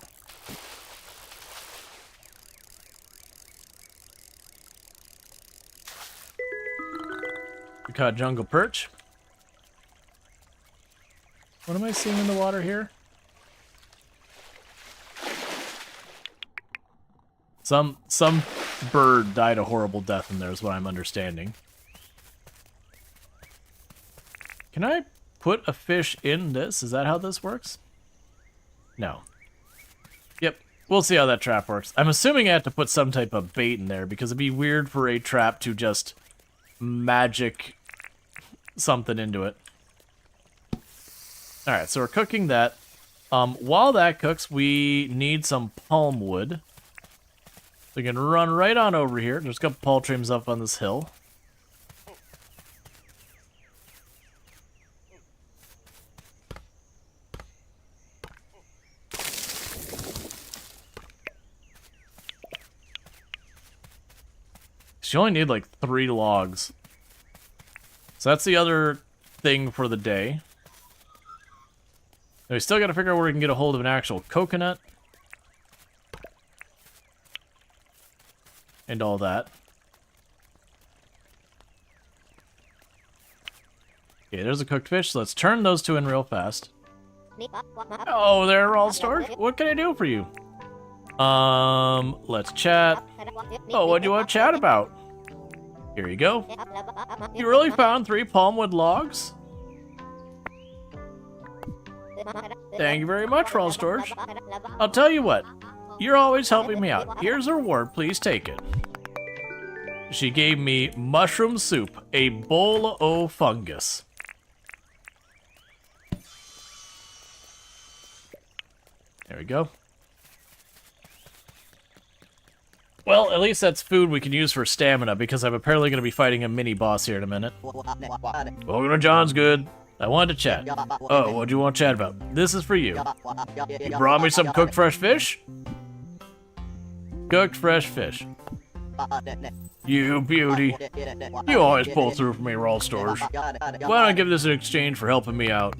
We caught jungle perch. What am I seeing in the water here? Some bird died a horrible death in there is what I'm understanding. Can I put a fish in this? Is that how this works? No. Yep, we'll see how that trap works. I'm assuming I have to put some type of bait in there because it'd be weird for a trap to just magic something into it. Alright, so we're cooking that. While that cooks, we need some palm wood. We can run right on over here. There's a couple palm trees up on this hill. You only need like 3 logs. So that's the other thing for the day. Now we still gotta figure out where we can get a hold of an actual coconut. And all that. Okay, there's a cooked fish, so let's turn those 2 in real fast. Oh, there, Rual Storge. What can I do for you? Let's chat. Oh, what do you want to chat about? Here you go. You really found 3 palmwood logs? Thank you very much, Rual Storge. I'll tell you what. You're always helping me out. Here's a reward. Please take it. She gave me mushroom soup, a bowl o' fungus. There we go. Well, at least that's food we can use for stamina, because I'm apparently going to be fighting a mini-boss here in a minute. Welcome to John's Good. I wanted to chat. Oh, what do you want to chat about? This is for you. You brought me some cooked fresh fish? Cooked fresh fish. You beauty. You always pull through for me, Rual Storge. Why don't I give this in exchange for helping me out?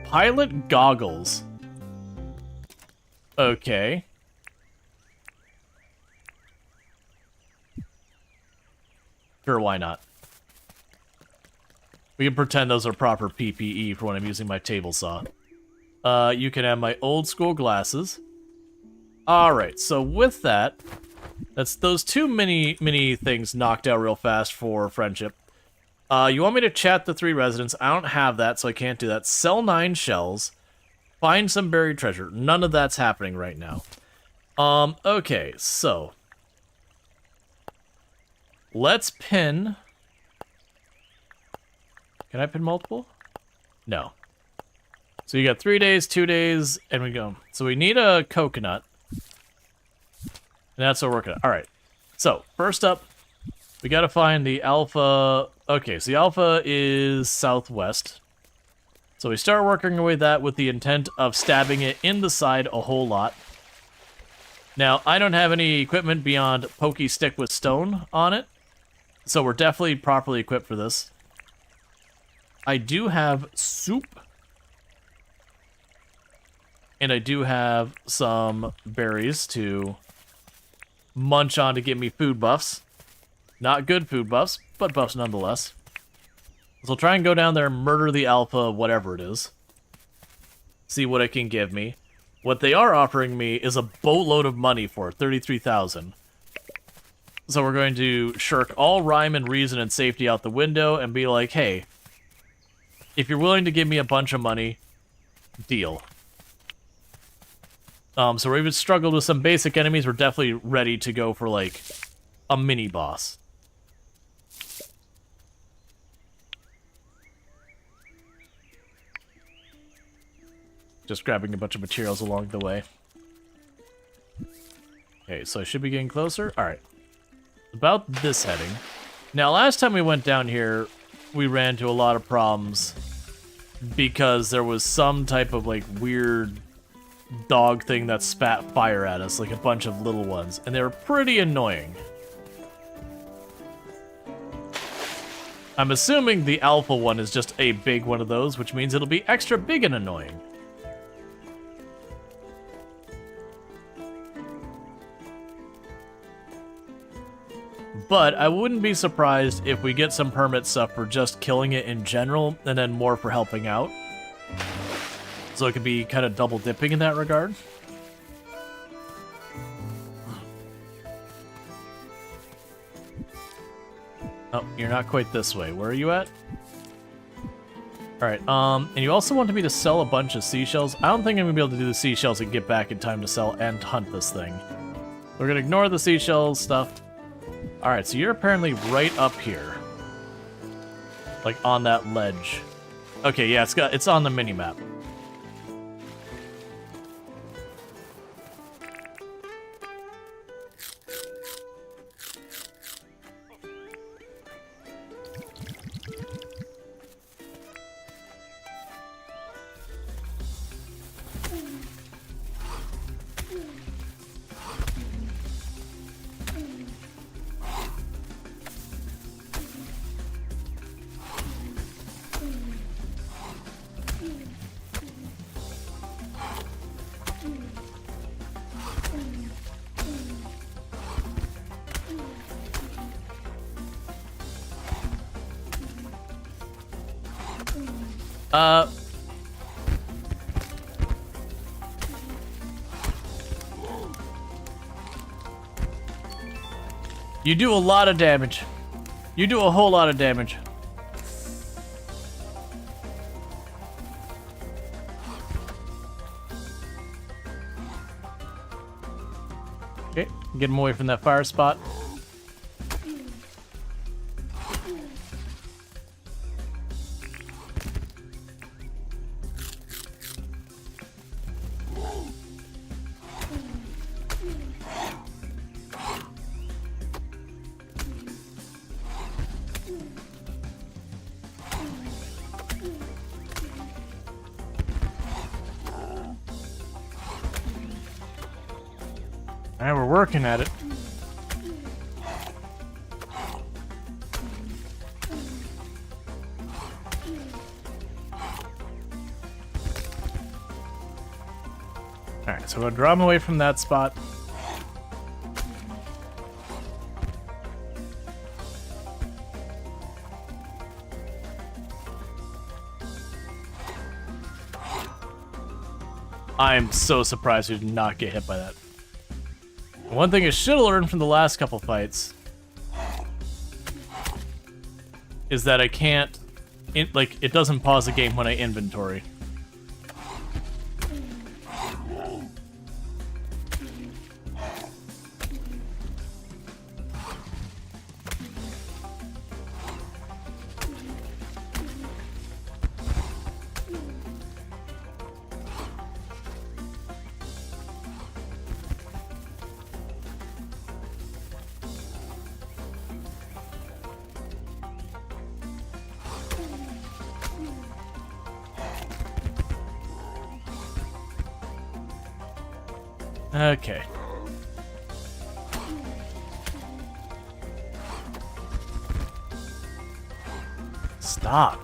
Pilot goggles. Okay. Sure, why not? We can pretend those are proper PPE for when I'm using my table saw. You can have my old school glasses. Alright, so with that, that's those 2 mini things knocked out real fast for friendship. You want me to chat the 3 residents? I don't have that, so I can't do that. Sell 9 shells. Find some buried treasure. None of that's happening right now. Okay, so let's pin. Can I pin multiple? No. So you got 3 days, 2 days, and we go. So we need a coconut. And that's what we're working on. Alright. So, first up, we gotta find the alpha. Okay, so the alpha is southwest. So we start working away that with the intent of stabbing it in the side a whole lot. Now, I don't have any equipment beyond pokey stick with stone on it. So we're definitely properly equipped for this. I do have soup. And I do have some berries to munch on to give me food buffs. Not good food buffs, but buffs nonetheless. So try and go down there and murder the alpha, whatever it is. See what it can give me. What they are offering me is a boatload of money for it, 33,000. So we're going to shirk all rhyme and reason and safety out the window and be like, hey, if you're willing to give me a bunch of money, deal. So we've struggled with some basic enemies. We're definitely ready to go for, like, a mini-boss. Just grabbing a bunch of materials along the way. Okay, so I should be getting closer. Alright. About this heading. Now, last time we went down here, we ran into a lot of problems because there was some type of, like, weird dog thing that spat fire at us, like a bunch of little ones, and they were pretty annoying. I'm assuming the alpha one is just a big one of those, which means it'll be extra big and annoying. But I wouldn't be surprised if we get some permit stuff for just killing it in general, and then more for helping out. So it could be kind of double dipping in that regard. Oh, you're not quite this way. Where are you at? Alright, and you also wanted me to sell a bunch of seashells. I don't think I'm gonna be able to do the seashells and get back in time to sell and hunt this thing. We're gonna ignore the seashells stuff. Alright, so you're apparently right up here. Like on that ledge. Okay, yeah, it's on the mini-map. You do a lot of damage. You do a whole lot of damage. Okay, get him away from that fire spot. Alright, we're working at it. Alright, so we'll draw him away from that spot. I'm so surprised we did not get hit by that. One thing I should have learned from the last couple fights is that I can't, it doesn't pause the game when I inventory. Okay. Stop.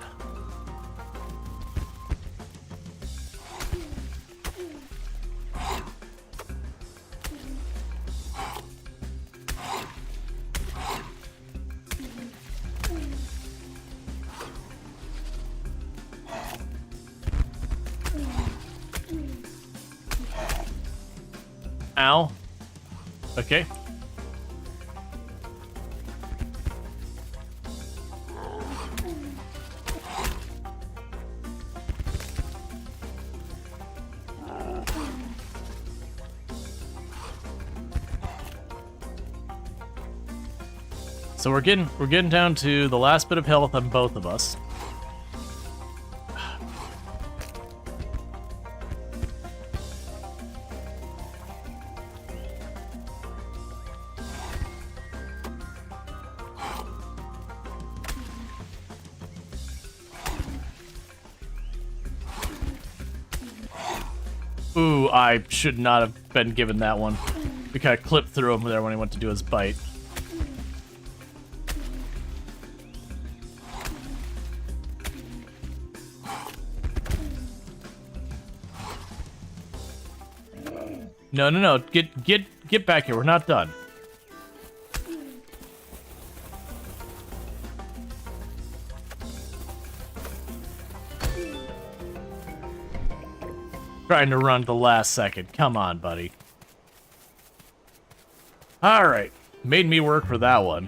now. Okay. So we're getting down to the last bit of health on both of us. Ooh, I should not have been given that one. We kind of clipped through him there when he went to do his bite. No. Get back here. We're not done. Trying to run at the last second. Come on, buddy. Alright. Made me work for that one.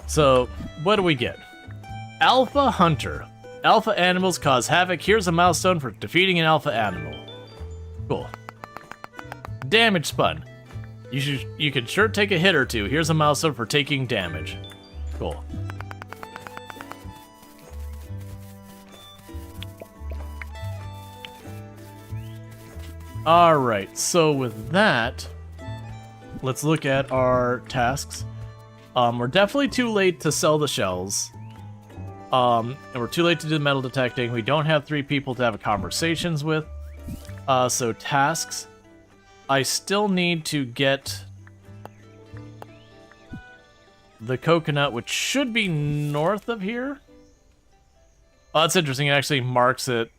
So, what do we get? Alpha Hunter. Alpha animals cause havoc. Here's a milestone for defeating an alpha animal. Cool. Damage spun. You can sure take a hit or two. Here's a milestone for taking damage. Cool. Alright, so with that, let's look at our tasks. We're definitely too late to sell the shells. And we're too late to do the metal detecting. We don't have 3 people to have conversations with. So tasks. I still need to get the coconut, which should be north of here. Oh, that's interesting. It actually marks it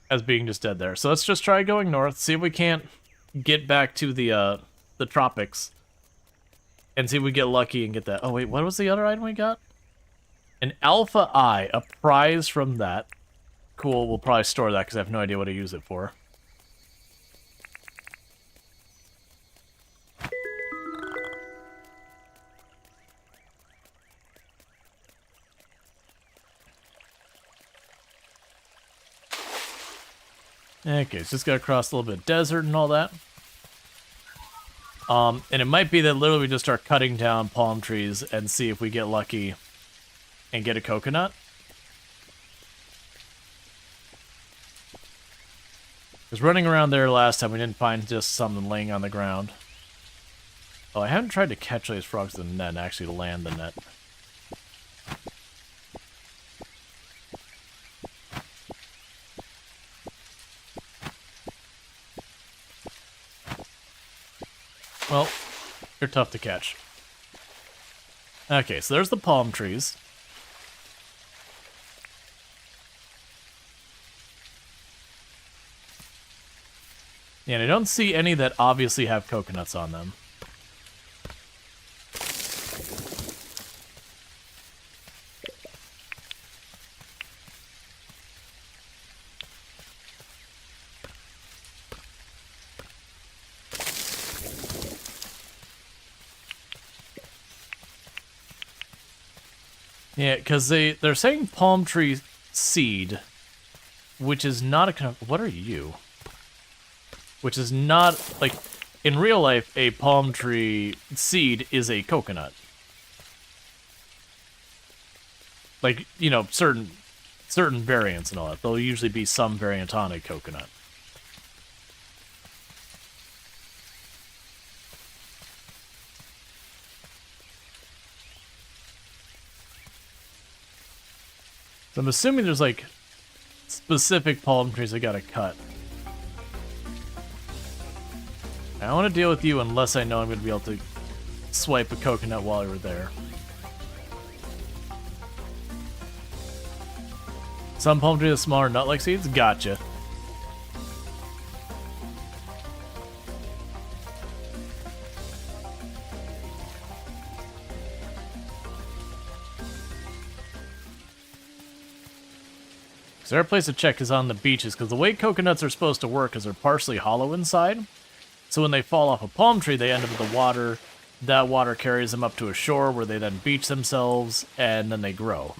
as being just dead there. So let's just try going north, see if we can't get back to the tropics. And see if we get lucky and get that. Oh, wait, what was the other item we got? An Alpha Eye, a prize from that. Cool, we'll probably store that because I have no idea what to use it for. Okay, so just gotta cross a little bit of desert and all that. And it might be that literally we just start cutting down palm trees and see if we get lucky and get a coconut. Because running around there last time, we didn't find just something laying on the ground. Oh, I haven't tried to catch these frogs in the net and actually land the net. Well, they're tough to catch. Okay, so there's the palm trees. Yeah, and I don't see any that obviously have coconuts on them. Yeah, because they're saying palm tree seed, which is not a... What are you? Which is not... Like, in real life, a palm tree seed is a coconut. Like, you know, certain variants and all that. There'll usually be some variant on a coconut. So I'm assuming there's, like, specific palm trees I gotta cut. I don't want to deal with you unless I know I'm going to be able to swipe a coconut while you're there. Some palm trees have smaller nut-like seeds? Gotcha. So our place to check is on the beaches, because the way coconuts are supposed to work is they're partially hollow inside. So when they fall off a palm tree, they end up in the water. That water carries them up to a shore where they then beach themselves, and then they grow.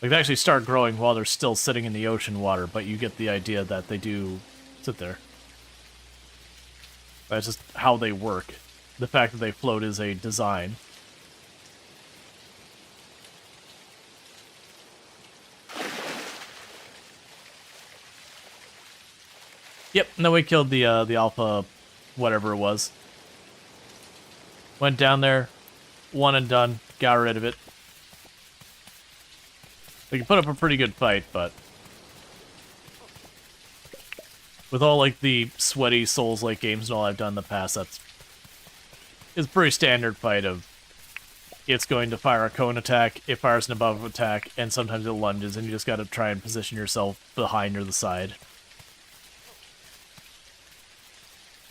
Like, they actually start growing while they're still sitting in the ocean water, but you get the idea that they do sit there. That's just how they work. The fact that they float is a design. Yep, and then we killed the alpha, whatever it was. Went down there, one and done, got rid of it. We can put up a pretty good fight, but with all like the sweaty Souls-like games and all I've done in the past, it's a pretty standard fight of it's going to fire a cone attack, it fires an above attack, and sometimes it lunges, and you just gotta try and position yourself behind or the side.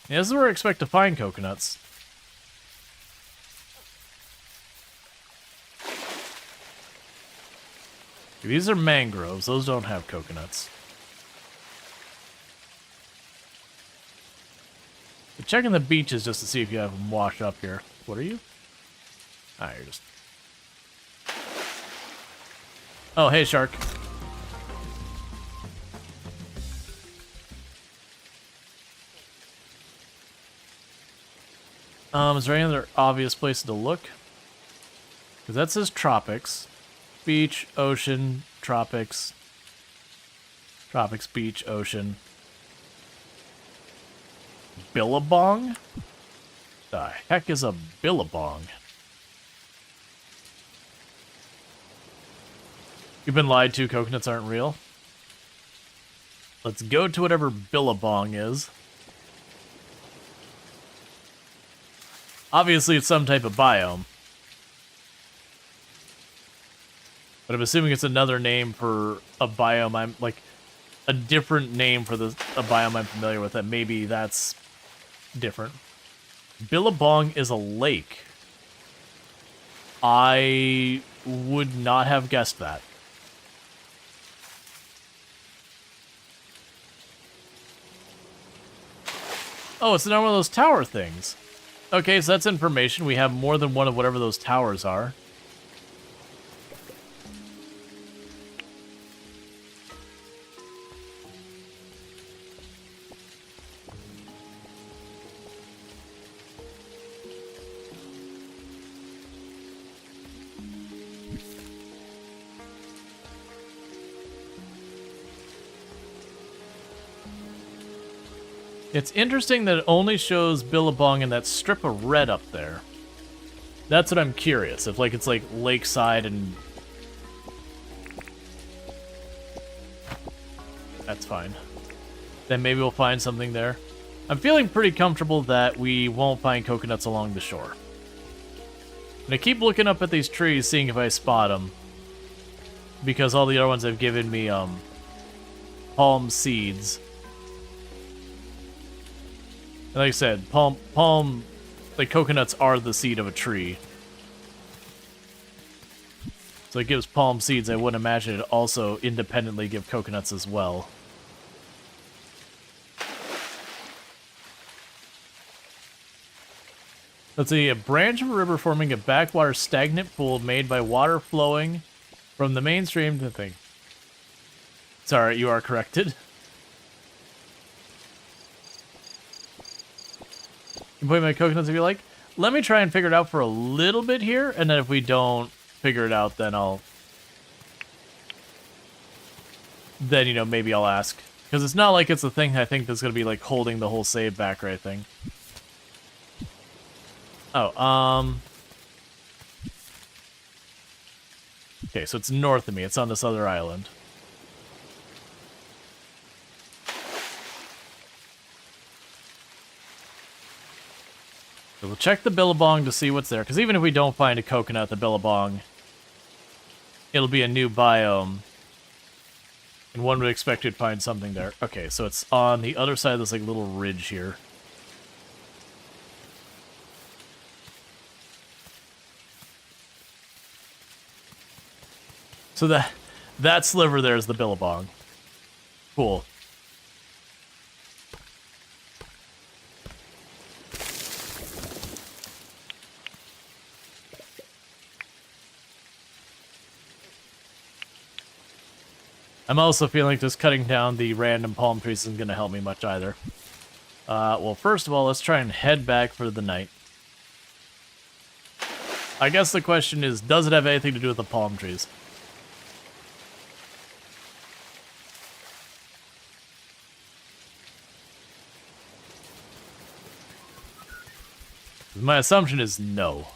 Yeah, this is where I expect to find coconuts. These are mangroves. Those don't have coconuts. But checking the beaches just to see if you have them washed up here. What are you? Ah, you're just... Oh, hey, shark. Is there any other obvious place to look? Because that says tropics. Beach, ocean, tropics. Tropics, beach, ocean. Billabong? The heck is a billabong? You've been lied to, coconuts aren't real. Let's go to whatever billabong is. Obviously, it's some type of biome. But I'm assuming it's another name for a biome I'm, like, a different name for a biome I'm familiar with, that maybe that's different. Billabong is a lake. I would not have guessed that. Oh, it's another one of those tower things. Okay, so that's information. We have more than one of whatever those towers are. It's interesting that it only shows Billabong in that strip of red up there. That's what I'm curious. If, like, it's, like, lakeside and... That's fine. Then maybe we'll find something there. I'm feeling pretty comfortable that we won't find coconuts along the shore. And I keep looking up at these trees, seeing if I spot them. Because all the other ones have given me, palm seeds. Like I said, like coconuts are the seed of a tree. So it gives palm seeds. I wouldn't imagine it also independently give coconuts as well. Let's see, a branch of a river forming a backwater stagnant pool made by water flowing from the mainstream to the thing. Sorry, you are corrected. You can put my coconuts if you like. Let me try and figure it out for a little bit here, and then if we don't figure it out, then then, you know, maybe I'll ask. Because it's not like it's a thing I think that's going to be, like, holding the whole save back or anything. Oh, okay, so it's north of me. It's on this other island. So we'll check the Billabong to see what's there, because even if we don't find a coconut at the Billabong, it'll be a new biome. And one would expect you'd find something there. Okay, so it's on the other side of this, like, little ridge here. So That sliver there is the billabong. Cool. I'm also feeling just cutting down the random palm trees isn't going to help me much either. Well, first of all, let's try and head back for the night. I guess the question is, does it have anything to do with the palm trees? My assumption is no,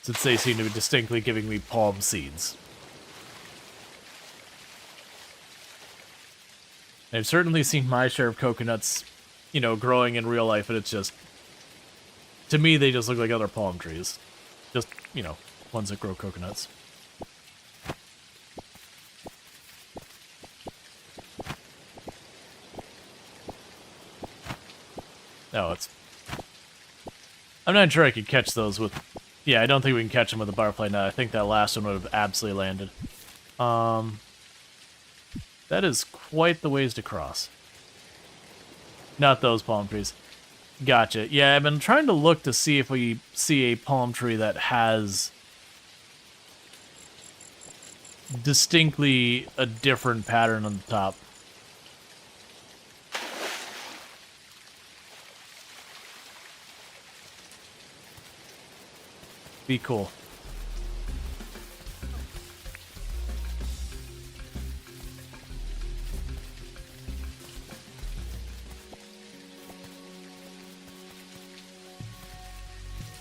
since they seem to be distinctly giving me palm seeds. I've certainly seen my share of coconuts, you know, growing in real life, and it's just, to me, they just look like other palm trees. Just, you know, ones that grow coconuts. Oh, it's... I'm not sure I could catch those with... Yeah, I don't think we can catch them with a butterfly net. I think that last one would have absolutely landed. That is quite the ways to cross. Not those palm trees. Gotcha. Yeah, I've been trying to look to see if we see a palm tree that has distinctly a different pattern on the top. Be cool.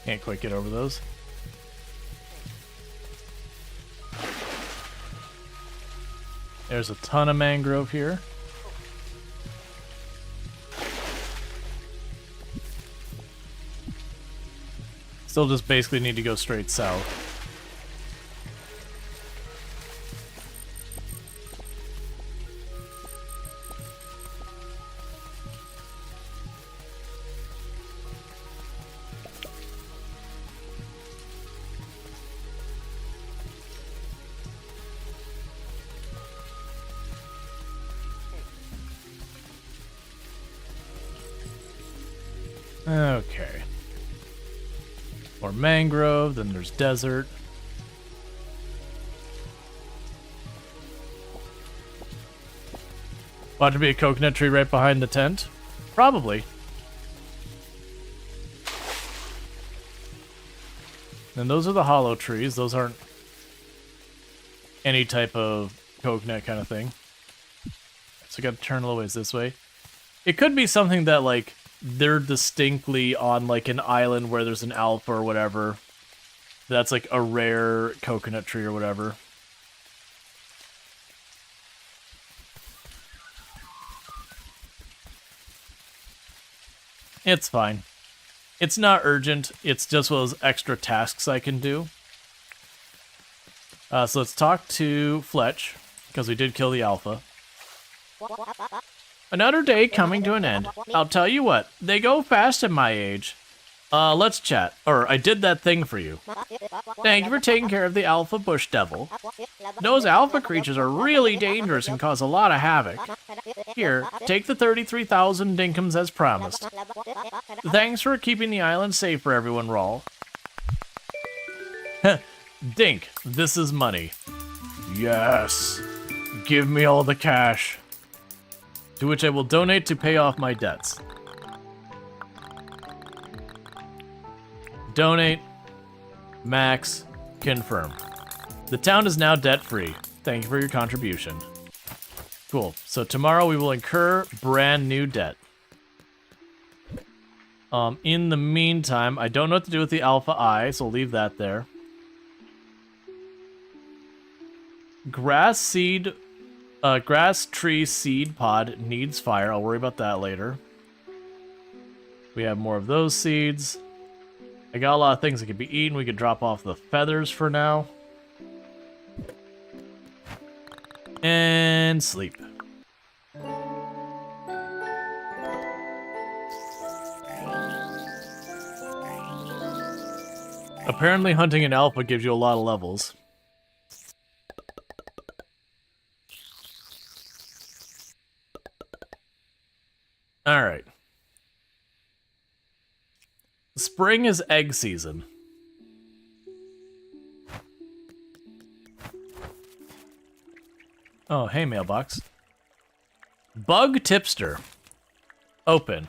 Can't quite get over those. There's a ton of mangrove here. Still just basically need to go straight south. Okay. More mangrove, then there's desert. Ought to be a coconut tree right behind the tent? Probably. And those are the hollow trees. Those aren't any type of coconut kind of thing. So I gotta turn a little ways this way. It could be something that, like, they're distinctly on, like, an island where there's an alpha or whatever. That's, like, a rare coconut tree or whatever. It's fine. It's not urgent. It's just one of those extra tasks I can do. So let's talk to Fletch, because we did kill the alpha. Another day coming to an end. I'll tell you what, they go fast at my age. Let's chat. Or, I did that thing for you. Thank you for taking care of the alpha bush devil. Those alpha creatures are really dangerous and cause a lot of havoc. Here, take the 33,000 Dinkums as promised. Thanks for keeping the island safe for everyone, Rual. Dink, this is money. Yes. Give me all the cash. To which I will donate to pay off my debts. Donate. Max. Confirm. The town is now debt-free. Thank you for your contribution. Cool. So tomorrow we will incur brand new debt. In the meantime, I don't know what to do with the Alpha Eye, so I'll leave that there. Grass tree seed pod needs fire. I'll worry about that later. We have more of those seeds. I got a lot of things that could be eaten. We could drop off the feathers for now. And sleep. Apparently hunting an alpha gives you a lot of levels. Spring is egg season. Oh, hey, mailbox. Bug tipster. Open.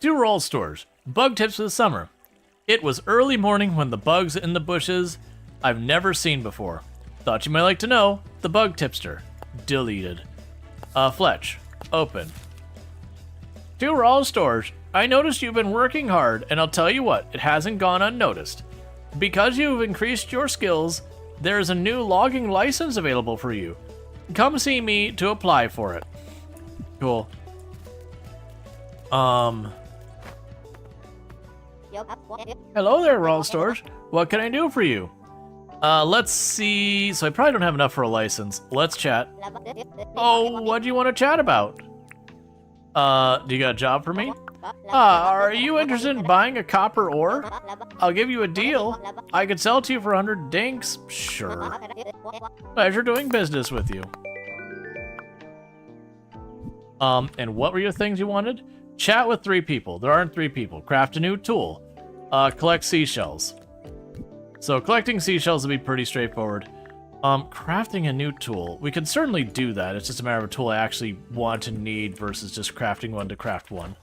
To Rual stores. Bug tips for the summer. It was early morning when the bugs in the bushes I've never seen before. Thought you might like to know. The bug tipster. Deleted. Fletch. Open. To Rual stores. I noticed you've been working hard, and I'll tell you what, it hasn't gone unnoticed. Because you've increased your skills, there's a new logging license available for you. Come see me to apply for it. Cool. Hello there, Rual stores. What can I do for you? Let's see. So I probably don't have enough for a license. Let's chat. Oh, what do you want to chat about? Do you got a job for me? Are you interested in buying a copper ore? I'll give you a deal. I could sell it to you for 100 dinks. Sure. Pleasure doing business with you. And what were your things you wanted? Chat with 3 people. There aren't 3 people. Craft a new tool. Collect seashells. So collecting seashells would be pretty straightforward. Crafting a new tool. We can certainly do that. It's just a matter of a tool I actually want to need versus just crafting one to craft one.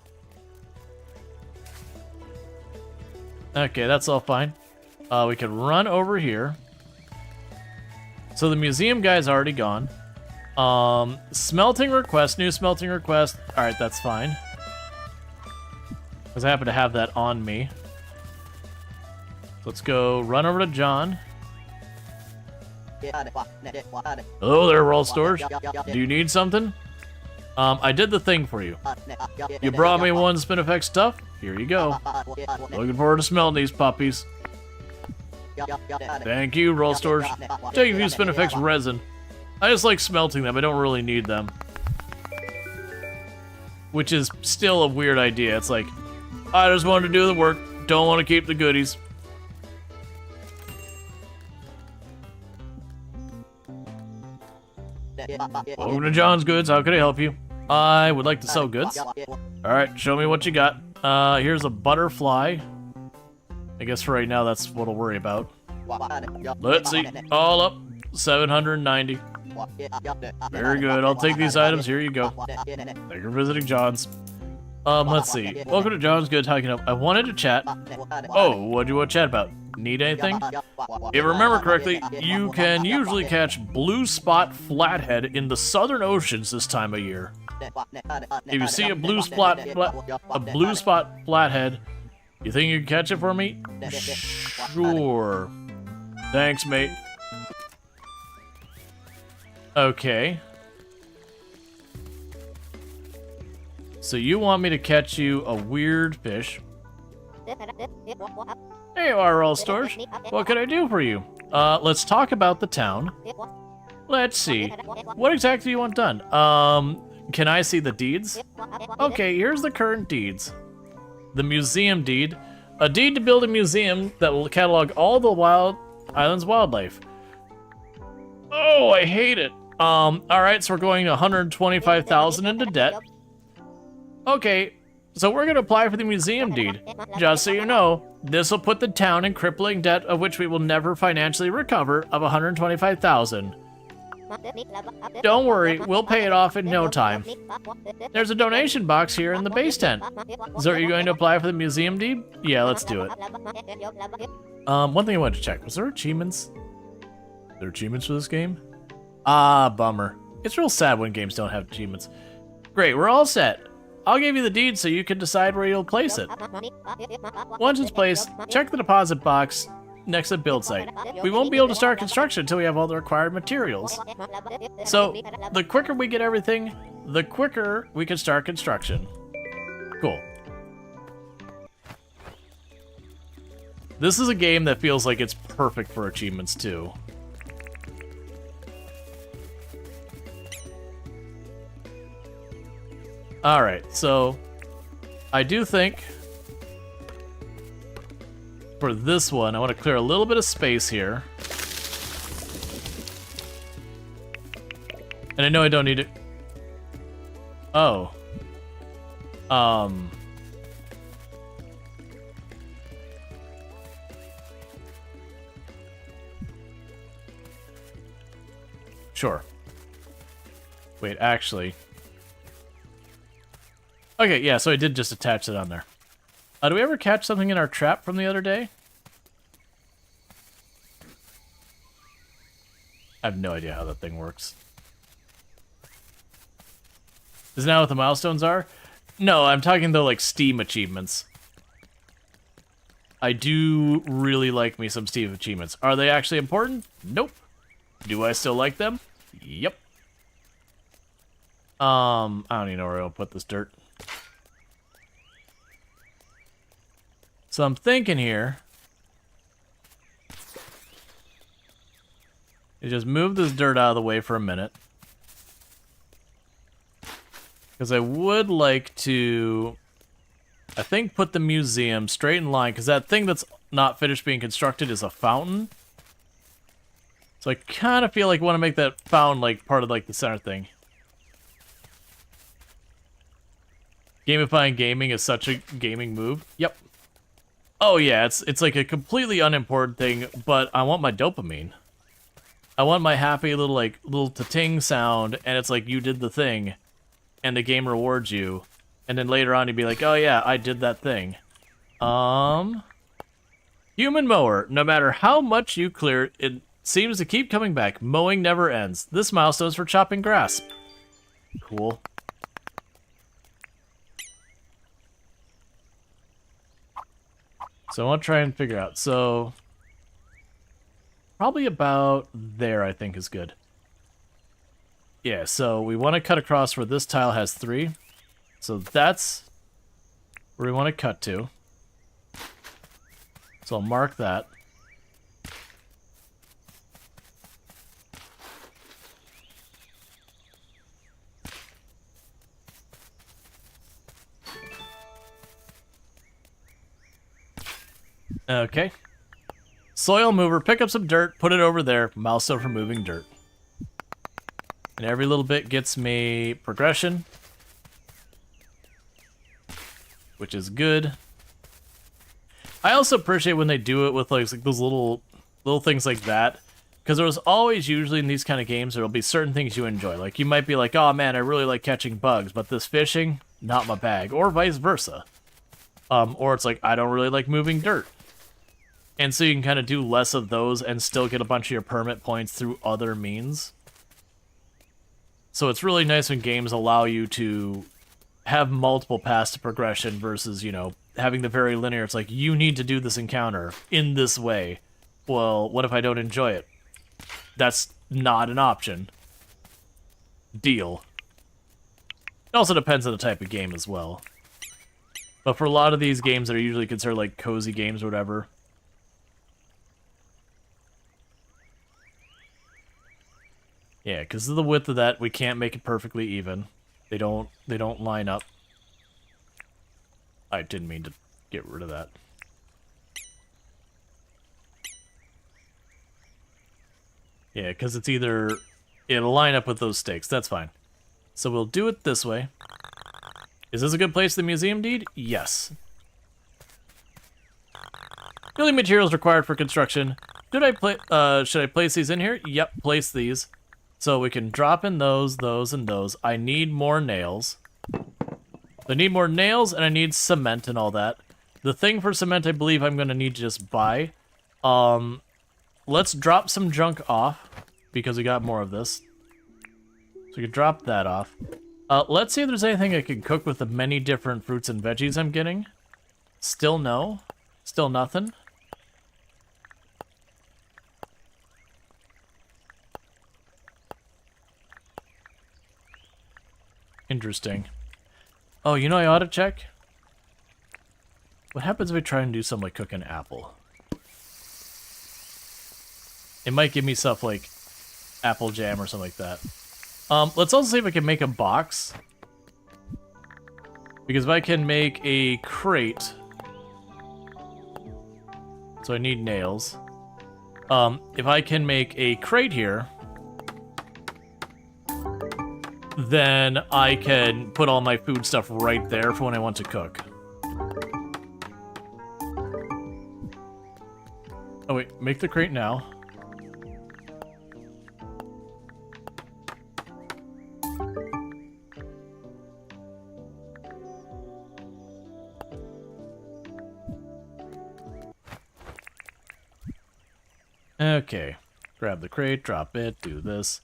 Okay, that's all fine. We can run over here. So the museum guy's already gone. Smelting request, new smelting request. Alright, that's fine. Because I happen to have that on me. Let's go run over to John. Hello there, Rual stores. Do you need something? I did the thing for you. You brought me 1 spin effect stuff? Here you go. Looking forward to smelling these puppies. Thank you, Rual stores. Take a few spin effects resin. I just like smelting them. I don't really need them. Which is still a weird idea. It's like, I just wanted to do the work. Don't want to keep the goodies. Welcome to John's Goods. How can I help you? I would like to sell goods. Alright, show me what you got. Here's a butterfly. I guess for right now that's what I'll worry about. Let's see. All up. 790. Very good. I'll take these items. Here you go. Thank you for visiting John's. Let's see. Welcome to John's Goods. How can I help? I wanted to chat. Oh, what do you want to chat about? Need anything? If I remember correctly, you can usually catch blue spot flathead in the southern oceans this time of year. If you see a blue spot flathead, you think you can catch it for me? Sure. Thanks, mate. Okay. So you want me to catch you a weird fish. Hey, Rual stores. What can I do for you? Let's talk about the town. Let's see. What exactly do you want done? Can I see the deeds? Okay, here's the current deeds. The museum deed. A deed to build a museum that will catalog all the island's wildlife. Oh, I hate it. Alright, so we're going 125,000 into debt. Okay, so we're gonna apply for the museum deed. Just so you know, this will put the town in crippling debt of which we will never financially recover of 125,000. Don't worry, we'll pay it off in no time. There's a donation box here in the base tent. So are you going to apply for the museum deed? Yeah, let's do it. One thing I wanted to check, was there achievements? Are there achievements for this game? Ah, bummer. It's real sad when games don't have achievements. Great, we're all set. I'll give you the deed so you can decide where you'll place it. Once it's placed, check the deposit box next to the build site. We won't be able to start construction until we have all the required materials. So, the quicker we get everything, the quicker we can start construction. Cool. This is a game that feels like it's perfect for achievements too. Alright, so I do think for this one, I want to clear a little bit of space here. And I know I don't need it. Oh. Sure. Wait, actually. Okay, yeah, so I did just attach it on there. Do we ever catch something in our trap from the other day? I have no idea how that thing works. Is that what the milestones are? No, I'm talking though like Steam achievements. I do really like me some Steam achievements. Are they actually important? Nope. Do I still like them? Yep. I don't even know where I'll put this dirt. So I'm thinking here. You just move this dirt out of the way for a minute. Because I would like to, I think, put the museum straight in line. Because that thing that's not finished being constructed is a fountain. So I kind of feel like I want to make that fountain like part of like the center thing. Gamifying gaming is such a gaming move. Yep. Oh yeah, it's like a completely unimportant thing, but I want my dopamine. I want my happy little like little ta-ting sound, and it's like you did the thing, and the game rewards you, and then later on you'd be like, oh yeah, I did that thing. Human mower. No matter how much you clear, it seems to keep coming back. Mowing never ends. This milestone is for chopping grass. Cool. So I want to try and figure out. So probably about there, I think, is good. Yeah, so we want to cut across where this tile has 3. So that's where we want to cut to. So I'll mark that. Okay. Soil mover, pick up some dirt, put it over there. Milestone for moving dirt. And every little bit gets me progression, which is good. I also appreciate when they do it with like those little things like that, because there's always usually in these kind of games there'll be certain things you enjoy. Like you might be like, oh man, I really like catching bugs, but this fishing, not my bag, or vice versa. Or it's like I don't really like moving dirt. And so you can kind of do less of those and still get a bunch of your permit points through other means. So it's really nice when games allow you to have multiple paths to progression versus, you know, having the very linear. It's like, you need to do this encounter in this way. Well, what if I don't enjoy it? That's not an option. Deal. It also depends on the type of game as well. But for a lot of these games that are usually considered like cozy games or whatever, yeah, because of the width of that, we can't make it perfectly even. They don't line up. I didn't mean to get rid of that. Yeah, because it's either it'll line up with those stakes. That's fine. So we'll do it this way. Is this a good place for the museum deed? Yes. Building materials required for construction. Should I place these in here? Yep, place these. So we can drop in those, and those. I need more nails. I need more nails, and I need cement and all that. The thing for cement I believe I'm going to need to just buy. Let's drop some junk off, because we got more of this. So we can drop that off. Let's see if there's anything I can cook with the many different fruits and veggies I'm getting. Still no. Still nothing. Interesting. Oh, you know I ought to check? What happens if I try and do something like cook an apple? It might give me stuff like apple jam or something like that. Let's also see if I can make a box. Because if I can make a crate... So I need nails. If I can make a crate here... then I can put all my food stuff right there for when I want to cook. Oh wait, make the crate now. Okay. Grab the crate, drop it, do this.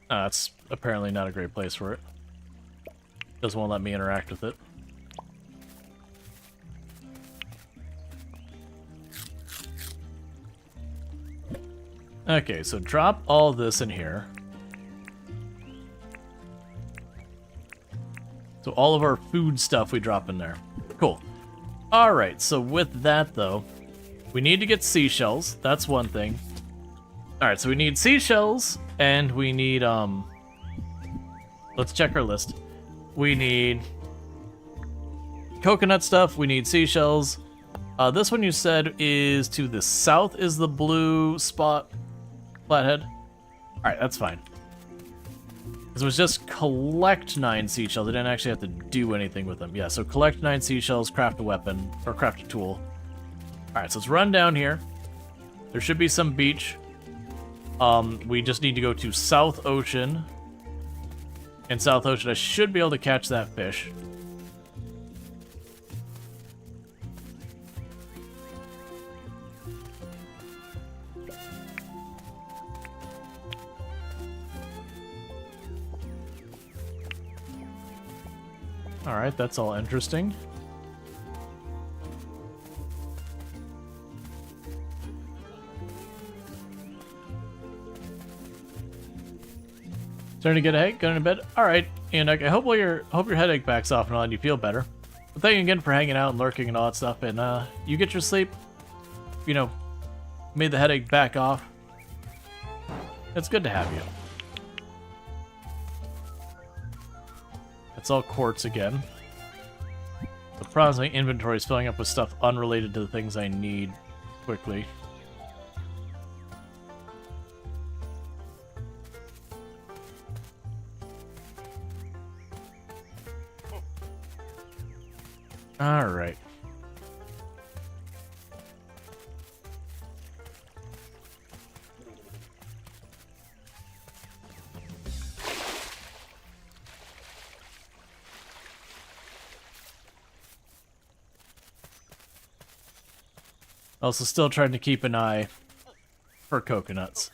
That's apparently not a great place for it. Doesn't want to let me interact with it. Okay, so drop all this in here. So all of our food stuff we drop in there. Cool. Alright, so with that though, we need to get seashells. That's one thing. Alright, so we need seashells, and we need, let's check our list. We need coconut stuff, we need seashells. This one you said is to the south is the blue spot flathead. Alright, that's fine. Because it was just collect 9 seashells. I didn't actually have to do anything with them. Yeah, so collect 9 seashells, craft a weapon, or craft a tool. Alright, so let's run down here. There should be some beach. We just need to go to South Ocean. In South Ocean, I should be able to catch that fish. Alright, that's all interesting. Starting to get a headache, going to bed. Alright, and I hope your headache backs off and all and you feel better. But thank you again for hanging out and lurking and all that stuff, and you get your sleep. You know, made the headache back off. It's good to have you. It's all quartz again. The problem is my inventory is filling up with stuff unrelated to the things I need quickly. Alright. Also still trying to keep an eye for coconuts.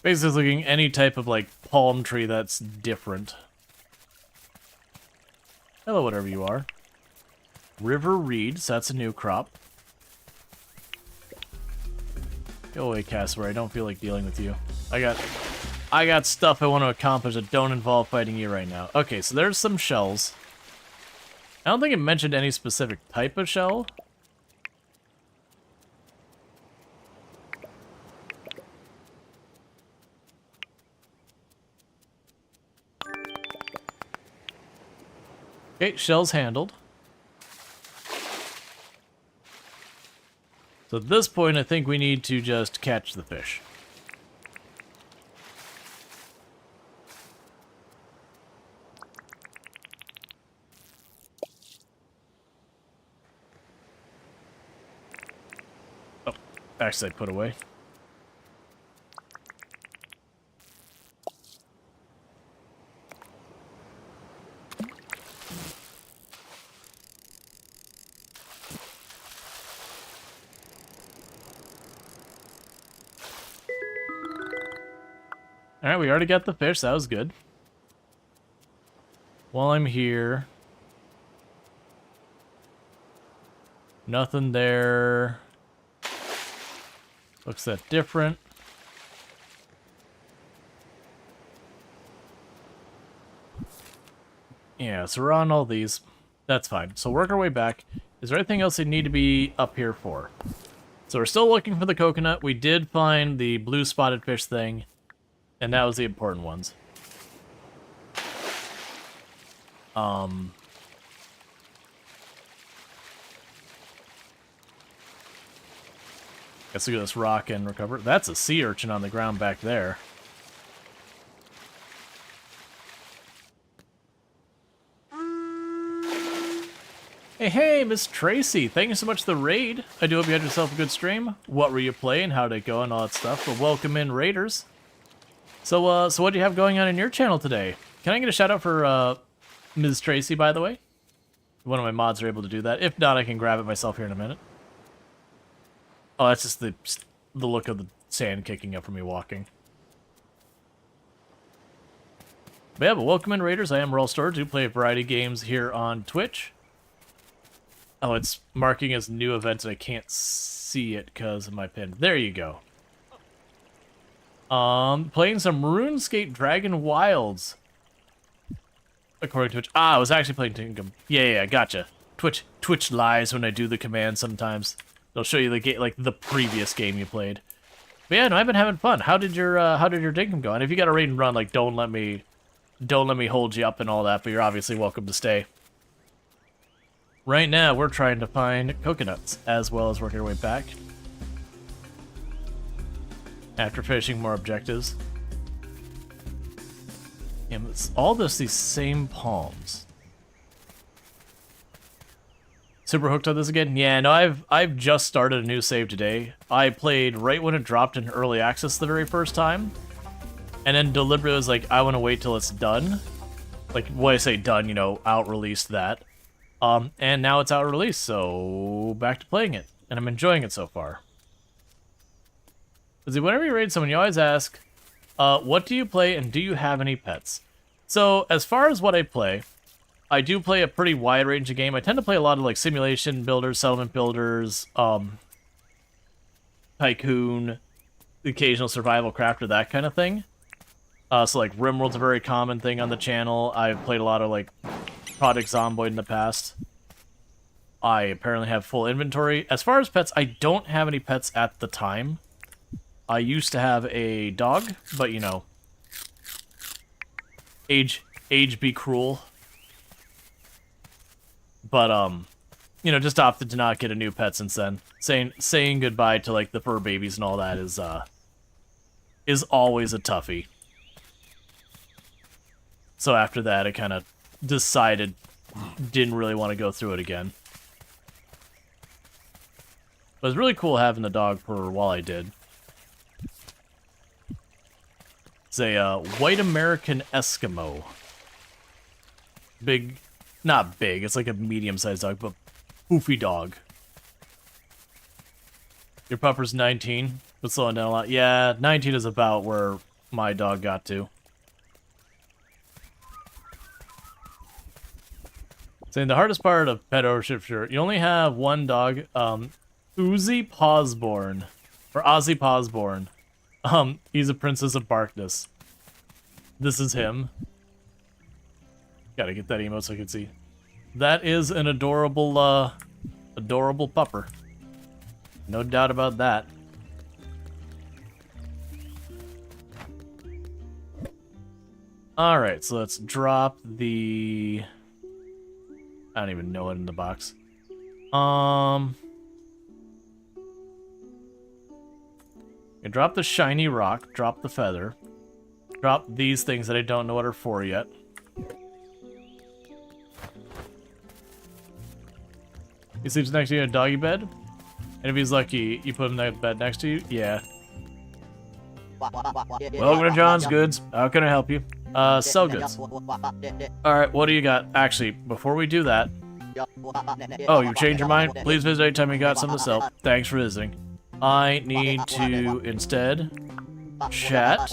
Basically looking any type of like palm tree that's different. Hello, whatever you are. River reeds, that's a new crop. Go away, Casper. I don't feel like dealing with you. I got stuff I want to accomplish that don't involve fighting you right now. Okay, so there's some shells. I don't think it mentioned any specific type of shell. Okay, shells handled. So at this point, I think we need to just catch the fish. Oh, actually I put away. Alright, we already got the fish. That was good. While I'm here... Nothing there. Looks that different. Yeah, so we're on all these. That's fine. So work our way back. Is there anything else we need to be up here for? So we're still looking for the coconut. We did find the blue spotted fish thing. And that was the important ones. Guess we go this rock and recover. That's a sea urchin on the ground back there. Hey, Miss Tracy. Thank you so much for the raid. I do hope you had yourself a good stream. What were you playing? How did it go and all that stuff? But welcome in, raiders. So what do you have going on in your channel today? Can I get a shout out for Ms. Tracy, by the way? One of my mods are able to do that. If not, I can grab it myself here in a minute. Oh, that's just the look of the sand kicking up from me walking. But yeah, but welcome in, raiders. I am Rual Storge. I play a variety of games here on Twitch. Oh, it's marking as new events, and I can't see it because of my pin. There you go. Playing some RuneScape Dragon Wilds. According to Twitch. Ah, I was actually playing Dinkum. Yeah, gotcha. Twitch lies when I do the command sometimes. They'll show you the game, like the previous game you played. But yeah, no, I've been having fun. How did your Dinkum go? And if you got a raid and run, like don't let me hold you up and all that, but you're obviously welcome to stay. Right now, we're trying to find coconuts, as well as working our way back. After finishing more objectives. And it's all these same palms. Super hooked on this again? Yeah, no, I've just started a new save today. I played right when it dropped in early access the very first time. And then deliberately was like, I want to wait till it's done. Like, when I say done, you know, out-released that. And now it's out-released, so back to playing it. And I'm enjoying it so far. Because whenever you raid someone, you always ask, what do you play and do you have any pets? So, as far as what I play, I do play a pretty wide range of game. I tend to play a lot of like simulation builders, settlement builders, tycoon, the occasional survival crafter, that kind of thing. So like RimWorld's a very common thing on the channel. I've played a lot of like Project Zomboid in the past. I apparently have full inventory. As far as pets, I don't have any pets at the time. I used to have a dog, but you know, age be cruel. But you know, just opted to not get a new pet since then. Saying goodbye to like the fur babies and all that is always a toughie. So after that, I kind of decided didn't really want to go through it again. But it was really cool having the dog for while I did. It's a white American Eskimo. Big, not big, it's like a medium-sized dog, but poofy dog. Your pupper's 19, but slowing down a lot. Yeah, 19 is about where my dog got to. Saying the hardest part of pet ownership, sure. You only have one dog, Ozzy Pawsborn. He's a princess of Barkness. This is him. Gotta get that emote so I can see. That is an adorable, adorable pupper. No doubt about that. Alright, so let's drop the... I don't even know it in the box. You drop the shiny rock, drop the feather, drop these things that I don't know what are for yet. He sleeps next to you in a doggy bed? And if he's lucky, you put him in the bed next to you? Yeah. Welcome to John's Goods. How can I help you? Sell goods. Alright, what do you got? Actually, before we do that... Oh, you changed your mind? Please visit anytime you got something to sell. Thanks for visiting. I need to, instead, chat.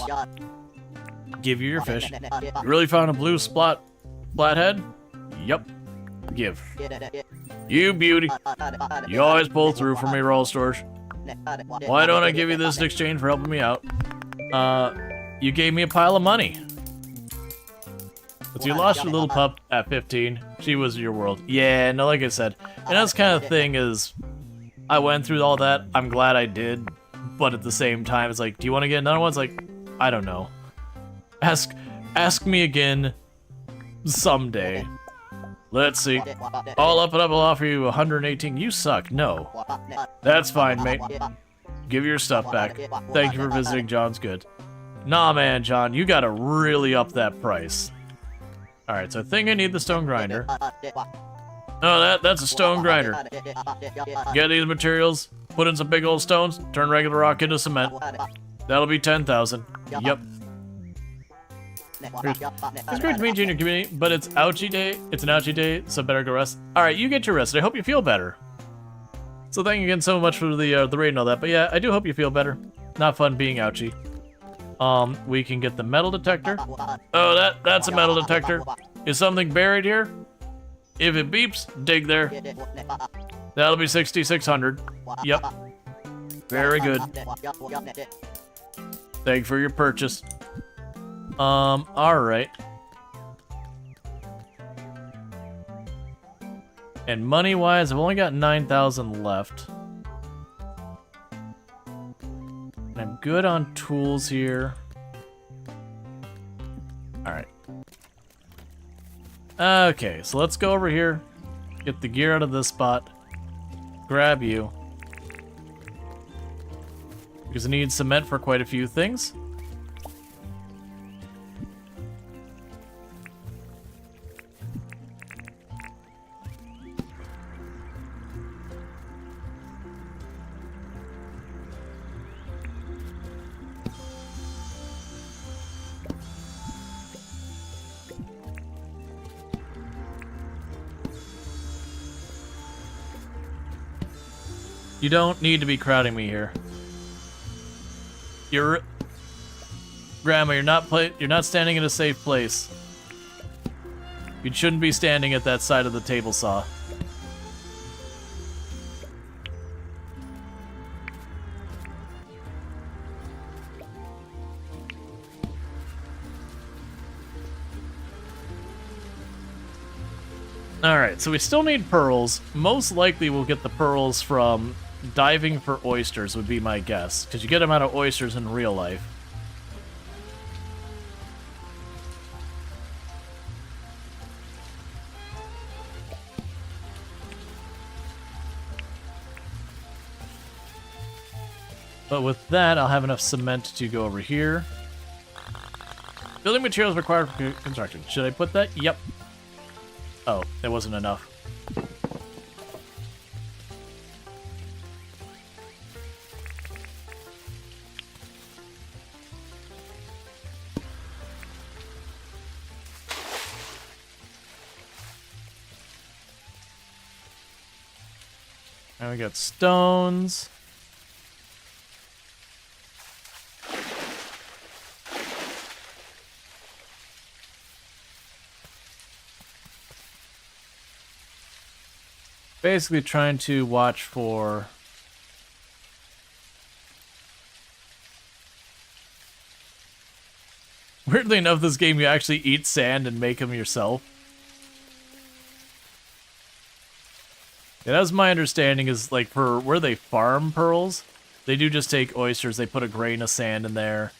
Give you your fish. You really found a blue flathead? Yup. Give. You beauty. You always pull through for me, Rual Storge. Why don't I give you this in exchange for helping me out? You gave me a pile of money. But you lost your little pup at 15. She was your world. Yeah, no, like I said. And that's kind of thing is, I went through all that. I'm glad I did. But at the same time, it's like, do you want to get another one? It's like, I don't know. Ask me again someday. Let's see. All up and up, I'll offer you 118. You suck. No. That's fine, mate. Give your stuff back. Thank you for visiting John's Good. Nah, man, John, you gotta really up that price. Alright, so I think I need the stone grinder. Oh, that's a stone grinder. Get these materials, put in some big old stones, turn regular rock into cement. That'll be 10,000. Yep. It's great to meet you in your community, but it's ouchie day. It's an ouchie day, so better go rest. All right, you get your rest. I hope you feel better. So thank you again so much for the raid and all that. But yeah, I do hope you feel better. Not fun being ouchie. We can get the metal detector. Oh, that's a metal detector. Is something buried here? If it beeps, dig there. That'll be 6,600. Yep. Very good. Thank you for your purchase. Alright. And money-wise, I've only got 9,000 left. And I'm good on tools here. Alright. Okay, so let's go over here. Get the gear out of this spot. Grab you. Because I need cement for quite a few things. You don't need to be crowding me here. Grandma, you're not standing in a safe place. You shouldn't be standing at that side of the table saw. Alright, so we still need pearls. Most likely we'll get the pearls from diving for oysters, would be my guess. Because you get them out of oysters in real life. But with that, I'll have enough cement to go over here. Building materials required for construction. Should I put that? Yep. Oh, it wasn't enough. And we got stones. Basically trying to watch for weirdly enough, this game you actually eat sand and make them yourself. Yeah, that's my understanding, is like for where they farm pearls, they do just take oysters, they put a grain of sand in there,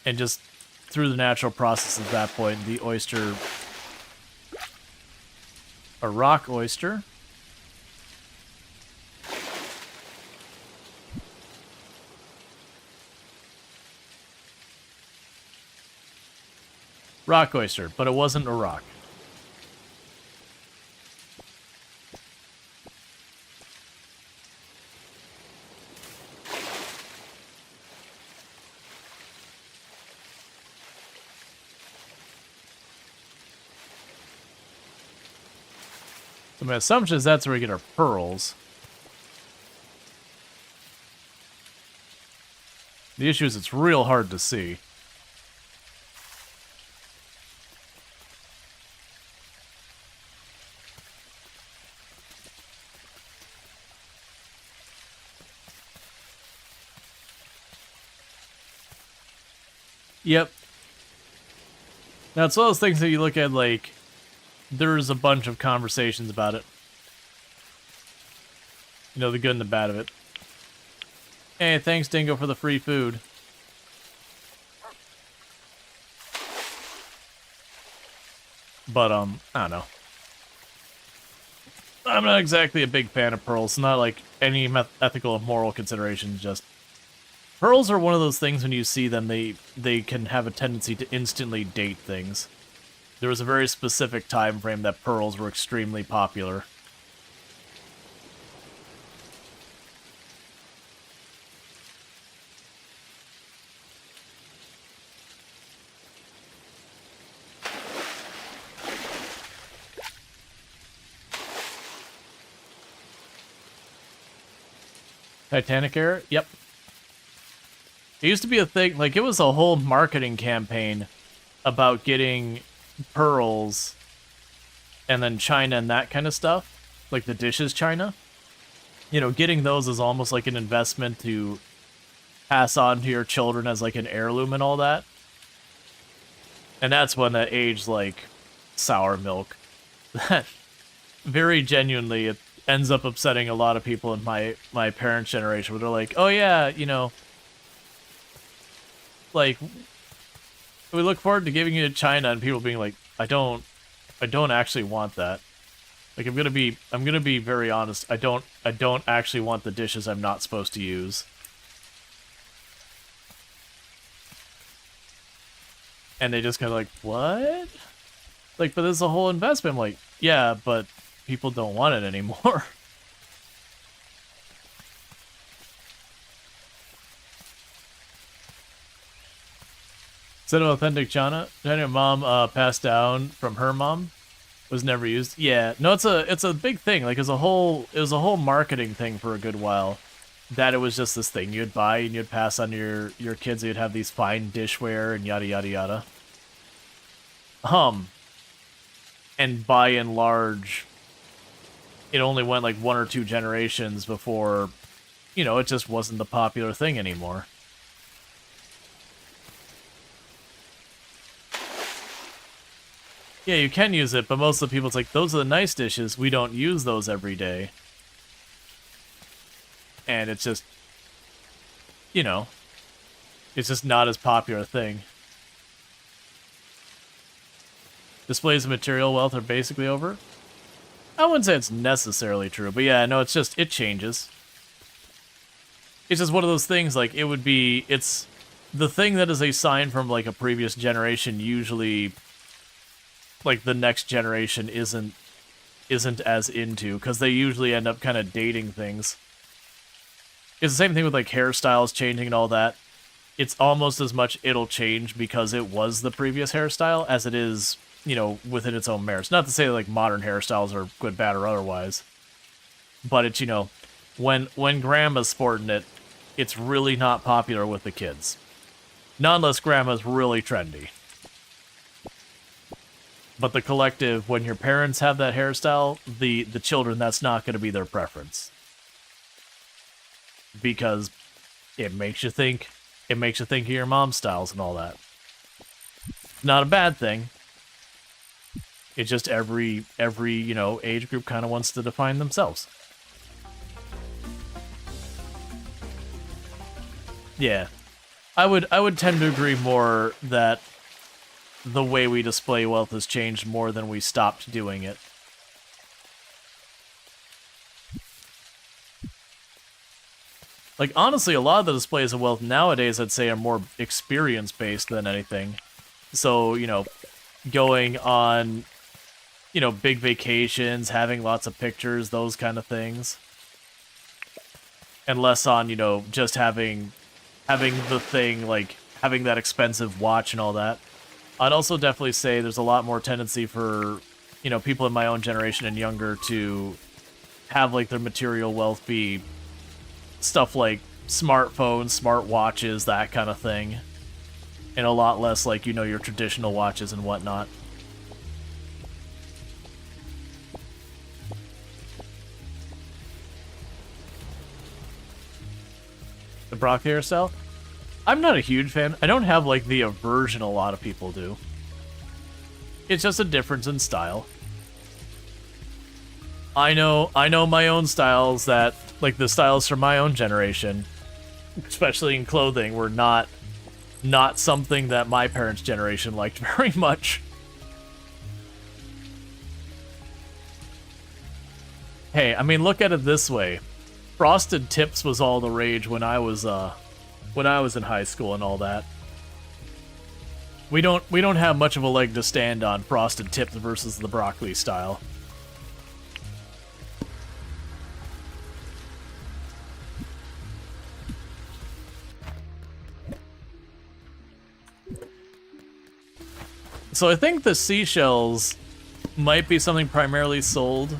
and just through the natural process at that point, the oyster, a rock oyster. Rock oyster, but it wasn't a rock. So my assumption is that's where we get our pearls. The issue is it's real hard to see. Yep. Now, it's one of those things that you look at, like, there's a bunch of conversations about it. You know, the good and the bad of it. Hey, thanks, Dingo, for the free food. But, I don't know. I'm not exactly a big fan of pearls. Not like any ethical or moral considerations, just... Pearls are one of those things when you see them, they can have a tendency to instantly date things. There was a very specific time frame that pearls were extremely popular. Titanic era? Yep. It used to be a thing, like, it was a whole marketing campaign about getting pearls and then china and that kind of stuff. Like the dishes china. You know, getting those is almost like an investment to pass on to your children as like an heirloom and all that. And that's when that aged like sour milk. That very genuinely, it ends up upsetting a lot of people in my parents' generation, where they're like, oh yeah, you know, like, we look forward to giving you to China, and people being like, I don't actually want that. Like, I'm gonna be very honest. I don't actually want the dishes I'm not supposed to use. And they just kind of like, what? Like, but this is a whole investment. I'm like, yeah, but people don't want it anymore. Instead of authentic China, mom passed down from her mom. Was never used. Yeah, no, it's a big thing. Like, it was a whole marketing thing for a good while. That it was just this thing you'd buy and you'd pass on to your kids. You'd have these fine dishware and yada yada yada. And by and large, it only went like 1 or 2 generations before, you know, it just wasn't the popular thing anymore. Yeah, you can use it, but most of the people, it's like, those are the nice dishes. We don't use those every day. And it's just, you know, it's just not as popular a thing. Displays of material wealth are basically over. I wouldn't say it's necessarily true, but yeah, no, it's just, it changes. It's just one of those things, like, it's the thing that is a sign from, like, a previous generation, usually, like, the next generation isn't as into, because they usually end up kind of dating things. It's the same thing with, like, hairstyles changing and all that. It's almost as much it'll change because it was the previous hairstyle as it is, you know, within its own merits. Not to say, like, modern hairstyles are good, bad, or otherwise. But it's, you know, when grandma's sporting it, it's really not popular with the kids. Not unless grandma's really trendy. But the collective, when your parents have that hairstyle, the children, that's not going to be their preference. Because it makes you think of your mom's styles and all that. Not a bad thing. It's just every you know, age group kind of wants to define themselves. Yeah. I would tend to agree more that the way we display wealth has changed more than we stopped doing it. Like, honestly, a lot of the displays of wealth nowadays, I'd say, are more experience-based than anything. So, you know, going on, you know, big vacations, having lots of pictures, those kind of things. And less on, you know, just having the thing, like, having that expensive watch and all that. I'd also definitely say there's a lot more tendency for, you know, people in my own generation and younger to have, like, their material wealth be stuff like smartphones, smart watches, that kind of thing. And a lot less, like, you know, your traditional watches and whatnot. The broccoli hairstyle? I'm not a huge fan. I don't have, like, the aversion a lot of people do. It's just a difference in style. I know my own styles that, like, the styles from my own generation, especially in clothing, were not something that my parents' generation liked very much. Hey, I mean, look at it this way. Frosted tips was all the rage when I was in high school and all that. We don't have much of a leg to stand on frosted tips versus the broccoli style. So I think the seashells might be something primarily sold,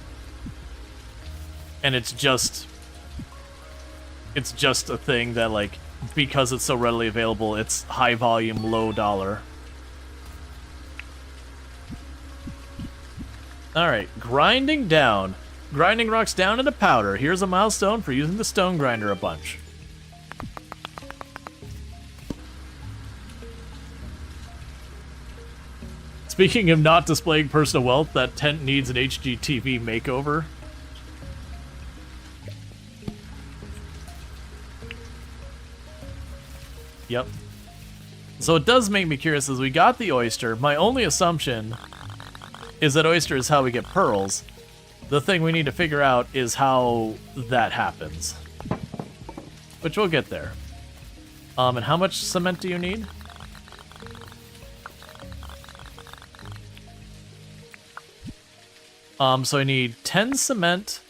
and it's just It's just a thing that, like, because it's so readily available, it's high volume, low dollar. Alright, grinding down. Grinding rocks down into powder. Here's a milestone for using the stone grinder a bunch. Speaking of not displaying personal wealth, that tent needs an HGTV makeover. Yep. So it does make me curious as we got the oyster. My only assumption is that oyster is how we get pearls. The thing we need to figure out is how that happens. Which we'll get there. And how much cement do you need? So I need 10 cement.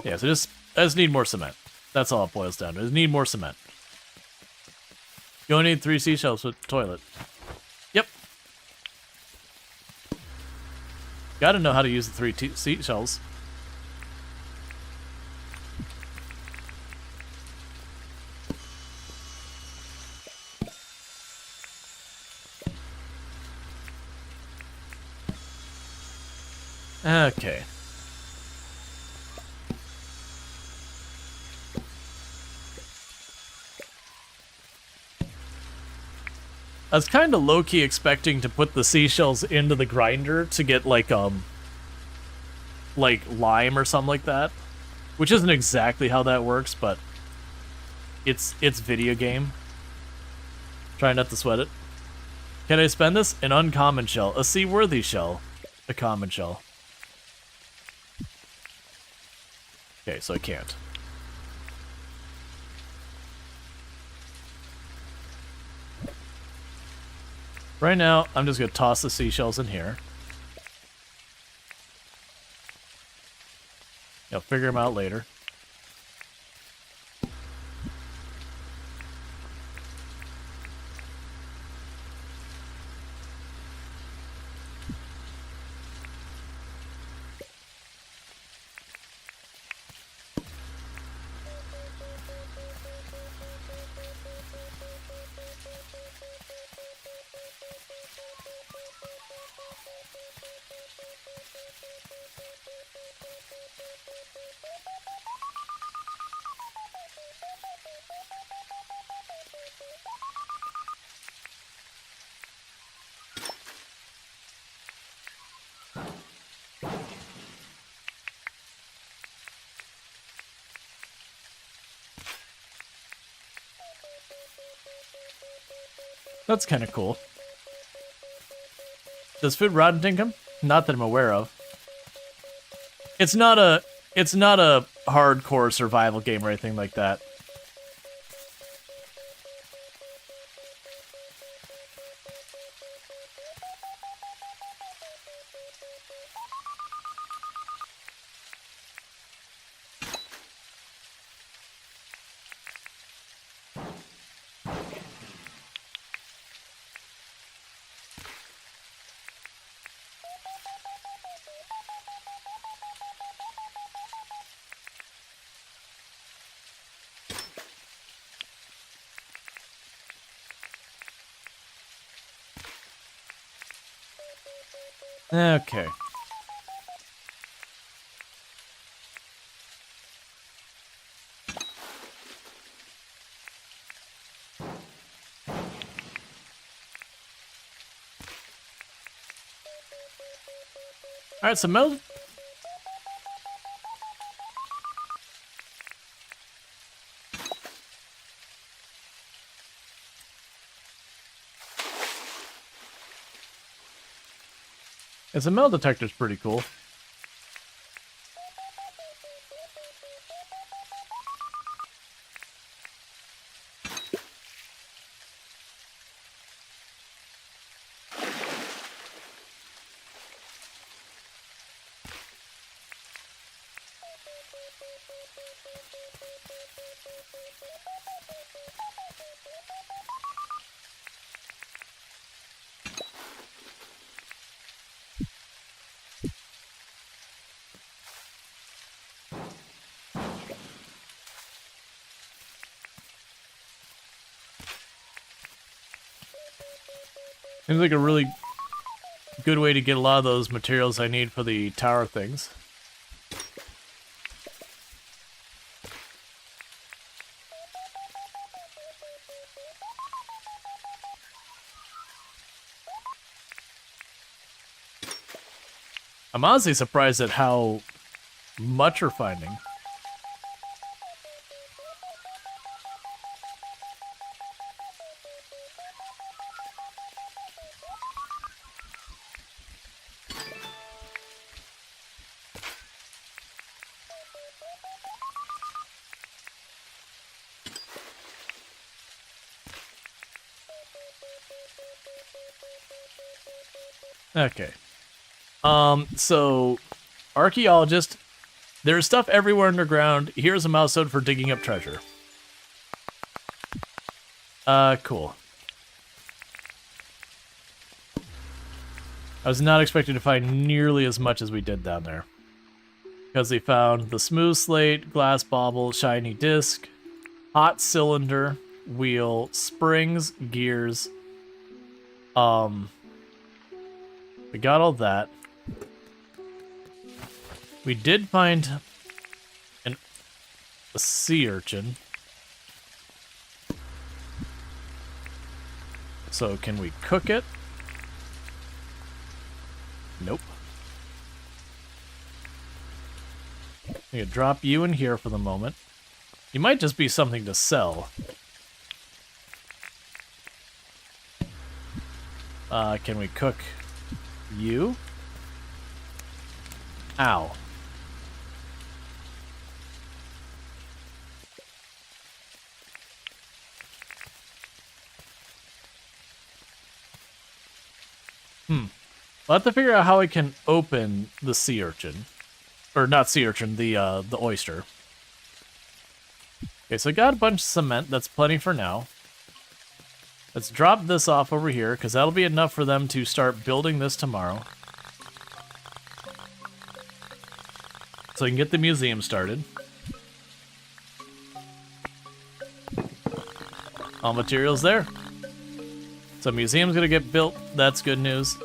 Yeah, so I just need more cement. That's all it boils down to. I just need more cement. You only need 3 seashells for the toilet. Yep. Gotta know how to use the 3 seashells. Okay. I was kind of low-key expecting to put the seashells into the grinder to get like lime or something like that, which isn't exactly how that works, but it's video game. Try not to sweat it. Can I spend this? An uncommon shell, a seaworthy shell, a common shell. Okay, so I can't. Right now, I'm just going to toss the seashells in here. I'll figure them out later. That's kind of cool. Does food rot in Dinkum? Not that I'm aware of. It's not a hardcore survival game or anything like that. Okay. Alright, so Mel... The metal detector's pretty cool. Seems like a really good way to get a lot of those materials I need for the tower things. I'm honestly surprised at how much we're finding. Okay. So, archaeologist, there's stuff everywhere underground. Here's a milestone for digging up treasure. Cool. I was not expecting to find nearly as much as we did down there. Because they found the smooth slate, glass bauble, shiny disc, hot cylinder, wheel, springs, gears. We got all that. We did find a sea urchin. So can we cook it? Nope. I'm gonna drop you in here for the moment. You might just be something to sell. Can we cook you? Ow. I'll have to figure out how I can open the sea urchin. Or not sea urchin, the oyster. Okay, so I got a bunch of cement. That's plenty for now. Let's drop this off over here, because that'll be enough for them to start building this tomorrow. So I can get the museum started. All materials there. So museum's gonna get built. That's good news.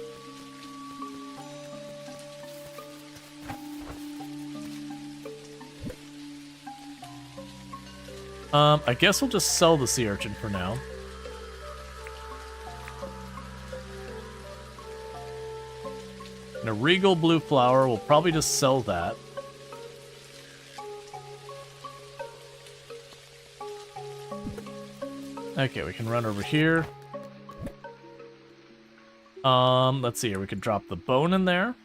I guess we'll just sell the sea urchin for now. And a regal blue flower, we'll probably just sell that. Okay, we can run over here. Let's see here, we could drop the bone in there.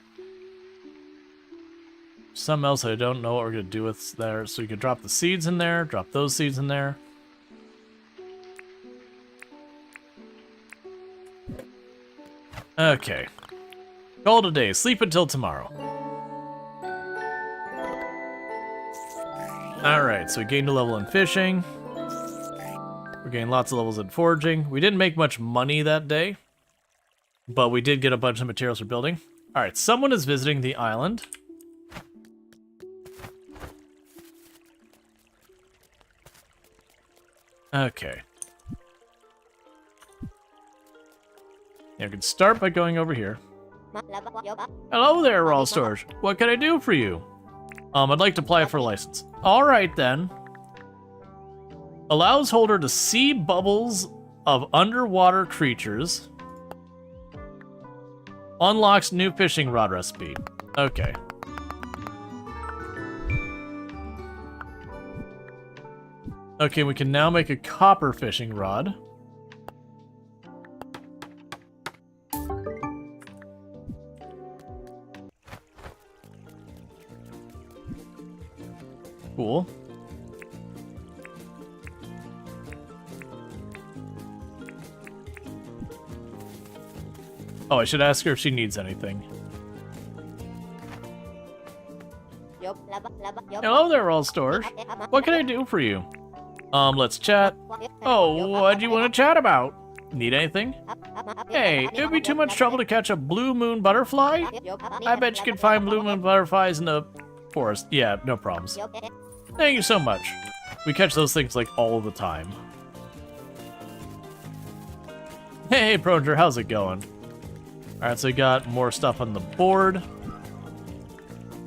Something else I don't know what we're gonna do with there. So we could drop the seeds in there, drop those seeds in there. Okay. Call it a day. Sleep until tomorrow. Alright, so we gained a level in fishing. We gained lots of levels in foraging. We didn't make much money that day, but we did get a bunch of materials for building. Alright, someone is visiting the island. Okay. Yeah, we can start by going over here. Hello there, Rual Storge. What can I do for you? I'd like to apply for a license. Alright then. Allows holder to see bubbles of underwater creatures. Unlocks new fishing rod recipe. Okay. Okay, we can now make a copper fishing rod. Cool. Oh, I should ask her if she needs anything. Hello there, Rual Storge. What can I do for you? Let's chat. Oh, what do you want to chat about? Need anything? Hey, it would be too much trouble to catch a blue moon butterfly? I bet you can find blue moon butterflies in the forest. Yeah, no problems. Thank you so much. We catch those things like all the time. Hey, Pronger, how's it going? Alright, so we got more stuff on the board.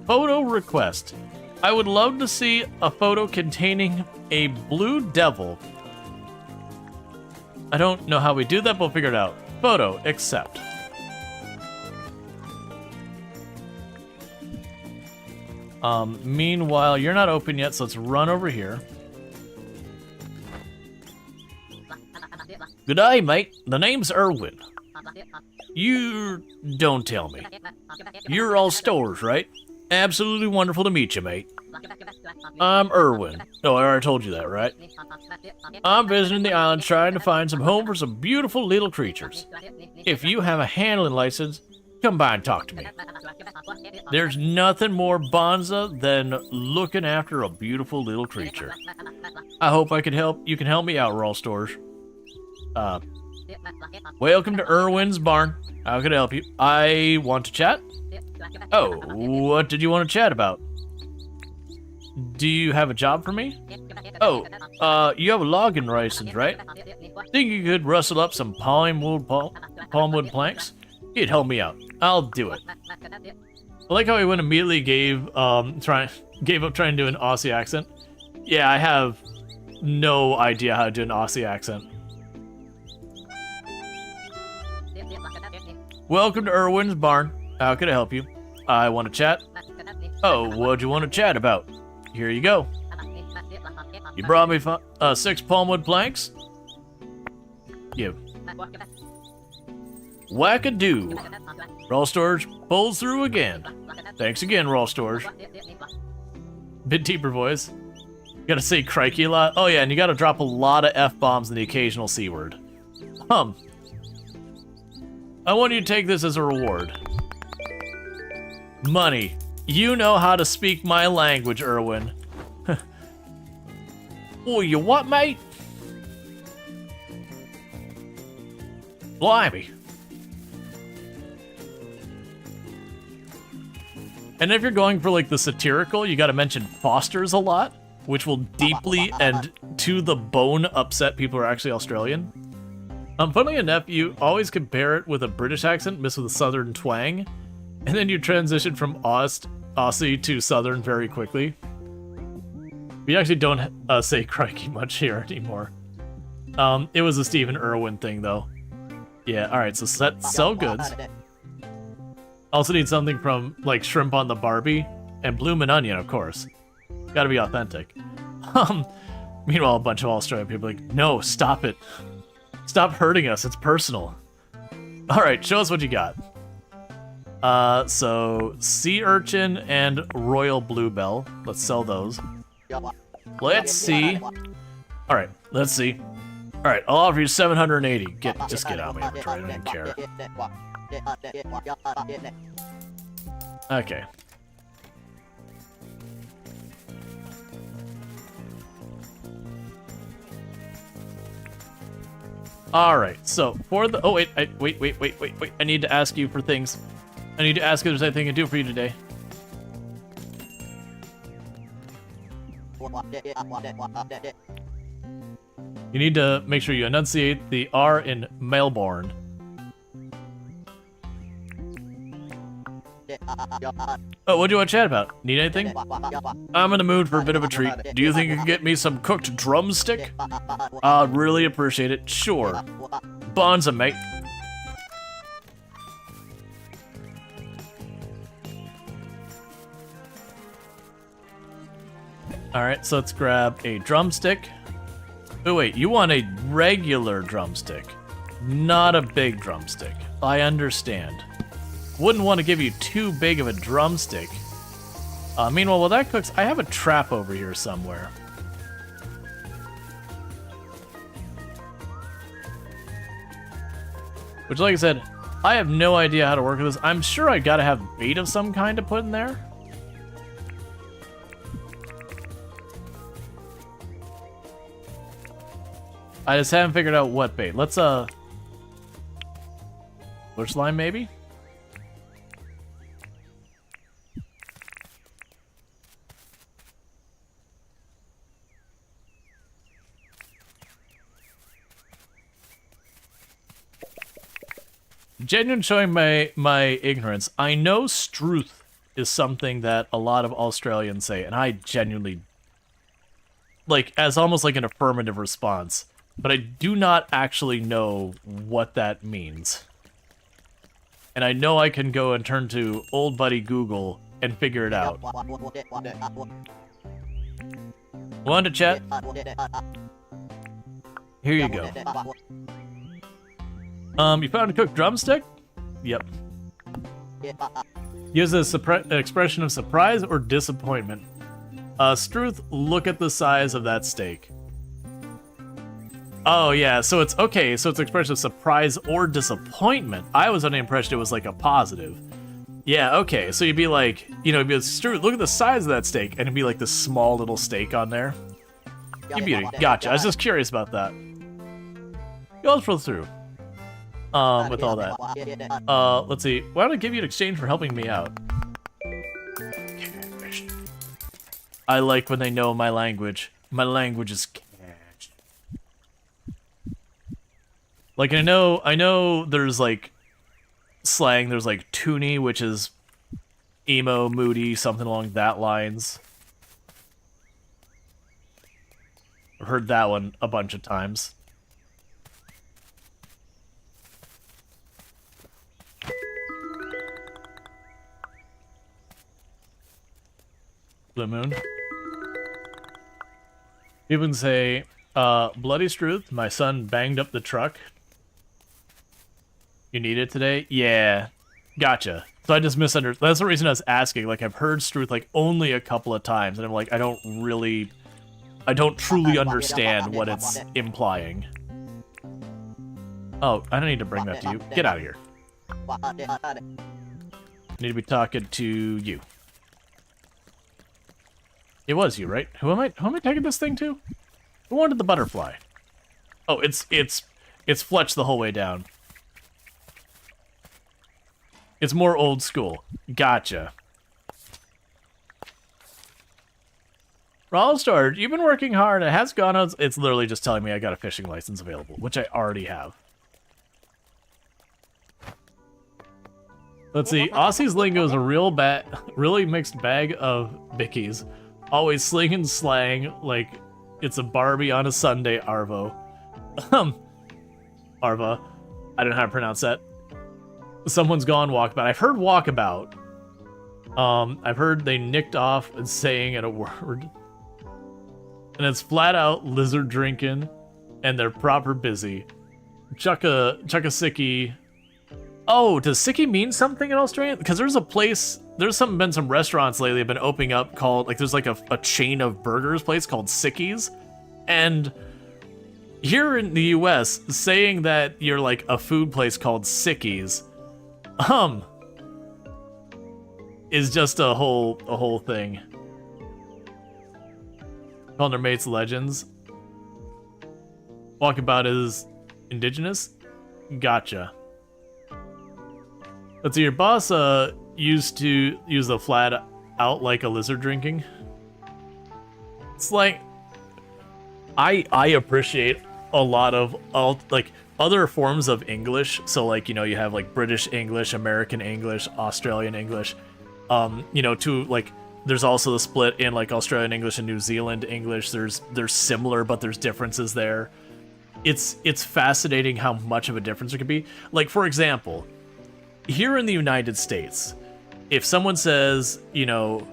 Photo request. I would love to see a photo containing a blue devil. I don't know how we do that, but we'll figure it out. Photo, accept. Meanwhile, you're not open yet, so let's run over here. Good day, mate. The name's Erwin. You don't tell me. You're all Storge, right? Absolutely wonderful to meet you, mate. I'm Erwin. Oh, I already told you that, right? I'm visiting the island trying to find some home for some beautiful little creatures. If you have a handling license, come by and talk to me. There's nothing more bonza than looking after a beautiful little creature. I hope I can help. You can help me out, Rual Storge. Welcome to Erwin's Barn. How can I help you? I want to chat. Oh, what did you want to chat about? Do you have a job for me? Oh, you have a logging license, right? Think you could rustle up some palmwood planks? It'd help me out. I'll do it. I like how he went immediately gave up trying to do an Aussie accent. Yeah, I have no idea how to do an Aussie accent. Welcome to Erwin's Barn. How can I help you? I want to chat. Oh, what'd you want to chat about? Here you go. You brought me 6 palmwood planks? You. Wackadoo. Rual Storge pulls through again. Thanks again, Rual Storge. Bit deeper voice. You gotta say crikey a lot. Oh yeah, and you gotta drop a lot of F-bombs and the occasional C word. I want you to take this as a reward. Money. You know how to speak my language, Erwin. Oh, you what, mate? Blimey. And if you're going for like the satirical, you gotta mention Foster's a lot, which will deeply and to the bone upset people who are actually Australian. Funnily enough, you always compare it with a British accent mixed with a southern twang, and then you transition from Aussie to southern very quickly. We actually don't say crikey much here anymore. It was a Stephen Irwin thing, though. Yeah, alright, so sell goods. Also need something from, like, Shrimp on the Barbie, and Bloomin' Onion, of course. Gotta be authentic. Meanwhile, a bunch of Australian people are like, no, stop it. Stop hurting us, it's personal. Alright, show us what you got. So, Sea Urchin and Royal Bluebell. Let's sell those. Let's see. Alright, let's see. Alright, I'll offer you 780. Just get out of my inventory, I don't even care. Okay. Alright, so for the... Oh, wait, wait. I need to ask you for things. I need to ask if there's anything I can do for you today. You need to make sure you enunciate the R in Melbourne. Oh, what do you want to chat about? Need anything? I'm in the mood for a bit of a treat. Do you think you can get me some cooked drumstick? I'd really appreciate it. Sure. Bonza, mate. Alright, so let's grab a drumstick. Oh wait, you want a regular drumstick, not a big drumstick. I understand. Wouldn't want to give you too big of a drumstick. Meanwhile, while that cooks, I have a trap over here somewhere. Which, like I said, I have no idea how to work with this. I'm sure I gotta have bait of some kind to put in there. I just haven't figured out what bait. Let's, bush line, maybe? Genuine showing my ignorance. I know struth is something that a lot of Australians say, and I genuinely like as almost like an affirmative response, but I do not actually know what that means. And I know I can go and turn to old buddy Google and figure it out. Want to chat? Here you go. You found a cooked drumstick? Yep. Use an expression of surprise or disappointment. Struth, look at the size of that steak. Oh yeah, so it's okay, so it's an expression of surprise or disappointment. I was under the impression it was like a positive. Yeah, okay, so you'd be like, you know, you'd be like, Struth, look at the size of that steak, and it'd be like this small little steak on there. You beauty. Gotcha. I was just curious about that. Go through. With all that. Let's see. Why don't I give you an exchange for helping me out? I like when they know my language. My language is cash. Like I know there's like slang, there's like toonie, which is emo, moody, something along that lines. I've heard that one a bunch of times. Blue moon. People can say, bloody Struth, my son banged up the truck. You need it today? Yeah. Gotcha. So I just misunderstood. That's the reason I was asking. Like, I've heard Struth, like, only a couple of times, and I'm like, I don't truly understand what it's implying. Oh, I don't need to bring that to you. Get out of here. I need to be talking to you. It was you, right? Who am I taking this thing to? Who wanted the butterfly? Oh, it's Fletch the whole way down. It's more old school. Gotcha. Rual, Storge, you've been working hard. It has gone out. It's literally just telling me I got a fishing license available, which I already have. Let's see. Aussie's lingo is a really mixed bag of bickies. Always slinging slang like it's a Barbie on a Sunday, Arvo. Arva. I don't know how to pronounce that. Someone's gone walkabout. I've heard walkabout. I've heard they nicked off and saying it a word. And it's flat out lizard drinking, and they're proper busy. Chuck a sicky. Oh, does sicky mean something in Australia? Because there's a place, there's been some restaurants lately have been opening up called, like, there's like a chain of burgers place called Sickies. And here in the US, saying that you're like a food place called Sickies, is just a whole thing. Calling their mates legends. Walkabout is indigenous? Gotcha. Let's see, your boss used to use the flat out like a lizard drinking. It's like I appreciate a lot of like other forms of English. So like, you know, you have like British English, American English, Australian English. You know, like there's also the split in like Australian English and New Zealand English. There's similar, but there's differences there. It's fascinating how much of a difference there could be. Like, for example, here in the United States, if someone says, you know,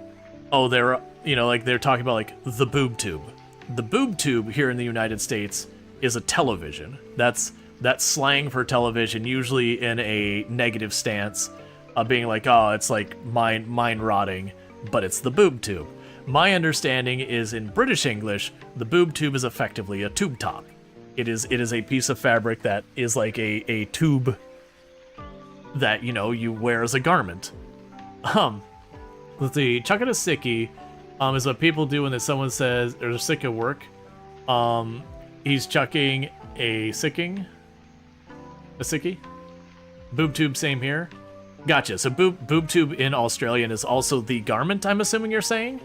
oh, they're, you know, like they're talking about like the boob tube. The boob tube here in the United States is a television. That's slang for television, usually in a negative stance, being like, oh, it's like mind rotting, but it's the boob tube. My understanding is in British English, the boob tube is effectively a tube top. It is a piece of fabric that is like a tube that, you know, you wear as a garment. Let's see, chucking a sickie is what people do when someone says they're sick at work. He's chucking a sickie. Boob tube, same here. Gotcha. So boob tube in Australian is also the garment, I'm assuming you're saying?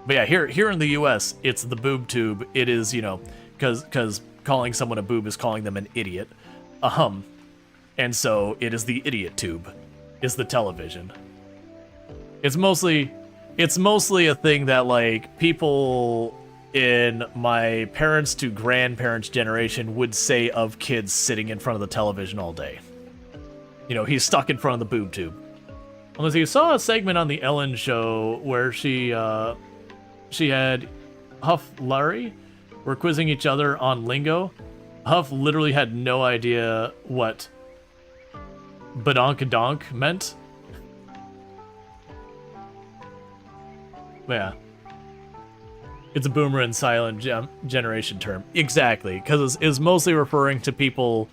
But yeah, here in the US, it's the boob tube. It is, you know, because calling someone a boob is calling them an idiot. And so it is the idiot tube, is the television. It's mostly a thing that like people in my parents to grandparents generation would say of kids sitting in front of the television all day. You know, he's stuck in front of the boob tube. Unless you saw a segment on the Ellen show where she had Huff Larry were quizzing each other on lingo. Huff literally had no idea what badonkadonk meant. Yeah. It's a boomer and silent generation term. Exactly, because it's mostly referring to people,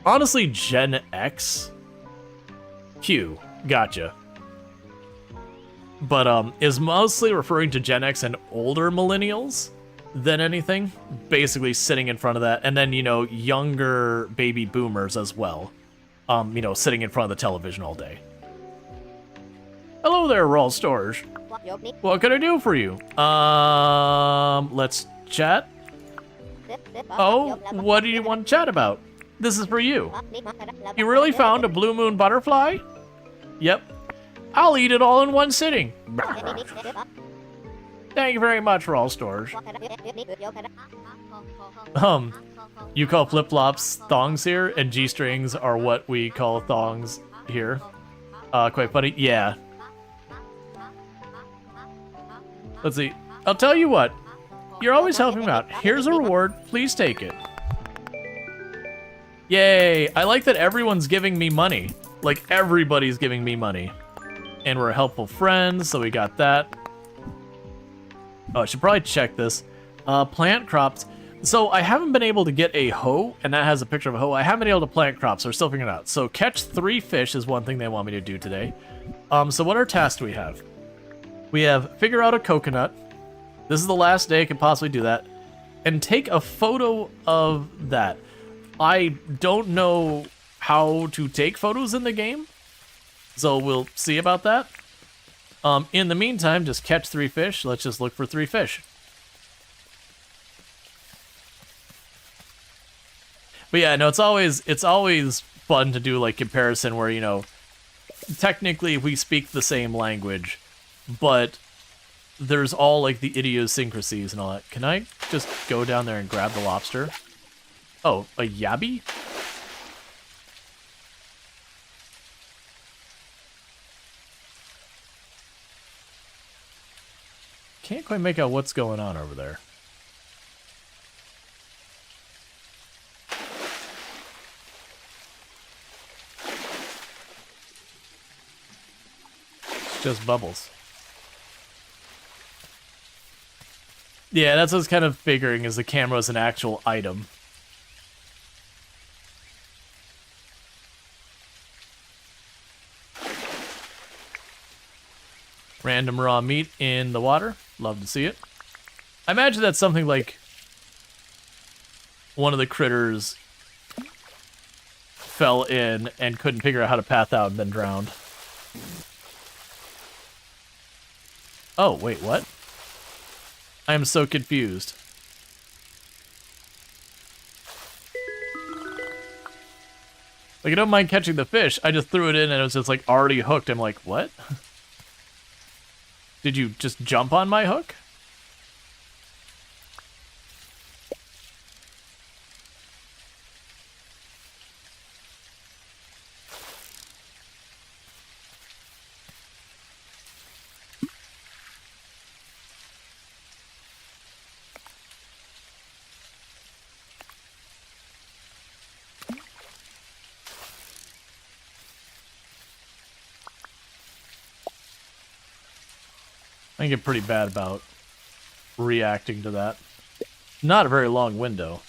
honestly, Gen X. Q, gotcha. But is mostly referring to Gen X and older millennials than anything. Basically sitting in front of that, and then, you know, younger baby boomers as well. You know, sitting in front of the television all day. Hello there, Rual Storge. What can I do for you? Let's chat. Oh, what do you want to chat about? This is for you. You really found a blue moon butterfly? Yep. I'll eat it all in one sitting. Thank you very much, Rual Storge. You call flip-flops thongs here, and G-strings are what we call thongs here. Quite funny. Yeah. Let's see. I'll tell you what. You're always helping me out. Here's a reward. Please take it. Yay. I like that everyone's giving me money. Like, everybody's giving me money. And we're helpful friends, so we got that. Oh, I should probably check this. Plant crops. So I haven't been able to get a hoe, and that has a picture of a hoe. I haven't been able to plant crops, so we're still figuring it out. So catch 3 fish is one thing they want me to do today. So what our tasks do we have? We have figure out a coconut. This is the last day I could possibly do that. And take a photo of that. I don't know how to take photos in the game, so we'll see about that. In the meantime, just catch 3 fish. Let's just look for 3 fish. But yeah, no, it's always fun to do like comparison where, you know, technically we speak the same language, but there's all like the idiosyncrasies and all that. Can I just go down there and grab the lobster? Oh, a yabby? Can't quite make out what's going on over there. It's just bubbles. Yeah, that's what I was kind of figuring, is the camera is an actual item. Random raw meat in the water. Love to see it. I imagine that's something like one of the critters fell in and couldn't figure out how to path out and then drowned. Oh, wait, what? I am so confused. Like, I don't mind catching the fish. I just threw it in and it was just like already hooked. I'm like, what? Did you just jump on my hook? I get pretty bad about reacting to that. Not a very long window.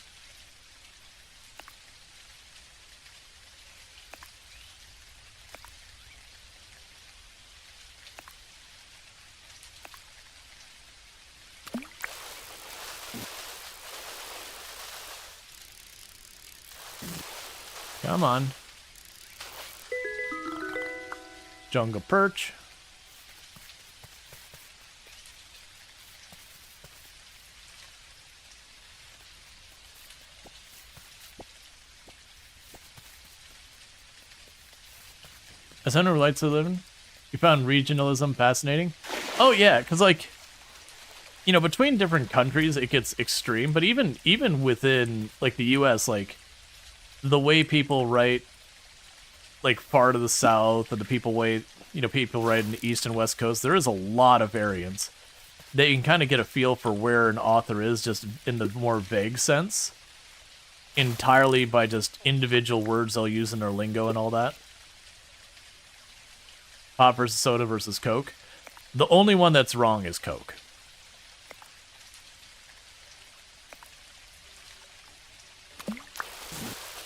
Come on. Jungle perch. As Hunter relates to living, you found regionalism fascinating. Oh yeah, because like, you know, between different countries it gets extreme, but even within like the U.S., like the way people write, like far to the south, and the people write in the east and west coast, there is a lot of variance. That you can kind of get a feel for where an author is just in the more vague sense, entirely by just individual words they'll use in their lingo and all that. Pop versus soda versus Coke. The only one that's wrong is Coke.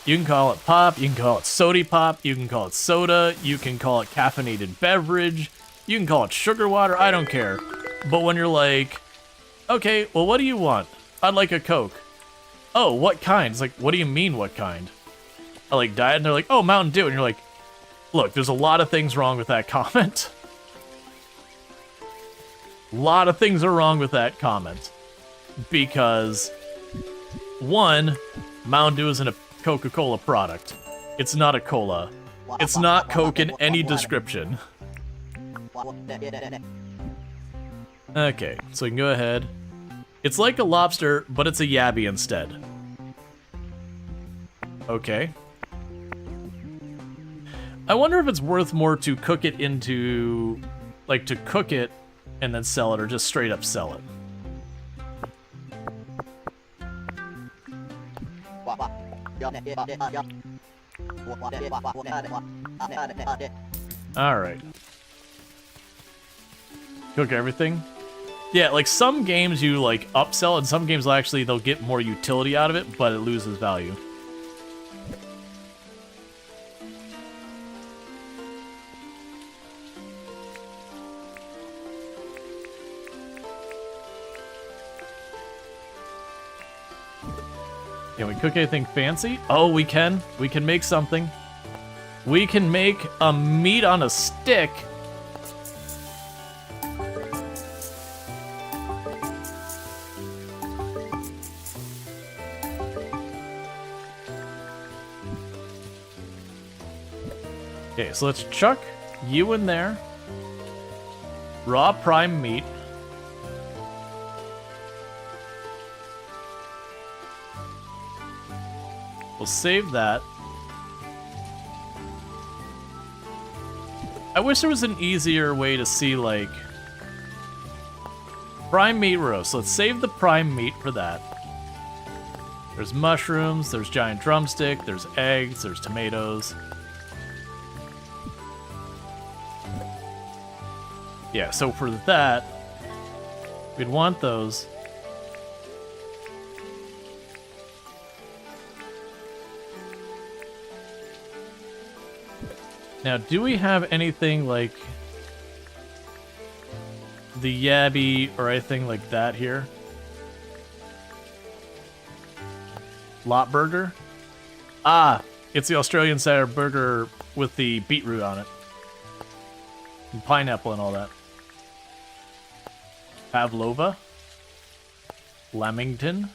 You can call it pop, you can call it sody pop, you can call it soda, you can call it caffeinated beverage, you can call it sugar water, I don't care. But when you're like, okay, well, what do you want? I'd like a Coke. Oh, what kind? It's like, what do you mean, what kind? I like diet, and they're like, oh, Mountain Dew. And you're like, look, there's a lot of things wrong with that comment. A lot of things are wrong with that comment. Because, one, Mountain Dew isn't a Coca-Cola product. It's not a cola. It's not Coke in any description. Okay, so we can go ahead. It's like a lobster, but it's a yabby instead. Okay. I wonder if it's worth more to cook it into... like, to cook it and then sell it, or just straight up sell it. Alright. Cook everything? Yeah, like some games you like upsell, and some games they'll get more utility out of it, but it loses value. Can we cook anything fancy? Oh, we can. We can make something. We can make a meat on a stick. Okay, so let's chuck you in there. Raw prime meat. We'll save that. I wish there was an easier way to see, like, prime meat roast. So let's save the prime meat for that. There's mushrooms, there's giant drumstick, there's eggs, there's tomatoes. Yeah, so for that, we'd want those. Now, do we have anything like the Yabby or anything like that here? Lot burger? Ah, it's the Australian cider burger with the beetroot on it. And pineapple and all that. Pavlova. Lamington.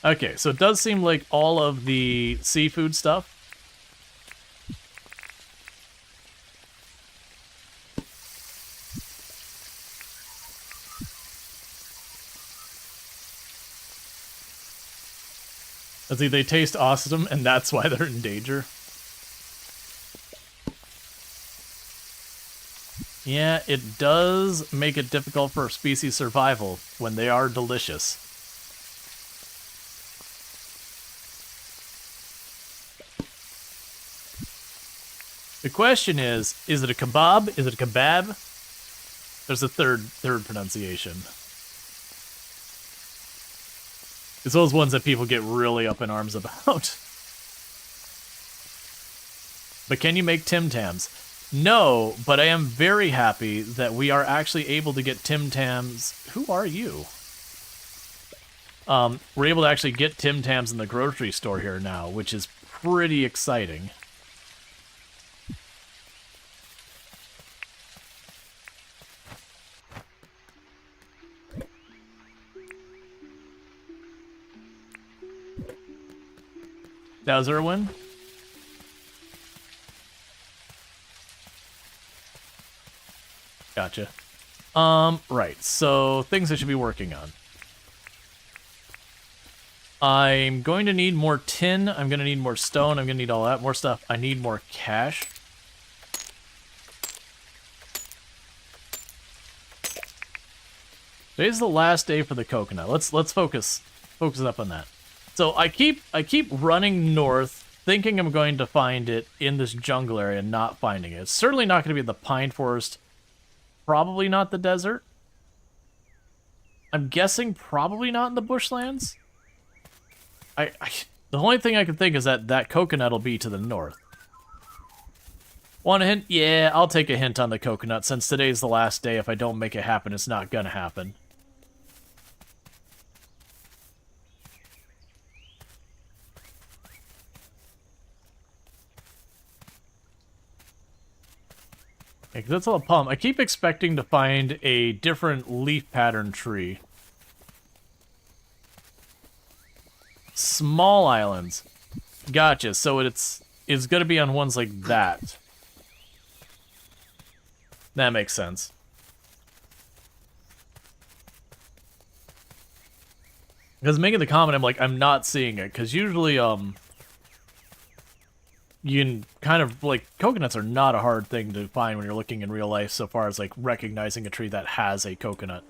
Okay, so it does seem like all of the seafood stuff. I see, they taste awesome, and that's why they're in danger. Yeah, it does make it difficult for species survival when they are delicious. The question is it a kebab? Is it a kebab? There's a third pronunciation. It's those ones that people get really up in arms about. But can you make Tim Tams? No, but I am very happy that we are actually able to get Tim Tams. Who are you? We're able to actually get Tim Tams in the grocery store here now, which is pretty exciting. That was Irwin. Gotcha. Right. So things I should be working on. I'm going to need more tin. I'm going to need more stone. I'm going to need all that more stuff. I need more cash. Today's the last day for the coconut. Let's focus up on that. So I keep running north, thinking I'm going to find it in this jungle area, not finding it. It's certainly not going to be the pine forest. Probably not the desert. I'm guessing probably not in the bushlands. The only thing I can think is that coconut will be to the north. Want a hint? Yeah, I'll take a hint on the coconut. Since today's the last day, if I don't make it happen, it's not gonna happen. Yeah, 'cause that's all a palm. I keep expecting to find a different leaf pattern tree. Small islands. Gotcha. So it's going to be on ones like that. That makes sense. Because making the comment, I'm like, I'm not seeing it. Because usually, you can kind of, like, coconuts are not a hard thing to find when you're looking in real life, so far as, like, recognizing a tree that has a coconut.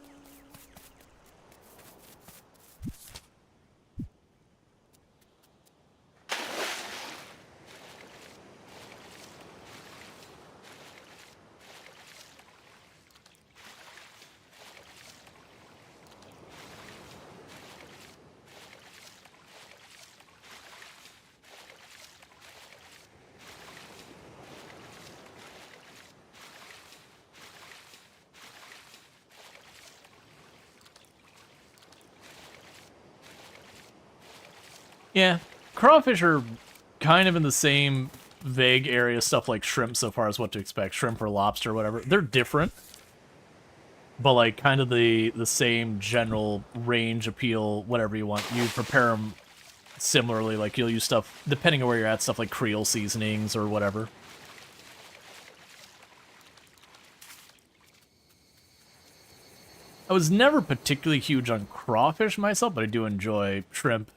Yeah, crawfish are kind of in the same vague area, stuff like shrimp so far as what to expect. Shrimp or lobster or whatever. They're different, but like kind of the same general range, appeal, whatever you want. You prepare them similarly, like you'll use stuff, depending on where you're at, stuff like Creole seasonings or whatever. I was never particularly huge on crawfish myself, but I do enjoy shrimp.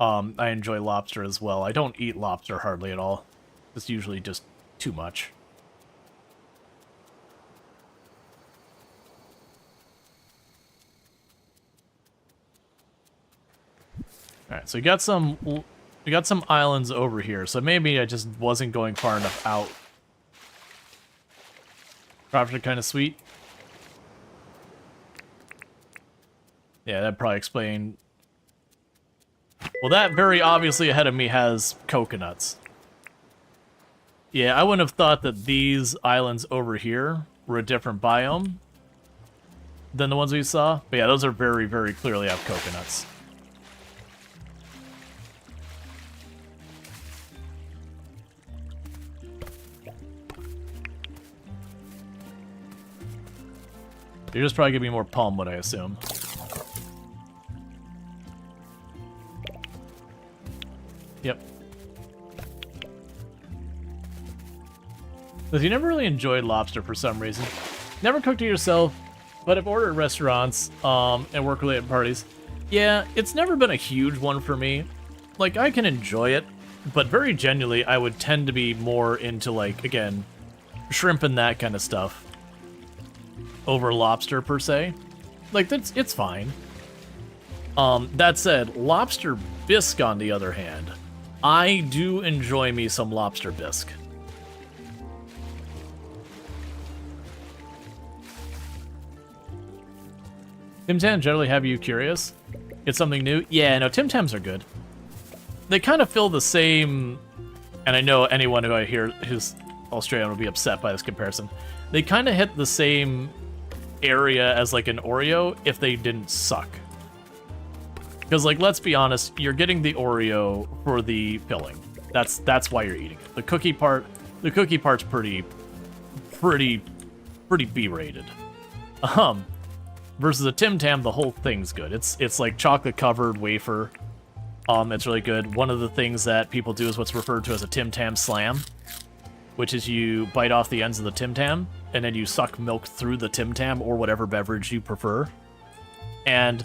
I enjoy lobster as well. I don't eat lobster hardly at all. It's usually just too much. Alright, so we got some islands over here, so maybe I just wasn't going far enough out. Crawfish are kind of sweet. Yeah, that'd probably explain. Well, that very obviously ahead of me has coconuts. Yeah, I wouldn't have thought that these islands over here were a different biome than the ones we saw. But yeah, those are very, very clearly have coconuts. You're just probably gonna be more palm wood, I assume. Yep. Because you never really enjoyed lobster for some reason. Never cooked it yourself, but I've ordered at restaurants and work-related parties. Yeah, it's never been a huge one for me. Like, I can enjoy it, but very genuinely, I would tend to be more into, like, again, shrimp and that kind of stuff over lobster, per se. Like, it's fine. That said, lobster bisque, on the other hand, I do enjoy me some lobster bisque. Tim Tam generally have you curious? It's something new? Yeah, no, Tim Tams are good. They kind of feel the same, and I know anyone who I hear who's Australian will be upset by this comparison. They kind of hit the same area as like an Oreo if they didn't suck. Because, like, let's be honest, you're getting the Oreo for the filling. That's why you're eating it. The cookie part's pretty B-rated. Versus a Tim Tam, the whole thing's good. It's like chocolate covered wafer. It's really good. One of the things that people do is what's referred to as a Tim Tam Slam, which is you bite off the ends of the Tim Tam, and then you suck milk through the Tim Tam or whatever beverage you prefer. And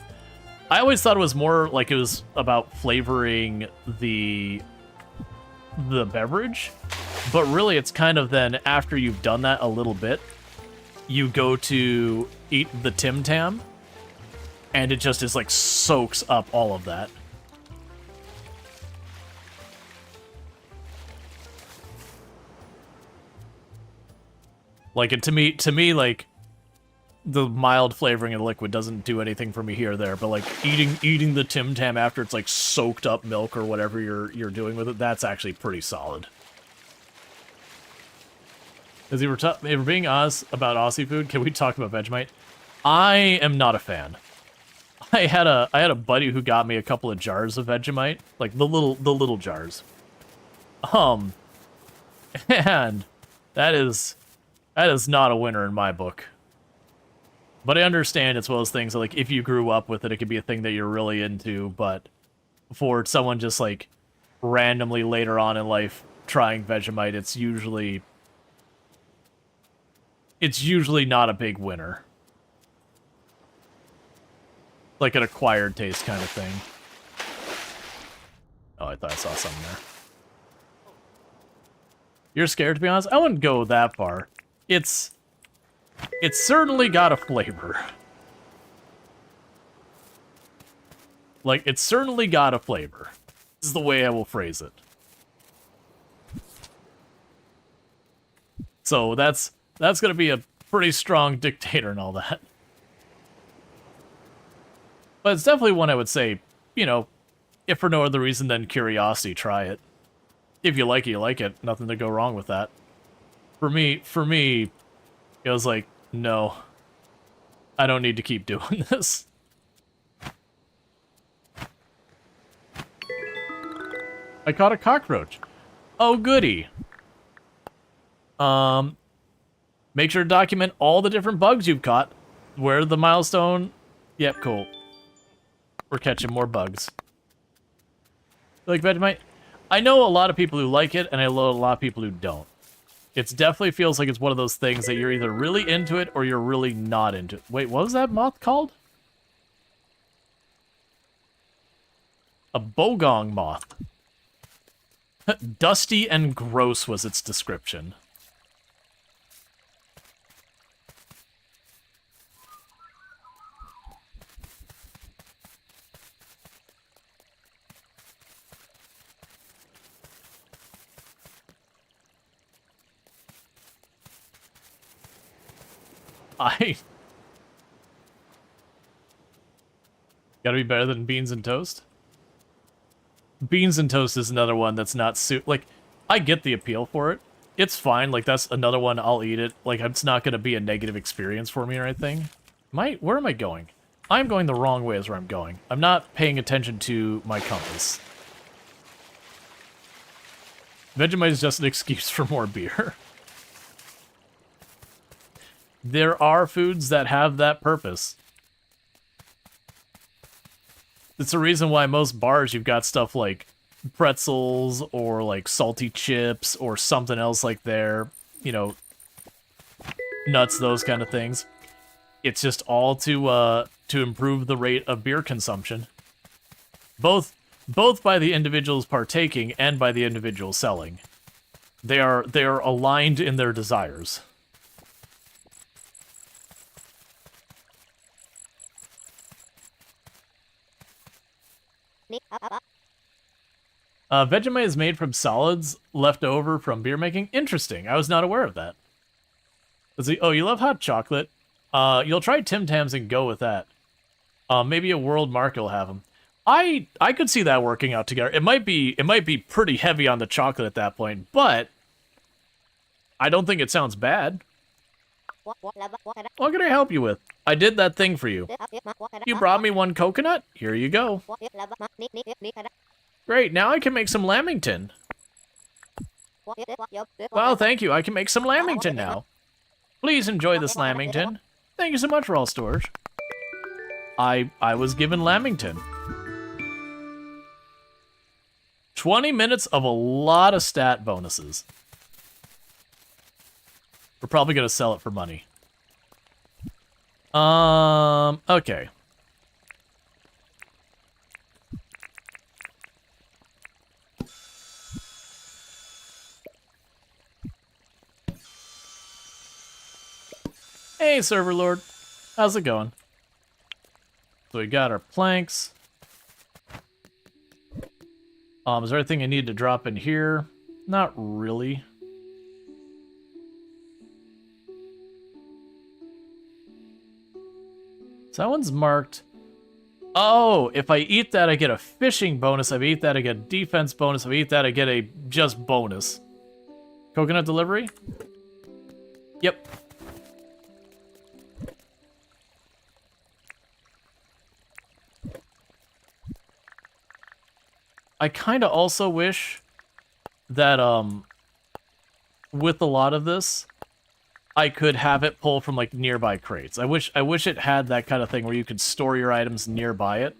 I always thought it was more like it was about flavoring the beverage, but really it's kind of then after you've done that a little bit, you go to eat the Tim Tam, and it just is like soaks up all of that. Like, and to me, like, the mild flavoring of the liquid doesn't do anything for me here or there, but like eating the Tim Tam after it's like soaked up milk or whatever you're doing with it, that's actually pretty solid. As you were being Oz about Aussie food, can we talk about Vegemite? I am not a fan. I had a buddy who got me a couple of jars of Vegemite, like the little jars. And that is not a winner in my book. But I understand it's one of those things that, like, if you grew up with it, it could be a thing that you're really into, but for someone just, like, randomly later on in life trying Vegemite, it's usually not a big winner. Like an acquired taste kind of thing. Oh, I thought I saw something there. You're scared, to be honest? I wouldn't go that far. It's certainly got a flavor. Like, it's certainly got a flavor. This is the way I will phrase it. So that's gonna be a pretty strong dictator and all that. But it's definitely one I would say, you know, if for no other reason than curiosity, try it. If you like it, you like it. Nothing to go wrong with that. For me, it was like, no, I don't need to keep doing this. I caught a cockroach. Oh, goody. Make sure to document all the different bugs you've caught. Where the milestone? Yep, cool. We're catching more bugs. You like Vegemite? I know a lot of people who like it, and I know a lot of people who don't. It definitely feels like it's one of those things that you're either really into it or you're really not into it. Wait, what was that moth called? A bogong moth. Dusty and gross was its description. Gotta be better than beans and toast? Beans and toast is another one that's not like, I get the appeal for it. It's fine, like, that's another one, I'll eat it. Like, it's not gonna be a negative experience for me or anything. Where am I going? I'm going the wrong way is where I'm going. I'm not paying attention to my compass. Vegemite is just an excuse for more beer. There are foods that have that purpose. It's the reason why most bars you've got stuff like pretzels or like salty chips or something else like there, you know, nuts, those kind of things. It's just all to improve the rate of beer consumption. Both by the individuals partaking and by the individuals selling. They are aligned in their desires. Vegemite is made from solids left over from beer making. Interesting. I was not aware of that. Oh, you love hot chocolate? You'll try Tim Tams and go with that. Maybe a world market will have them. I could see that working out together. It might be pretty heavy on the chocolate at that point, but I don't think it sounds bad. What can I help you with? I did that thing for you. You brought me one coconut? Here you go. Great, now I can make some lamington. Well, thank you. I can make some lamington now. Please enjoy this lamington. Thank you so much, Rual Storge. I was given lamington. 20 minutes of a lot of stat bonuses. We're probably gonna sell it for money. Okay. Hey, server lord. How's it going? So we got our planks. Is there anything I need to drop in here? Not really. So that one's marked. Oh, if I eat that, I get a fishing bonus. If I eat that, I get a defense bonus. If I eat that, I get a just bonus. Coconut delivery? Yep. I kind of also wish that, with a lot of this, I could have it pull from, like, nearby crates. I wish it had that kind of thing where you could store your items nearby it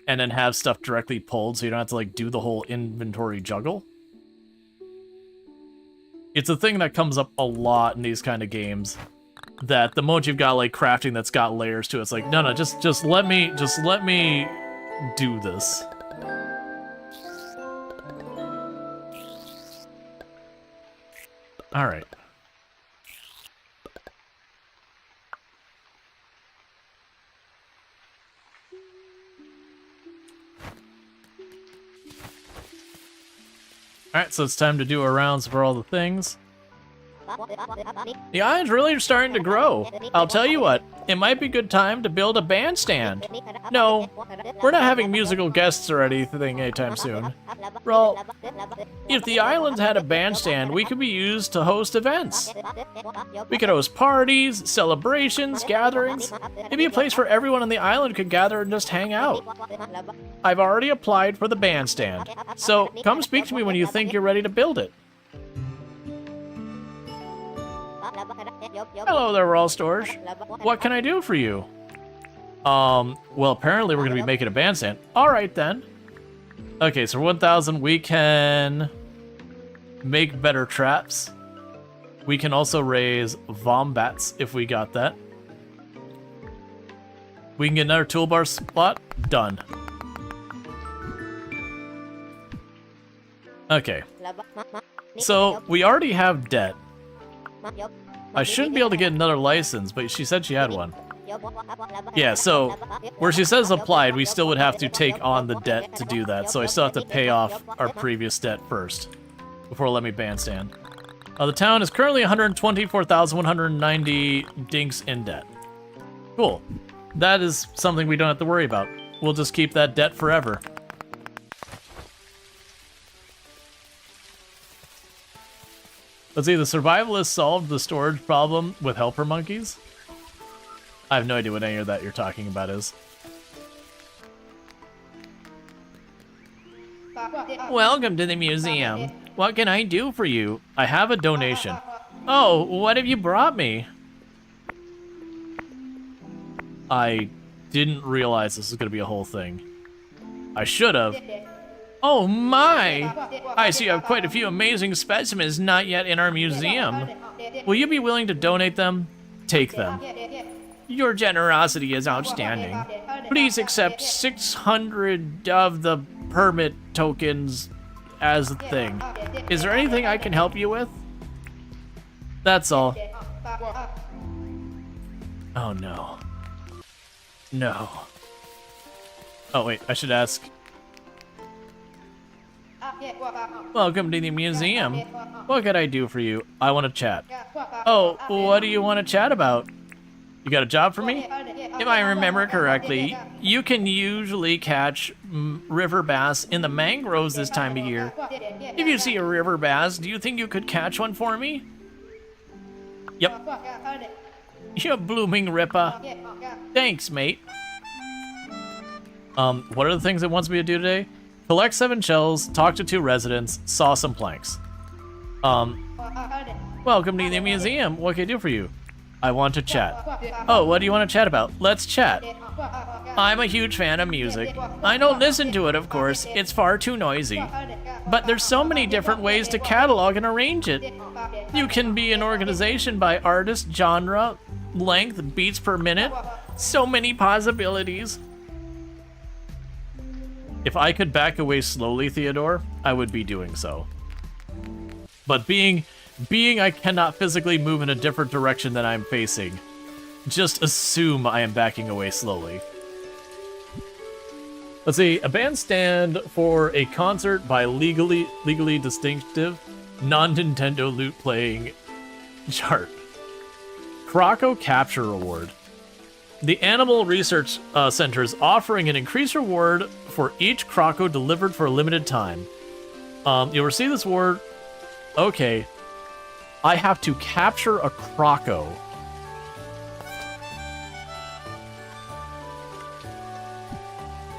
and then have stuff directly pulled so you don't have to, like, do the whole inventory juggle. It's a thing that comes up a lot in these kind of games, that the moment you've got, like, crafting that's got layers to it, it's like, no, just let me do this. All right. All right, so it's time to do our rounds for all the things. The island's really starting to grow. I'll tell you what, it might be a good time to build a bandstand. No, we're not having musical guests or anything anytime soon. Well, if the island had a bandstand, we could be used to host events. We could host parties, celebrations, gatherings. It'd be a place where everyone on the island could gather and just hang out. I've already applied for the bandstand, so come speak to me when you think you're ready to build it. Hello there, Rual Storge. What can I do for you? Well, apparently we're going to be making a bandstand. Alright then. Okay, so 1,000, we can make better traps. We can also raise vombats if we got that. We can get another toolbar spot. Done. Okay. So, we already have debt. I shouldn't be able to get another license, but she said she had one. Yeah, so where she says applied, we still would have to take on the debt to do that, so I still have to pay off our previous debt first before it let me bandstand. The town is currently 124,190 dinks in debt. Cool. That is something we don't have to worry about. We'll just keep that debt forever. Let's see, the survivalists solved the storage problem with helper monkeys? I have no idea what any of that you're talking about is. Welcome to the museum. What can I do for you? I have a donation. Oh, what have you brought me? I didn't realize this was going to be a whole thing. I should have. Oh my! I see you have quite a few amazing specimens not yet in our museum. Will you be willing to donate them? Take them. Your generosity is outstanding. Please accept 600 of the permit tokens as a thing. Is there anything I can help you with? That's all. Oh no. No. Oh wait, I should ask. Welcome to the museum. What could I do for you? I want to chat. Oh, what do you want to chat about? You got a job for me? If I remember correctly, you can usually catch river bass in the mangroves this time of year. If you see a river bass, do you think you could catch one for me? Yep. You blooming ripper. Thanks, mate. What are the things it wants me to do today? Collect 7 shells, talk to 2 residents, saw some planks. Welcome to the museum. What can I do for you? I want to chat. Oh, what do you want to chat about? Let's chat. I'm a huge fan of music. I don't listen to it, of course. It's far too noisy. But there's so many different ways to catalog and arrange it. You can be an organization by artist, genre, length, beats per minute. So many possibilities. If I could back away slowly, Theodore, I would be doing so. But being I cannot physically move in a different direction than I'm facing, just assume I am backing away slowly. Let's see, a bandstand for a concert by legally distinctive, non-Nintendo loot playing chart. Croco Capture Award. The Animal Research Center is offering an increased reward for each Croco delivered for a limited time. You'll receive this award. Okay. I have to capture a Croco.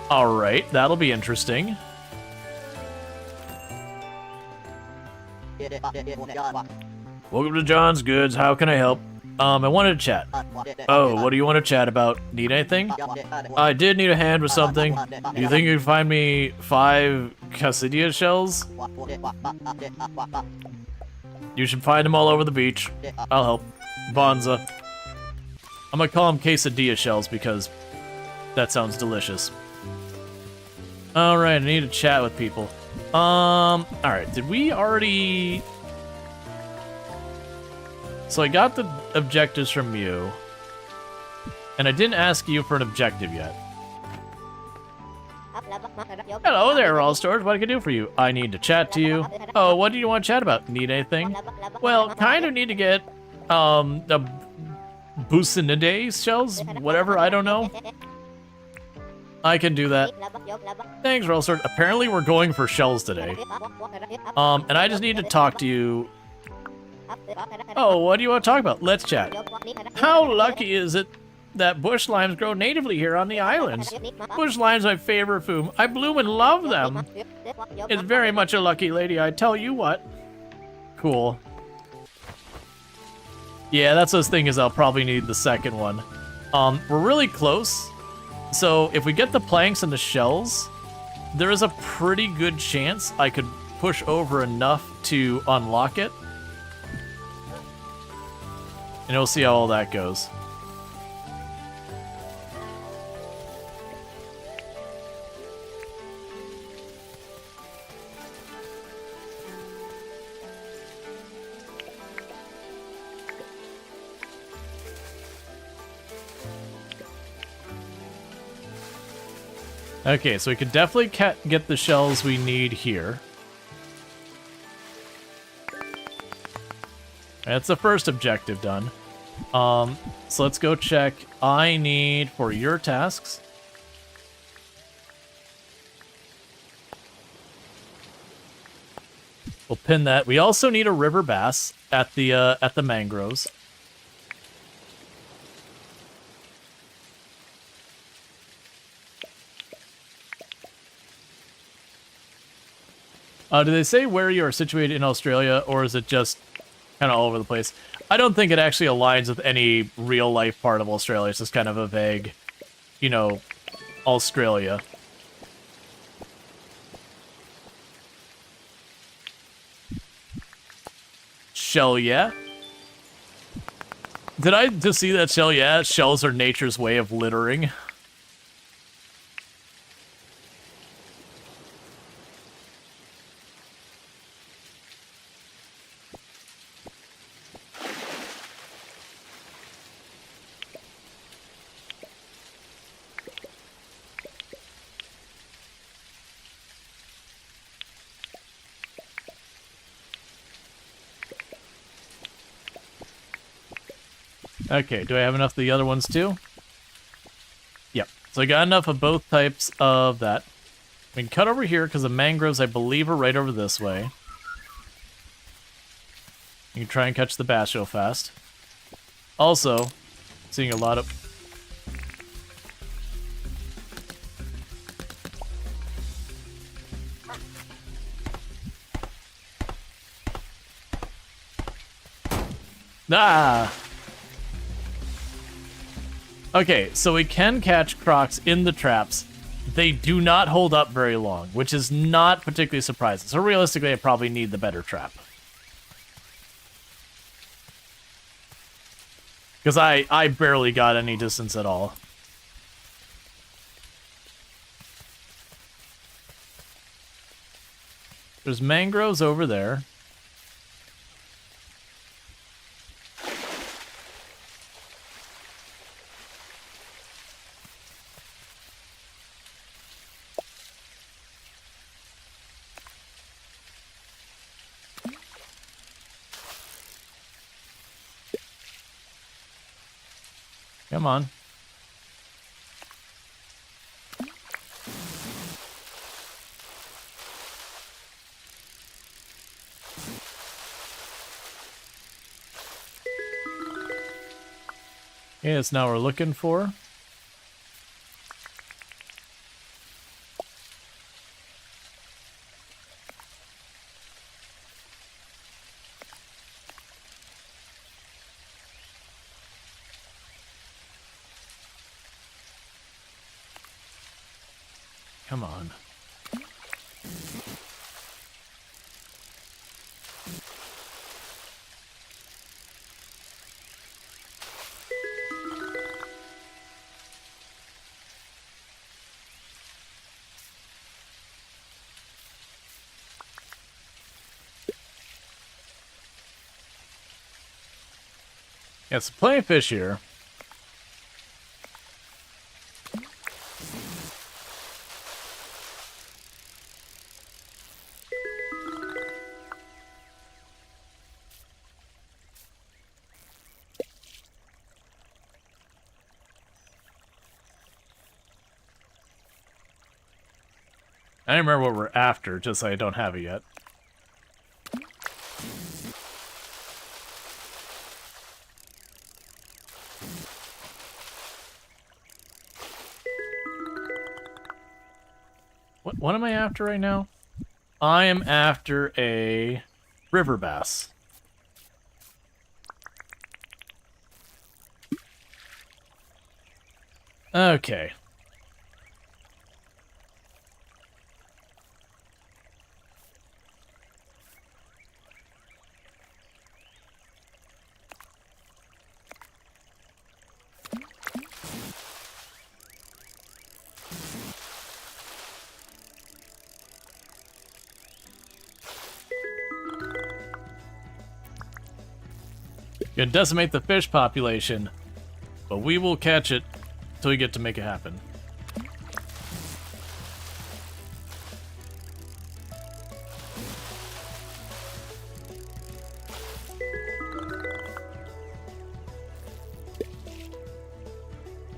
Alright, that'll be interesting. Welcome to John's Goods. How can I help? I wanted to chat. Oh, what do you want to chat about? Need anything? I did need a hand with something. Do you think you can find me 5 Cassidia shells? You should find them all over the beach. I'll help. Bonza. I'm gonna call them quesadilla shells because that sounds delicious. Alright, I need to chat with people. Alright, did we already... So I got the objectives from you, and I didn't ask you for an objective yet. Hello there, Rual Storge. What can I do for you? I need to chat to you. Oh, what do you want to chat about? Need anything? Well, kind of need to get, the Bucinidae shells? Whatever, I don't know. I can do that. Thanks, Rual Storge. Apparently we're going for shells today. And I just need to talk to you. Oh, what do you want to talk about? Let's chat. How lucky is it that bush limes grow natively here on the islands? Bush limes are my favorite food. I bloom and love them. It's very much a lucky lady, I tell you what. Cool. Yeah, that's the thing is I'll probably need the second one. We're really close. So if we get the planks and the shells, there is a pretty good chance I could push over enough to unlock it. And we'll see how all that goes. Okay, so we could definitely get the shells we need here. That's the first objective done. So let's go check. I need for your tasks. We'll pin that. We also need a river bass at the mangroves. Do they say where you are situated in Australia, or is it just kind of all over the place? I don't think it actually aligns with any real-life part of Australia. It's just kind of a vague, you know, Australia. Shell, yeah? Did I just see that shell, yeah? Shells are nature's way of littering. Okay, do I have enough of the other ones too? Yep. So I got enough of both types of that. We can cut over here because the mangroves, I believe, are right over this way. You can try and catch the bass real fast. Also, seeing a lot of... Ah! Okay, so we can catch crocs in the traps. They do not hold up very long, which is not particularly surprising. So realistically, I probably need the better trap. Because I barely got any distance at all. There's mangroves over there. Come on. Okay, that's now what we're looking for. Come on. Yeah, so plenty of fish here. I don't remember what we're after, just so I don't have it yet. What am I after right now? I am after a river bass. Okay. Gonna decimate the fish population, but we will catch it till we get to make it happen.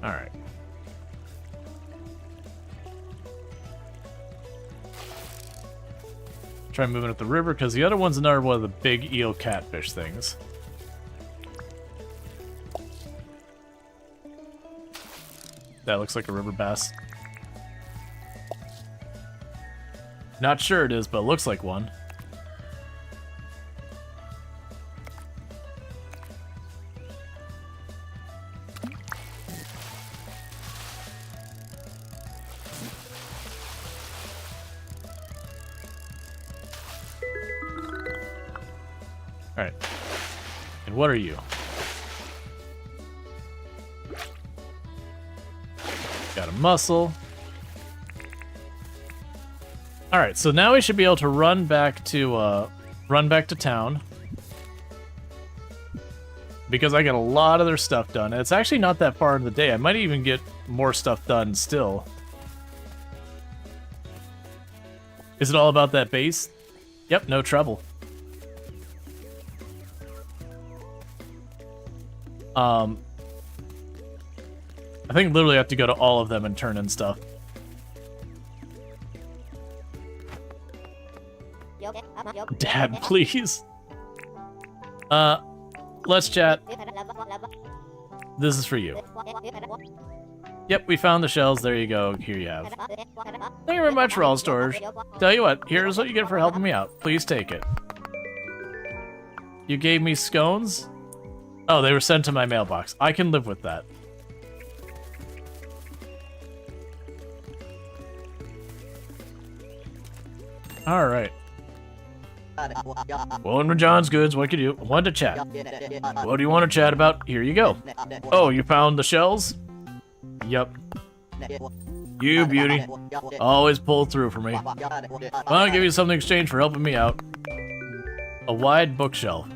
Alright. Try moving up the river, because the other one's another one of the big eel catfish things. That looks like a river bass. Not sure it is, but it looks like one. Alright. And what are you? Got a mussel. Alright, so now we should be able to run back to town. Because I got a lot of their stuff done. And it's actually not that far in the day. I might even get more stuff done still. Is it all about that base? Yep, no trouble. I think literally I have to go to all of them and turn in stuff. Dad, please. Let's chat. This is for you. Yep, we found the shells. There you go. Here you have. Thank you very much, Rual Storge. Tell you what, here's what you get for helping me out. Please take it. You gave me scones? Oh, they were sent to my mailbox. I can live with that. All right. Welcome to John's Goods. What can you do? I wanted to chat. What do you want to chat about? Here you go. Oh, you found the shells? Yep. You beauty. Always pull through for me. I'll give you something in exchange for helping me out. A wide bookshelf.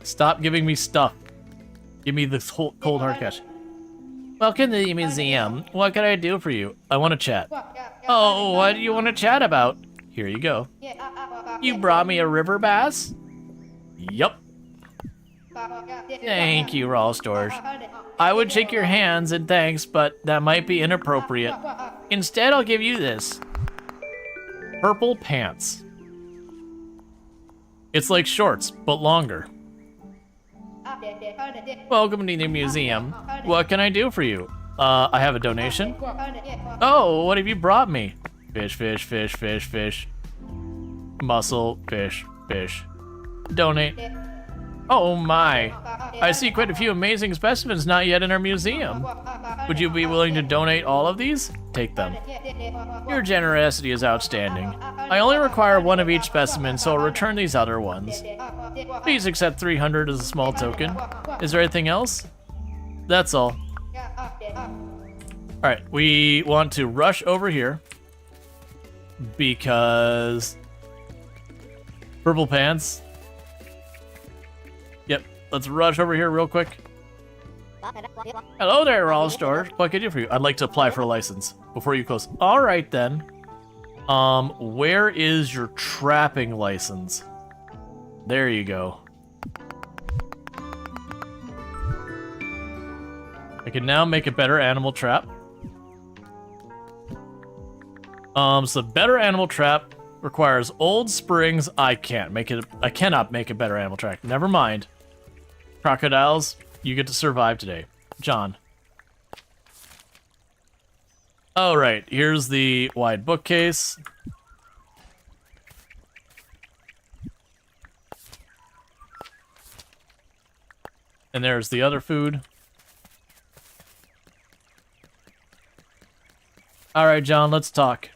Stop giving me stuff. Give me this whole cold hard cash. Welcome to the museum. What can I do for you? I want to chat. Oh, what do you want to chat about? Here you go. You brought me a river bass? Yup. Thank you, Rual Storge. I would shake your hands and thanks, but that might be inappropriate. Instead, I'll give you this. Purple pants. It's like shorts, but longer. Welcome to the museum. What can I do for you? I have a donation. Oh, what have you brought me? Fish, fish, fish, fish, fish. Mussel, fish, fish. Donate. Oh my. I see quite a few amazing specimens not yet in our museum. Would you be willing to donate all of these? Take them. Your generosity is outstanding. I only require one of each specimen, so I'll return these other ones. Please accept 300 as a small token. Is there anything else? That's all. Alright, we want to rush over here because purple pants. Yep, let's rush over here real quick. Hello there, Rual Storge. What can I do for you? I'd like to apply for a license before you close. Alright then. Where is your trapping license? There you go. I can now make a better animal trap. So better animal trap requires old springs. I cannot make a better animal trap. Never mind. Crocodiles, you get to survive today. John. Oh, right. Here's the wide bookcase. And there's the other food. Alright, John, let's talk.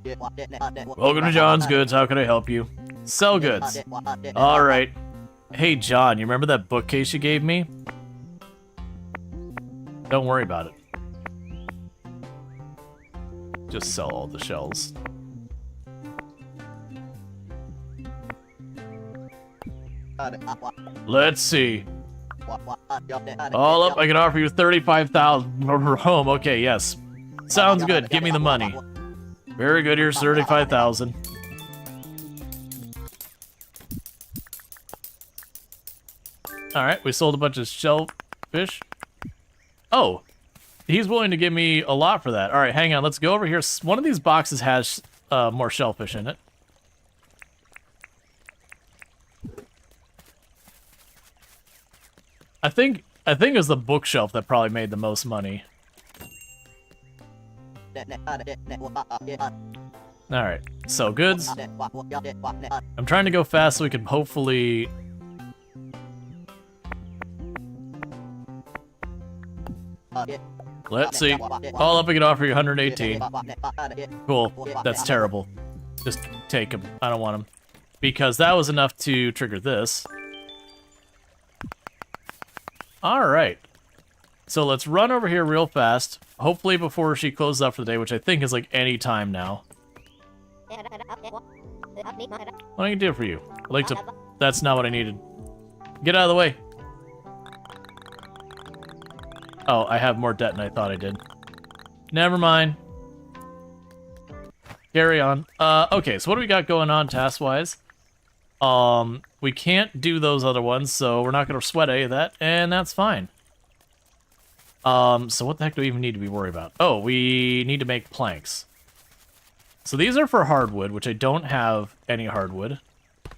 Welcome to John's Goods. How can I help you? Sell goods. Alright. Hey, John, you remember that bookcase you gave me? Don't worry about it. Just sell all the shells. Let's see. All up, I can offer you 35,000 for home. Okay, yes. Sounds good. Give me the money. Very good. Here's 35,000. All right, we sold a bunch of shellfish. Oh, he's willing to give me a lot for that. All right, hang on. Let's go over here. One of these boxes has more shellfish in it. I think it was the bookshelf that probably made the most money. Alright, so goods. I'm trying to go fast so we can hopefully... Let's see. All up, we can offer you 118. Cool, that's terrible. Just take them. I don't want them. Because that was enough to trigger this. Alright. So let's run over here real fast. Hopefully before she closes up for the day, which I think is like any time now. What can I do for you? I'd like to... That's not what I needed. Get out of the way. Oh, I have more debt than I thought I did. Never mind. Carry on. Okay, so what do we got going on task-wise? We can't do those other ones, so we're not going to sweat any of that, and that's fine. So what the heck do we even need to be worried about? Oh, we need to make planks. So these are for hardwood, which I don't have any hardwood.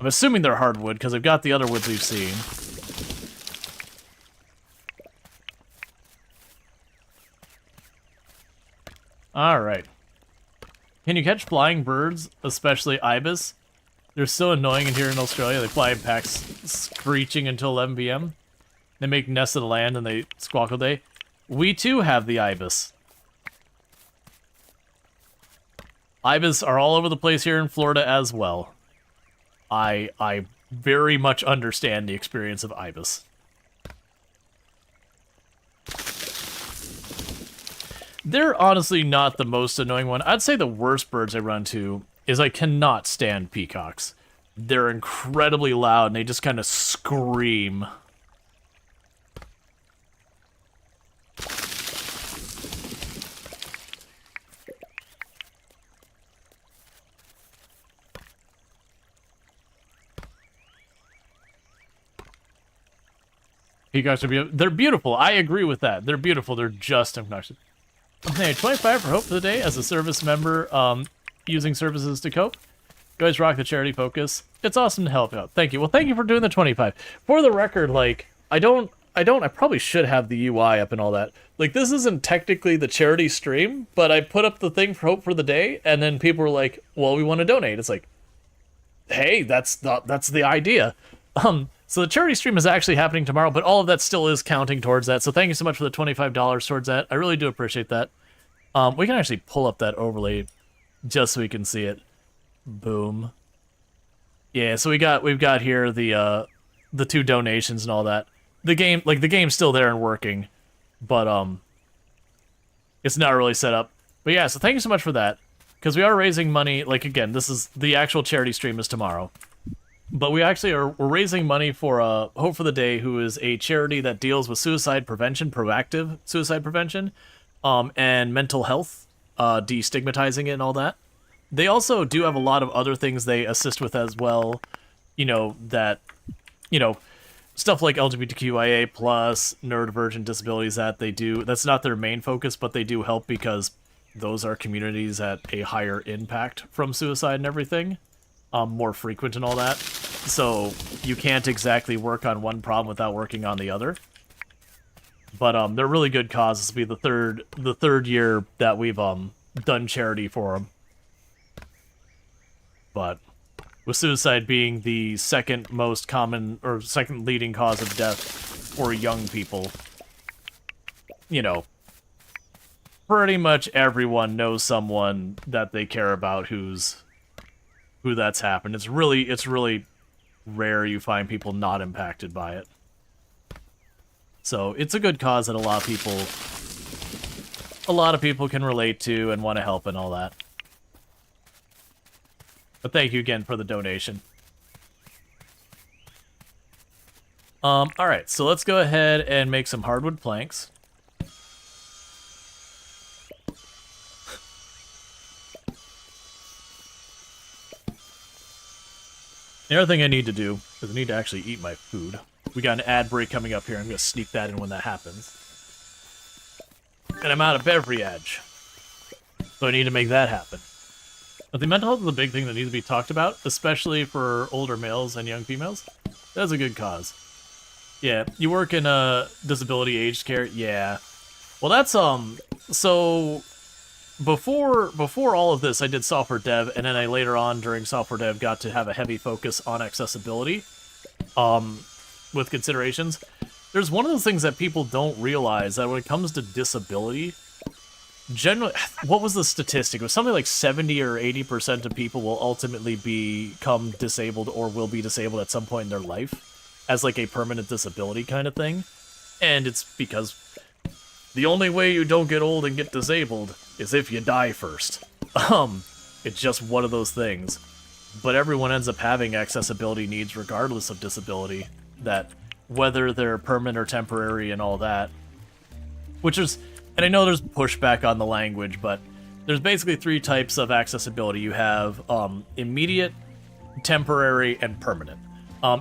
I'm assuming they're hardwood, because I've got the other woods we've seen. Alright. Can you catch flying birds, especially ibis? They're so annoying in here in Australia. They fly in packs, screeching until 11 p.m. They make nests of the land and they squawk all day. We too have the ibis. Ibis are all over the place here in Florida as well. I very much understand the experience of Ibis. They're honestly not the most annoying one. I'd say the worst birds I run into is I cannot stand peacocks. They're incredibly loud and they just kind of scream. Peacocks are beautiful. They're beautiful. I agree with that. They're beautiful. They're just obnoxious. Hey, 25 for Hope for the day as a service member using services to cope. You guys rock the charity focus. It's awesome to help out. Thank you. Well, thank you for doing the 25. For the record, like, I probably should have the UI up and all that. Like, this isn't technically the charity stream, but I put up the thing for Hope for the day, and then people were like, well, we want to donate. It's like, hey, that's the idea. So the charity stream is actually happening tomorrow, but all of that still is counting towards that. So thank you so much for the $25 towards that. I really do appreciate that. We can actually pull up that overlay just so we can see it. Boom. Yeah, so we've got here the 2 donations and all that. The game's still there and working, but it's not really set up. But yeah, so thank you so much for that, because we are raising money. Like, again, this is the actual charity stream is tomorrow. But we actually we're raising money for Hope for the Day, who is a charity that deals with suicide prevention, proactive suicide prevention, and mental health, destigmatizing it and all that. They also do have a lot of other things they assist with as well, stuff like LGBTQIA+, neurodivergent disabilities that they do. That's not their main focus, but they do help because those are communities at a higher impact from suicide and everything. More frequent and all that. So you can't exactly work on one problem without working on the other. But they're really good causes. This will be the third year that we've done charity for them. But with suicide being the second most common or second leading cause of death for young people, pretty much everyone knows someone that they care about who that's happened. It's really rare you find people not impacted by it. So it's a good cause that a lot of people can relate to and want to help and all that. But thank you again for the donation. Alright, so let's go ahead and make some hardwood planks. The other thing I need to do is I need to actually eat my food. We got an ad break coming up here. I'm going to sneak that in when that happens. And I'm out of beverage. So I need to make that happen. But the mental health is a big thing that needs to be talked about, especially for older males and young females. That's a good cause. Yeah, you work in disability aged care? Yeah. Well, that's, so... Before all of this, I did software dev, and then I later on during software dev got to have a heavy focus on accessibility, with considerations. There's one of those things that people don't realize, that when it comes to disability, generally, what was the statistic? It was something like 70 or 80% of people will ultimately become disabled or will be disabled at some point in their life, as like a permanent disability kind of thing. And it's because the only way you don't get old and get disabled is if you die first. It's just one of those things. But everyone ends up having accessibility needs regardless of disability, that whether they're permanent or temporary and all that. Which is, and I know there's pushback on the language, but there's basically 3 types of accessibility. You have immediate, temporary, and permanent.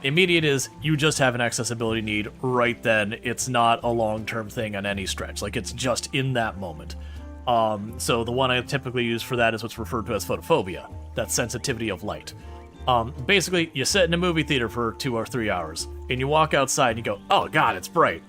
Immediate is you just have an accessibility need right then. It's not a long-term thing on any stretch. Like, it's just in that moment. So the one I typically use for that is what's referred to as photophobia, that sensitivity of light. Basically, you sit in a movie theater for 2 or 3 hours, and you walk outside and you go, oh god, it's bright.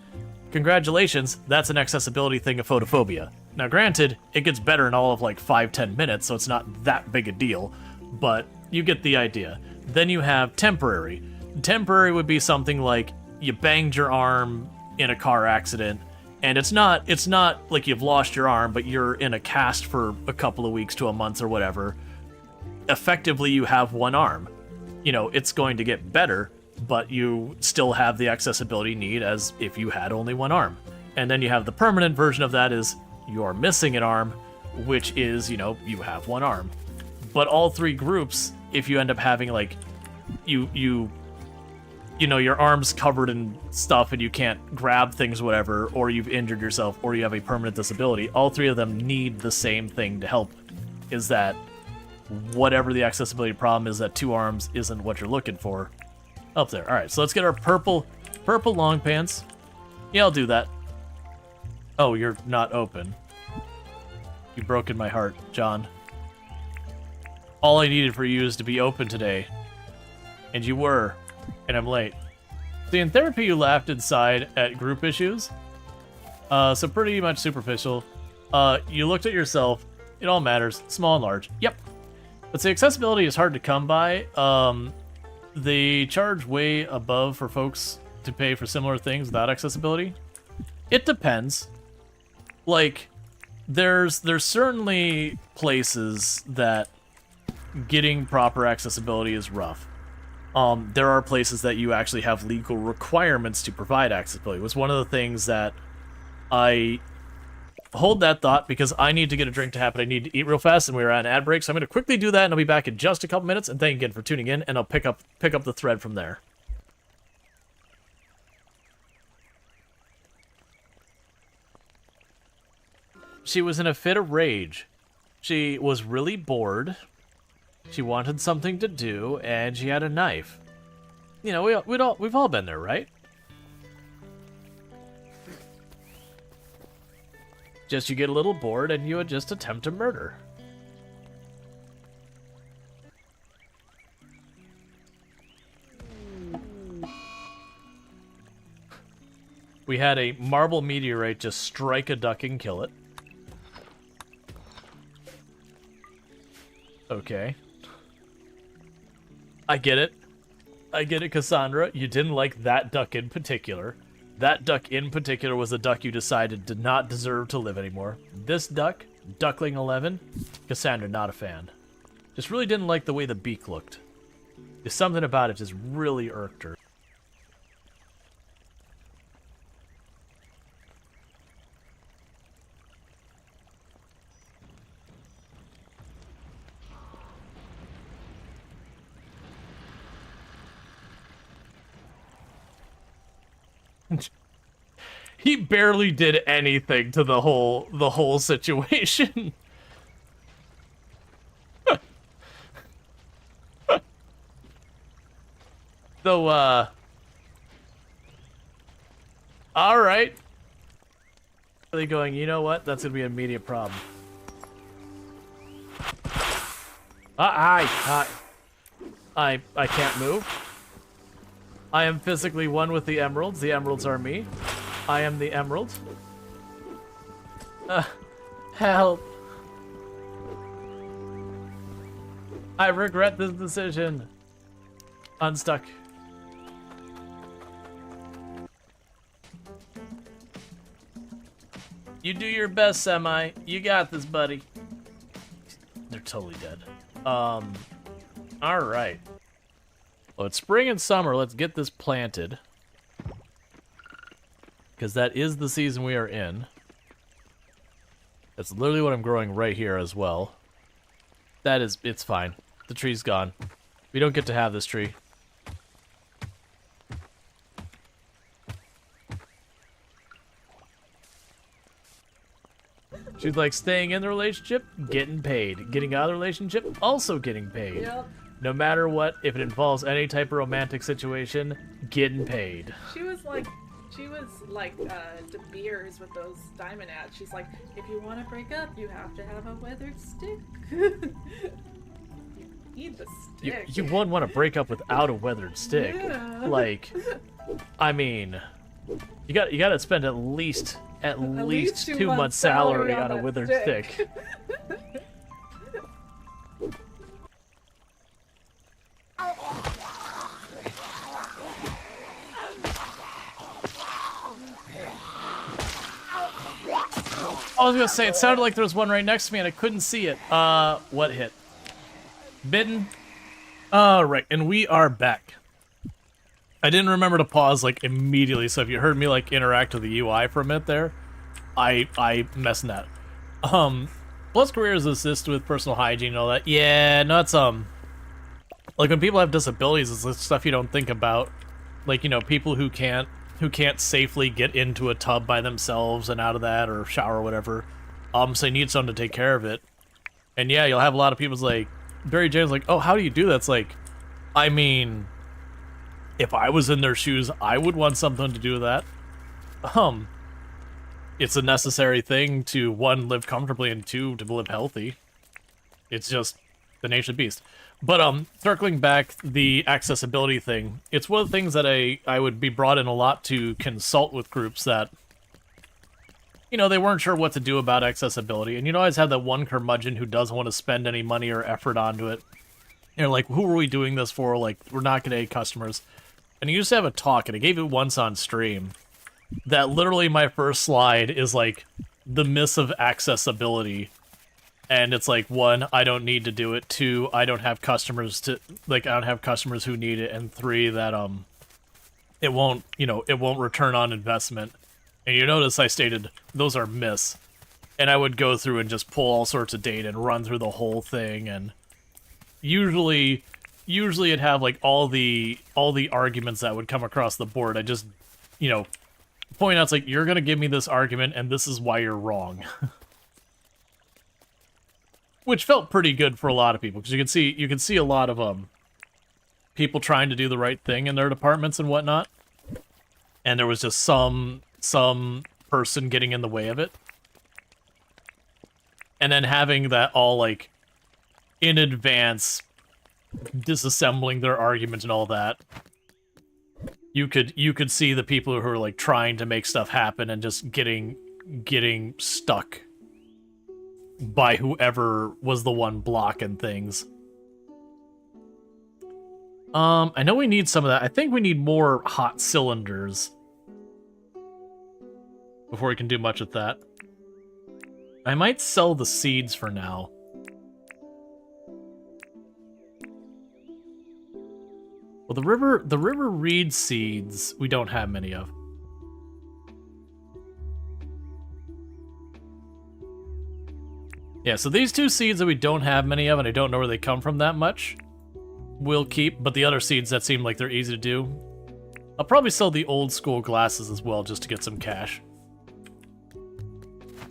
Congratulations, that's an accessibility thing of photophobia. Now granted, it gets better in all of like 5-10 minutes, so it's not that big a deal, but you get the idea. Then you have temporary. Temporary would be something like you banged your arm in a car accident, and it's not like you've lost your arm, but you're in a cast for a couple of weeks to a month or whatever, effectively you have one arm. You know, it's going to get better, but you still have the accessibility need as if you had only one arm. And then you have the permanent version of that is you're missing an arm, which is, you know, you have one arm. But all three groups, if you end up having like you know, your arm's covered in stuff and you can't grab things, whatever, or you've injured yourself, or you have a permanent disability, all three of them need the same thing to help, is that whatever the accessibility problem is, that two arms isn't what you're looking for up there. All right, so let's get our purple long pants. Yeah, I'll do that. Oh, you're not open. You've broken my heart, John. All I needed for you is to be open today. And you were. And I'm late. See, in therapy, you laughed inside at group issues. So pretty much superficial. You looked at yourself. It all matters. Small and large. Yep. But see, accessibility is hard to come by. They charge way above for folks to pay for similar things without accessibility. It depends. Like, there's certainly places that getting proper accessibility is rough. There are places that you actually have legal requirements to provide accessibility. It was one of the things that I hold that thought because I need to get a drink to happen. I need to eat real fast, and we are at an ad break, so I'm going to quickly do that, and I'll be back in just a couple minutes. And thank you again for tuning in, and I'll pick up the thread from there. She was in a fit of rage. She was really bored. She wanted something to do, and she had a knife. You know, we've all been there, right? Just you get a little bored, and you would just attempt to murder. We had a marble meteorite just strike a duck and kill it. Okay. I get it. I get it, Cassandra. You didn't like that duck in particular. That duck in particular was a duck you decided did not deserve to live anymore. This duck, Duckling 11, Cassandra, not a fan. Just really didn't like the way the beak looked. There's something about it just really irked her. He barely did anything to the whole situation. So, all right. Really going, you know what? That's gonna be an immediate problem. I can't move. I am physically one with the emeralds. The emeralds are me. I am the emerald. Help. I regret this decision. Unstuck. You do your best, Semi. You got this, buddy. They're totally dead. Alright. Well, it's spring and summer. Let's get this planted. Because that is the season we are in. That's literally what I'm growing right here as well. That is, it's fine. The tree's gone. We don't get to have this tree. She's like staying in the relationship, getting paid. Getting out of the relationship, also getting paid. Yep. No matter what, if it involves any type of romantic situation, getting paid. She was like De Beers with those diamond ads. She's like, if you want to break up, you have to have a weathered stick. You need the stick. You wouldn't want to break up without a weathered stick. Yeah. Like, I mean, you got to spend at least 2 months' salary on a withered stick. I was gonna say, it sounded like there was one right next to me and I couldn't see it. What hit? Bitten. Right, and we are back. I didn't remember to pause like immediately, so if you heard me like interact with the UI for a minute there, I messed in that. Plus careers assist with personal hygiene and all that. Yeah, no, it's like when people have disabilities, it's the stuff you don't think about. Like, you know, people who can't safely get into a tub by themselves and out of that or shower or whatever. So you need someone to take care of it. And yeah, you'll have a lot of people's like Barry James like, oh, how do you do that? It's like, I mean, if I was in their shoes, I would want something to do with that. It's a necessary thing to, one, live comfortably, and two, to live healthy. It's just the nature of the beast. But circling back, the accessibility thing, it's one of the things that I would be brought in a lot to consult with groups that, you know, they weren't sure what to do about accessibility. And you'd always have that one curmudgeon who doesn't want to spend any money or effort onto it. You're like, who are we doing this for? Like, we're not going to aid customers. And you used to have a talk, and I gave it once on stream, that literally my first slide is like the myths of accessibility. And it's like, one, I don't need to do it. Two, I don't have customers to, like, I don't have customers who need it. And three, that it won't, you know, it won't return on investment. And you notice I stated those are myths. And I would go through and just pull all sorts of data and run through the whole thing, and usually it'd have like all the arguments that would come across the board. I just, you know, point out, it's like, you're gonna give me this argument and this is why you're wrong. Which felt pretty good for a lot of people, because you can see a lot of people trying to do the right thing in their departments and whatnot. And there was just some person getting in the way of it. And then having that all, like, in advance, disassembling their argument and all that. You could see the people who are, like, trying to make stuff happen and just getting stuck by whoever was the one blocking things. I know we need some of that. I think we need more hot cylinders before we can do much with that. I might sell the seeds for now. Well, the river reed seeds we don't have many of. Yeah, so these two seeds that we don't have many of, and I don't know where they come from that much, we'll keep, but the other seeds that seem like they're easy to do, I'll probably sell the old school glasses as well, just to get some cash.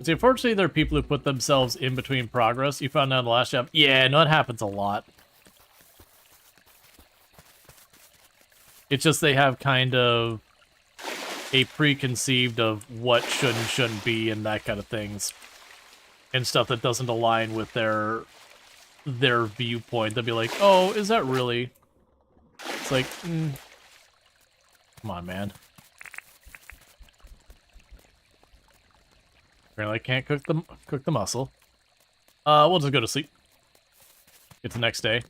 See, unfortunately, there are people who put themselves in between progress. You found out in the last job? Yeah, no, it happens a lot. It's just they have kind of a preconceived of what should and shouldn't be and that kind of things. And stuff that doesn't align with their viewpoint. They'll be like, oh, is that really? It's like, come on, man. Apparently I can't cook the muscle. We'll just go to sleep. It's the next day.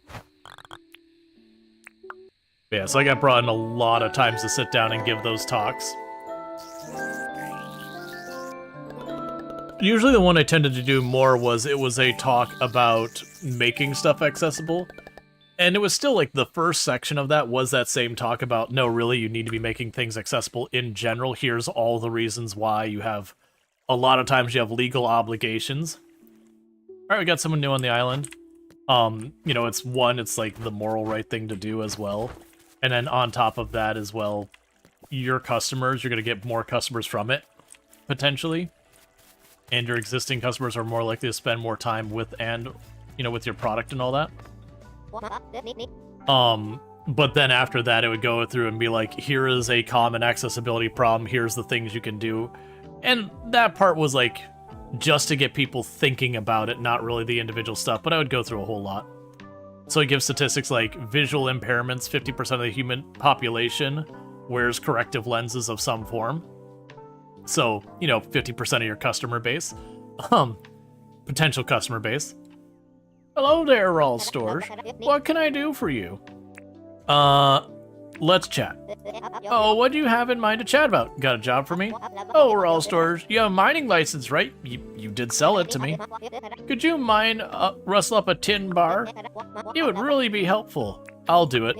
Yeah, so I got brought in a lot of times to sit down and give those talks. Usually the one I tended to do more was, it was a talk about making stuff accessible. And it was still like the first section of that was that same talk about, no, really, you need to be making things accessible in general. Here's all the reasons why. You have, a lot of times you have legal obligations. Alright, we got someone new on the island. You know, it's like the moral right thing to do as well. And then on top of that as well, your customers, you're going to get more customers from it, potentially. And your existing customers are more likely to spend more time with, and, you know, with your product and all that. But then after that, it would go through and be like, here is a common accessibility problem, here's the things you can do. And that part was like, just to get people thinking about it, not really the individual stuff, but I would go through a whole lot. So it gives statistics like visual impairments, 50% of the human population wears corrective lenses of some form. So, you know, 50% of your customer base. Potential customer base. Hello there, Rual Storge. What can I do for you? let's chat. Oh, what do you have in mind to chat about? Got a job for me? Oh, Rual Storge. You have a mining license, right? You did sell it to me. Could you mind rustle up a tin bar? It would really be helpful. I'll do it.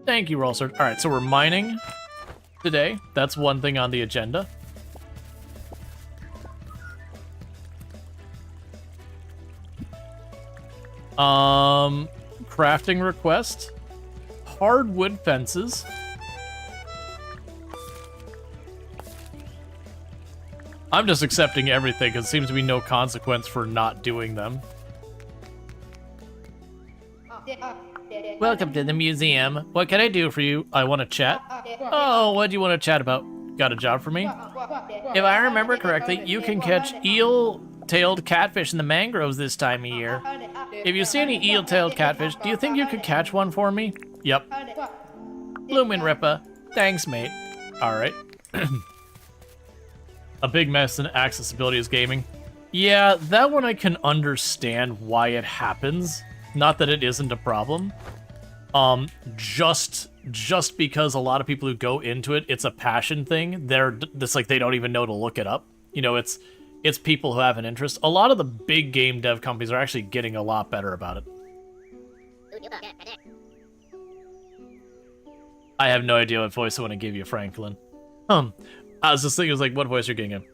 Thank you, Rual Storge. All right, so we're mining today. That's one thing on the agenda. Crafting request. Hardwood fences. I'm just accepting everything because there seems to be no consequence for not doing them. Welcome to the museum. What can I do for you? I want to chat. Oh, what do you want to chat about? Got a job for me? If I remember correctly, you can catch eel-tailed catfish in the mangroves this time of year. If you see any eel-tailed catfish, do you think you could catch one for me? Yep. Bloomin' Rippa. Thanks, mate. Alright. A big mess in accessibility is gaming. Yeah, that one I can understand why it happens. Not that it isn't a problem. Just because a lot of people who go into it, it's a passion thing. It's like they don't even know to look it up. You know, it's people who have an interest. A lot of the big game dev companies are actually getting a lot better about it. I have no idea what voice I want to give you, Franklin. I was just thinking, it was like, what voice you're getting him?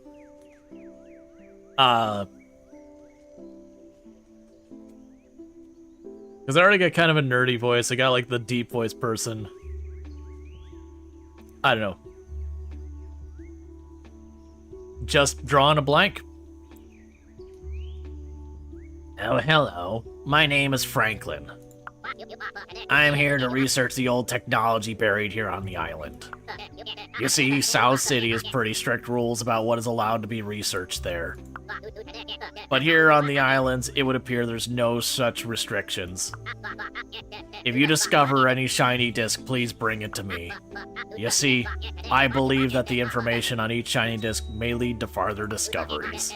Because I already got kind of a nerdy voice. I got like the deep voice person. I don't know. Just drawing a blank. Oh, hello. My name is Franklin. I'm here to research the old technology buried here on the island. You see, South City has pretty strict rules about what is allowed to be researched there. But here on the islands, it would appear there's no such restrictions. If you discover any shiny disc, please bring it to me. You see, I believe that the information on each shiny disc may lead to farther discoveries.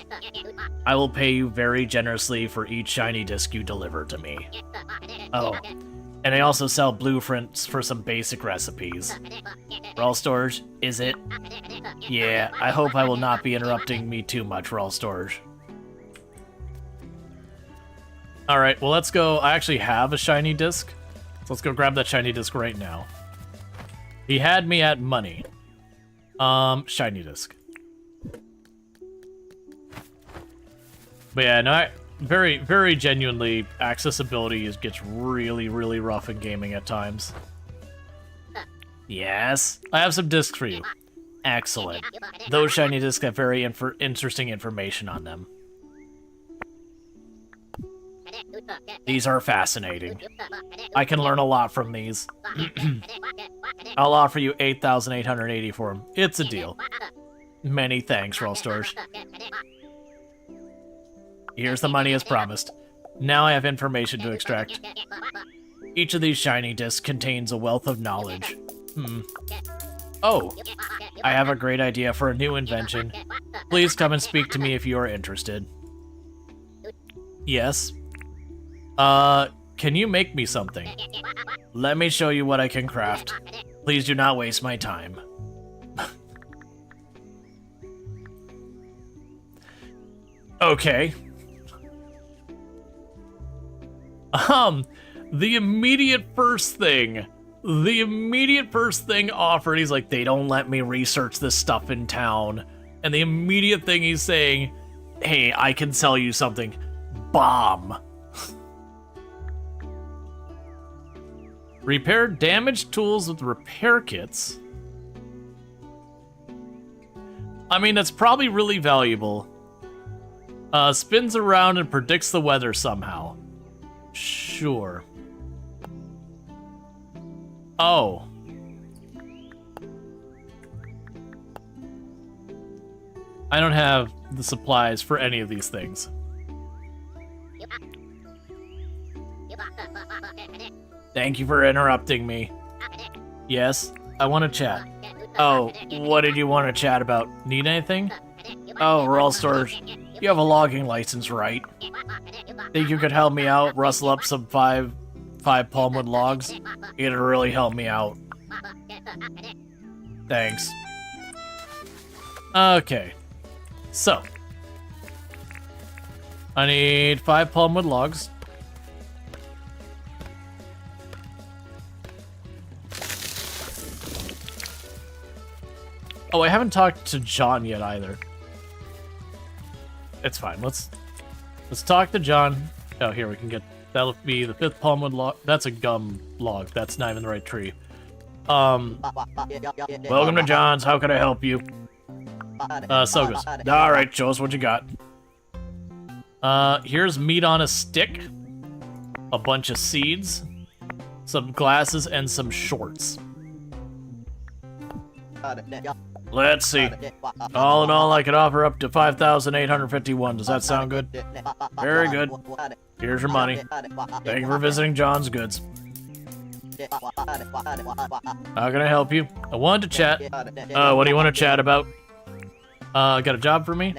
I will pay you very generously for each shiny disc you deliver to me. Oh, and I also sell blueprints for some basic recipes. Rual Storge, is it? Yeah, I hope I will not be interrupting me too much, Rual Storge. Alright, well let's go. I actually have a shiny disc. So let's go grab that shiny disc right now. He had me at money. Shiny disc. But yeah, no, very, very genuinely, accessibility gets really, really rough in gaming at times. Yes? I have some discs for you. Excellent. Those shiny discs have very interesting information on them. These are fascinating. I can learn a lot from these. I'll offer you 8,880 for them. It's a deal. Many thanks, Rual Storge. Here's the money as promised. Now I have information to extract. Each of these shiny discs contains a wealth of knowledge. Oh, I have a great idea for a new invention. Please come and speak to me if you are interested. Yes? Can you make me something? Let me show you what I can craft. Please do not waste my time. Okay. The immediate first thing offered, he's like, they don't let me research this stuff in town. And the immediate thing he's saying, hey, I can sell you something. Bomb. Repair damaged tools with repair kits. I mean, that's probably really valuable. Spins around and predicts the weather somehow. Sure. Oh. I don't have the supplies for any of these things. Thank you for interrupting me. Yes, I want to chat. Oh, what did you want to chat about? Need anything? Oh, Rual Storge, you have a logging license, right? Think you could help me out, rustle up some five palmwood logs? It'd really help me out. Thanks. Okay. So. I need 5 palmwood logs. Oh, I haven't talked to John yet either. It's fine. Let's talk to John. Oh, here we can get. That'll be the 5th palmwood log. That's a gum log. That's not even the right tree. Welcome to John's. How can I help you? Sogas. All right, show us what you got. Here's meat on a stick, a bunch of seeds, some glasses, and some shorts. Let's see. All in all, I could offer up to 5,851. Does that sound good? Very good. Here's your money. Thank you for visiting John's Goods. How can I help you? I wanted to chat. What do you want to chat about? Got a job for me?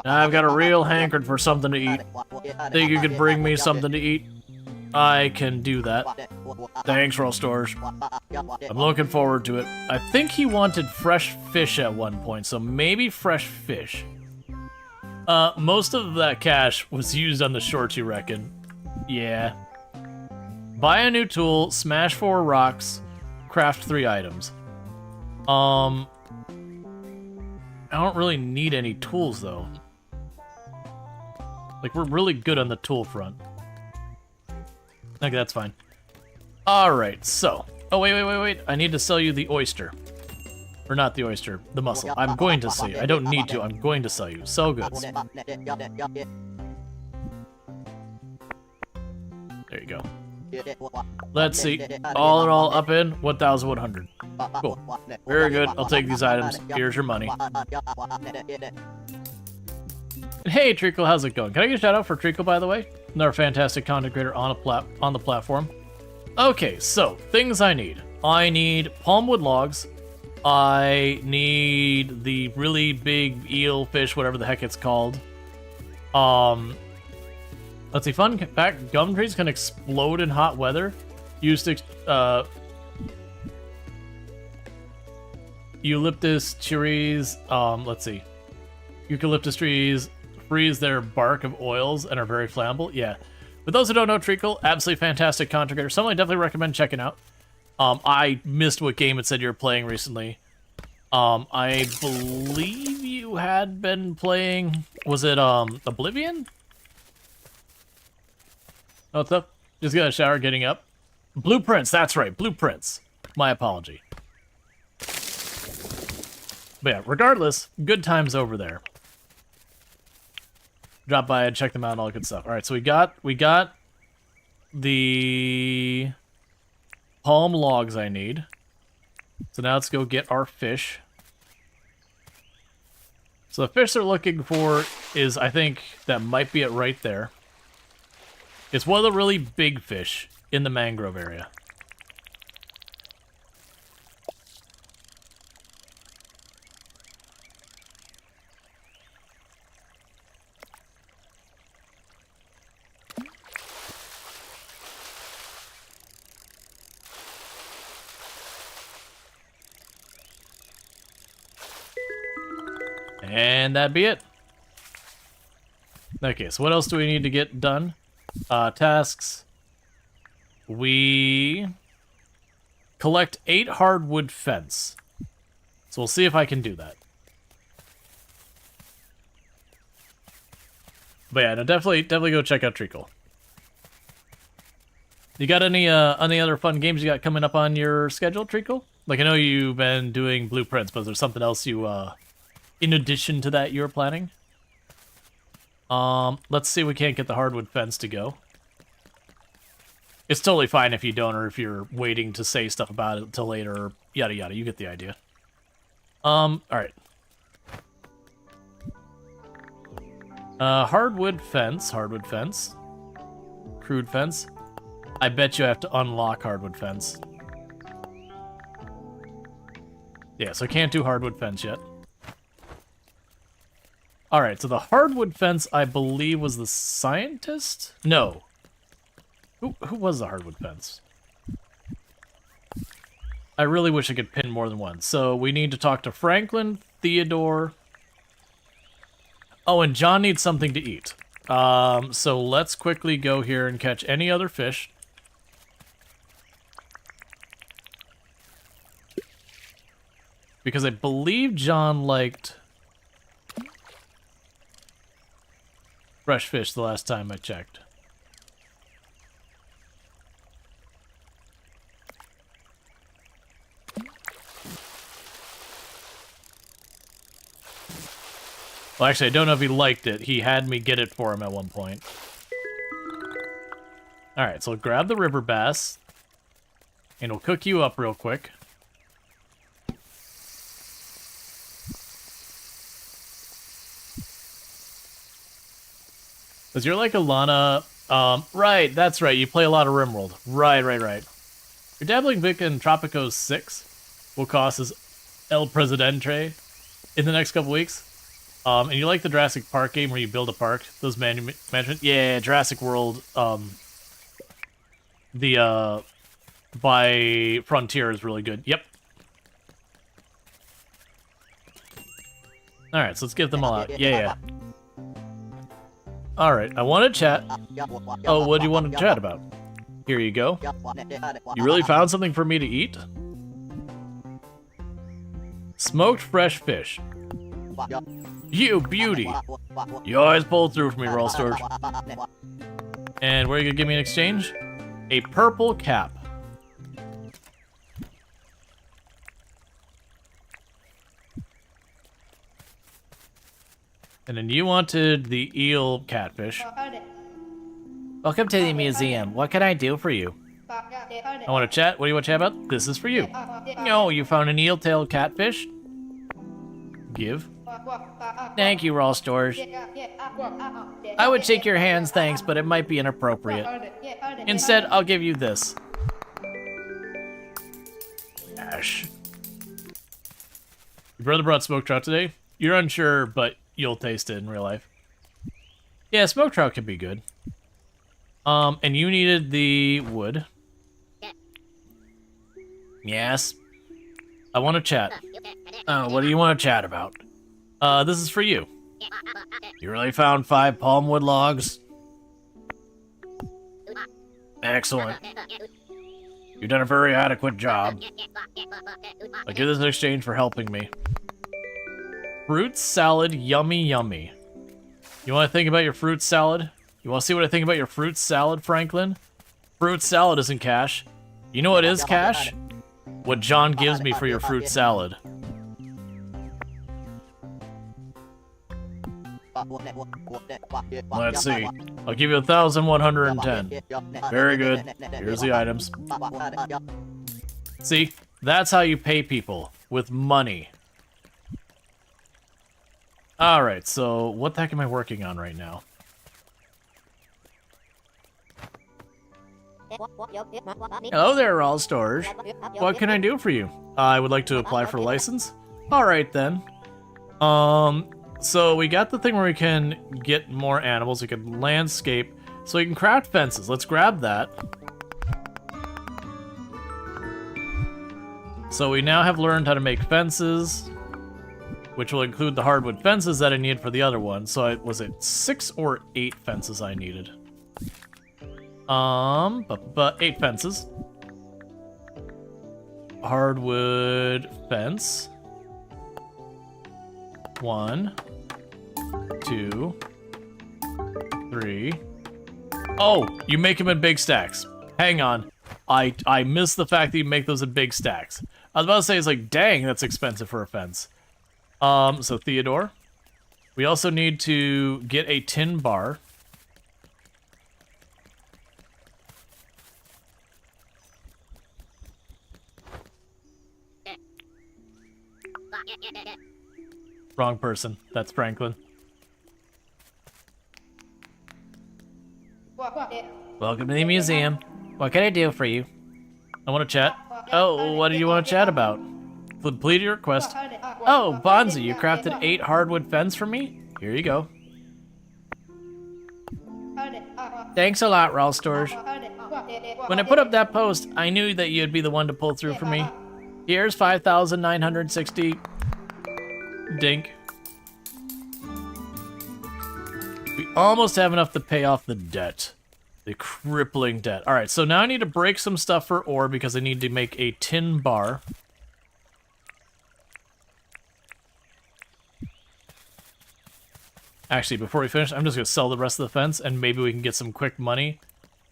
I've got a real hankering for something to eat. Think you could bring me something to eat? I can do that. Thanks, Rual Storge. I'm looking forward to it. I think he wanted fresh fish at one point, so maybe fresh fish. Most of that cash was used on the shorts, you reckon? Yeah. Buy a new tool, smash 4 rocks, craft 3 items. I don't really need any tools, though. Like, we're really good on the tool front. Okay, that's fine. Alright, so. Oh, wait. I need to sell you the oyster. Or not the oyster, the mussel. I'm going to sell you. I don't need to. I'm going to sell you. Sell goods. There you go. Let's see. All in all, up in 1,100. Cool. Very good. I'll take these items. Here's your money. Hey, Treacle, how's it going? Can I get a shout out for Treacle, by the way? Another fantastic content creator on the platform. Okay, so things I need. I need palmwood logs. I need the really big eel fish, whatever the heck it's called. Let's see. Fun fact: gum trees can explode in hot weather. Eucalyptus trees. Let's see. Eucalyptus trees freeze their bark of oils and are very flammable. Yeah. For those who don't know, Treacle, absolutely fantastic content creator. Someone I definitely recommend checking out. I missed what game it said you were playing recently. I believe you had been playing. Was it Oblivion? Oh, what's up? Just got a shower, getting up. Blueprints. That's right, Blueprints. My apology. But yeah, regardless, good times over there. Drop by and check them out and all that good stuff. All right, so we got the palm logs I need. So now let's go get our fish. So the fish they're looking for is, I think, that might be it right there. It's one of the really big fish in the mangrove area. And that'd be it. Okay, so what else do we need to get done? Tasks. We collect 8 hardwood fence. So we'll see if I can do that. But yeah, no, definitely go check out Treacle. You got any other fun games you got coming up on your schedule, Treacle? Like, I know you've been doing Blueprints, but is there something else you, in addition to that, you're planning? Let's see if we can't get the hardwood fence to go. It's totally fine if you don't, or if you're waiting to say stuff about it till later, or yada yada, you get the idea. Alright. Hardwood fence. Crude fence. I bet you have to unlock hardwood fence. Yeah, so I can't do hardwood fence yet. Alright, so the hardwood fence, I believe, was the scientist? No. Who was the hardwood fence? I really wish I could pin more than one. So we need to talk to Franklin, Theodore. Oh, and John needs something to eat. So let's quickly go here and catch any other fish. Because I believe John liked fresh fish the last time I checked. Well, actually, I don't know if he liked it. He had me get it for him at one point. Alright, so we'll grab the river bass. And we'll cook you up real quick. Because you're like Alana. Right, that's right. You play a lot of RimWorld. Right. You're dabbling Vic in Tropico 6. Will cost us El Presidente in the next couple weeks. And you like the Jurassic Park game where you build a park? Those management? Yeah, Jurassic World. By Frontier is really good. Yep. Alright, so let's get them all out. Yeah. Alright, I want to chat. Oh, what do you want to chat about? Here you go. You really found something for me to eat? Smoked fresh fish. You beauty! You always pull through for me, Rual Storge. And what are you gonna give me in exchange? A purple cap. And then you wanted the eel catfish. Welcome to the museum. What can I do for you? I want to chat. What do you want to chat about? This is for you. No, you found an eel-tailed catfish? Give. Thank you, Rual Storge. I would shake your hands, thanks, but it might be inappropriate. Instead, I'll give you this. Ash. Your brother brought smoked trout today? You're unsure, but you'll taste it in real life. Yeah, smoked trout could be good. And you needed the wood. Yes. I want to chat. Oh, what do you want to chat about? This is for you. You really found 5 palmwood logs? Excellent. You've done a very adequate job. I'll give this in exchange for helping me. Fruit salad, yummy, yummy. You want to think about your fruit salad? You want to see what I think about your fruit salad, Franklin? Fruit salad isn't cash. You know what is cash? What John gives me for your fruit salad. Let's see. I'll give you 1,110. Very good. Here's the items. See, that's how you pay people. With money. Alright, so what the heck am I working on right now? Hello there, Rual Storge. What can I do for you? I would like to apply for a license. Alright then. So we got the thing where we can get more animals, we can landscape, so we can craft fences. Let's grab that. So we now have learned how to make fences, which will include the hardwood fences that I need for the other one. So was it 6 or 8 fences I needed? 8 fences. Hardwood fence. 1, 2, 3. Oh, you make them in big stacks. Hang on. I missed the fact that you make those in big stacks. I was about to say, it's like, dang, that's expensive for a fence. So Theodore. We also need to get a tin bar. Wrong person. That's Franklin. Welcome to the museum. What can I do for you? I want to chat. Oh, what do you want to chat about? Complete your request. Oh, Bonzi, you crafted 8 hardwood fence for me? Here you go. Thanks a lot, Rual Storge. When I put up that post, I knew that you'd be the one to pull through for me. Here's 5,960. Dink. We almost have enough to pay off the debt. The crippling debt. Alright, so now I need to break some stuff for ore because I need to make a tin bar. Actually, before we finish, I'm just going to sell the rest of the fence and maybe we can get some quick money.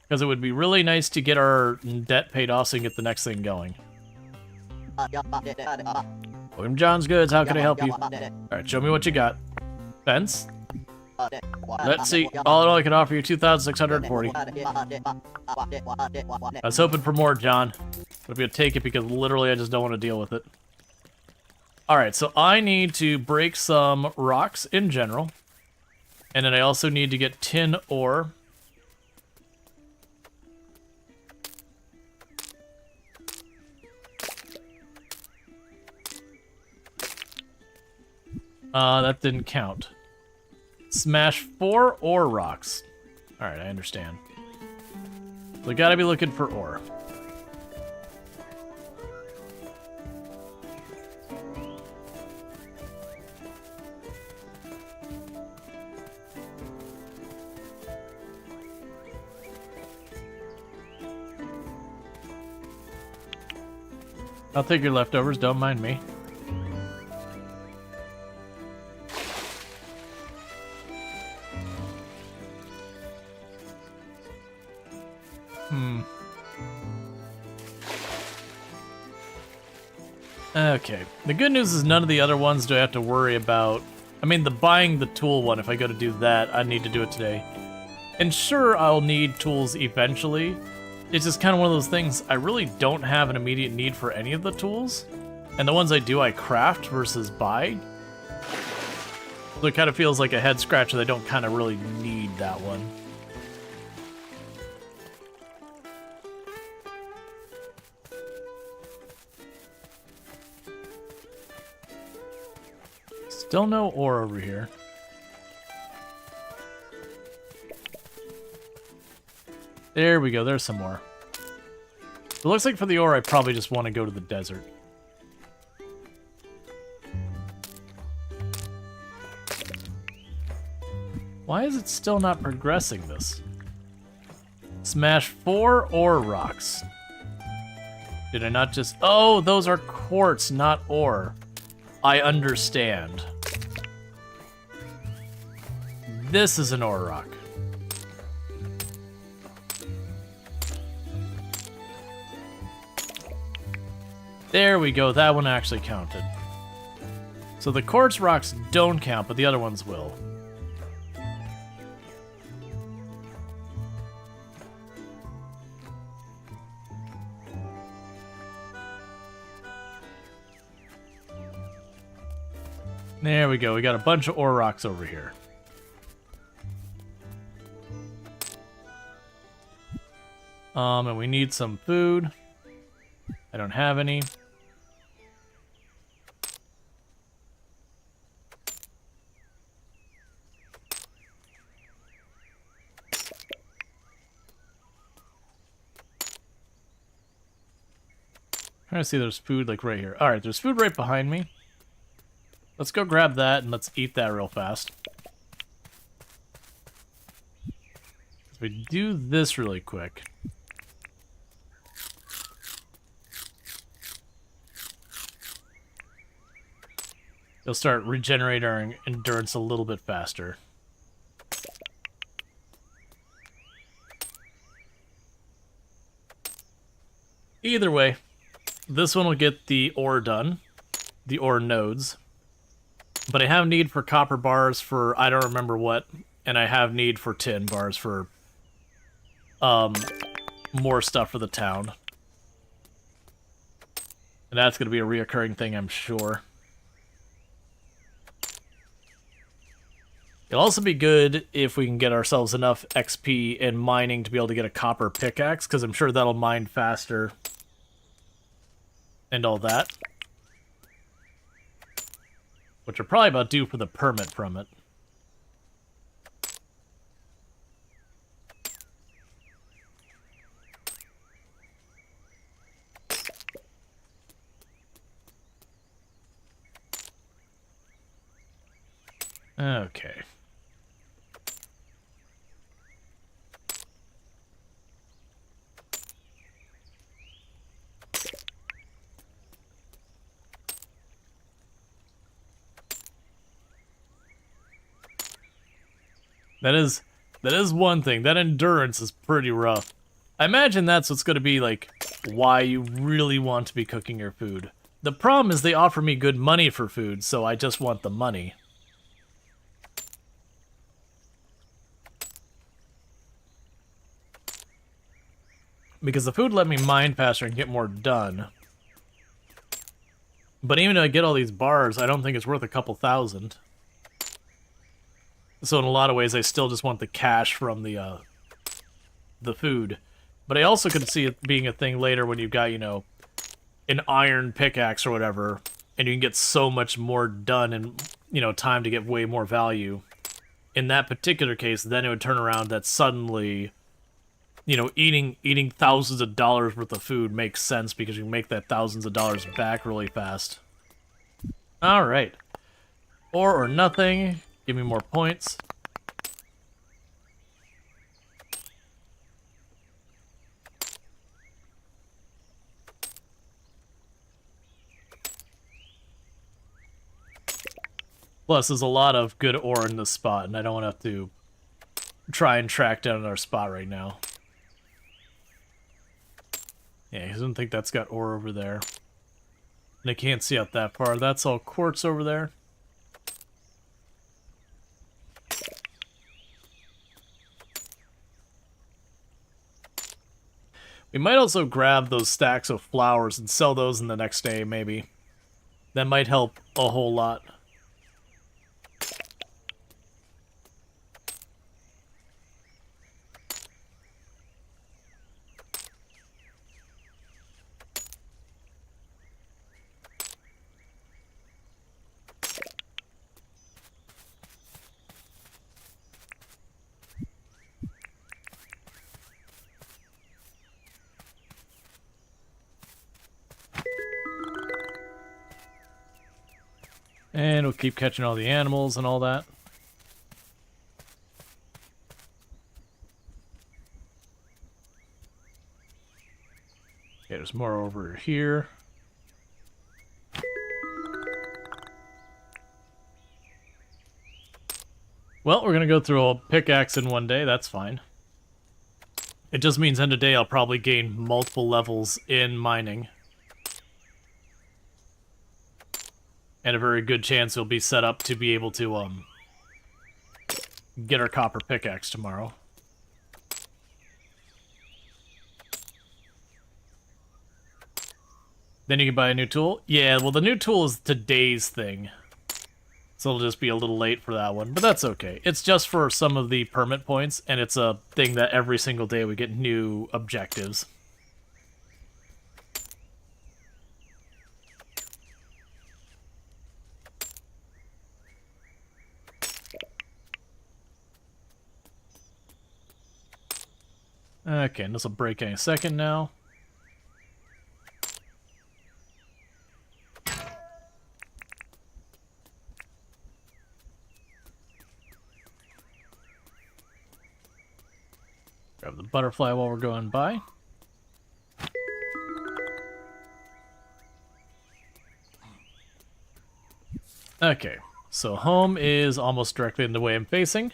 Because it would be really nice to get our debt paid off so we can get the next thing going. William John's Goods, how can I help you? Alright, show me what you got. Fence? Let's see. All in all, I can offer you 2,640. I was hoping for more, John. But I'm going to take it because literally I just don't want to deal with it. Alright, so I need to break some rocks in general. And then I also need to get tin ore. That didn't count. Smash 4 ore rocks. Alright, I understand. We gotta be looking for ore. I'll take your leftovers, don't mind me. Okay. The good news is none of the other ones do I have to worry about. I mean, the buying the tool one, if I go to do that, I need to do it today. And sure, I'll need tools eventually. It's just kind of one of those things, I really don't have an immediate need for any of the tools. And the ones I do, I craft versus buy. So it kind of feels like a head scratch that I don't kind of really need that one. Still no ore over here. There we go, there's some more. It looks like for the ore, I probably just want to go to the desert. Why is it still not progressing this? Smash 4 ore rocks. Did I not just... Oh, those are quartz, not ore. I understand. This is an ore rock. There we go, that one actually counted. So the quartz rocks don't count, but the other ones will. There we go, we got a bunch of ore rocks over here. And we need some food. I don't have any. I'm trying to see there's food like right here. Alright, there's food right behind me. Let's go grab that and let's eat that real fast. If we do this really quick. It'll start regenerating our endurance a little bit faster. Either way, this one will get the ore done. The ore nodes. But I have need for copper bars for I don't remember what, and I have need for tin bars for more stuff for the town. And that's going to be a reoccurring thing, I'm sure. It'll also be good if we can get ourselves enough XP in mining to be able to get a copper pickaxe, because I'm sure that'll mine faster and all that. Which are probably about due for the permit from it. Okay. That is one thing. That endurance is pretty rough. I imagine that's what's going to be like why you really want to be cooking your food. The problem is they offer me good money for food, so I just want the money. Because the food let me mine faster and get more done. But even though I get all these bars, I don't think it's worth a couple thousand. So in a lot of ways, I still just want the cash from the food. But I also could see it being a thing later when you've got, you know, an iron pickaxe or whatever, and you can get so much more done in, you know, time to get way more value. In that particular case, then it would turn around that suddenly, you know, eating thousands of dollars worth of food makes sense because you can make that thousands of dollars back really fast. Alright. Ore or nothing. Give me more points. Plus, there's a lot of good ore in this spot, and I don't want to have to try and track down our spot right now. Yeah, I don't think that's got ore over there. And I can't see out that far. That's all quartz over there. We might also grab those stacks of flowers and sell those in the next day, maybe. That might help a whole lot. And we'll keep catching all the animals and all that. Okay, there's more over here. Well, we're gonna go through a pickaxe in one day, that's fine. It just means end of day I'll probably gain multiple levels in mining. And a very good chance it'll be set up to be able to, get our copper pickaxe tomorrow. Then you can buy a new tool? Yeah, well the new tool is today's thing. So it'll just be a little late for that one, but that's okay. It's just for some of the permit points, and it's a thing that every single day we get new objectives. Okay, and this will break any second now. Grab the butterfly while we're going by. Okay, so home is almost directly in the way I'm facing.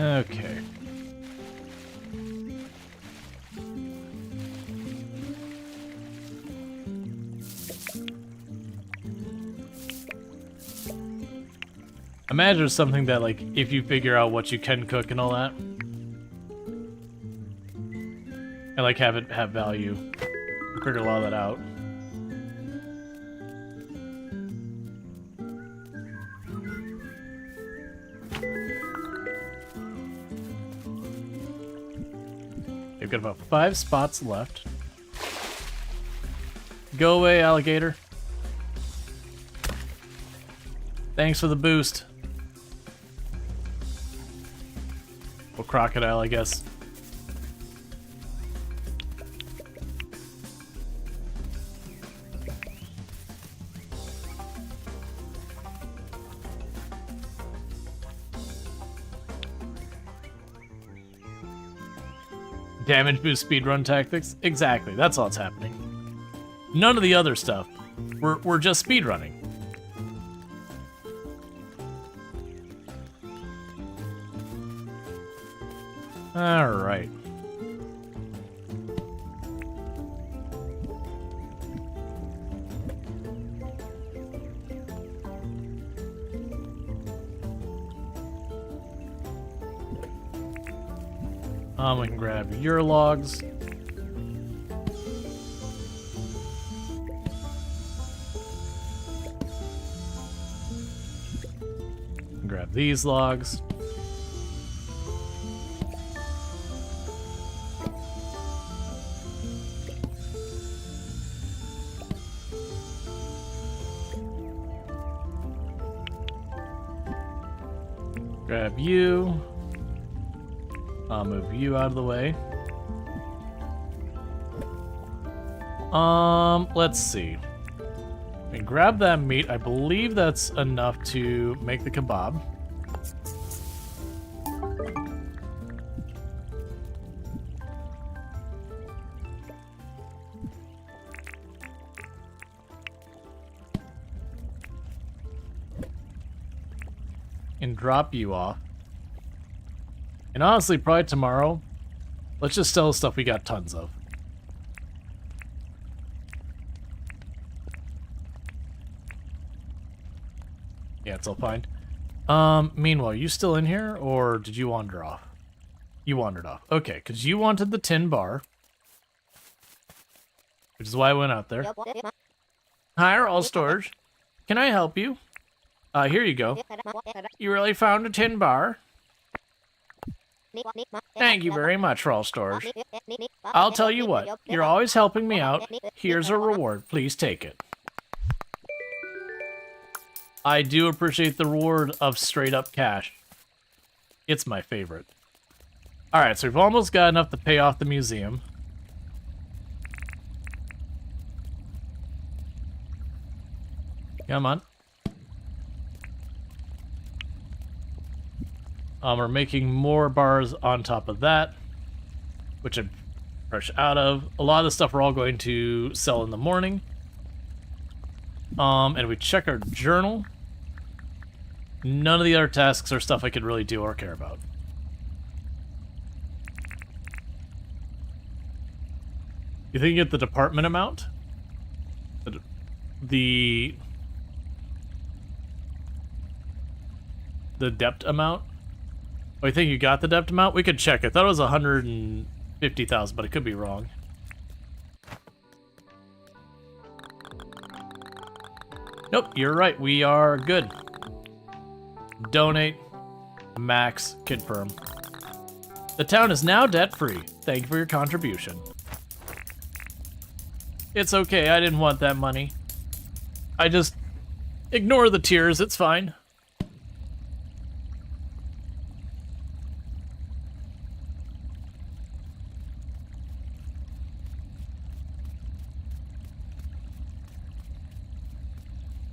Okay. Imagine it's something that, like, if you figure out what you can cook and all that, and, like, have it have value, figure a lot of that out. we've got about 5 spots left. Go away, alligator. Thanks for the boost. Well, crocodile, I guess. Damage boost speedrun tactics? Exactly, that's all that's happening. None of the other stuff. We're just speedrunning. Alright. We can grab your logs. Grab these logs. Grab you. I'll move you out of the way. Let's see. And grab that meat. I believe that's enough to make the kebab. And drop you off. And honestly, probably tomorrow, let's just sell the stuff we got tons of. Yeah, it's all fine. Meanwhile, you still in here, or did you wander off? You wandered off. Okay, because you wanted the tin bar. Which is why I went out there. Hi, Rual Storge. Can I help you? Here you go. You really found a tin bar? Thank you very much, Rual Storge. I'll tell you what, you're always helping me out. Here's a reward. Please take it. I do appreciate the reward of straight up cash. It's my favorite. Alright, so we've almost got enough to pay off the museum. Come on. We're making more bars on top of that, which I'm fresh out of. A lot of the stuff we're all going to sell in the morning. And we check our journal. None of the other tasks are stuff I could really do or care about. You think you get the department amount? The depth amount? Oh, you think you got the depth amount? We could check. I thought it was 150,000, but I could be wrong. Nope, you're right. We are good. Donate. Max. Confirm. The town is now debt-free. Thank you for your contribution. It's okay. I didn't want that money. I just ignore the tears. It's fine.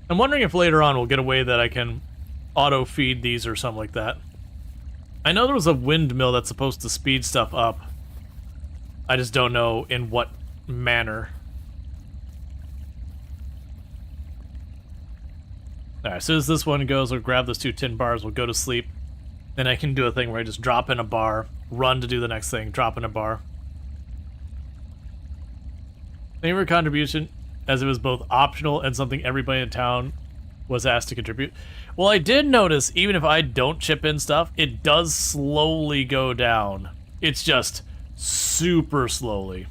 I'm wondering if later on we'll get a way that I can auto-feed these or something like that. I know there was a windmill that's supposed to speed stuff up. I just don't know in what manner. Alright, as soon as this one goes, we'll grab those 2 tin bars, we'll go to sleep. Then I can do a thing where I just drop in a bar, run to do the next thing, drop in a bar. Thank you for your contribution, as it was both optional and something everybody in town was asked to contribute. Well, I did notice, even if I don't chip in stuff, it does slowly go down. It's just super slowly.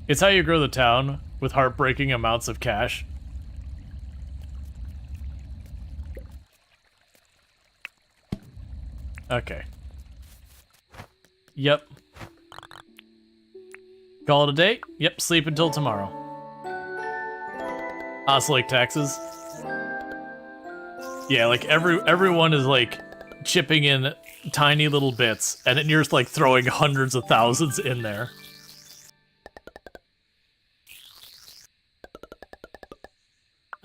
It's how you grow the town, with heartbreaking amounts of cash. Okay. Yep. Call it a day? Yep, sleep until tomorrow. So like taxes. Yeah, like everyone is like chipping in tiny little bits, and then you're just like throwing hundreds of thousands in there.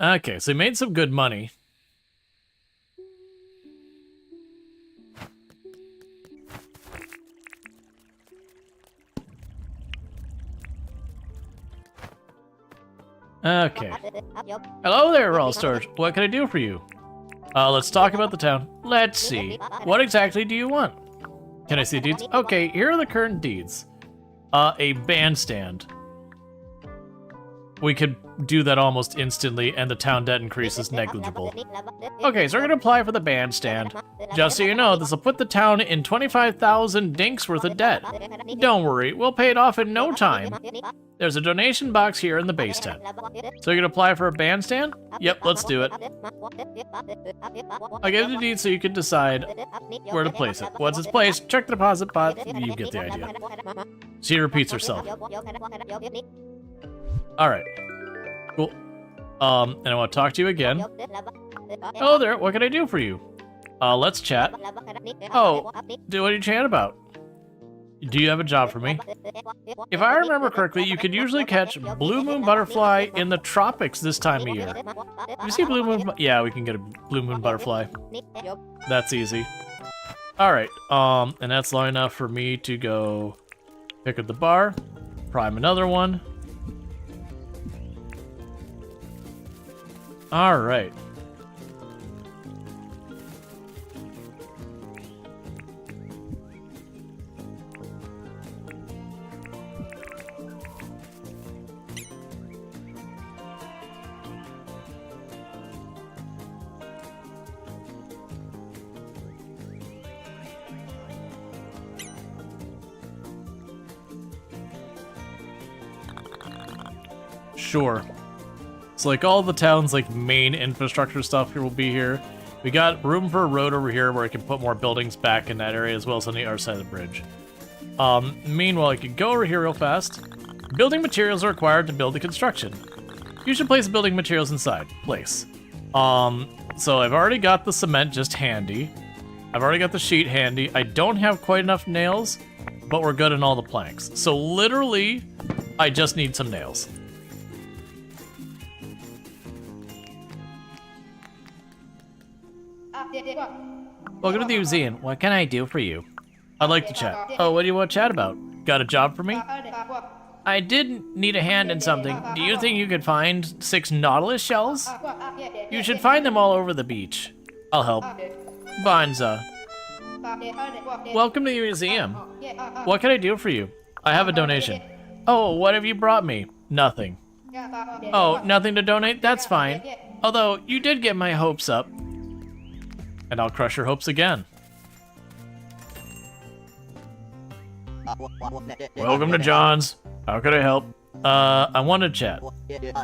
Okay, so he made some good money. Okay. Hello there, Rual Storge. What can I do for you? Let's talk about the town. Let's see. What exactly do you want? Can I see deeds? Okay, here are the current deeds. A bandstand. We could do that almost instantly, and the town debt increase is negligible. Okay, so we're gonna apply for the bandstand. Just so you know, this will put the town in 25,000 dinks worth of debt. Don't worry, we'll pay it off in no time. There's a donation box here in the base tent. So you're gonna apply for a bandstand? Yep, let's do it. I'll give you the deed so you can decide where to place it. Once it's placed, check the deposit pot. You get the idea. She repeats herself. Alright. Cool. And I want to talk to you again. Hello there, what can I do for you? Let's chat. Oh, what do you chat about? Do you have a job for me? If I remember correctly, you could usually catch blue moon butterfly in the tropics this time of year. You see blue moon? Yeah, we can get a blue moon butterfly. That's easy. Alright, and that's long enough for me to go pick up the bar, prime another one. Alright. Sure. So like all the town's like main infrastructure stuff here will be here. We got room for a road over here where I can put more buildings back in that area as well as on the other side of the bridge. Meanwhile, I could go over here real fast. Building materials are required to build the construction. You should place the building materials inside. Place. So I've already got the cement just handy. I've already got the sheet handy. I don't have quite enough nails, but we're good in all the planks. So literally, I just need some nails. Welcome to the museum. What can I do for you? I'd like to chat. Oh, what do you want to chat about? Got a job for me? I did need a hand in something. Do you think you could find 6 nautilus shells? You should find them all over the beach. I'll help. Banza. Welcome to the museum. What can I do for you? I have a donation. Oh, what have you brought me? Nothing. Oh, nothing to donate? That's fine. Although, you did get my hopes up. And I'll crush your hopes again. Welcome to John's. How can I help? I want to chat.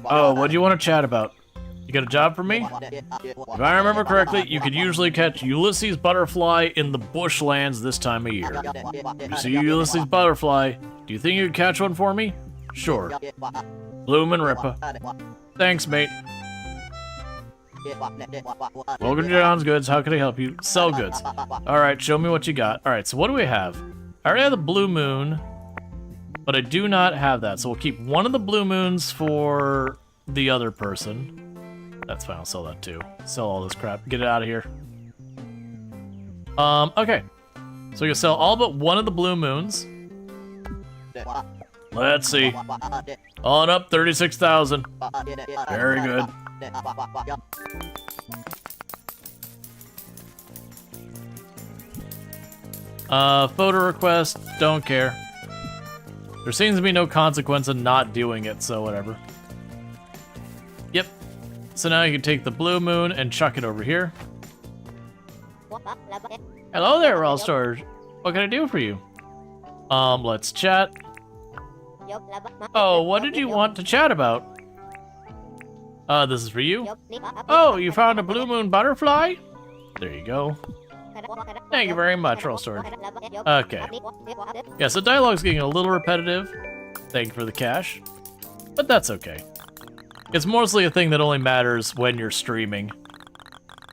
Oh, what do you want to chat about? You got a job for me? If I remember correctly, you could usually catch Ulysses butterfly in the bushlands this time of year. You see Ulysses butterfly, do you think you could catch one for me? Sure. Bloom and Ripper. Thanks, mate. Welcome to John's Goods. How can I help you? Sell goods. Alright, show me what you got. Alright, so what do we have? I already have the blue moon, but I do not have that. So we'll keep one of the blue moons for the other person. That's fine, I'll sell that too. Sell all this crap. Get it out of here. Okay. So we can sell all but one of the blue moons. Let's see. On up, 36,000. Very good. Photo request, don't care. There seems to be no consequence in not doing it, so whatever. Yep. So now you can take the blue moon and chuck it over here. Hello there, Rual Storge. What can I do for you? Let's chat. Oh, what did you want to chat about? This is for you. Oh, you found a blue moon butterfly? There you go. Thank you very much, Rual Storge. Okay. Yeah, so dialogue's getting a little repetitive. Thank you for the cash. But that's okay. It's mostly a thing that only matters when you're streaming.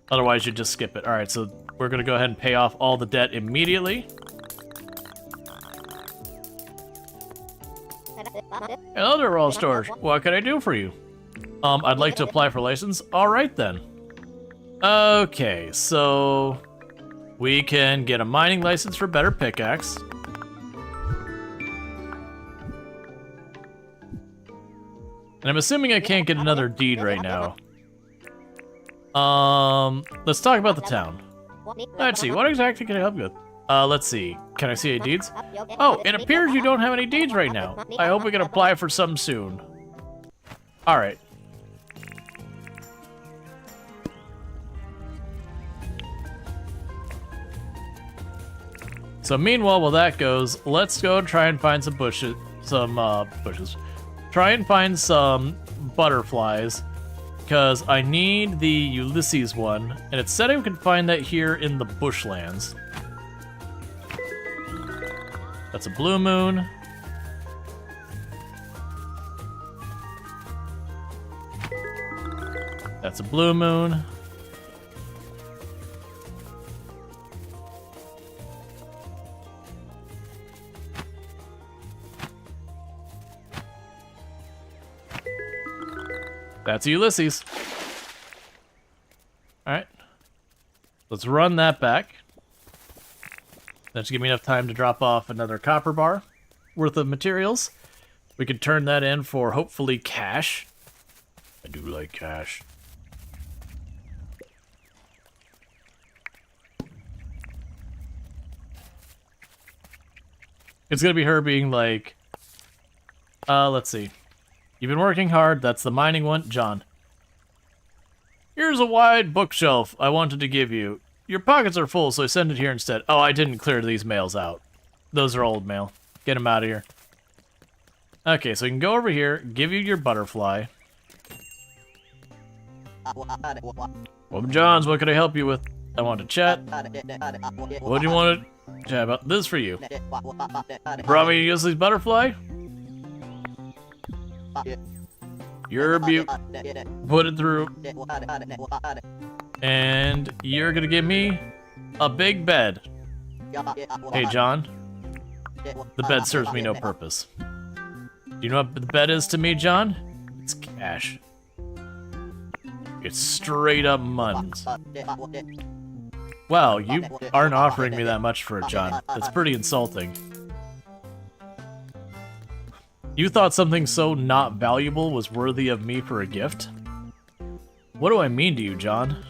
Otherwise, you just skip it. Alright, so we're going to go ahead and pay off all the debt immediately. Hello there, Rual Storge. What can I do for you? I'd like to apply for license. Alright then. Okay, so we can get a mining license for better pickaxe. And I'm assuming I can't get another deed right now. Let's talk about the town. Let's see, what exactly can I help you with? Let's see. Can I see any deeds? Oh, it appears you don't have any deeds right now. I hope we can apply for some soon. Alright. So meanwhile, while that goes, let's go try and find some bushes. Try and find some butterflies, because I need the Ulysses one, and it said I can find that here in the bushlands. That's a blue moon. That's a blue moon. That's Ulysses. Alright. Let's run that back. That should give me enough time to drop off another copper bar worth of materials. We can turn that in for, hopefully, cash. I do like cash. It's gonna be her being like, let's see. You've been working hard. That's the mining one. John. Here's a wide bookshelf I wanted to give you. Your pockets are full, so I send it here instead. Oh, I didn't clear these mails out. Those are old mail. Get them out of here. Okay, so we can go over here, give you your butterfly. Welcome, Johns. What can I help you with? I want to chat. What do you want to chat about? This for you. Brought me a useless butterfly? You're a beaut. Put it through. And you're gonna give me a big bed. Hey, John. The bed serves me no purpose. Do you know what the bed is to me, John? It's cash. It's straight up muns. Wow, you aren't offering me that much for it, John. That's pretty insulting. You thought something so not valuable was worthy of me for a gift? What do I mean to you, John?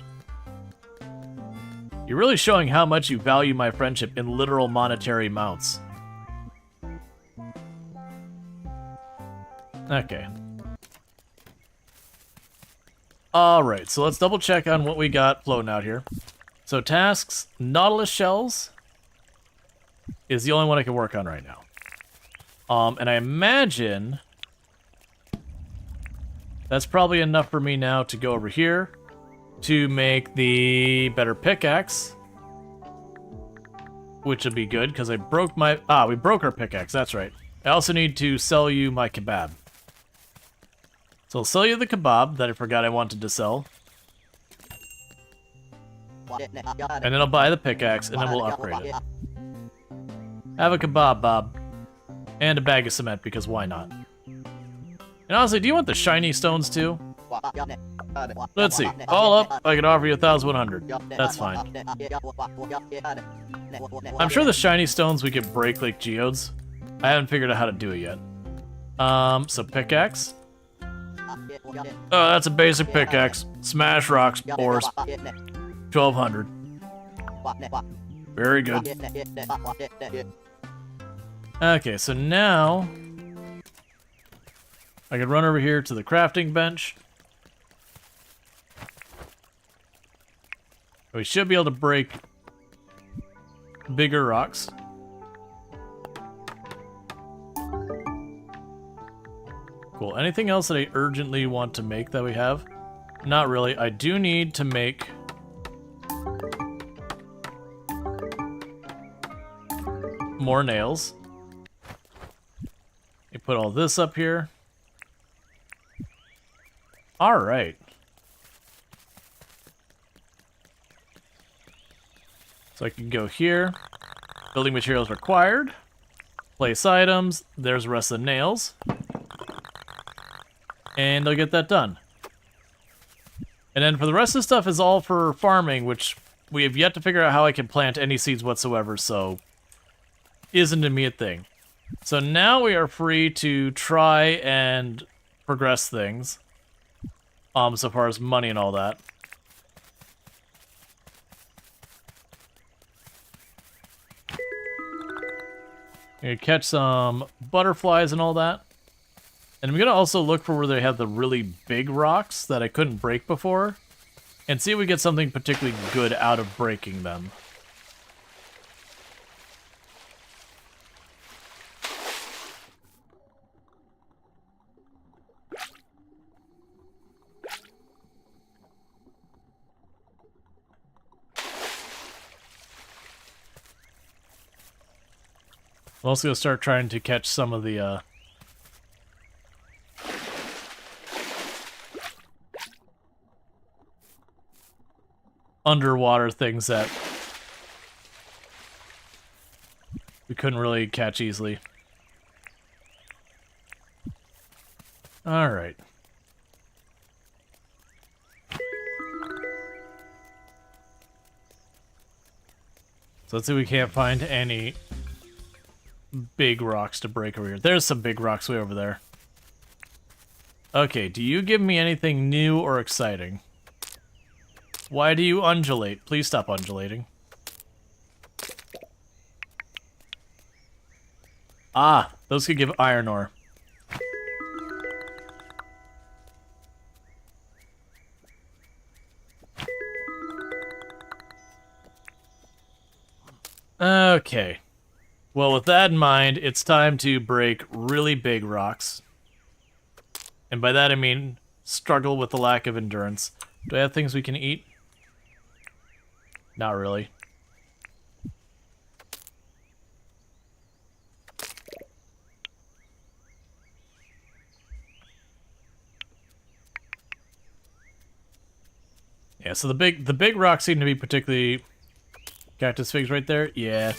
You're really showing how much you value my friendship in literal monetary amounts. Okay. Alright, so let's double check on what we got floating out here. So tasks, Nautilus shells is the only one I can work on right now. And I imagine that's probably enough for me now to go over here to make the better pickaxe, which would be good because I broke my... we broke our pickaxe, that's right. I also need to sell you my kebab. So I'll sell you the kebab that I forgot I wanted to sell. And then I'll buy the pickaxe and then we'll upgrade it. Have a kebab, Bob. And a bag of cement, because why not? And honestly, do you want the shiny stones too? Let's see. All up, I could offer you 1,100. That's fine. I'm sure the shiny stones we could break like geodes. I haven't figured out how to do it yet. So pickaxe. Oh, that's a basic pickaxe. Smash rocks, ores. 1,200. Very good. Okay, so now I can run over here to the crafting bench. We should be able to break bigger rocks. Cool. Anything else that I urgently want to make that we have? Not really. I do need to make more nails. put all this up here. Alright. So I can go here. Building materials required. Place items. There's the rest of the nails. And I'll get that done. And then for the rest of the stuff is all for farming, which we have yet to figure out how I can plant any seeds whatsoever, so isn't an immediate thing. So now we are free to try and progress things. So far as money and all that. I'm gonna catch some butterflies and all that. And I'm gonna also look for where they have the really big rocks that I couldn't break before. And see if we get something particularly good out of breaking them. I'm also going to start trying to catch some of the, underwater things that we couldn't really catch easily. Alright. So let's see if we can't find any big rocks to break over here. There's some big rocks way over there. Okay, do you give me anything new or exciting? Why do you undulate? Please stop undulating. Ah, those could give iron ore. Okay. Well, with that in mind, it's time to break really big rocks. And by that I mean struggle with the lack of endurance. Do I have things we can eat? Not really. Yeah, so the big rocks seem to be particularly cactus figs right there. Yeah.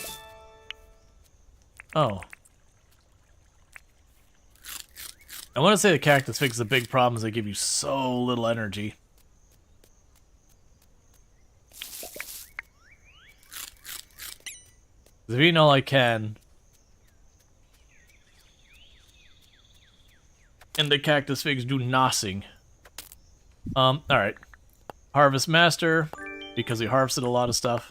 Oh. I want to say the cactus figs, the big problem is they give you so little energy. I've eaten all I can. And the cactus figs do nothing. Alright. Harvest Master, because he harvested a lot of stuff.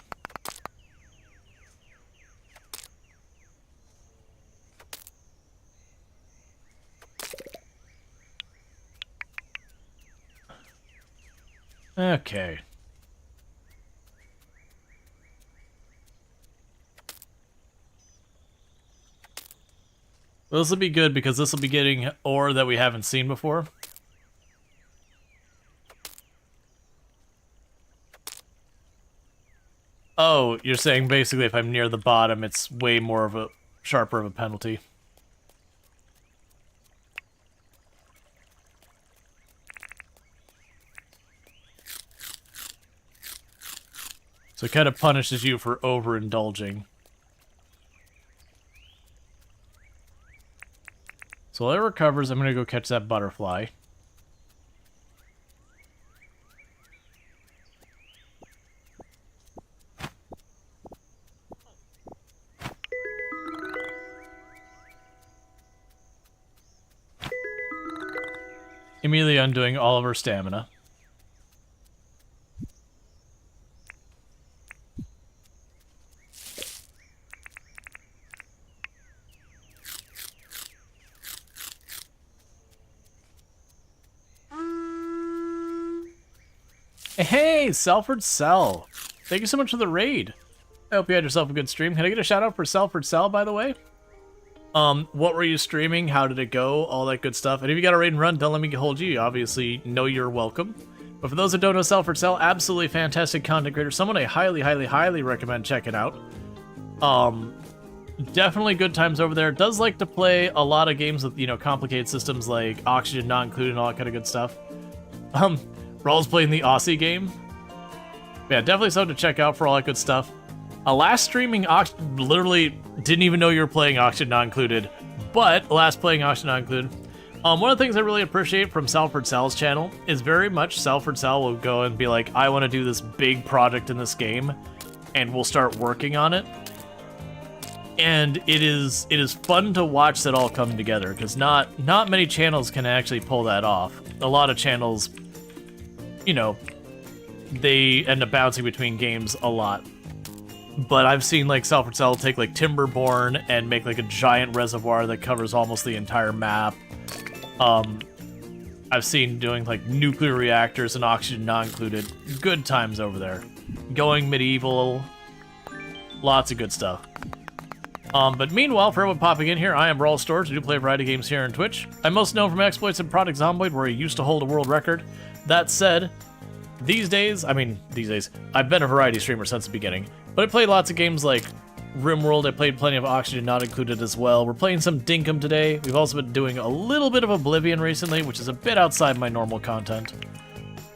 Okay. Well, this will be good because this will be getting ore that we haven't seen before. Oh, you're saying basically if I'm near the bottom, it's way more of a sharper of a penalty. So it kind of punishes you for overindulging. So while it recovers, I'm going to go catch that butterfly. Immediately undoing all of her stamina. Hey, Salford Cell. Thank you so much for the raid. I hope you had yourself a good stream. Can I get a shout out for Salford Cell, by the way? What were you streaming? How did it go? All that good stuff. And if you got a raid and run, don't let me hold you. You obviously know you're welcome. But for those that don't know Salford Cell, absolutely fantastic content creator. Someone I highly, highly, highly recommend checking out. Definitely good times over there. Does like to play a lot of games with, you know, complicated systems like oxygen not included and all that kind of good stuff. Rual's playing the Aussie game. Yeah, definitely something to check out for all that good stuff. Last streaming, literally didn't even know you were playing oxygen not included, but last playing oxygen not included. One of the things I really appreciate from Salford Sal's channel is very much Salford Sal will go and be like, I want to do this big project in this game, and we'll start working on it. And it is fun to watch that all come together, because not many channels can actually pull that off. A lot of channels, you know, they end up bouncing between games a lot. But I've seen like Salford Sal take like Timberborn and make like a giant reservoir that covers almost the entire map. I've seen doing like nuclear reactors and oxygen not included. Good times over there. Going medieval. Lots of good stuff. But meanwhile, for everyone popping in here, I am Rual Storge. I do play a variety of games here on Twitch. I'm most known from exploits in Project Zomboid, where I used to hold a world record. That said, these days, I've been a variety streamer since the beginning. But I played lots of games like RimWorld. I played plenty of Oxygen not included as well. We're playing some Dinkum today. We've also been doing a little bit of Oblivion recently, which is a bit outside my normal content.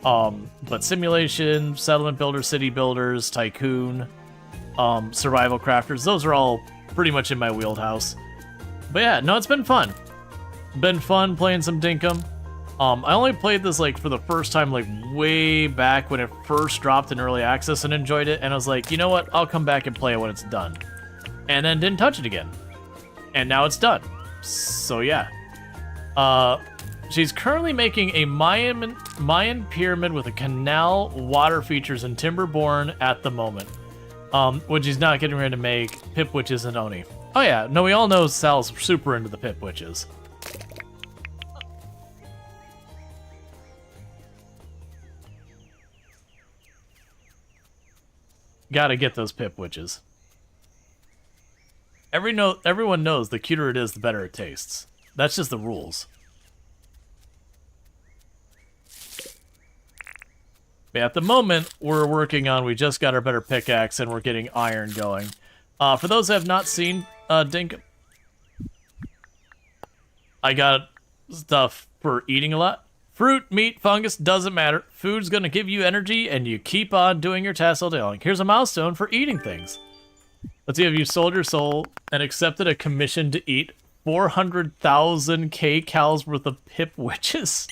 But simulation, settlement builders, city builders, tycoon, survival crafters, those are all pretty much in my wheelhouse. But yeah, no, it's been fun. Been fun playing some Dinkum. I only played this like for the first time like way back when it first dropped in early access and enjoyed it, and I was like, you know what, I'll come back and play it when it's done. And then didn't touch it again. And now it's done. So yeah. She's currently making a Mayan pyramid with a canal, water features, and Timberborn at the moment. When she's not getting ready to make Pip Witches and Oni. Oh yeah, no, we all know Sal's super into the Pip Witches. Gotta get those Pip Witches. Everyone knows the cuter it is, the better it tastes. That's just the rules. But at the moment, we're working on, we just got our better pickaxe and we're getting iron going. For those who have not seen Dink'n, I got stuff for eating a lot. Fruit, meat, fungus, doesn't matter. Food's gonna give you energy and you keep on doing your tasks all day long. Here's a milestone for eating things. Let's see if you sold your soul and accepted a commission to eat 400,000 kcals worth of Pip Witches.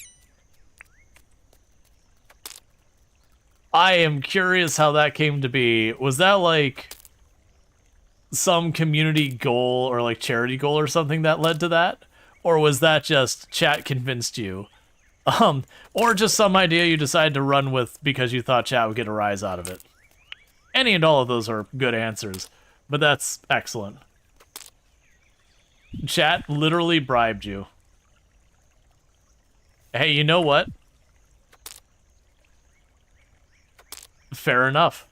I am curious how that came to be. Was that like some community goal or like charity goal or something that led to that? Or was that just chat convinced you? Or just some idea you decided to run with because you thought chat would get a rise out of it. Any and all of those are good answers, but that's excellent. Chat literally bribed you. Hey, you know what? Fair enough.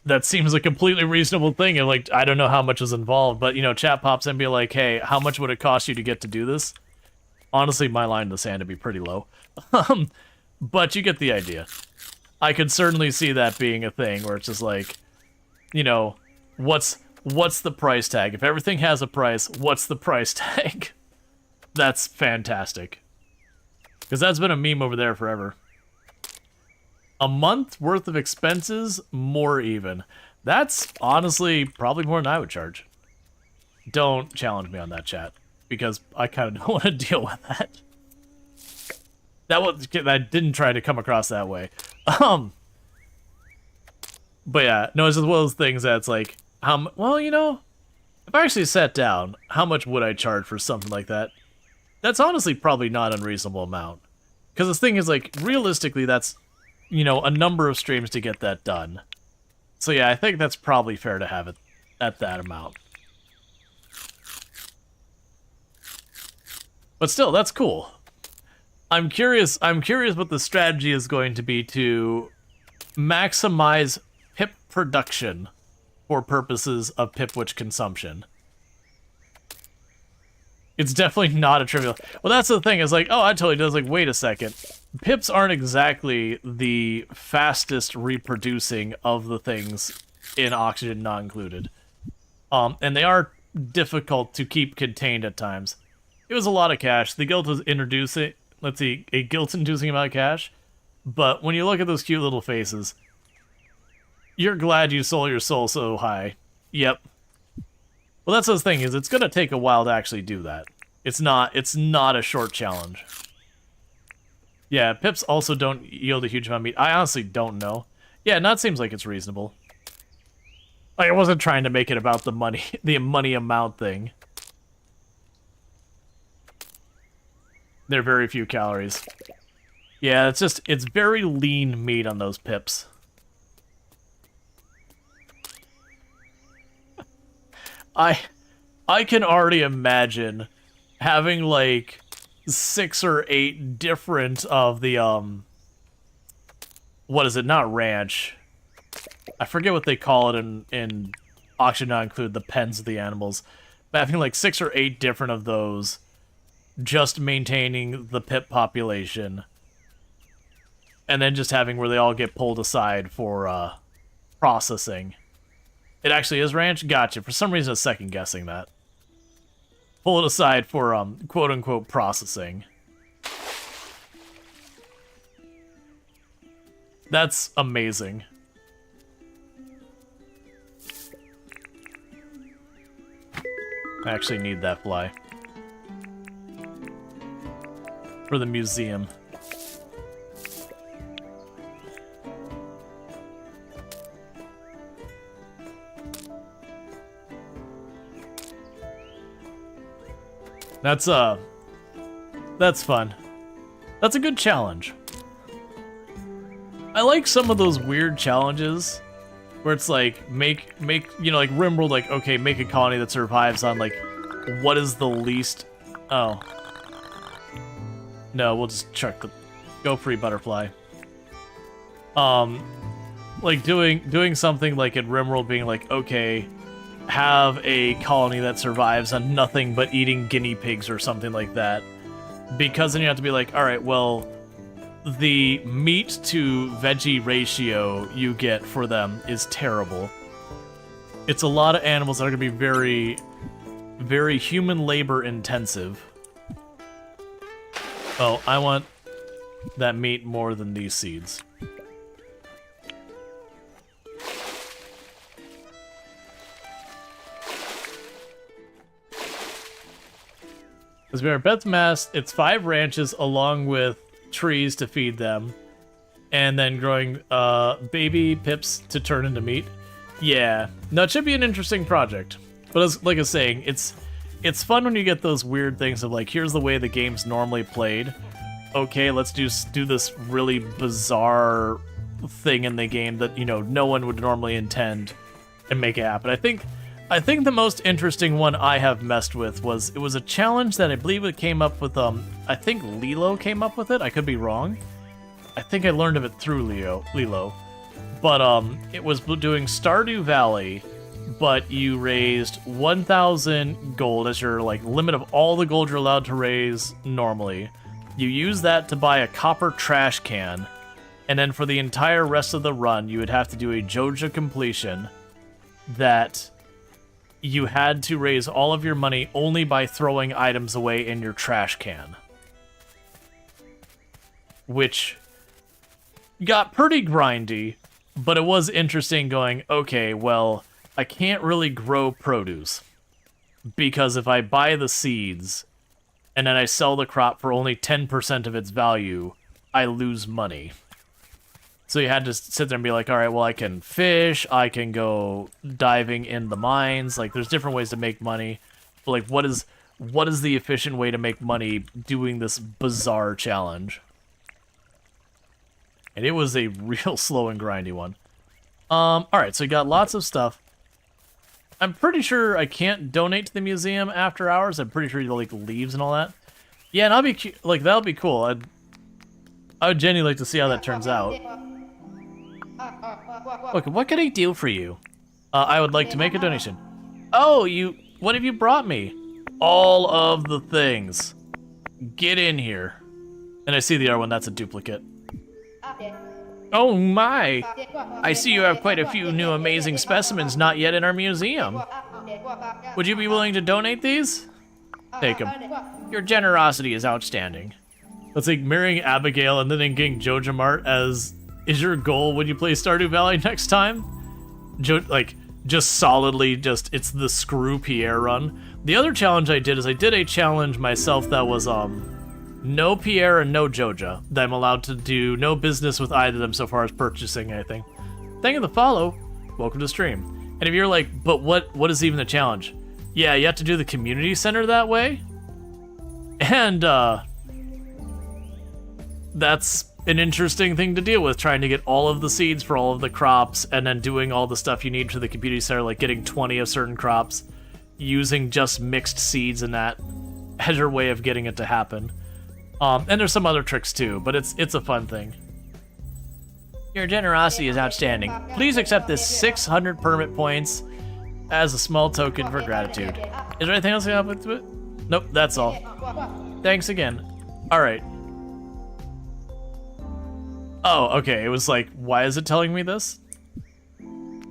That seems a completely reasonable thing, and like, I don't know how much was involved, but you know, chat pops in and be like, hey, how much would it cost you to get to do this? Honestly, my line in the sand would be pretty low. But you get the idea. I could certainly see that being a thing where it's just like, you know, what's the price tag? If everything has a price, what's the price tag? That's fantastic. Because that's been a meme over there forever. A month worth of expenses, more even. That's honestly probably more than I would charge. Don't challenge me on that, chat, because I kind of don't want to deal with that. I didn't try to come across that way. But yeah, no, it's just one of those things that's like, well, you know, if I actually sat down, how much would I charge for something like that? That's honestly probably not an unreasonable amount. Because the thing is, like, realistically, that's, you know, a number of streams to get that done. So yeah, I think that's probably fair to have it at that amount. But still, that's cool. I'm curious what the strategy is going to be to maximize Pip production for purposes of Pip Witch consumption. It's definitely not a trivial. Well, that's the thing. It's like, oh, I totally does. Like, wait a second. pips aren't exactly the fastest reproducing of the things in Oxygen Not Included. And they are difficult to keep contained at times. It was a lot of cash. The guild was introducing, let's see, a guilt-inducing amount of cash. But when you look at those cute little faces, you're glad you sold your soul so high. Yep. Well, that's the thing, is it's gonna take a while to actually do that. It's not a short challenge. Yeah, pips also don't yield a huge amount of meat. I honestly don't know. Yeah, that seems like it's reasonable. Like, I wasn't trying to make it about the money, the money amount thing. They're very few calories. Yeah, it's very lean meat on those pips. I can already imagine having like 6 or 8 different of the what is it? Not ranch. I forget what they call it in Auction Not Include, the pens of the animals. But having like 6 or 8 different of those, just maintaining the pip population, and then just having where they all get pulled aside for processing. It actually is ranch? Gotcha. For some reason I was second guessing that. Pull it aside for quote-unquote processing. That's amazing. I actually need that fly. For the museum. That's fun. That's a good challenge. I like some of those weird challenges where it's like make you know, like Rimworld, like, okay, make a colony that survives on like what is the least. Oh no, we'll just chuck the go free butterfly. Like doing something like in Rimworld being like, okay, have a colony that survives on nothing but eating guinea pigs or something like that. Because then you have to be like, alright, well, the meat to veggie ratio you get for them is terrible. It's a lot of animals that are going to be very, very human labor intensive. Oh, I want that meat more than these seeds. Because we are Beth's Mass, it's 5 ranches along with trees to feed them, and then growing baby pips to turn into meat. Yeah, no, it should be an interesting project. But as like I was saying, it's fun when you get those weird things of like, here's the way the game's normally played. Okay, let's do this really bizarre thing in the game that, you know, no one would normally intend, and make it happen. I think the most interesting one I have messed with was, it was a challenge that I believe it came up with, I think Lilo came up with it, I could be wrong. I think I learned of it through Lilo. But, it was doing Stardew Valley, but you raised 1,000 gold as your, like, limit of all the gold you're allowed to raise normally. You use that to buy a copper trash can, and then for the entire rest of the run, you would have to do a Joja completion that you had to raise all of your money only by throwing items away in your trash can. Which got pretty grindy, but it was interesting going, okay, well, I can't really grow produce. Because if I buy the seeds, and then I sell the crop for only 10% of its value, I lose money. So you had to sit there and be like, all right, well, I can fish, I can go diving in the mines. Like, there's different ways to make money. But, like, what is the efficient way to make money doing this bizarre challenge? And it was a real slow and grindy one. All right, so you got lots of stuff. I'm pretty sure I can't donate to the museum after hours. I'm pretty sure you like leaves and all that. Yeah, and I'll be like, that'll be cool. I would genuinely like to see how that turns out. Look, what can I do for you? I would like to make a donation. Oh, what have you brought me? All of the things. Get in here. And I see the other one, that's a duplicate. Oh my! I see you have quite a few new amazing specimens not yet in our museum. Would you be willing to donate these? Take them. Your generosity is outstanding. That's like marrying Abigail and then getting Joja Mart as is your goal when you play Stardew Valley next time? Like, just solidly it's the screw Pierre run. The other challenge I did is I did a challenge myself that was, no Pierre and no Joja. That I'm allowed to do no business with either of them so far as purchasing anything. Thank you for the follow. Welcome to stream. And if you're like, but what is even the challenge? Yeah, you have to do the community center that way. And, that's an interesting thing to deal with, trying to get all of the seeds for all of the crops and then doing all the stuff you need for the community center, like getting 20 of certain crops, using just mixed seeds and that as your way of getting it to happen. And there's some other tricks too, but it's a fun thing. Your generosity is outstanding. Please accept this 600 permit points as a small token for gratitude. Is there anything else I can help with? Nope, that's all. Thanks again. Alright. Oh, okay, it was like, why is it telling me this?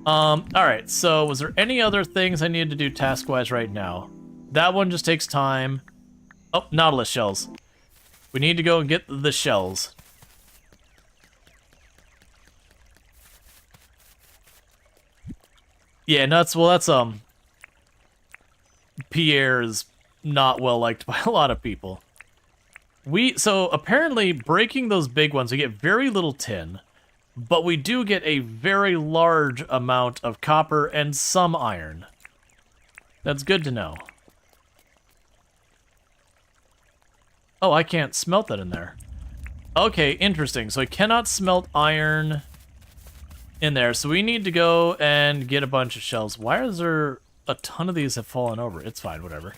Alright, so was there any other things I needed to do task-wise right now? That one just takes time. Oh, Nautilus shells. We need to go and get the shells. Yeah, nuts. Well, that's, Pierre is not well liked by a lot of people. So apparently breaking those big ones, we get very little tin, but we do get a very large amount of copper and some iron. That's good to know. Oh, I can't smelt that in there. Okay, interesting. So I cannot smelt iron in there. So we need to go and get a bunch of shells. Why is there a ton of these have fallen over? It's fine, whatever.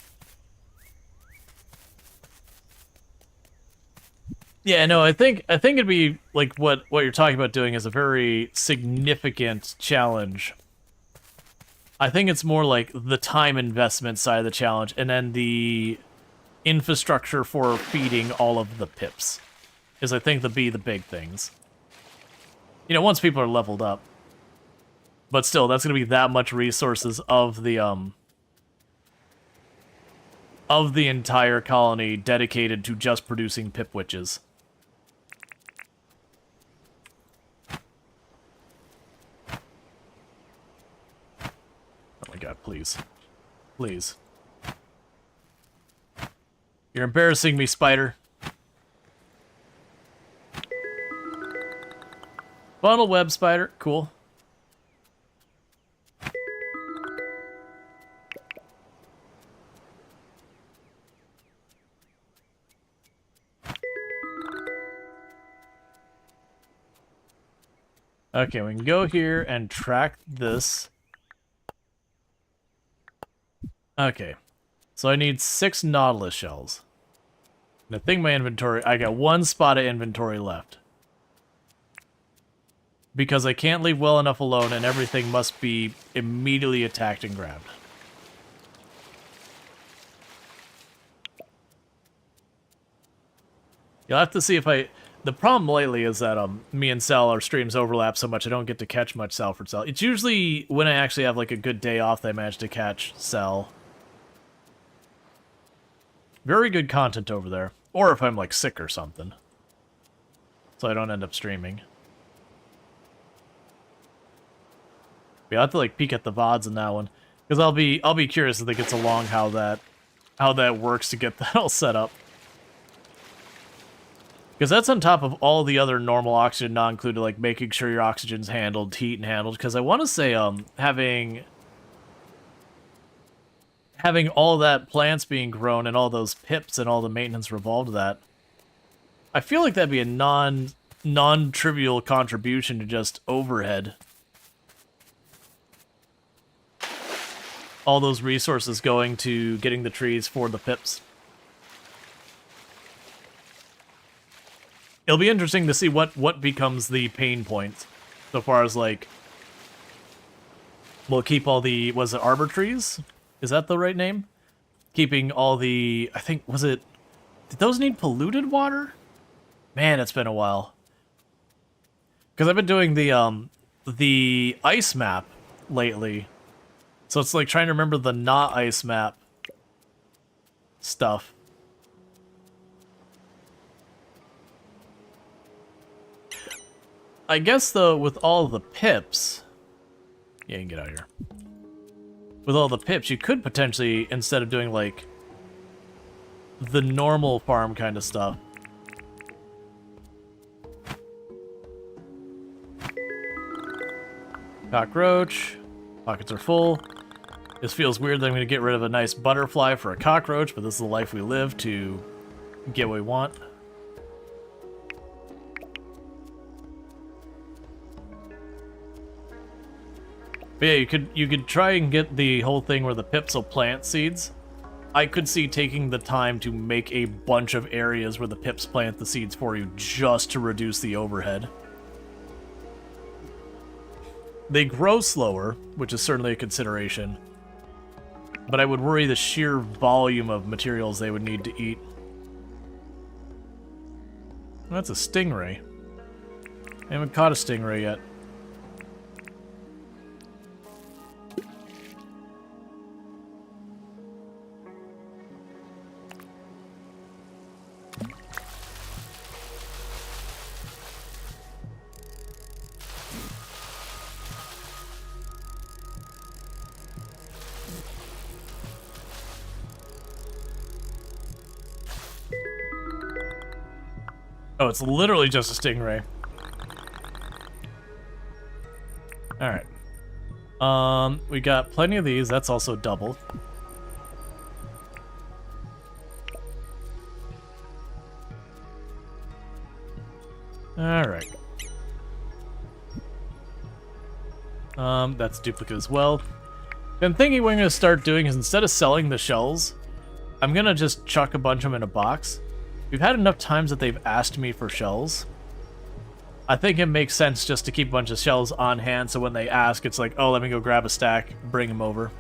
Yeah, no, I think it'd be like what you're talking about doing is a very significant challenge. I think it's more like the time investment side of the challenge, and then the infrastructure for feeding all of the pips is, I think, the big things. You know, once people are leveled up. But still, that's gonna be that much resources of the entire colony dedicated to just producing pip witches. Oh my god, please. Please. You're embarrassing me, spider. Funnel web spider, cool. Okay, we can go here and track this. Okay, so I need 6 Nautilus shells. And I think my inventory, I got 1 spot of inventory left. Because I can't leave well enough alone and everything must be immediately attacked and grabbed. You'll have to see if the problem lately is that me and Sal, our streams overlap so much I don't get to catch much Salford Sal. It's usually when I actually have like a good day off that I manage to catch Sal. Very good content over there. Or if I'm like sick or something. So I don't end up streaming. But I'll have to like peek at the VODs in that one. Because I'll be curious if it gets along how that works to get that all set up. Because that's on top of all the other normal oxygen not included, like making sure your oxygen's handled, heat and handled. Because I want to say having all that plants being grown and all those pips and all the maintenance revolved to that, I feel like that'd be a non-trivial contribution to just overhead. All those resources going to getting the trees for the pips. It'll be interesting to see what becomes the pain point, so far as like, we'll keep all the, was it arbor trees? Is that the right name? Keeping all the, I think, did those need polluted water? Man, it's been a while. Because I've been doing the ice map lately. So it's like trying to remember the not ice map stuff. I guess, though, with all the pips... Yeah, you can get out of here. With all the pips, you could potentially, instead of doing, like, the normal farm kind of stuff... Cockroach. Pockets are full. This feels weird that I'm going to get rid of a nice butterfly for a cockroach, but this is the life we live to get what we want. But yeah, you could try and get the whole thing where the pips will plant seeds. I could see taking the time to make a bunch of areas where the pips plant the seeds for you just to reduce the overhead. They grow slower, which is certainly a consideration. But I would worry the sheer volume of materials they would need to eat. That's a stingray. I haven't caught a stingray yet. Oh, it's literally just a stingray. Alright. We got plenty of these. That's also double. Alright. That's duplicate as well. Then thinking what I'm going to start doing is instead of selling the shells, I'm going to just chuck a bunch of them in a box. We've had enough times that they've asked me for shells. I think it makes sense just to keep a bunch of shells on hand, so when they ask, it's like, oh, let me go grab a stack, bring them over.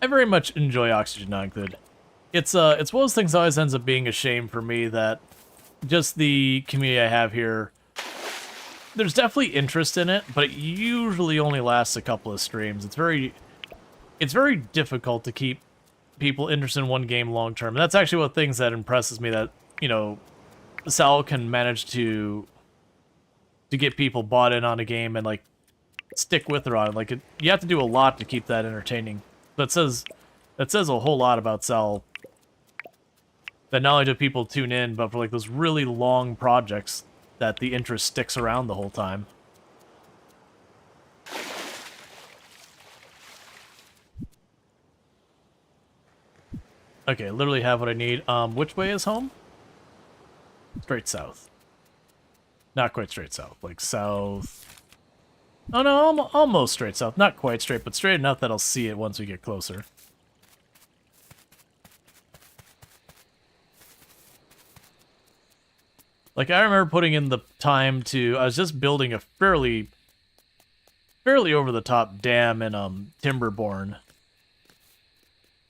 I very much enjoy Oxygen Not-Good. It's one of those things that always ends up being a shame for me that just the community I have here, there's definitely interest in it, but it usually only lasts a couple of streams. It's very difficult to keep people interested in one game long term. And that's actually one of the things that impresses me, that, you know, Sal can manage to get people bought in on a game and like stick with her on it. Like you have to do a lot to keep that entertaining. That says a whole lot about Sal. That not only do people tune in, but for like those really long projects, that the interest sticks around the whole time. Okay, literally have what I need. Which way is home? Straight south. Not quite straight south. Like south... Oh no, almost straight south. Not quite straight, but straight enough that I'll see it once we get closer. Like, I remember putting in the time to... I was just building a fairly over-the-top dam in Timberborn.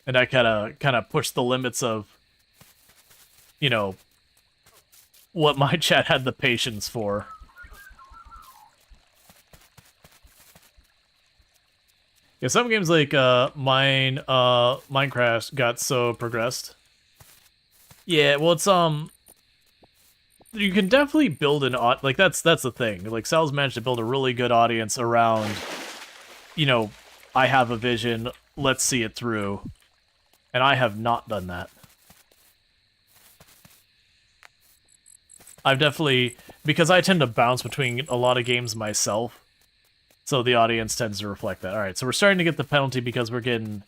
And I kind of pushed the limits of, you know, what my chat had the patience for. Yeah, some games like Minecraft got so progressed. Yeah, well, it's you can definitely build an like that's the thing. Like Sal's managed to build a really good audience around, you know, I have a vision, let's see it through. And I have not done that. I've definitely, because I tend to bounce between a lot of games myself, so the audience tends to reflect that. Alright, so we're starting to get the penalty because we're getting...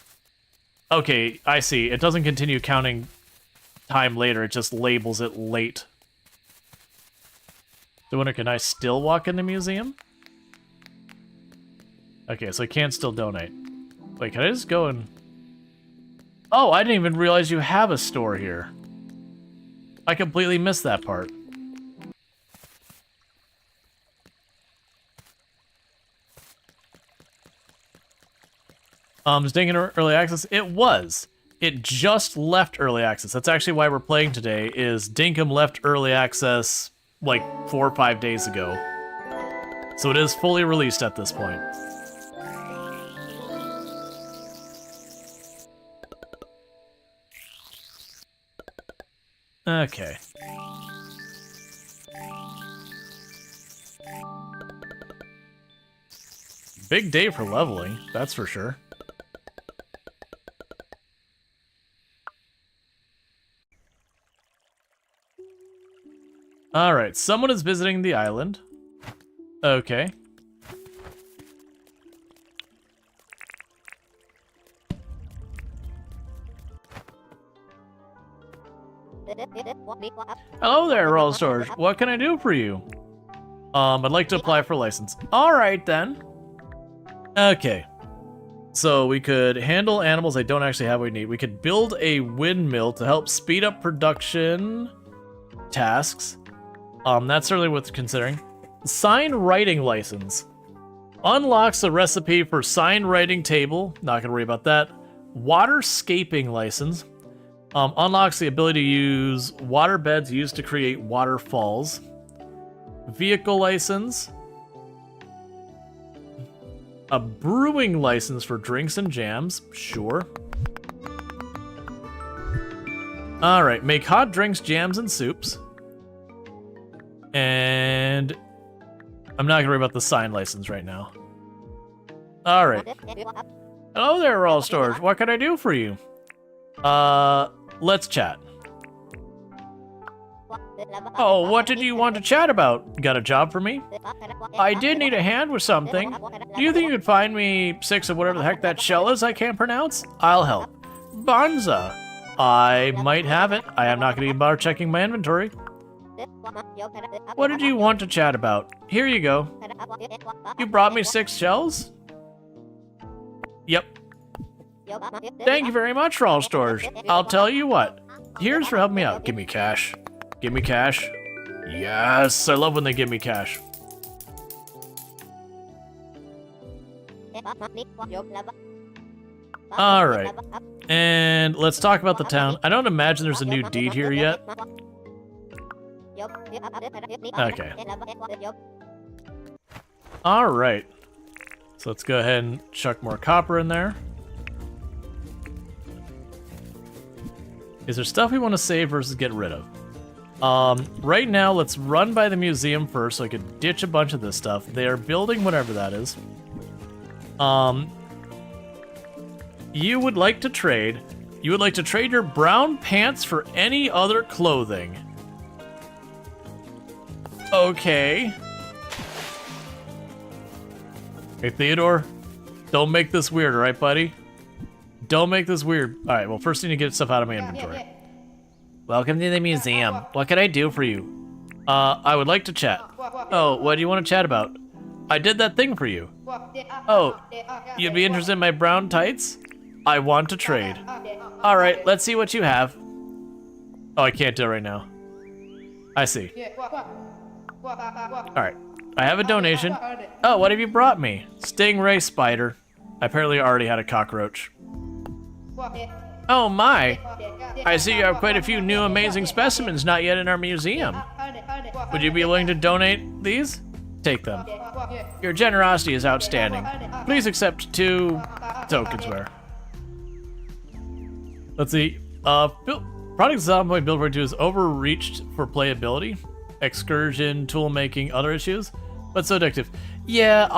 Okay, I see. It doesn't continue counting time later, it just labels it late. I wonder, can I still walk in the museum? Okay, so I can still donate. Wait, can I just go and... Oh, I didn't even realize you have a store here. I completely missed that part. Is Dink'n early access? It was. It just left early access. That's actually why we're playing today, is Dinkum left early access like 4 or 5 days ago. So it is fully released at this point. Okay. Big day for leveling, that's for sure. Alright, someone is visiting the island. Okay. Hello there, Rual Storge. What can I do for you? I'd like to apply for a license. Alright then. Okay. So we could handle animals I don't actually have what we need. We could build a windmill to help speed up production tasks. That's certainly worth considering. Sign writing license. Unlocks the recipe for sign writing table. Not gonna worry about that. Waterscaping license. Unlocks the ability to use water beds used to create waterfalls. Vehicle license. A brewing license for drinks and jams. Sure. Alright, make hot drinks, jams, and soups. And I'm not gonna worry about the sign license right now. Alright. Hello there, Rual Storge. What can I do for you? Let's chat. Oh, what did you want to chat about? Got a job for me? I did need a hand with something. Do you think you could find me 6 of whatever the heck that shell is I can't pronounce? I'll help. Bonza. I might have it. I am not going to bother checking my inventory. What did you want to chat about? Here you go. You brought me 6 shells? Yep. Thank you very much, Rual Storge. I'll tell you what. Here's for helping me out. Give me cash. Give me cash. Yes, I love when they give me cash. Alright. And let's talk about the town. I don't imagine there's a new deed here yet. Okay. Alright. So let's go ahead and chuck more copper in there. Is there stuff we want to save versus get rid of? Right now, let's run by the museum first so I could ditch a bunch of this stuff. They are building whatever that is. You would like to trade. You would like to trade your brown pants for any other clothing. Okay. Hey, Theodore. Don't make this weird, alright, buddy? Don't make this weird. Alright, well, first I need to get stuff out of my inventory. Welcome to the museum. What can I do for you? I would like to chat. Oh, what do you want to chat about? I did that thing for you. Oh, you'd be interested in my brown tights? I want to trade. Alright, let's see what you have. Oh, I can't do it right now. I see. Alright, I have a donation. Oh, what have you brought me? Stingray spider. I apparently already had a cockroach. Oh my! I see you have quite a few new amazing specimens not yet in our museum. Would you be willing to donate these? Take them. Your generosity is outstanding. Please accept 2 tokens where. Let's see. Product Zombie Build 42 is overreached for playability, excursion, tool making, other issues, but so addictive. Yeah,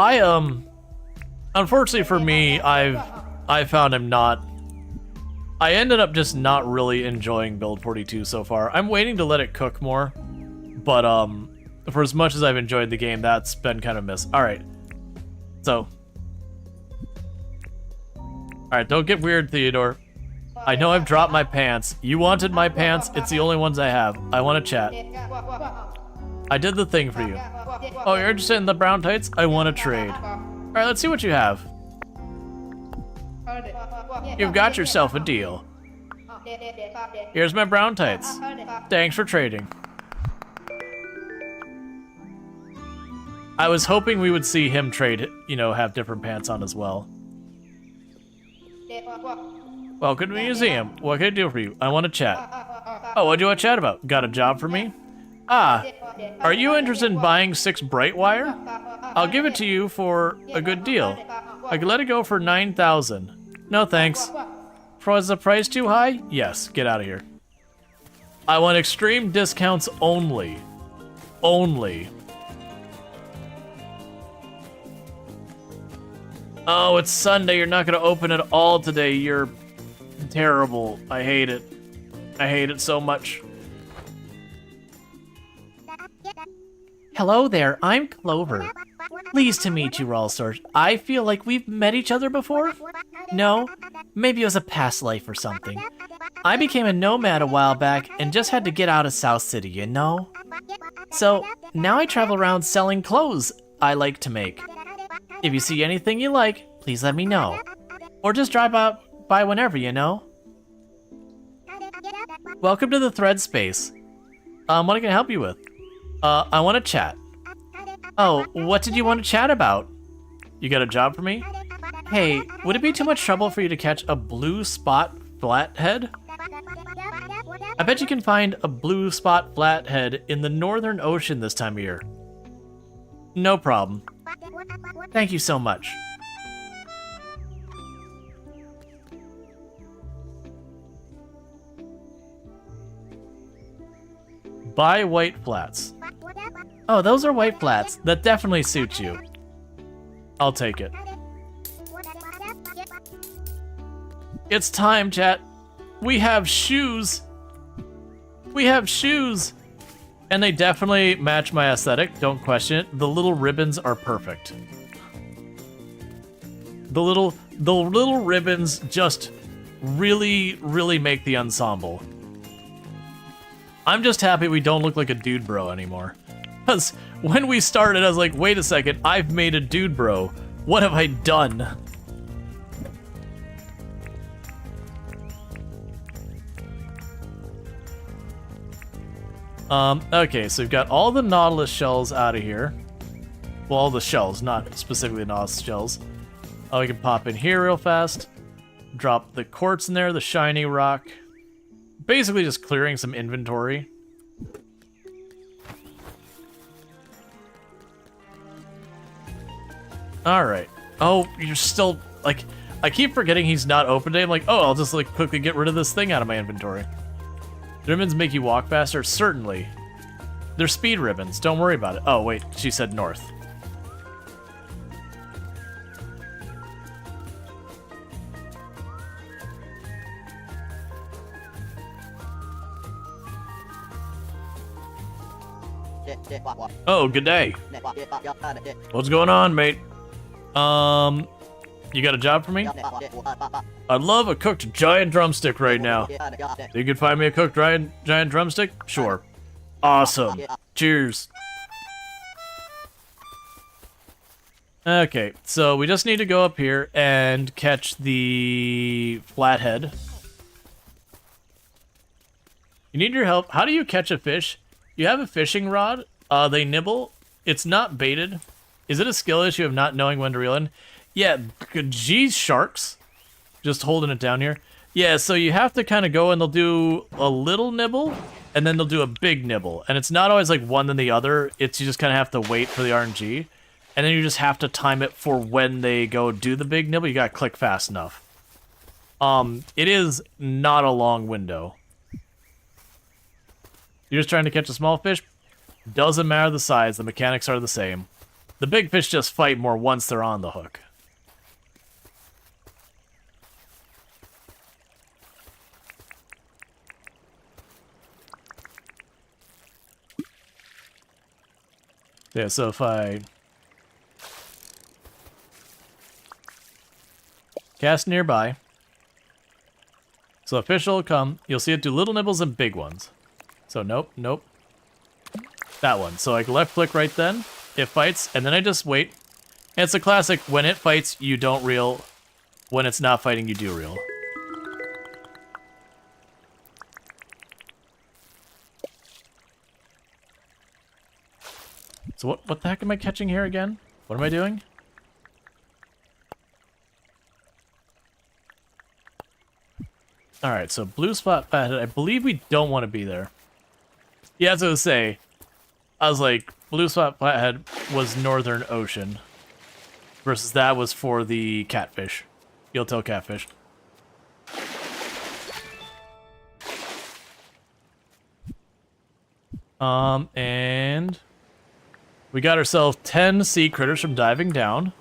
unfortunately for me, I found him not. I ended up just not really enjoying Build 42 so far. I'm waiting to let it cook more, but for as much as I've enjoyed the game, that's been kind of missed. Alright. So. Alright, don't get weird, Theodore. I know I've dropped my pants. You wanted my pants, it's the only ones I have. I want to chat. I did the thing for you. Oh, you're interested in the brown tights? I want to trade. Alright, let's see what you have. You've got yourself a deal. Here's my brown tights. Thanks for trading. I was hoping we would see him trade, you know, have different pants on as well. Welcome to the museum. What can I do for you? I want to chat. Oh, what do you want to chat about? Got a job for me? Ah, are you interested in buying 6 bright wire? I'll give it to you for a good deal. I could let it go for 9,000. No thanks. Was the price too high? Yes, get out of here. I want extreme discounts only. Only. Oh, it's Sunday. You're not going to open it all today. You're terrible. I hate it. I hate it so much. Hello there, I'm Clover. Pleased to meet you, Rual Storge. I feel like we've met each other before? No? Maybe it was a past life or something. I became a nomad a while back and just had to get out of South City, you know? So, now I travel around selling clothes I like to make. If you see anything you like, please let me know. Or just drive by whenever, you know? Welcome to the thread space. What can I help you with? I want to chat. Oh, what did you want to chat about? You got a job for me? Hey, would it be too much trouble for you to catch a blue spot flathead? I bet you can find a blue spot flathead in the Northern Ocean this time of year. No problem. Thank you so much. Buy white flats. Oh, those are white flats. That definitely suits you. I'll take it. It's time, chat. We have shoes. We have shoes. And they definitely match my aesthetic. Don't question it. The little ribbons are perfect. The little ribbons just really make the ensemble. I'm just happy we don't look like a dude bro anymore. Because when we started, I was like, wait a second, I've made a dude bro. What have I done? Okay, so we've got all the Nautilus shells out of here. Well, all the shells, not specifically Nautilus shells. Oh, we can pop in here real fast. Drop the quartz in there, the shiny rock. Basically just clearing some inventory. Alright. Oh, you're still, like, I keep forgetting he's not open today. I'm like, oh, I'll just, like, quickly get rid of this thing out of my inventory. Do ribbons make you walk faster? Certainly. They're speed ribbons. Don't worry about it. Oh, wait. She said north. Oh, good day. What's going on, mate? You got a job for me? I'd love a cooked giant drumstick right now. You could find me a cooked giant drumstick? Sure. Awesome. Cheers. Okay, so we just need to go up here and catch the flathead. You need your help. How do you catch a fish? You have a fishing rod. They nibble. It's not baited. Is it a skill issue of not knowing when to reel in? Yeah, geez, sharks. Just holding it down here. Yeah, so you have to kind of go and they'll do a little nibble, and then they'll do a big nibble. And it's not always like one than the other. It's you just kind of have to wait for the RNG. And then you just have to time it for when they go do the big nibble. You gotta click fast enough. It is not a long window. You're just trying to catch a small fish? Doesn't matter the size, the mechanics are the same. The big fish just fight more once they're on the hook. Yeah, so if I cast nearby, so a fish will come, you'll see it do little nibbles and big ones. So nope, nope. That one. So I left click right then, it fights, and then I just wait. And it's a classic, when it fights, you don't reel. When it's not fighting, you do reel. So what the heck am I catching here again? What am I doing? Alright, so blue spot flathead. I believe we don't want to be there. Yeah, as I was say, I was like, blue spot flathead was Northern Ocean. Versus that was for the catfish. Yellowtail catfish. And we got ourselves 10 sea critters from diving down.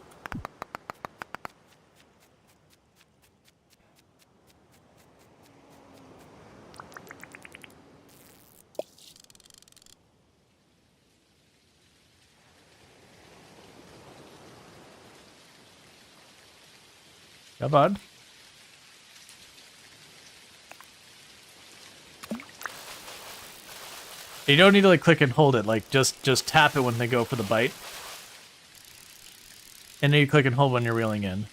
Come on. You don't need to like click and hold it, like just tap it when they go for the bite. And then you click and hold when you're reeling in.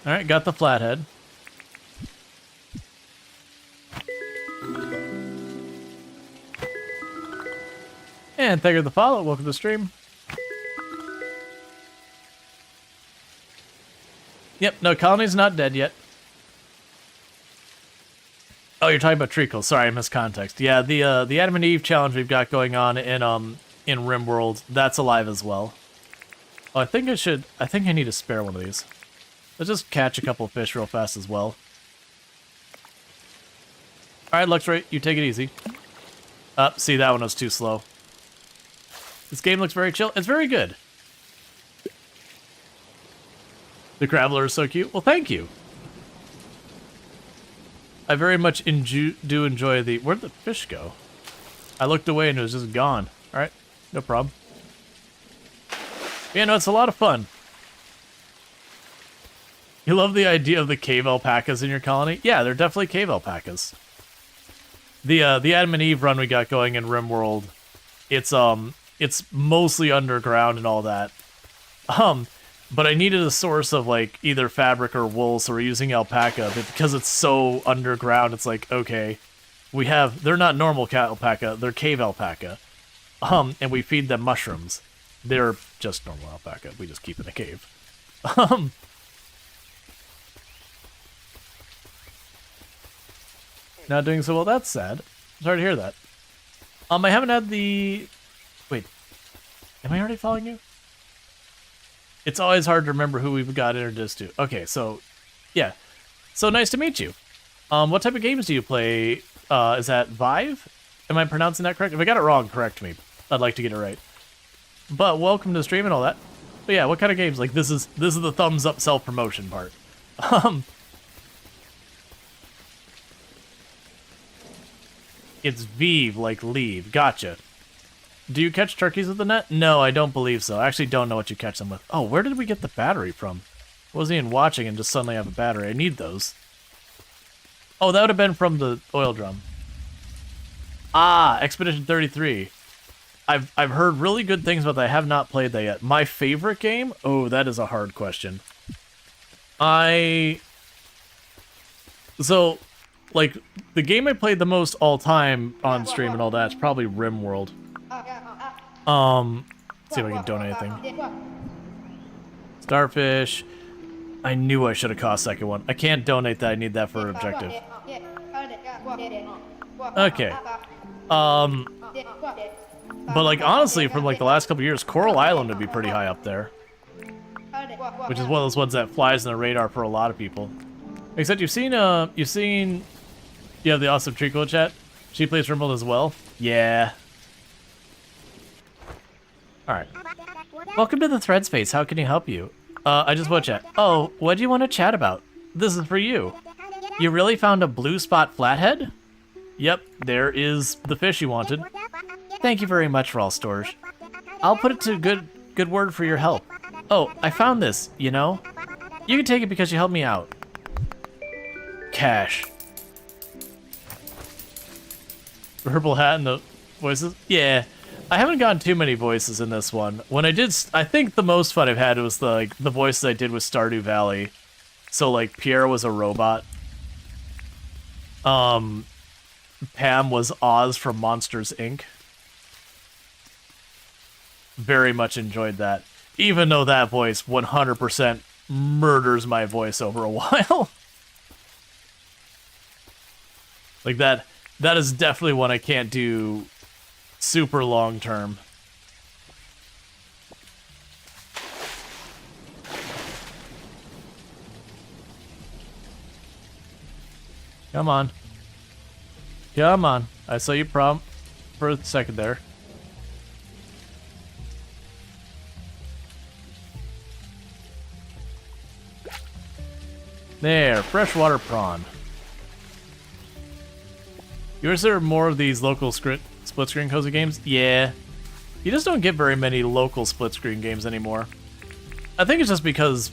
Alright, got the flathead. And thank you for the follow, welcome to the stream. Yep, no, colony's not dead yet. Oh, you're talking about treacle. Sorry, I missed context. Yeah, the Adam and Eve challenge we've got going on in RimWorld, that's alive as well. Oh, I think I need to spare one of these. Let's just catch a couple of fish real fast as well. Alright, Luxray, you take it easy. See, that one was too slow. This game looks very chill. It's very good. The Graveler is so cute. Well, thank you. I very much do enjoy the... Where'd the fish go? I looked away and it was just gone. Alright, no problem. Yeah, no, it's a lot of fun. You love the idea of the cave alpacas in your colony? Yeah, they're definitely cave alpacas. The Adam and Eve run we got going in RimWorld, it's mostly underground and all that. But I needed a source of like either fabric or wool, so we're using alpaca. But because it's so underground, it's like, okay, they're not normal cat alpaca, they're cave alpaca. And we feed them mushrooms. They're just normal alpaca. We just keep in a cave. Not doing so well. That's sad. Sorry to hear that. I haven't had the... Wait. Am I already following you? It's always hard to remember who we've got introduced to. Okay, so... Yeah. So nice to meet you. What type of games do you play? Is that Vive? Am I pronouncing that correct? If I got it wrong, correct me. I'd like to get it right. But welcome to the stream and all that. But yeah, what kind of games? Like, this is the thumbs up self-promotion part. It's Vive, like leave. Gotcha. Do you catch turkeys with the net? No, I don't believe so. I actually don't know what you catch them with. Oh, where did we get the battery from? I wasn't even watching and just suddenly have a battery. I need those. Oh, that would have been from the oil drum. Ah, Expedition 33. I've heard really good things about that. I have not played that yet. My favorite game? Oh, that is a hard question. So, like, the game I played the most all time on stream and all that is probably RimWorld. See if I can donate anything. Starfish. I knew I should have caught second one. I can't donate that. I need that for an objective. Okay. But like honestly, from like the last couple years, Coral Island would be pretty high up there, which is one of those ones that flies on the radar for a lot of people. Except you have the awesome Treacle chat. She plays RimWorld as well. Yeah. All right. Welcome to the Thread Space. How can you help you? I just want to chat. Oh, what do you want to chat about? This is for you. You really found a blue spot flathead? Yep, there is the fish you wanted. Thank you very much, Rual Storge. I'll put it to good word for your help. Oh, I found this, you know? You can take it because you helped me out. Cash. Purple hat and the voices? Yeah. I haven't gotten too many voices in this one. When I did, I think the most fun I've had was the voices I did with Stardew Valley. So like Pierre was a robot. Pam was Oz from Monsters, Inc. Very much enjoyed that. Even though that voice 100% murders my voice over a while. Like that is definitely one I can't do super long term. Come on. Come on. I saw you prompt for a second there. There, freshwater prawn. Yours there are more of these local split screen cozy games? Yeah. You just don't get very many local split screen games anymore. I think it's just because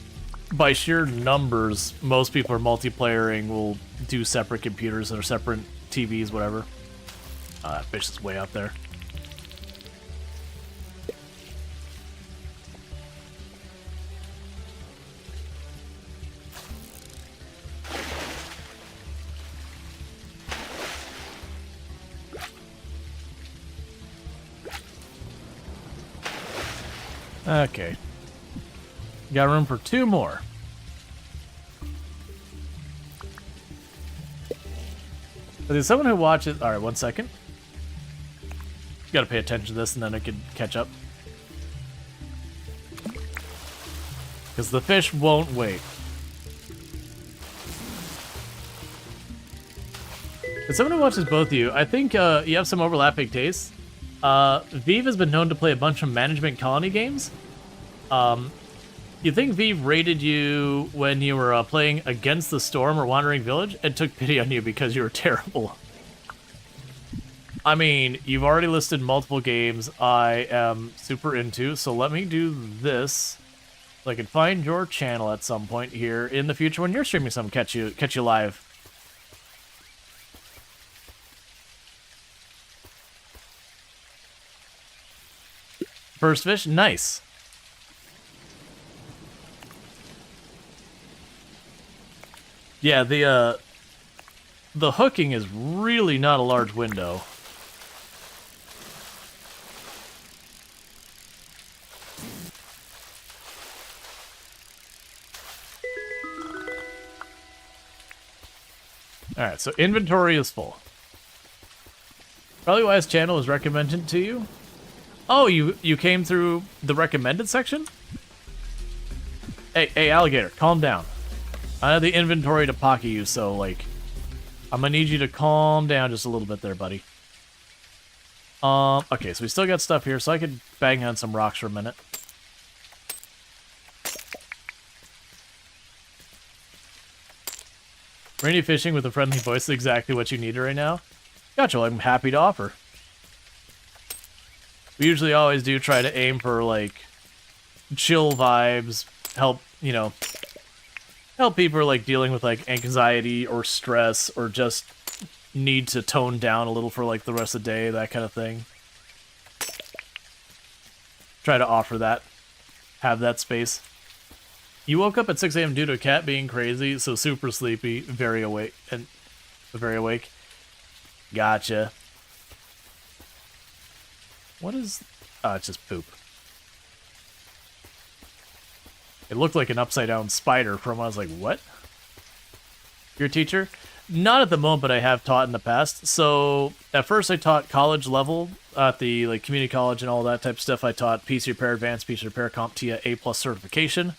by sheer numbers, most people are multiplayering, will do separate computers or separate TVs, whatever. Fish is way up there. Okay. Got room for 2 more. There's someone who watches... Alright, 1 second. Gotta pay attention to this and then I can catch up. Because the fish won't wait. As someone who watches both of you, I think you have some overlapping tastes. Vive has been known to play a bunch of management colony games. You think Vive rated you when you were playing Against the Storm or Wandering Village and took pity on you because you were terrible? I mean, you've already listed multiple games I am super into, so let me do this. So I can find your channel at some point here in the future when you're streaming some, catch you live. First fish, nice. Yeah, the hooking is really not a large window. Alright, so inventory is full. Probably why his channel was recommended to you. Oh, you came through the recommended section? Hey, alligator, calm down. I have the inventory to pocket you, so, like, I'm gonna need you to calm down just a little bit there, buddy. Okay, so we still got stuff here, so I could bang on some rocks for a minute. Rainy fishing with a friendly voice is exactly what you need right now. Gotcha, well, I'm happy to offer. We usually always do try to aim for, like, chill vibes, help, you know, help people are, like, dealing with, like, anxiety or stress or just need to tone down a little for, like, the rest of the day, that kind of thing. Try to offer that. Have that space. You woke up at 6 a.m. due to a cat being crazy, so super sleepy, very awake, and very awake. Gotcha. What is... Oh, it's just poop. It looked like an upside-down spider from when I was like, what? You're a teacher? Not at the moment, but I have taught in the past. So, at first I taught college level at the like community college and all that type of stuff. I taught PC Repair Advanced, PC Repair CompTIA A+ certification.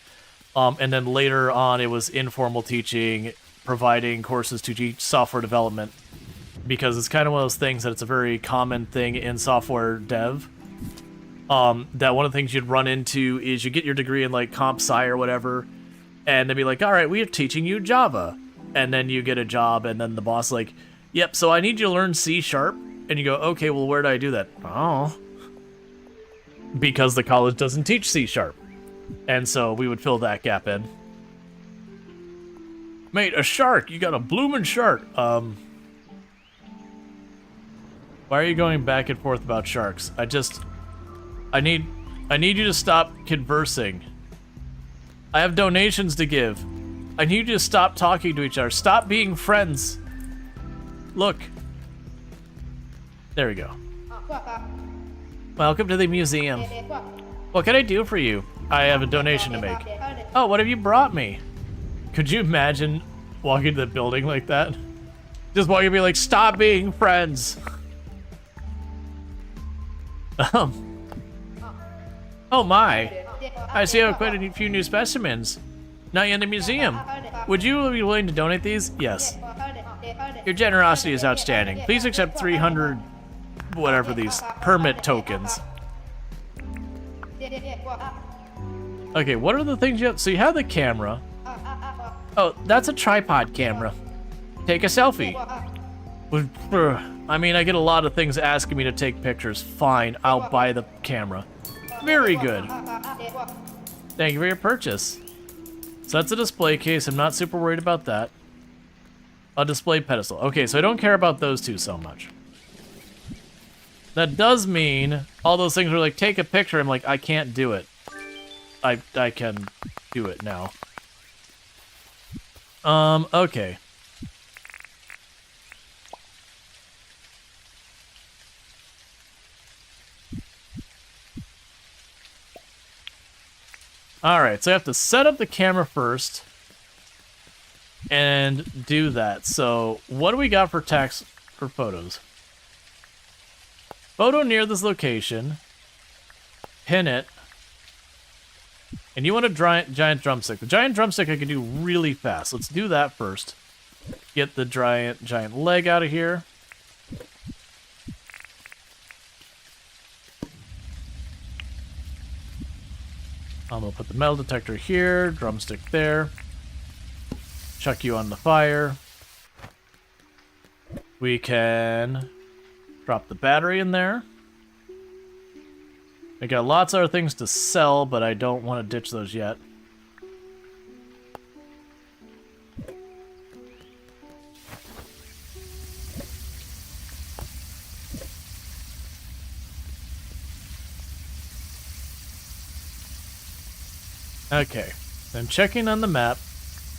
And then later on, it was informal teaching, providing courses to teach software development. Because it's kind of one of those things that it's a very common thing in software dev. That one of the things you'd run into is you get your degree in like comp sci or whatever, and they'd be like, all right, we are teaching you Java. And then you get a job, and then the boss like, yep, so I need you to learn C#. And you go, okay, well, where do I do that? Oh. Because the college doesn't teach C#. And so we would fill that gap in. Mate, a shark! You got a bloomin' shark! Why are you going back and forth about sharks? I need you to stop conversing. I have donations to give. I need you to stop talking to each other. Stop being friends. Look. There we go. Welcome to the museum. What can I do for you? I have a donation to make. Oh, what have you brought me? Could you imagine walking to the building like that? Just walking and be like, stop being friends. Oh my. I see you have quite a few new specimens. Now you're in the museum. Would you be willing to donate these? Yes. Your generosity is outstanding. Please accept 300, whatever these, permit tokens. Okay, what are the things you have? So you have the camera. Oh, that's a tripod camera. Take a selfie. I mean, I get a lot of things asking me to take pictures. Fine, I'll buy the camera. Very good. Thank you for your purchase. So that's a display case. I'm not super worried about that. A display pedestal. Okay, so I don't care about those two so much. That does mean all those things are like, take a picture. I'm like, I can't do it. I can do it now. Okay. Alright, so I have to set up the camera first and do that. So, what do we got for text for photos? Photo near this location. Pin it. And you want a giant drumstick. The giant drumstick I can do really fast. Let's do that first. Get the giant leg out of here. I'm gonna put the metal detector here, drumstick there. Chuck you on the fire. We can drop the battery in there. We got lots of other things to sell, but I don't want to ditch those yet. Okay, I'm checking on the map.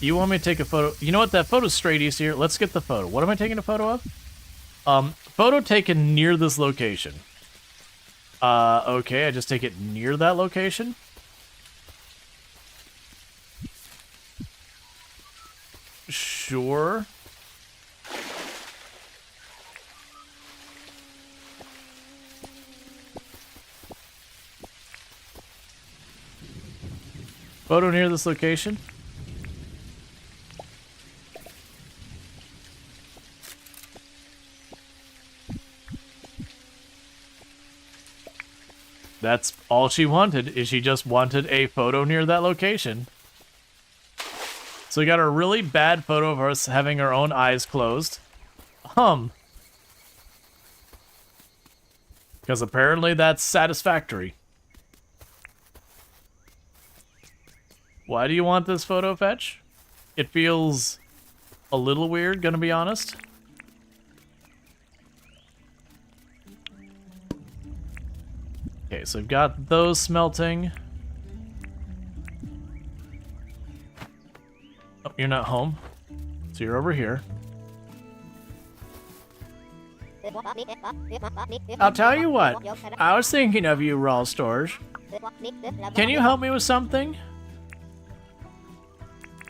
You want me to take a photo? You know what? That photo's straight east here. Let's get the photo. What am I taking a photo of? Photo taken near this location. Okay, I just take it near that location. Sure. Photo near this location. That's all she wanted, is she just wanted a photo near that location. So we got a really bad photo of us having our own eyes closed. Because apparently that's satisfactory. Why do you want this photo, Fetch? It feels a little weird, gonna be honest. Okay, so we've got those smelting. Oh, you're not home. So you're over here. I'll tell you what. I was thinking of you, Rual Storge. Can you help me with something?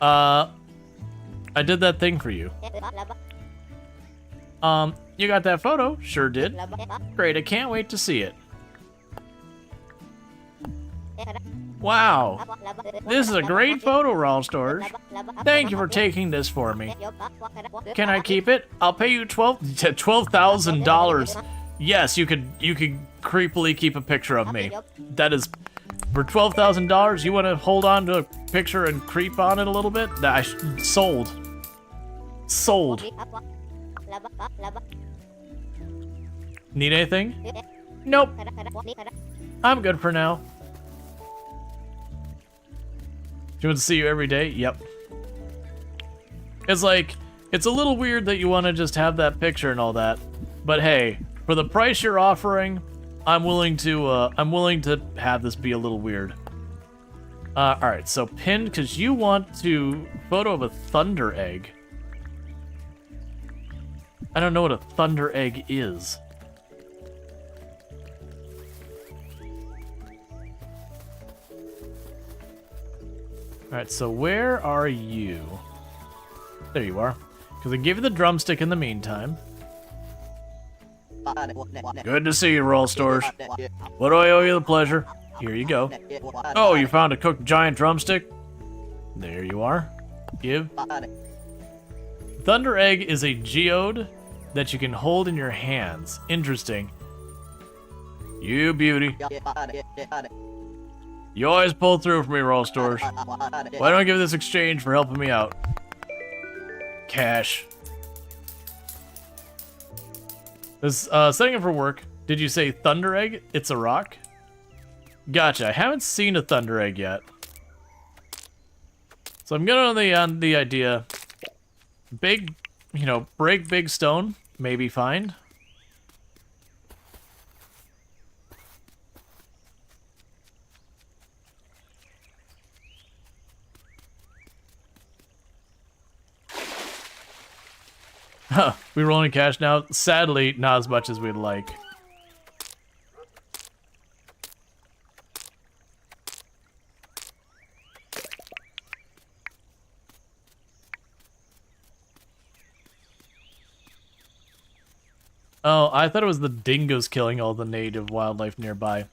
I did that thing for you. You got that photo? Sure did. Great, I can't wait to see it. Wow. This is a great photo, Rual Storge. Thank you for taking this for me. Can I keep it? I'll pay you $12,000. Yes, you could creepily keep a picture of me. That is, for $12,000, you want to hold on to a picture and creep on it a little bit? Sold. Sold. Need anything? Nope. I'm good for now. Do you want to see you every day? Yep. It's like, it's a little weird that you want to just have that picture and all that. But hey, for the price you're offering, I'm willing to have this be a little weird. Alright, so pinned, because you want to photo of a thunder egg. I don't know what a thunder egg is. Alright, so where are you? There you are. Because I gave you the drumstick in the meantime. Good to see you, Rual Storge. What do I owe you the pleasure? Here you go. Oh, you found a cooked giant drumstick? There you are. Give. Thunder Egg is a geode that you can hold in your hands. Interesting. You beauty. You always pull through for me, Rual Storge. Why don't I give this exchange for helping me out? Cash. This setting up for work. Did you say Thunder Egg? It's a rock? Gotcha. I haven't seen a Thunder Egg yet. So I'm going on the idea. Big, break big stone. Maybe find. Huh, we rolling cash now? Sadly, not as much as we'd like. Oh, I thought it was the dingoes killing all the native wildlife nearby.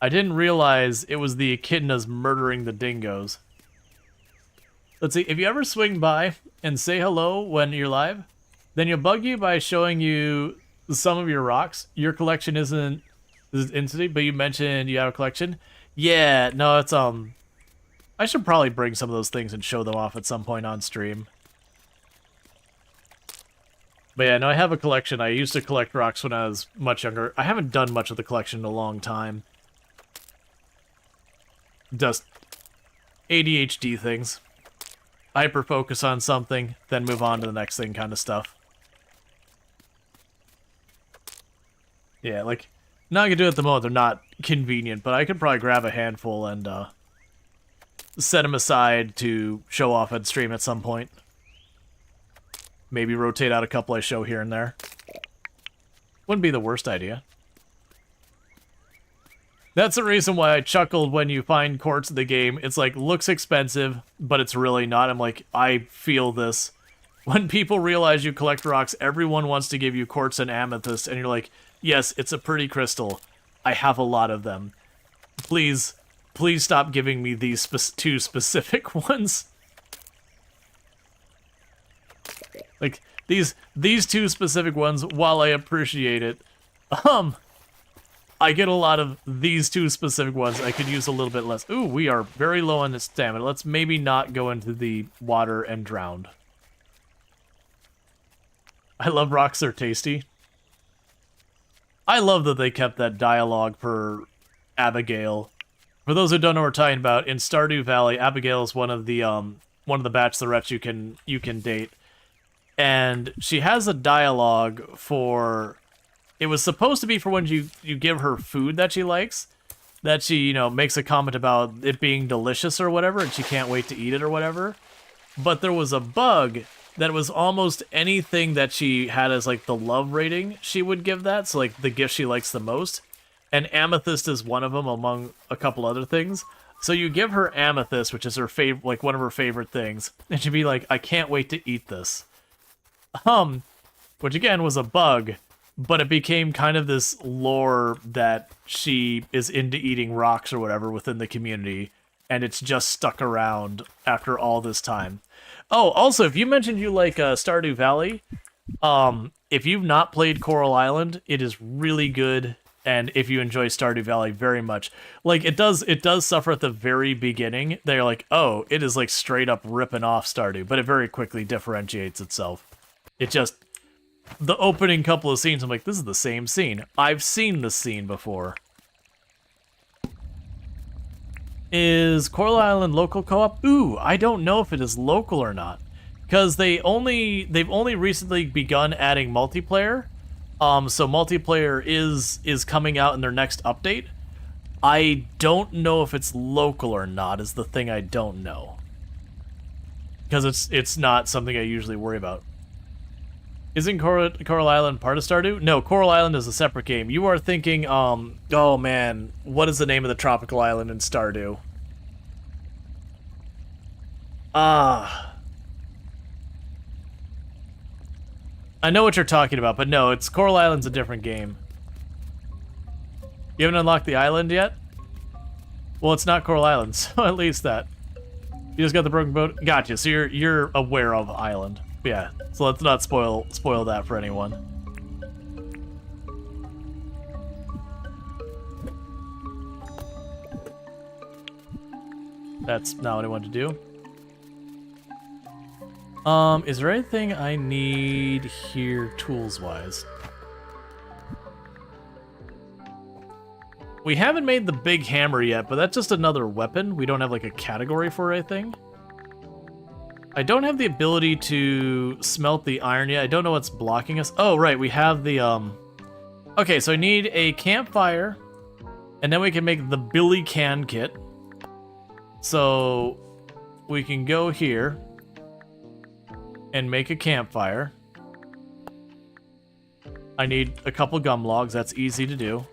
I didn't realize it was the echidnas murdering the dingoes. Let's see, if you ever swing by and say hello when you're live, then you'll bug you by showing you some of your rocks. Your collection isn't instantly, but you mentioned you have a collection. Yeah, no, it's I should probably bring some of those things and show them off at some point on stream. But yeah, no, I have a collection. I used to collect rocks when I was much younger. I haven't done much of the collection in a long time. Just ADHD things. Hyper focus on something, then move on to the next thing kind of stuff. Yeah, like, not gonna do it at the moment, they're not convenient, but I could probably grab a handful and set them aside to show off at stream at some point. Maybe rotate out a couple I show here and there. Wouldn't be the worst idea. That's the reason why I chuckled when you find quartz in the game. It's like, looks expensive, but it's really not. I'm like, I feel this. When people realize you collect rocks, everyone wants to give you quartz and amethyst, and you're like, yes, it's a pretty crystal. I have a lot of them. Please stop giving me these two specific ones. Like, these two specific ones, while I appreciate it, I get a lot of these two specific ones. I could use a little bit less. Ooh, we are very low on the stamina. Let's maybe not go into the water and drown. I love rocks, they're tasty. I love that they kept that dialogue for Abigail. For those who don't know what we're talking about, in Stardew Valley, Abigail is one of the bachelorettes you can date. And she has a dialogue for... It was supposed to be for when you give her food that she likes. That she, makes a comment about it being delicious or whatever, and she can't wait to eat it or whatever. But there was a bug that was almost anything that she had as, like, the love rating, she would give that. So, like, the gift she likes the most. And amethyst is one of them, among a couple other things. So you give her amethyst, which is her favorite, like, one of her favorite things. And she'd be like, I can't wait to eat this. Which again was a bug, but it became kind of this lore that she is into eating rocks or whatever within the community, and it's just stuck around after all this time. Oh, also, if you mentioned you like Stardew Valley, if you've not played Coral Island, it is really good, and if you enjoy Stardew Valley very much, like, it does suffer at the very beginning. They're like, oh, it is like straight up ripping off Stardew, but it very quickly differentiates itself. It just, the opening couple of scenes, I'm like, this is the same scene. I've seen this scene before. Is Coral Island local co-op? Ooh, I don't know if it is local or not. Because they've only recently begun adding multiplayer. So multiplayer is coming out in their next update. I don't know if it's local or not, is the thing I don't know. Because it's not something I usually worry about. Isn't Coral Island part of Stardew? No, Coral Island is a separate game. You are thinking, oh man, what is the name of the tropical island in Stardew? I know what you're talking about, but no, it's Coral Island's a different game. You haven't unlocked the island yet? Well, it's not Coral Island, so at least that. You just got the broken boat? Gotcha, so you're aware of Island. Yeah, so let's not spoil that for anyone. That's not what I wanted to do. Is there anything I need here tools-wise? We haven't made the big hammer yet, but that's just another weapon. We don't have, like, a category for it, I think. I don't have the ability to smelt the iron yet. I don't know what's blocking us. Oh, right, we have the, Okay, so I need a campfire, and then we can make the Billy Can kit. So, we can go here and make a campfire. I need a couple gum logs. That's easy to do.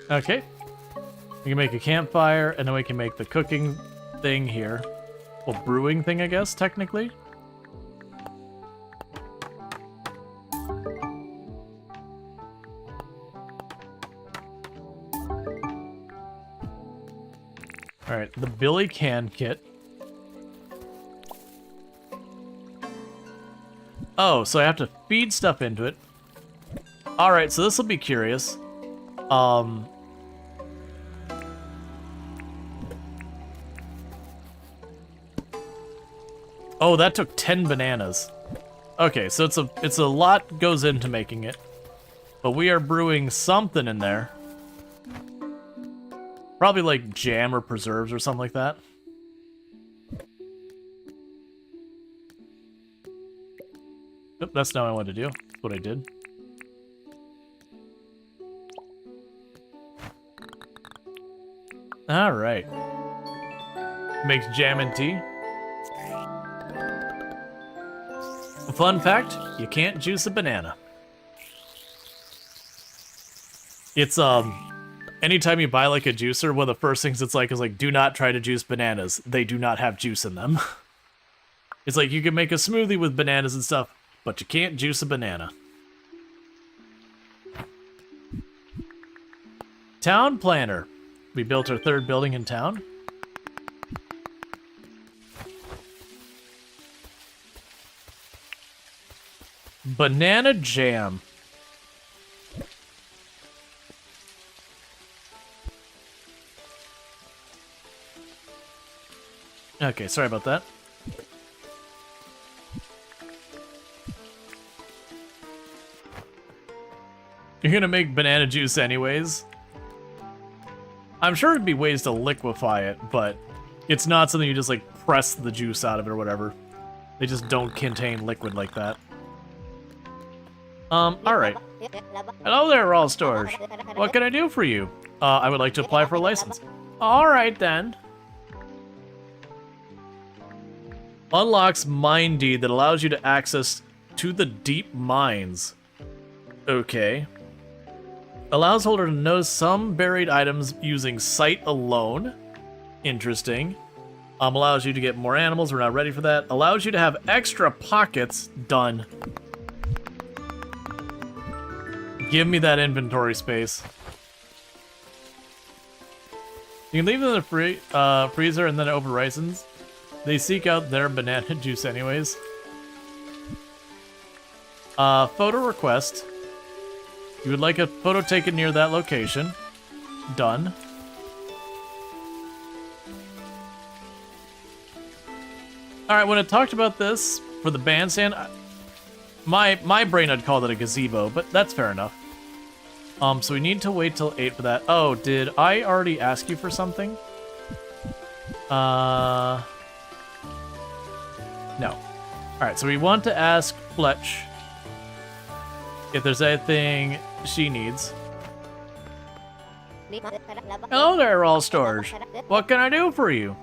Okay. We can make a campfire, and then we can make the cooking thing here. Well, brewing thing, I guess, technically. Alright, the Billy Can kit. Oh, so I have to feed stuff into it. Alright, so this will be curious. Oh, that took 10 bananas. Okay, so it's a lot goes into making it. But we are brewing something in there. Probably like jam or preserves or something like that. Oop, that's not what I wanted to do. That's what I did. Alright. Makes jam and tea. Fun fact, you can't juice a banana. It's, anytime you buy, like, a juicer, one of the first things it's like is, like, do not try to juice bananas. They do not have juice in them. It's like, you can make a smoothie with bananas and stuff, but you can't juice a banana. Town planner. We built our third building in town. Banana jam. Okay, sorry about that. You're gonna make banana juice anyways? I'm sure it'd be ways to liquefy it, but it's not something you just, like, press the juice out of it or whatever. They just don't contain liquid like that. Alright. Hello there, Rual Storge. What can I do for you? I would like to apply for a license. Alright then. Unlocks mine deed that allows you to access to the deep mines. Okay. Allows holder to notice some buried items using sight alone. Interesting. Allows you to get more animals. We're not ready for that. Allows you to have extra pockets. Done. Give me that inventory space. You can leave them in the freezer and then open raisins. They seek out their banana juice anyways. Photo request. You would like a photo taken near that location. Done. Alright, when I talked about this for the bandstand, my brain had called it a gazebo, but that's fair enough. So we need to wait till 8 for that. Oh, did I already ask you for something? No. Alright, so we want to ask Fletch if there's anything she needs. Hello there, Rual Storge. What can I do for you?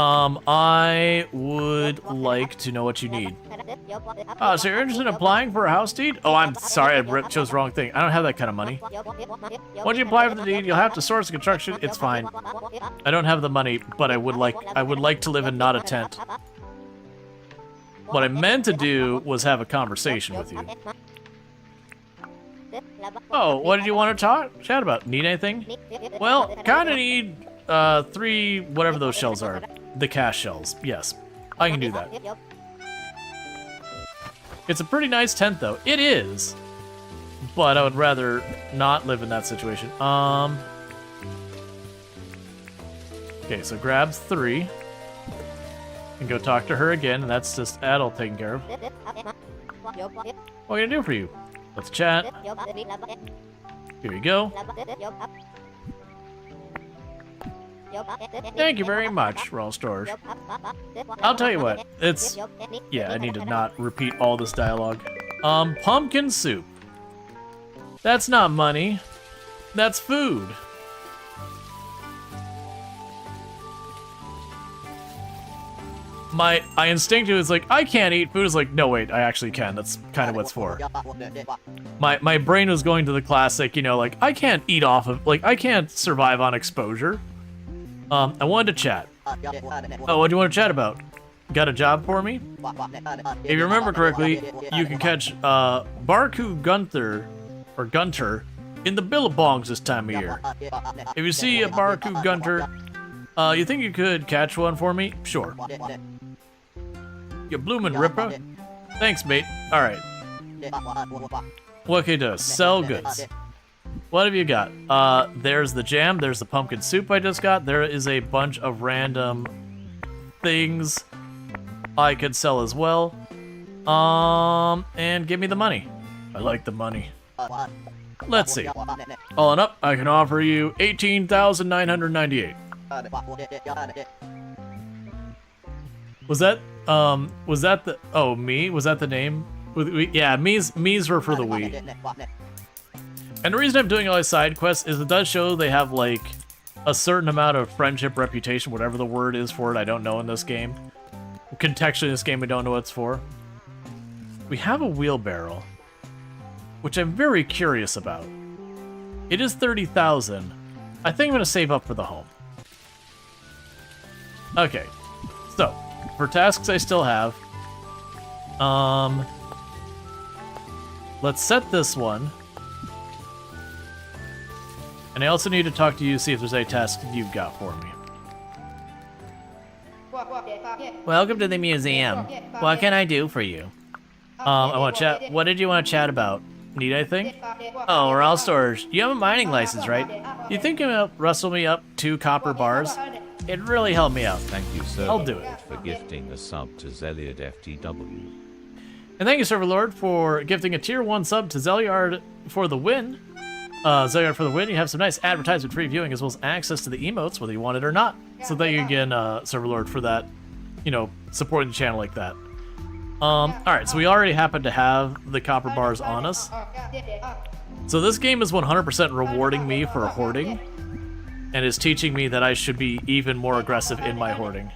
I would like to know what you need. Oh, so you're interested in applying for a house deed? Oh, I'm sorry, I chose the wrong thing. I don't have that kind of money. Once you apply for the deed, you'll have to source the construction. It's fine. I don't have the money, but I would like to live in not a tent. What I meant to do was have a conversation with you. Oh, what did you want to chat about? Need anything? Well, kind of need 3 whatever those shells are. The cash shells. Yes, I can do that. It's a pretty nice tent, though. It is, but I would rather not live in that situation. Okay, so grab 3 and go talk to her again, and that's just Adult taken care of. What can I do for you? Let's chat. Here you go. Thank you very much, Rual Storge. I'll tell you what, yeah, I need to not repeat all this dialogue. Pumpkin soup. That's not money. That's food. I instinctively was like, I can't eat food. It's like, no, wait, I actually can. That's kind of what it's for. My brain was going to the classic, you know, like, I can't eat off of, like, I can't survive on exposure. I wanted to chat. Oh, what do you want to chat about? Got a job for me? If you remember correctly, you can catch Barku Gunter in the Billabongs this time of year. If you see a Barku Gunter, you think you could catch one for me? Sure. You bloomin' ripper? Thanks, mate. Alright. What can you do? Sell goods. What have you got? There's the jam, there's the pumpkin soup I just got. There is a bunch of random things I could sell as well. And give me the money. I like the money. Let's see. All in up, I can offer you 18,998. Was that the, oh, me? Was that the name? Yeah, me's were for the we. And the reason I'm doing all these side quests is it does show they have, like, a certain amount of friendship, reputation, whatever the word is for it, I don't know in this game. Contextually in this game, I don't know what it's for. We have a wheelbarrow, which I'm very curious about. It is 30,000. I think I'm going to save up for the home. Okay, so, for tasks I still have, let's set this one. And I also need to talk to you, see if there's any tasks you've got for me. Welcome to the museum. What can I do for you? I want to chat. What did you want to chat about? Need anything? Oh, Rual Storge. You have a mining license, right? You think you can rustle me up 2 copper bars? It'd really help me out. Thank you, sir. I'll do it. For gifting a sub to Zeliard FTW. And thank you, Server Lord, for gifting a tier 1 sub to Zeliard for the win. Zeliard for the win. You have some nice advertisement-free viewing as well as access to the emotes, whether you want it or not. So thank you again, Server Lord, for that, you know, supporting the channel like that. Alright, so we already happen to have the copper bars on us. So this game is 100% rewarding me for hoarding, and is teaching me that I should be even more aggressive in my hoarding.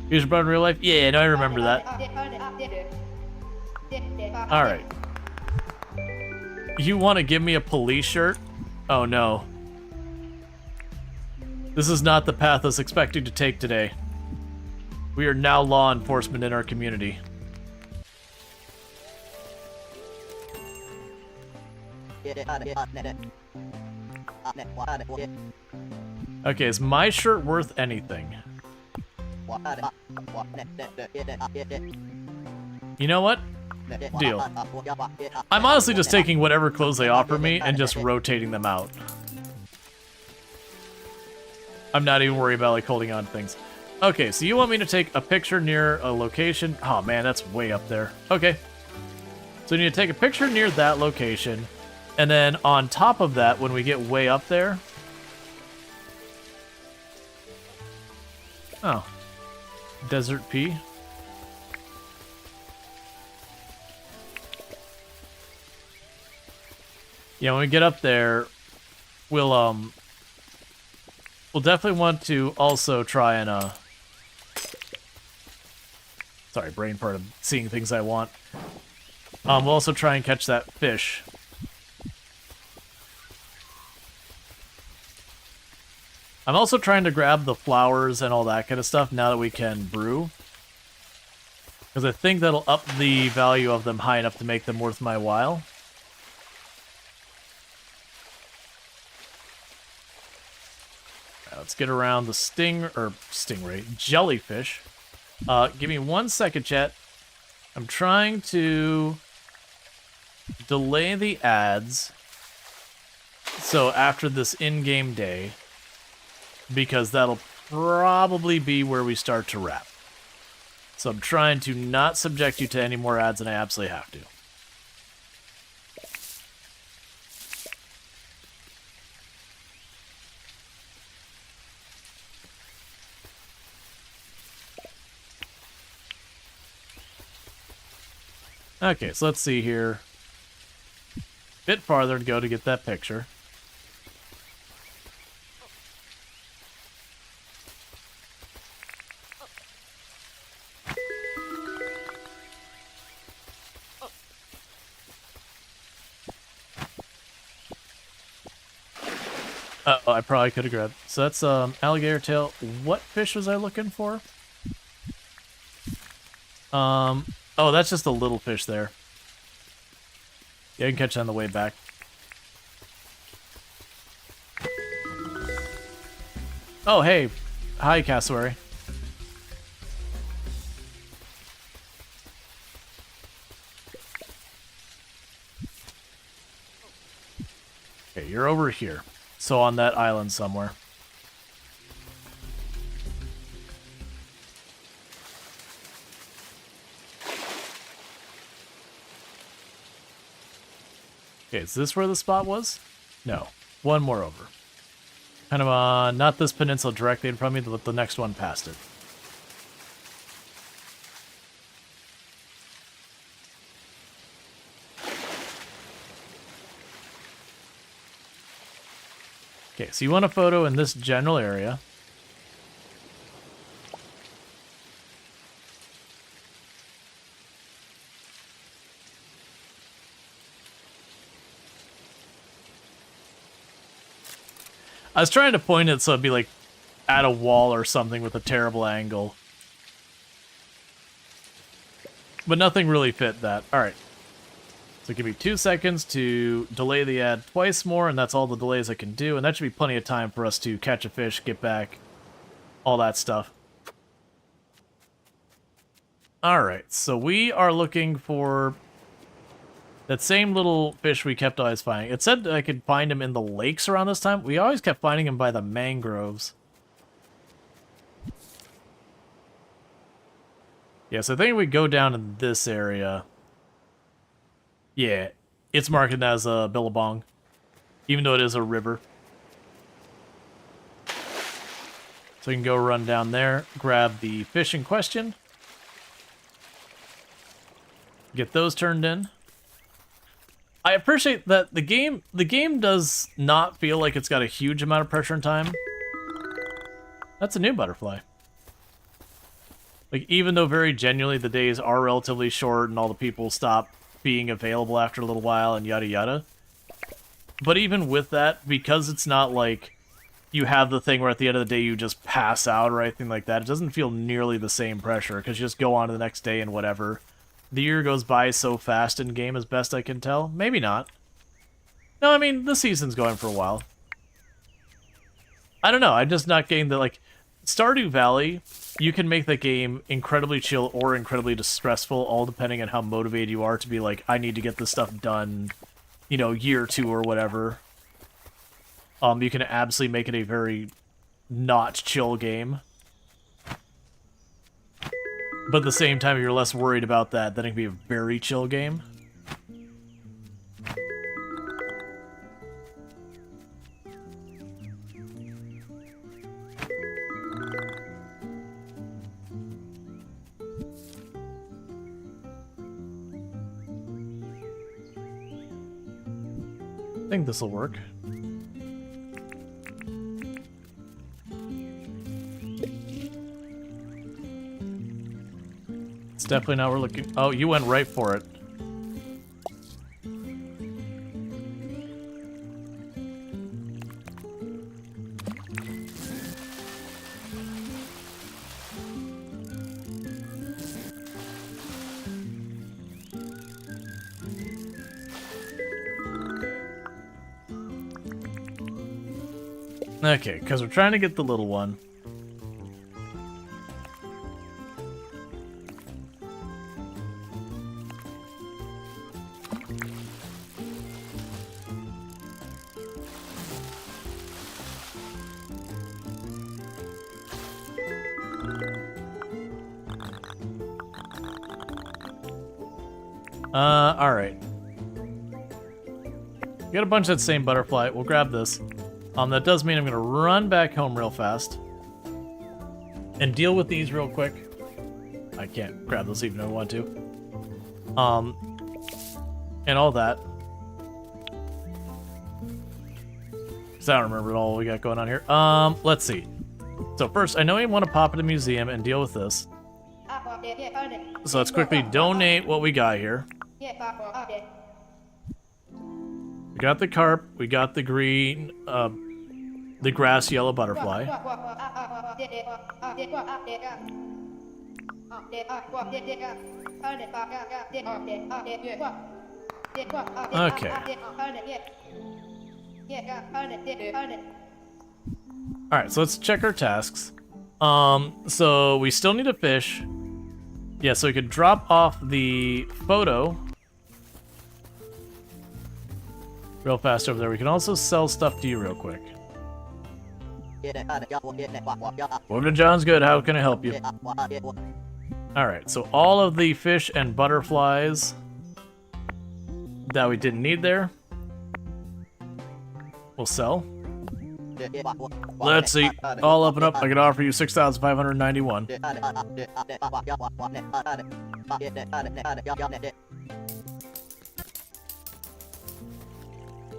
Here's your brother in real life? Yeah, no, I remember that. Alright. You want to give me a police shirt? Oh no. This is not the path I was expecting to take today. We are now law enforcement in our community. Okay, is my shirt worth anything? You know what? Deal. I'm honestly just taking whatever clothes they offer me and just rotating them out. I'm not even worried about, like, holding on to things. Okay, so you want me to take a picture near a location? Oh man, that's way up there. Okay. So you need to take a picture near that location, and then on top of that, when we get way up there... Oh. Desert pea? Yeah, when we get up there, we'll definitely want to also try and, Sorry, brain part of seeing things I want. We'll also try and catch that fish. I'm also trying to grab the flowers and all that kind of stuff now that we can brew. Because I think that'll up the value of them high enough to make them worth my while. Right, let's get around the stingray, jellyfish. Give me 1 second, chat. I'm trying to delay the ads so after this in-game day, because that'll probably be where we start to wrap. So I'm trying to not subject you to any more ads than I absolutely have to. Okay, so let's see here. Bit farther to go to get that picture. I probably could have grabbed. So that's alligator tail. What fish was I looking for? Oh, that's just a little fish there. Yeah, you can catch it on the way back. Oh, hey. Hi, cassowary. Okay, you're over here. So on that island somewhere. Okay, is this where the spot was? No. One more over. Kind of, not this peninsula directly in front of me, but the next one past it. Okay, so you want a photo in this general area. I was trying to point it so it'd be like at a wall or something with a terrible angle. But nothing really fit that. Alright. So give me 2 seconds to delay the ad twice more, and that's all the delays I can do, and that should be plenty of time for us to catch a fish, get back, all that stuff. Alright, so we are looking for that same little fish we kept always finding. It said I could find him in the lakes around this time. We always kept finding him by the mangroves. Yeah, so I think we go down in this area. Yeah, it's marked as a billabong, even though it is a river. So you can go run down there, grab the fish in question, get those turned in. I appreciate that the game does not feel like it's got a huge amount of pressure and time. That's a new butterfly. Like, even though very genuinely the days are relatively short and all the people stop being available after a little while and yada yada. But even with that, because it's not like you have the thing where at the end of the day you just pass out or anything like that, it doesn't feel nearly the same pressure, because you just go on to the next day and whatever. The year goes by so fast in game, as best I can tell. Maybe not. No, I mean, the season's going for a while. I don't know, I'm just not getting the, like... Stardew Valley, you can make the game incredibly chill or incredibly stressful, all depending on how motivated you are to be like, I need to get this stuff done, you know, year 2 or whatever. You can absolutely make it a very not chill game. But at the same time, if you're less worried about that, then it can be a very chill game. I think this will work. It's definitely not what we're looking. Oh, you went right for it. Okay, because we're trying to get the little one. Alright. Got a bunch of that same butterfly. We'll grab this. That does mean I'm gonna run back home real fast. And deal with these real quick. I can't grab those even if I want to. And all that. Because I don't remember all we got going on here. Let's see. So first, I know you want to pop at a museum and deal with this. So let's quickly donate what we got here. We got the carp, we got the green, the grass yellow butterfly. Okay. Alright, so let's check our tasks. So we still need a fish. Yeah, so we could drop off the photo real fast over there. We can also sell stuff to you real quick. Woven John's good. How can I help you? Alright, so all of the fish and butterflies that we didn't need there, we'll sell. Let's see. All up and up, I can offer you 6,591.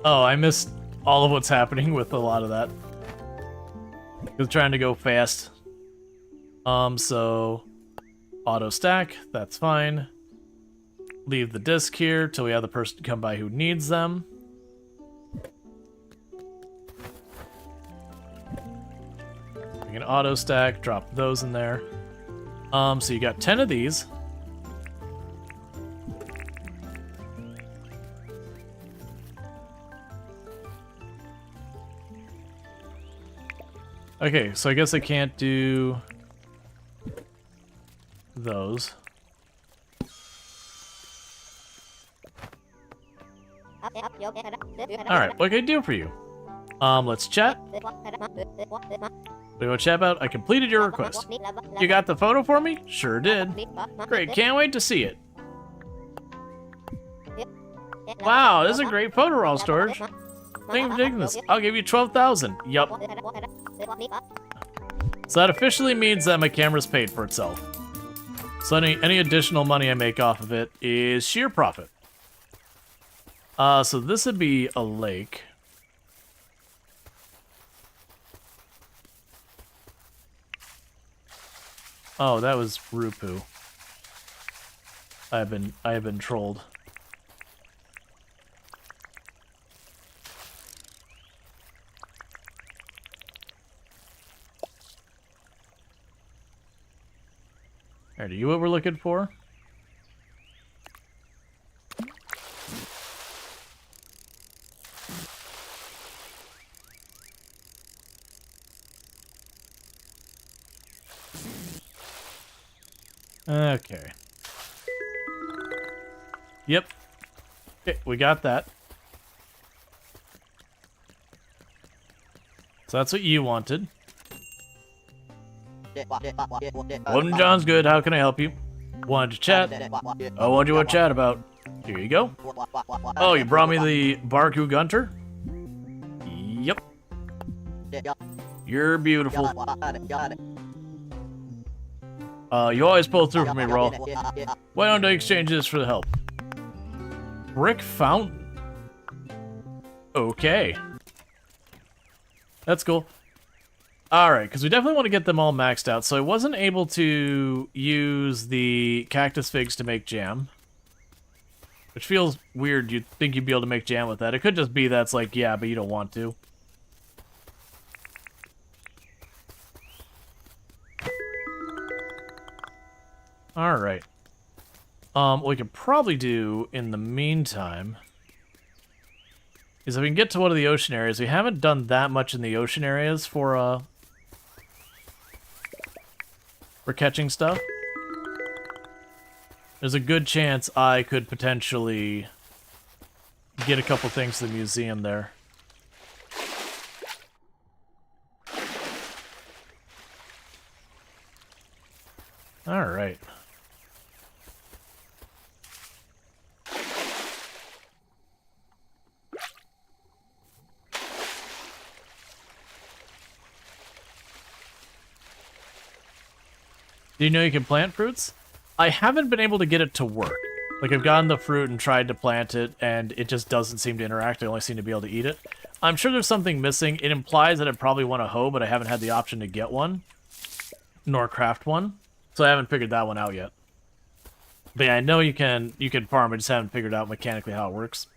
Oh, I missed all of what's happening with a lot of that. Because trying to go fast. So auto stack, that's fine. Leave the disc here till we have the person come by who needs them. We can auto stack, drop those in there. So you got 10 of these. Okay, so I guess I can't do those. Alright, what can I do for you? Let's chat. What do you want to chat about? I completed your request. You got the photo for me? Sure did. Great, can't wait to see it. Wow, this is a great photo, Rual Storge. Thank you for taking this. I'll give you 12,000. Yup. So that officially means that my camera's paid for itself. So any additional money I make off of it is sheer profit. So this would be a lake. Oh, that was Rupu. I have been trolled. Alright, are you what we're looking for? Okay. Yep. Okay, we got that. So that's what you wanted. Woven John's good. How can I help you? Wanted to chat? Oh, what do you want to chat about? Here you go. Oh, you brought me the Barku Gunter? Yep. You're beautiful. You always pull through for me, Rual. Why don't I exchange this for the help? Brick fountain. Okay. That's cool. Alright, because we definitely want to get them all maxed out. So I wasn't able to use the cactus figs to make jam. Which feels weird. You'd think you'd be able to make jam with that. It could just be that's like, yeah, but you don't want to. Alright. What we could probably do in the meantime is if we can get to one of the ocean areas. We haven't done that much in the ocean areas for catching stuff. There's a good chance I could potentially get a couple things to the museum there. Alright. Do you know you can plant fruits? I haven't been able to get it to work. Like, I've gotten the fruit and tried to plant it, and it just doesn't seem to interact. I only seem to be able to eat it. I'm sure there's something missing. It implies that I probably want a hoe, but I haven't had the option to get one. Nor craft one. So I haven't figured that one out yet. But yeah, I know you can farm, I just haven't figured out mechanically how it works.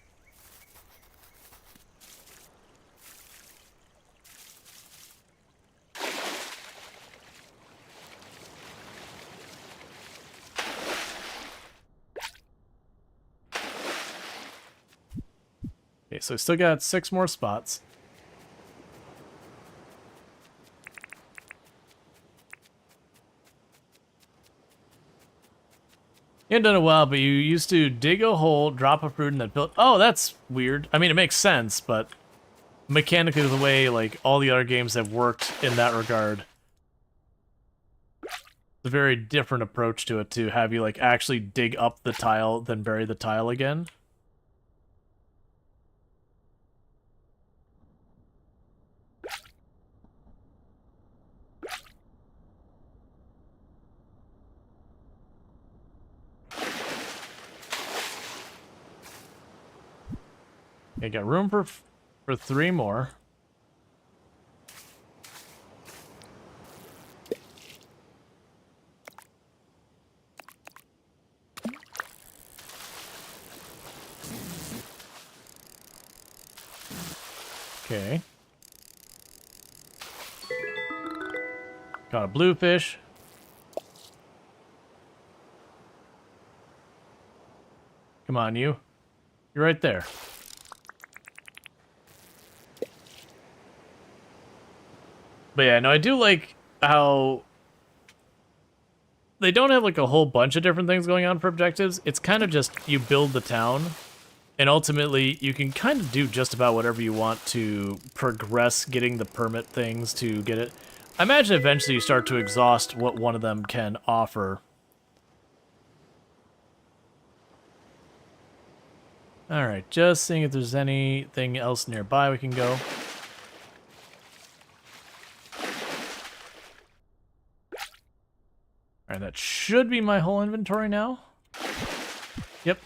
Okay, so I still got 6 more spots. You haven't done it well, but you used to dig a hole, drop a fruit, and then build... Oh, that's weird. I mean, it makes sense, but mechanically the way, like, all the other games have worked in that regard, it's a very different approach to it, to have you, like, actually dig up the tile, then bury the tile again. Okay, got room for 3 more. Okay. Got a bluefish. Come on, you. You're right there. But yeah, no, I do like how they don't have like a whole bunch of different things going on for objectives. It's kind of just you build the town, and ultimately you can kind of do just about whatever you want to progress getting the permit things to get it. I imagine eventually you start to exhaust what one of them can offer. Alright, just seeing if there's anything else nearby we can go. Alright, that should be my whole inventory now. Yep.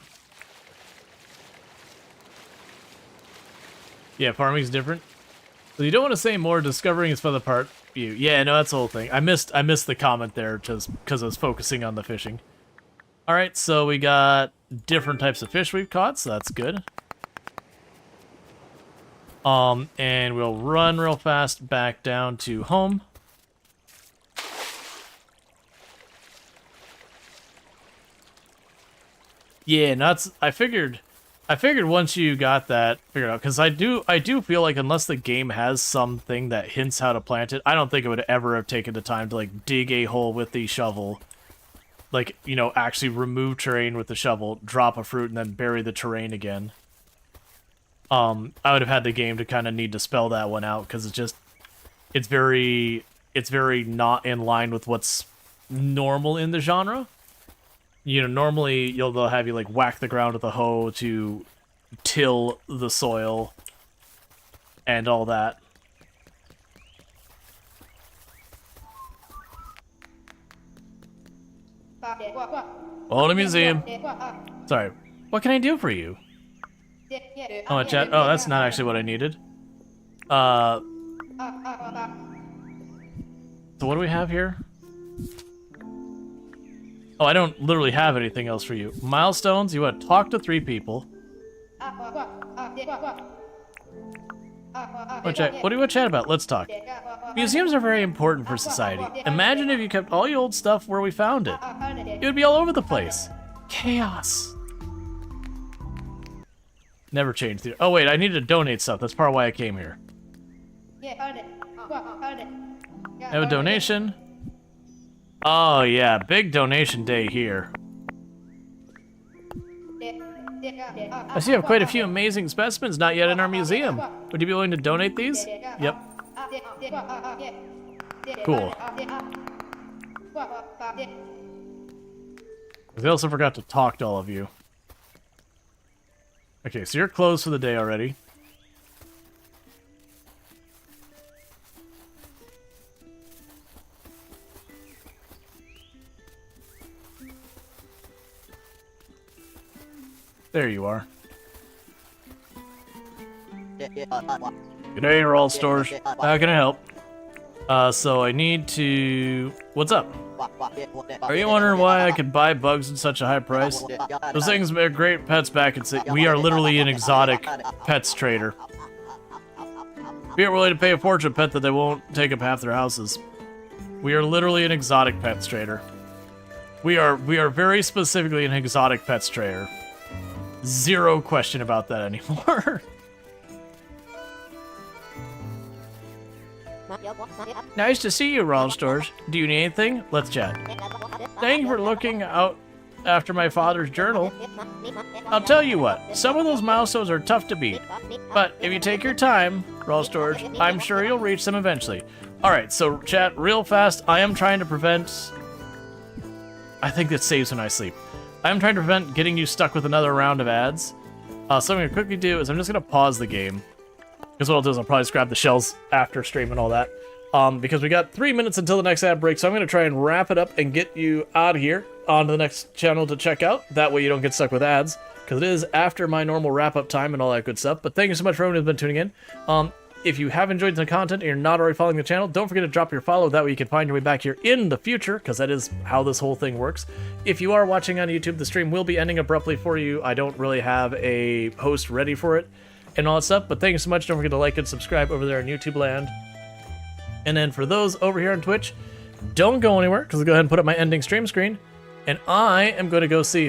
Yeah, farming's different. So you don't want to say more, discovering is for the part view. Yeah, no, that's the whole thing. I missed the comment there just because I was focusing on the fishing. Alright, so we got different types of fish we've caught, so that's good. And we'll run real fast back down to home. Yeah, nuts. I figured once you got that figured out, because I do feel like unless the game has something that hints how to plant it, I don't think it would ever have taken the time to like dig a hole with the shovel, like, you know, actually remove terrain with the shovel, drop a fruit, and then bury the terrain again. I would have had the game to kind of need to spell that one out, because it's very not in line with what's normal in the genre. You know, normally they'll have you like whack the ground with a hoe to till the soil and all that. Hold a museum. Sorry. What can I do for you? Oh, chat. Oh, that's not actually what I needed. So what do we have here? Oh, I don't literally have anything else for you. Milestones, you want to talk to 3 people. What do you want to chat about? Let's talk. Museums are very important for society. Imagine if you kept all your old stuff where we found it. It would be all over the place. Chaos. Never change the... Oh, wait, I need to donate stuff. That's part of why I came here. I have a donation. Oh, yeah, big donation day here. I see you have quite a few amazing specimens not yet in our museum. Would you be willing to donate these? Yep. Cool. I also forgot to talk to all of you. Okay, so you're closed for the day already. There you are. Good day, Rual, Storge. How can I help? So I need to... What's up? Are you wondering why I could buy bugs at such a high price? Those things are great pets back in... We are literally an exotic pets trader. We are willing to pay a fortune pet that they won't take up half their houses. We are literally an exotic pets trader. We are very specifically an exotic pets trader. Zero question about that anymore. Nice to see you, Rual Storge. Do you need anything? Let's chat. Thank you for looking out after my father's journal. I'll tell you what, some of those milestones are tough to beat. But if you take your time, Rual Storge, I'm sure you'll reach them eventually. Alright, so chat, real fast, I am trying to prevent... I think that saves when I sleep. I'm trying to prevent getting you stuck with another round of ads. So what I'm going to quickly do is I'm just going to pause the game. Because what I'll do is I'll probably just grab the shells after stream and all that. Because we got 3 minutes until the next ad break, so I'm going to try and wrap it up and get you out of here onto the next channel to check out. That way you don't get stuck with ads. Because it is after my normal wrap-up time and all that good stuff. But thank you so much for everyone who's been tuning in. If you have enjoyed the content and you're not already following the channel, don't forget to drop your follow. That way you can find your way back here in the future, because that is how this whole thing works. If you are watching on YouTube, the stream will be ending abruptly for you. I don't really have a host ready for it and all that stuff, but thank you so much. Don't forget to like and subscribe over there on YouTube land. And then for those over here on Twitch, don't go anywhere, because I'll go ahead and put up my ending stream screen, and I am going to go see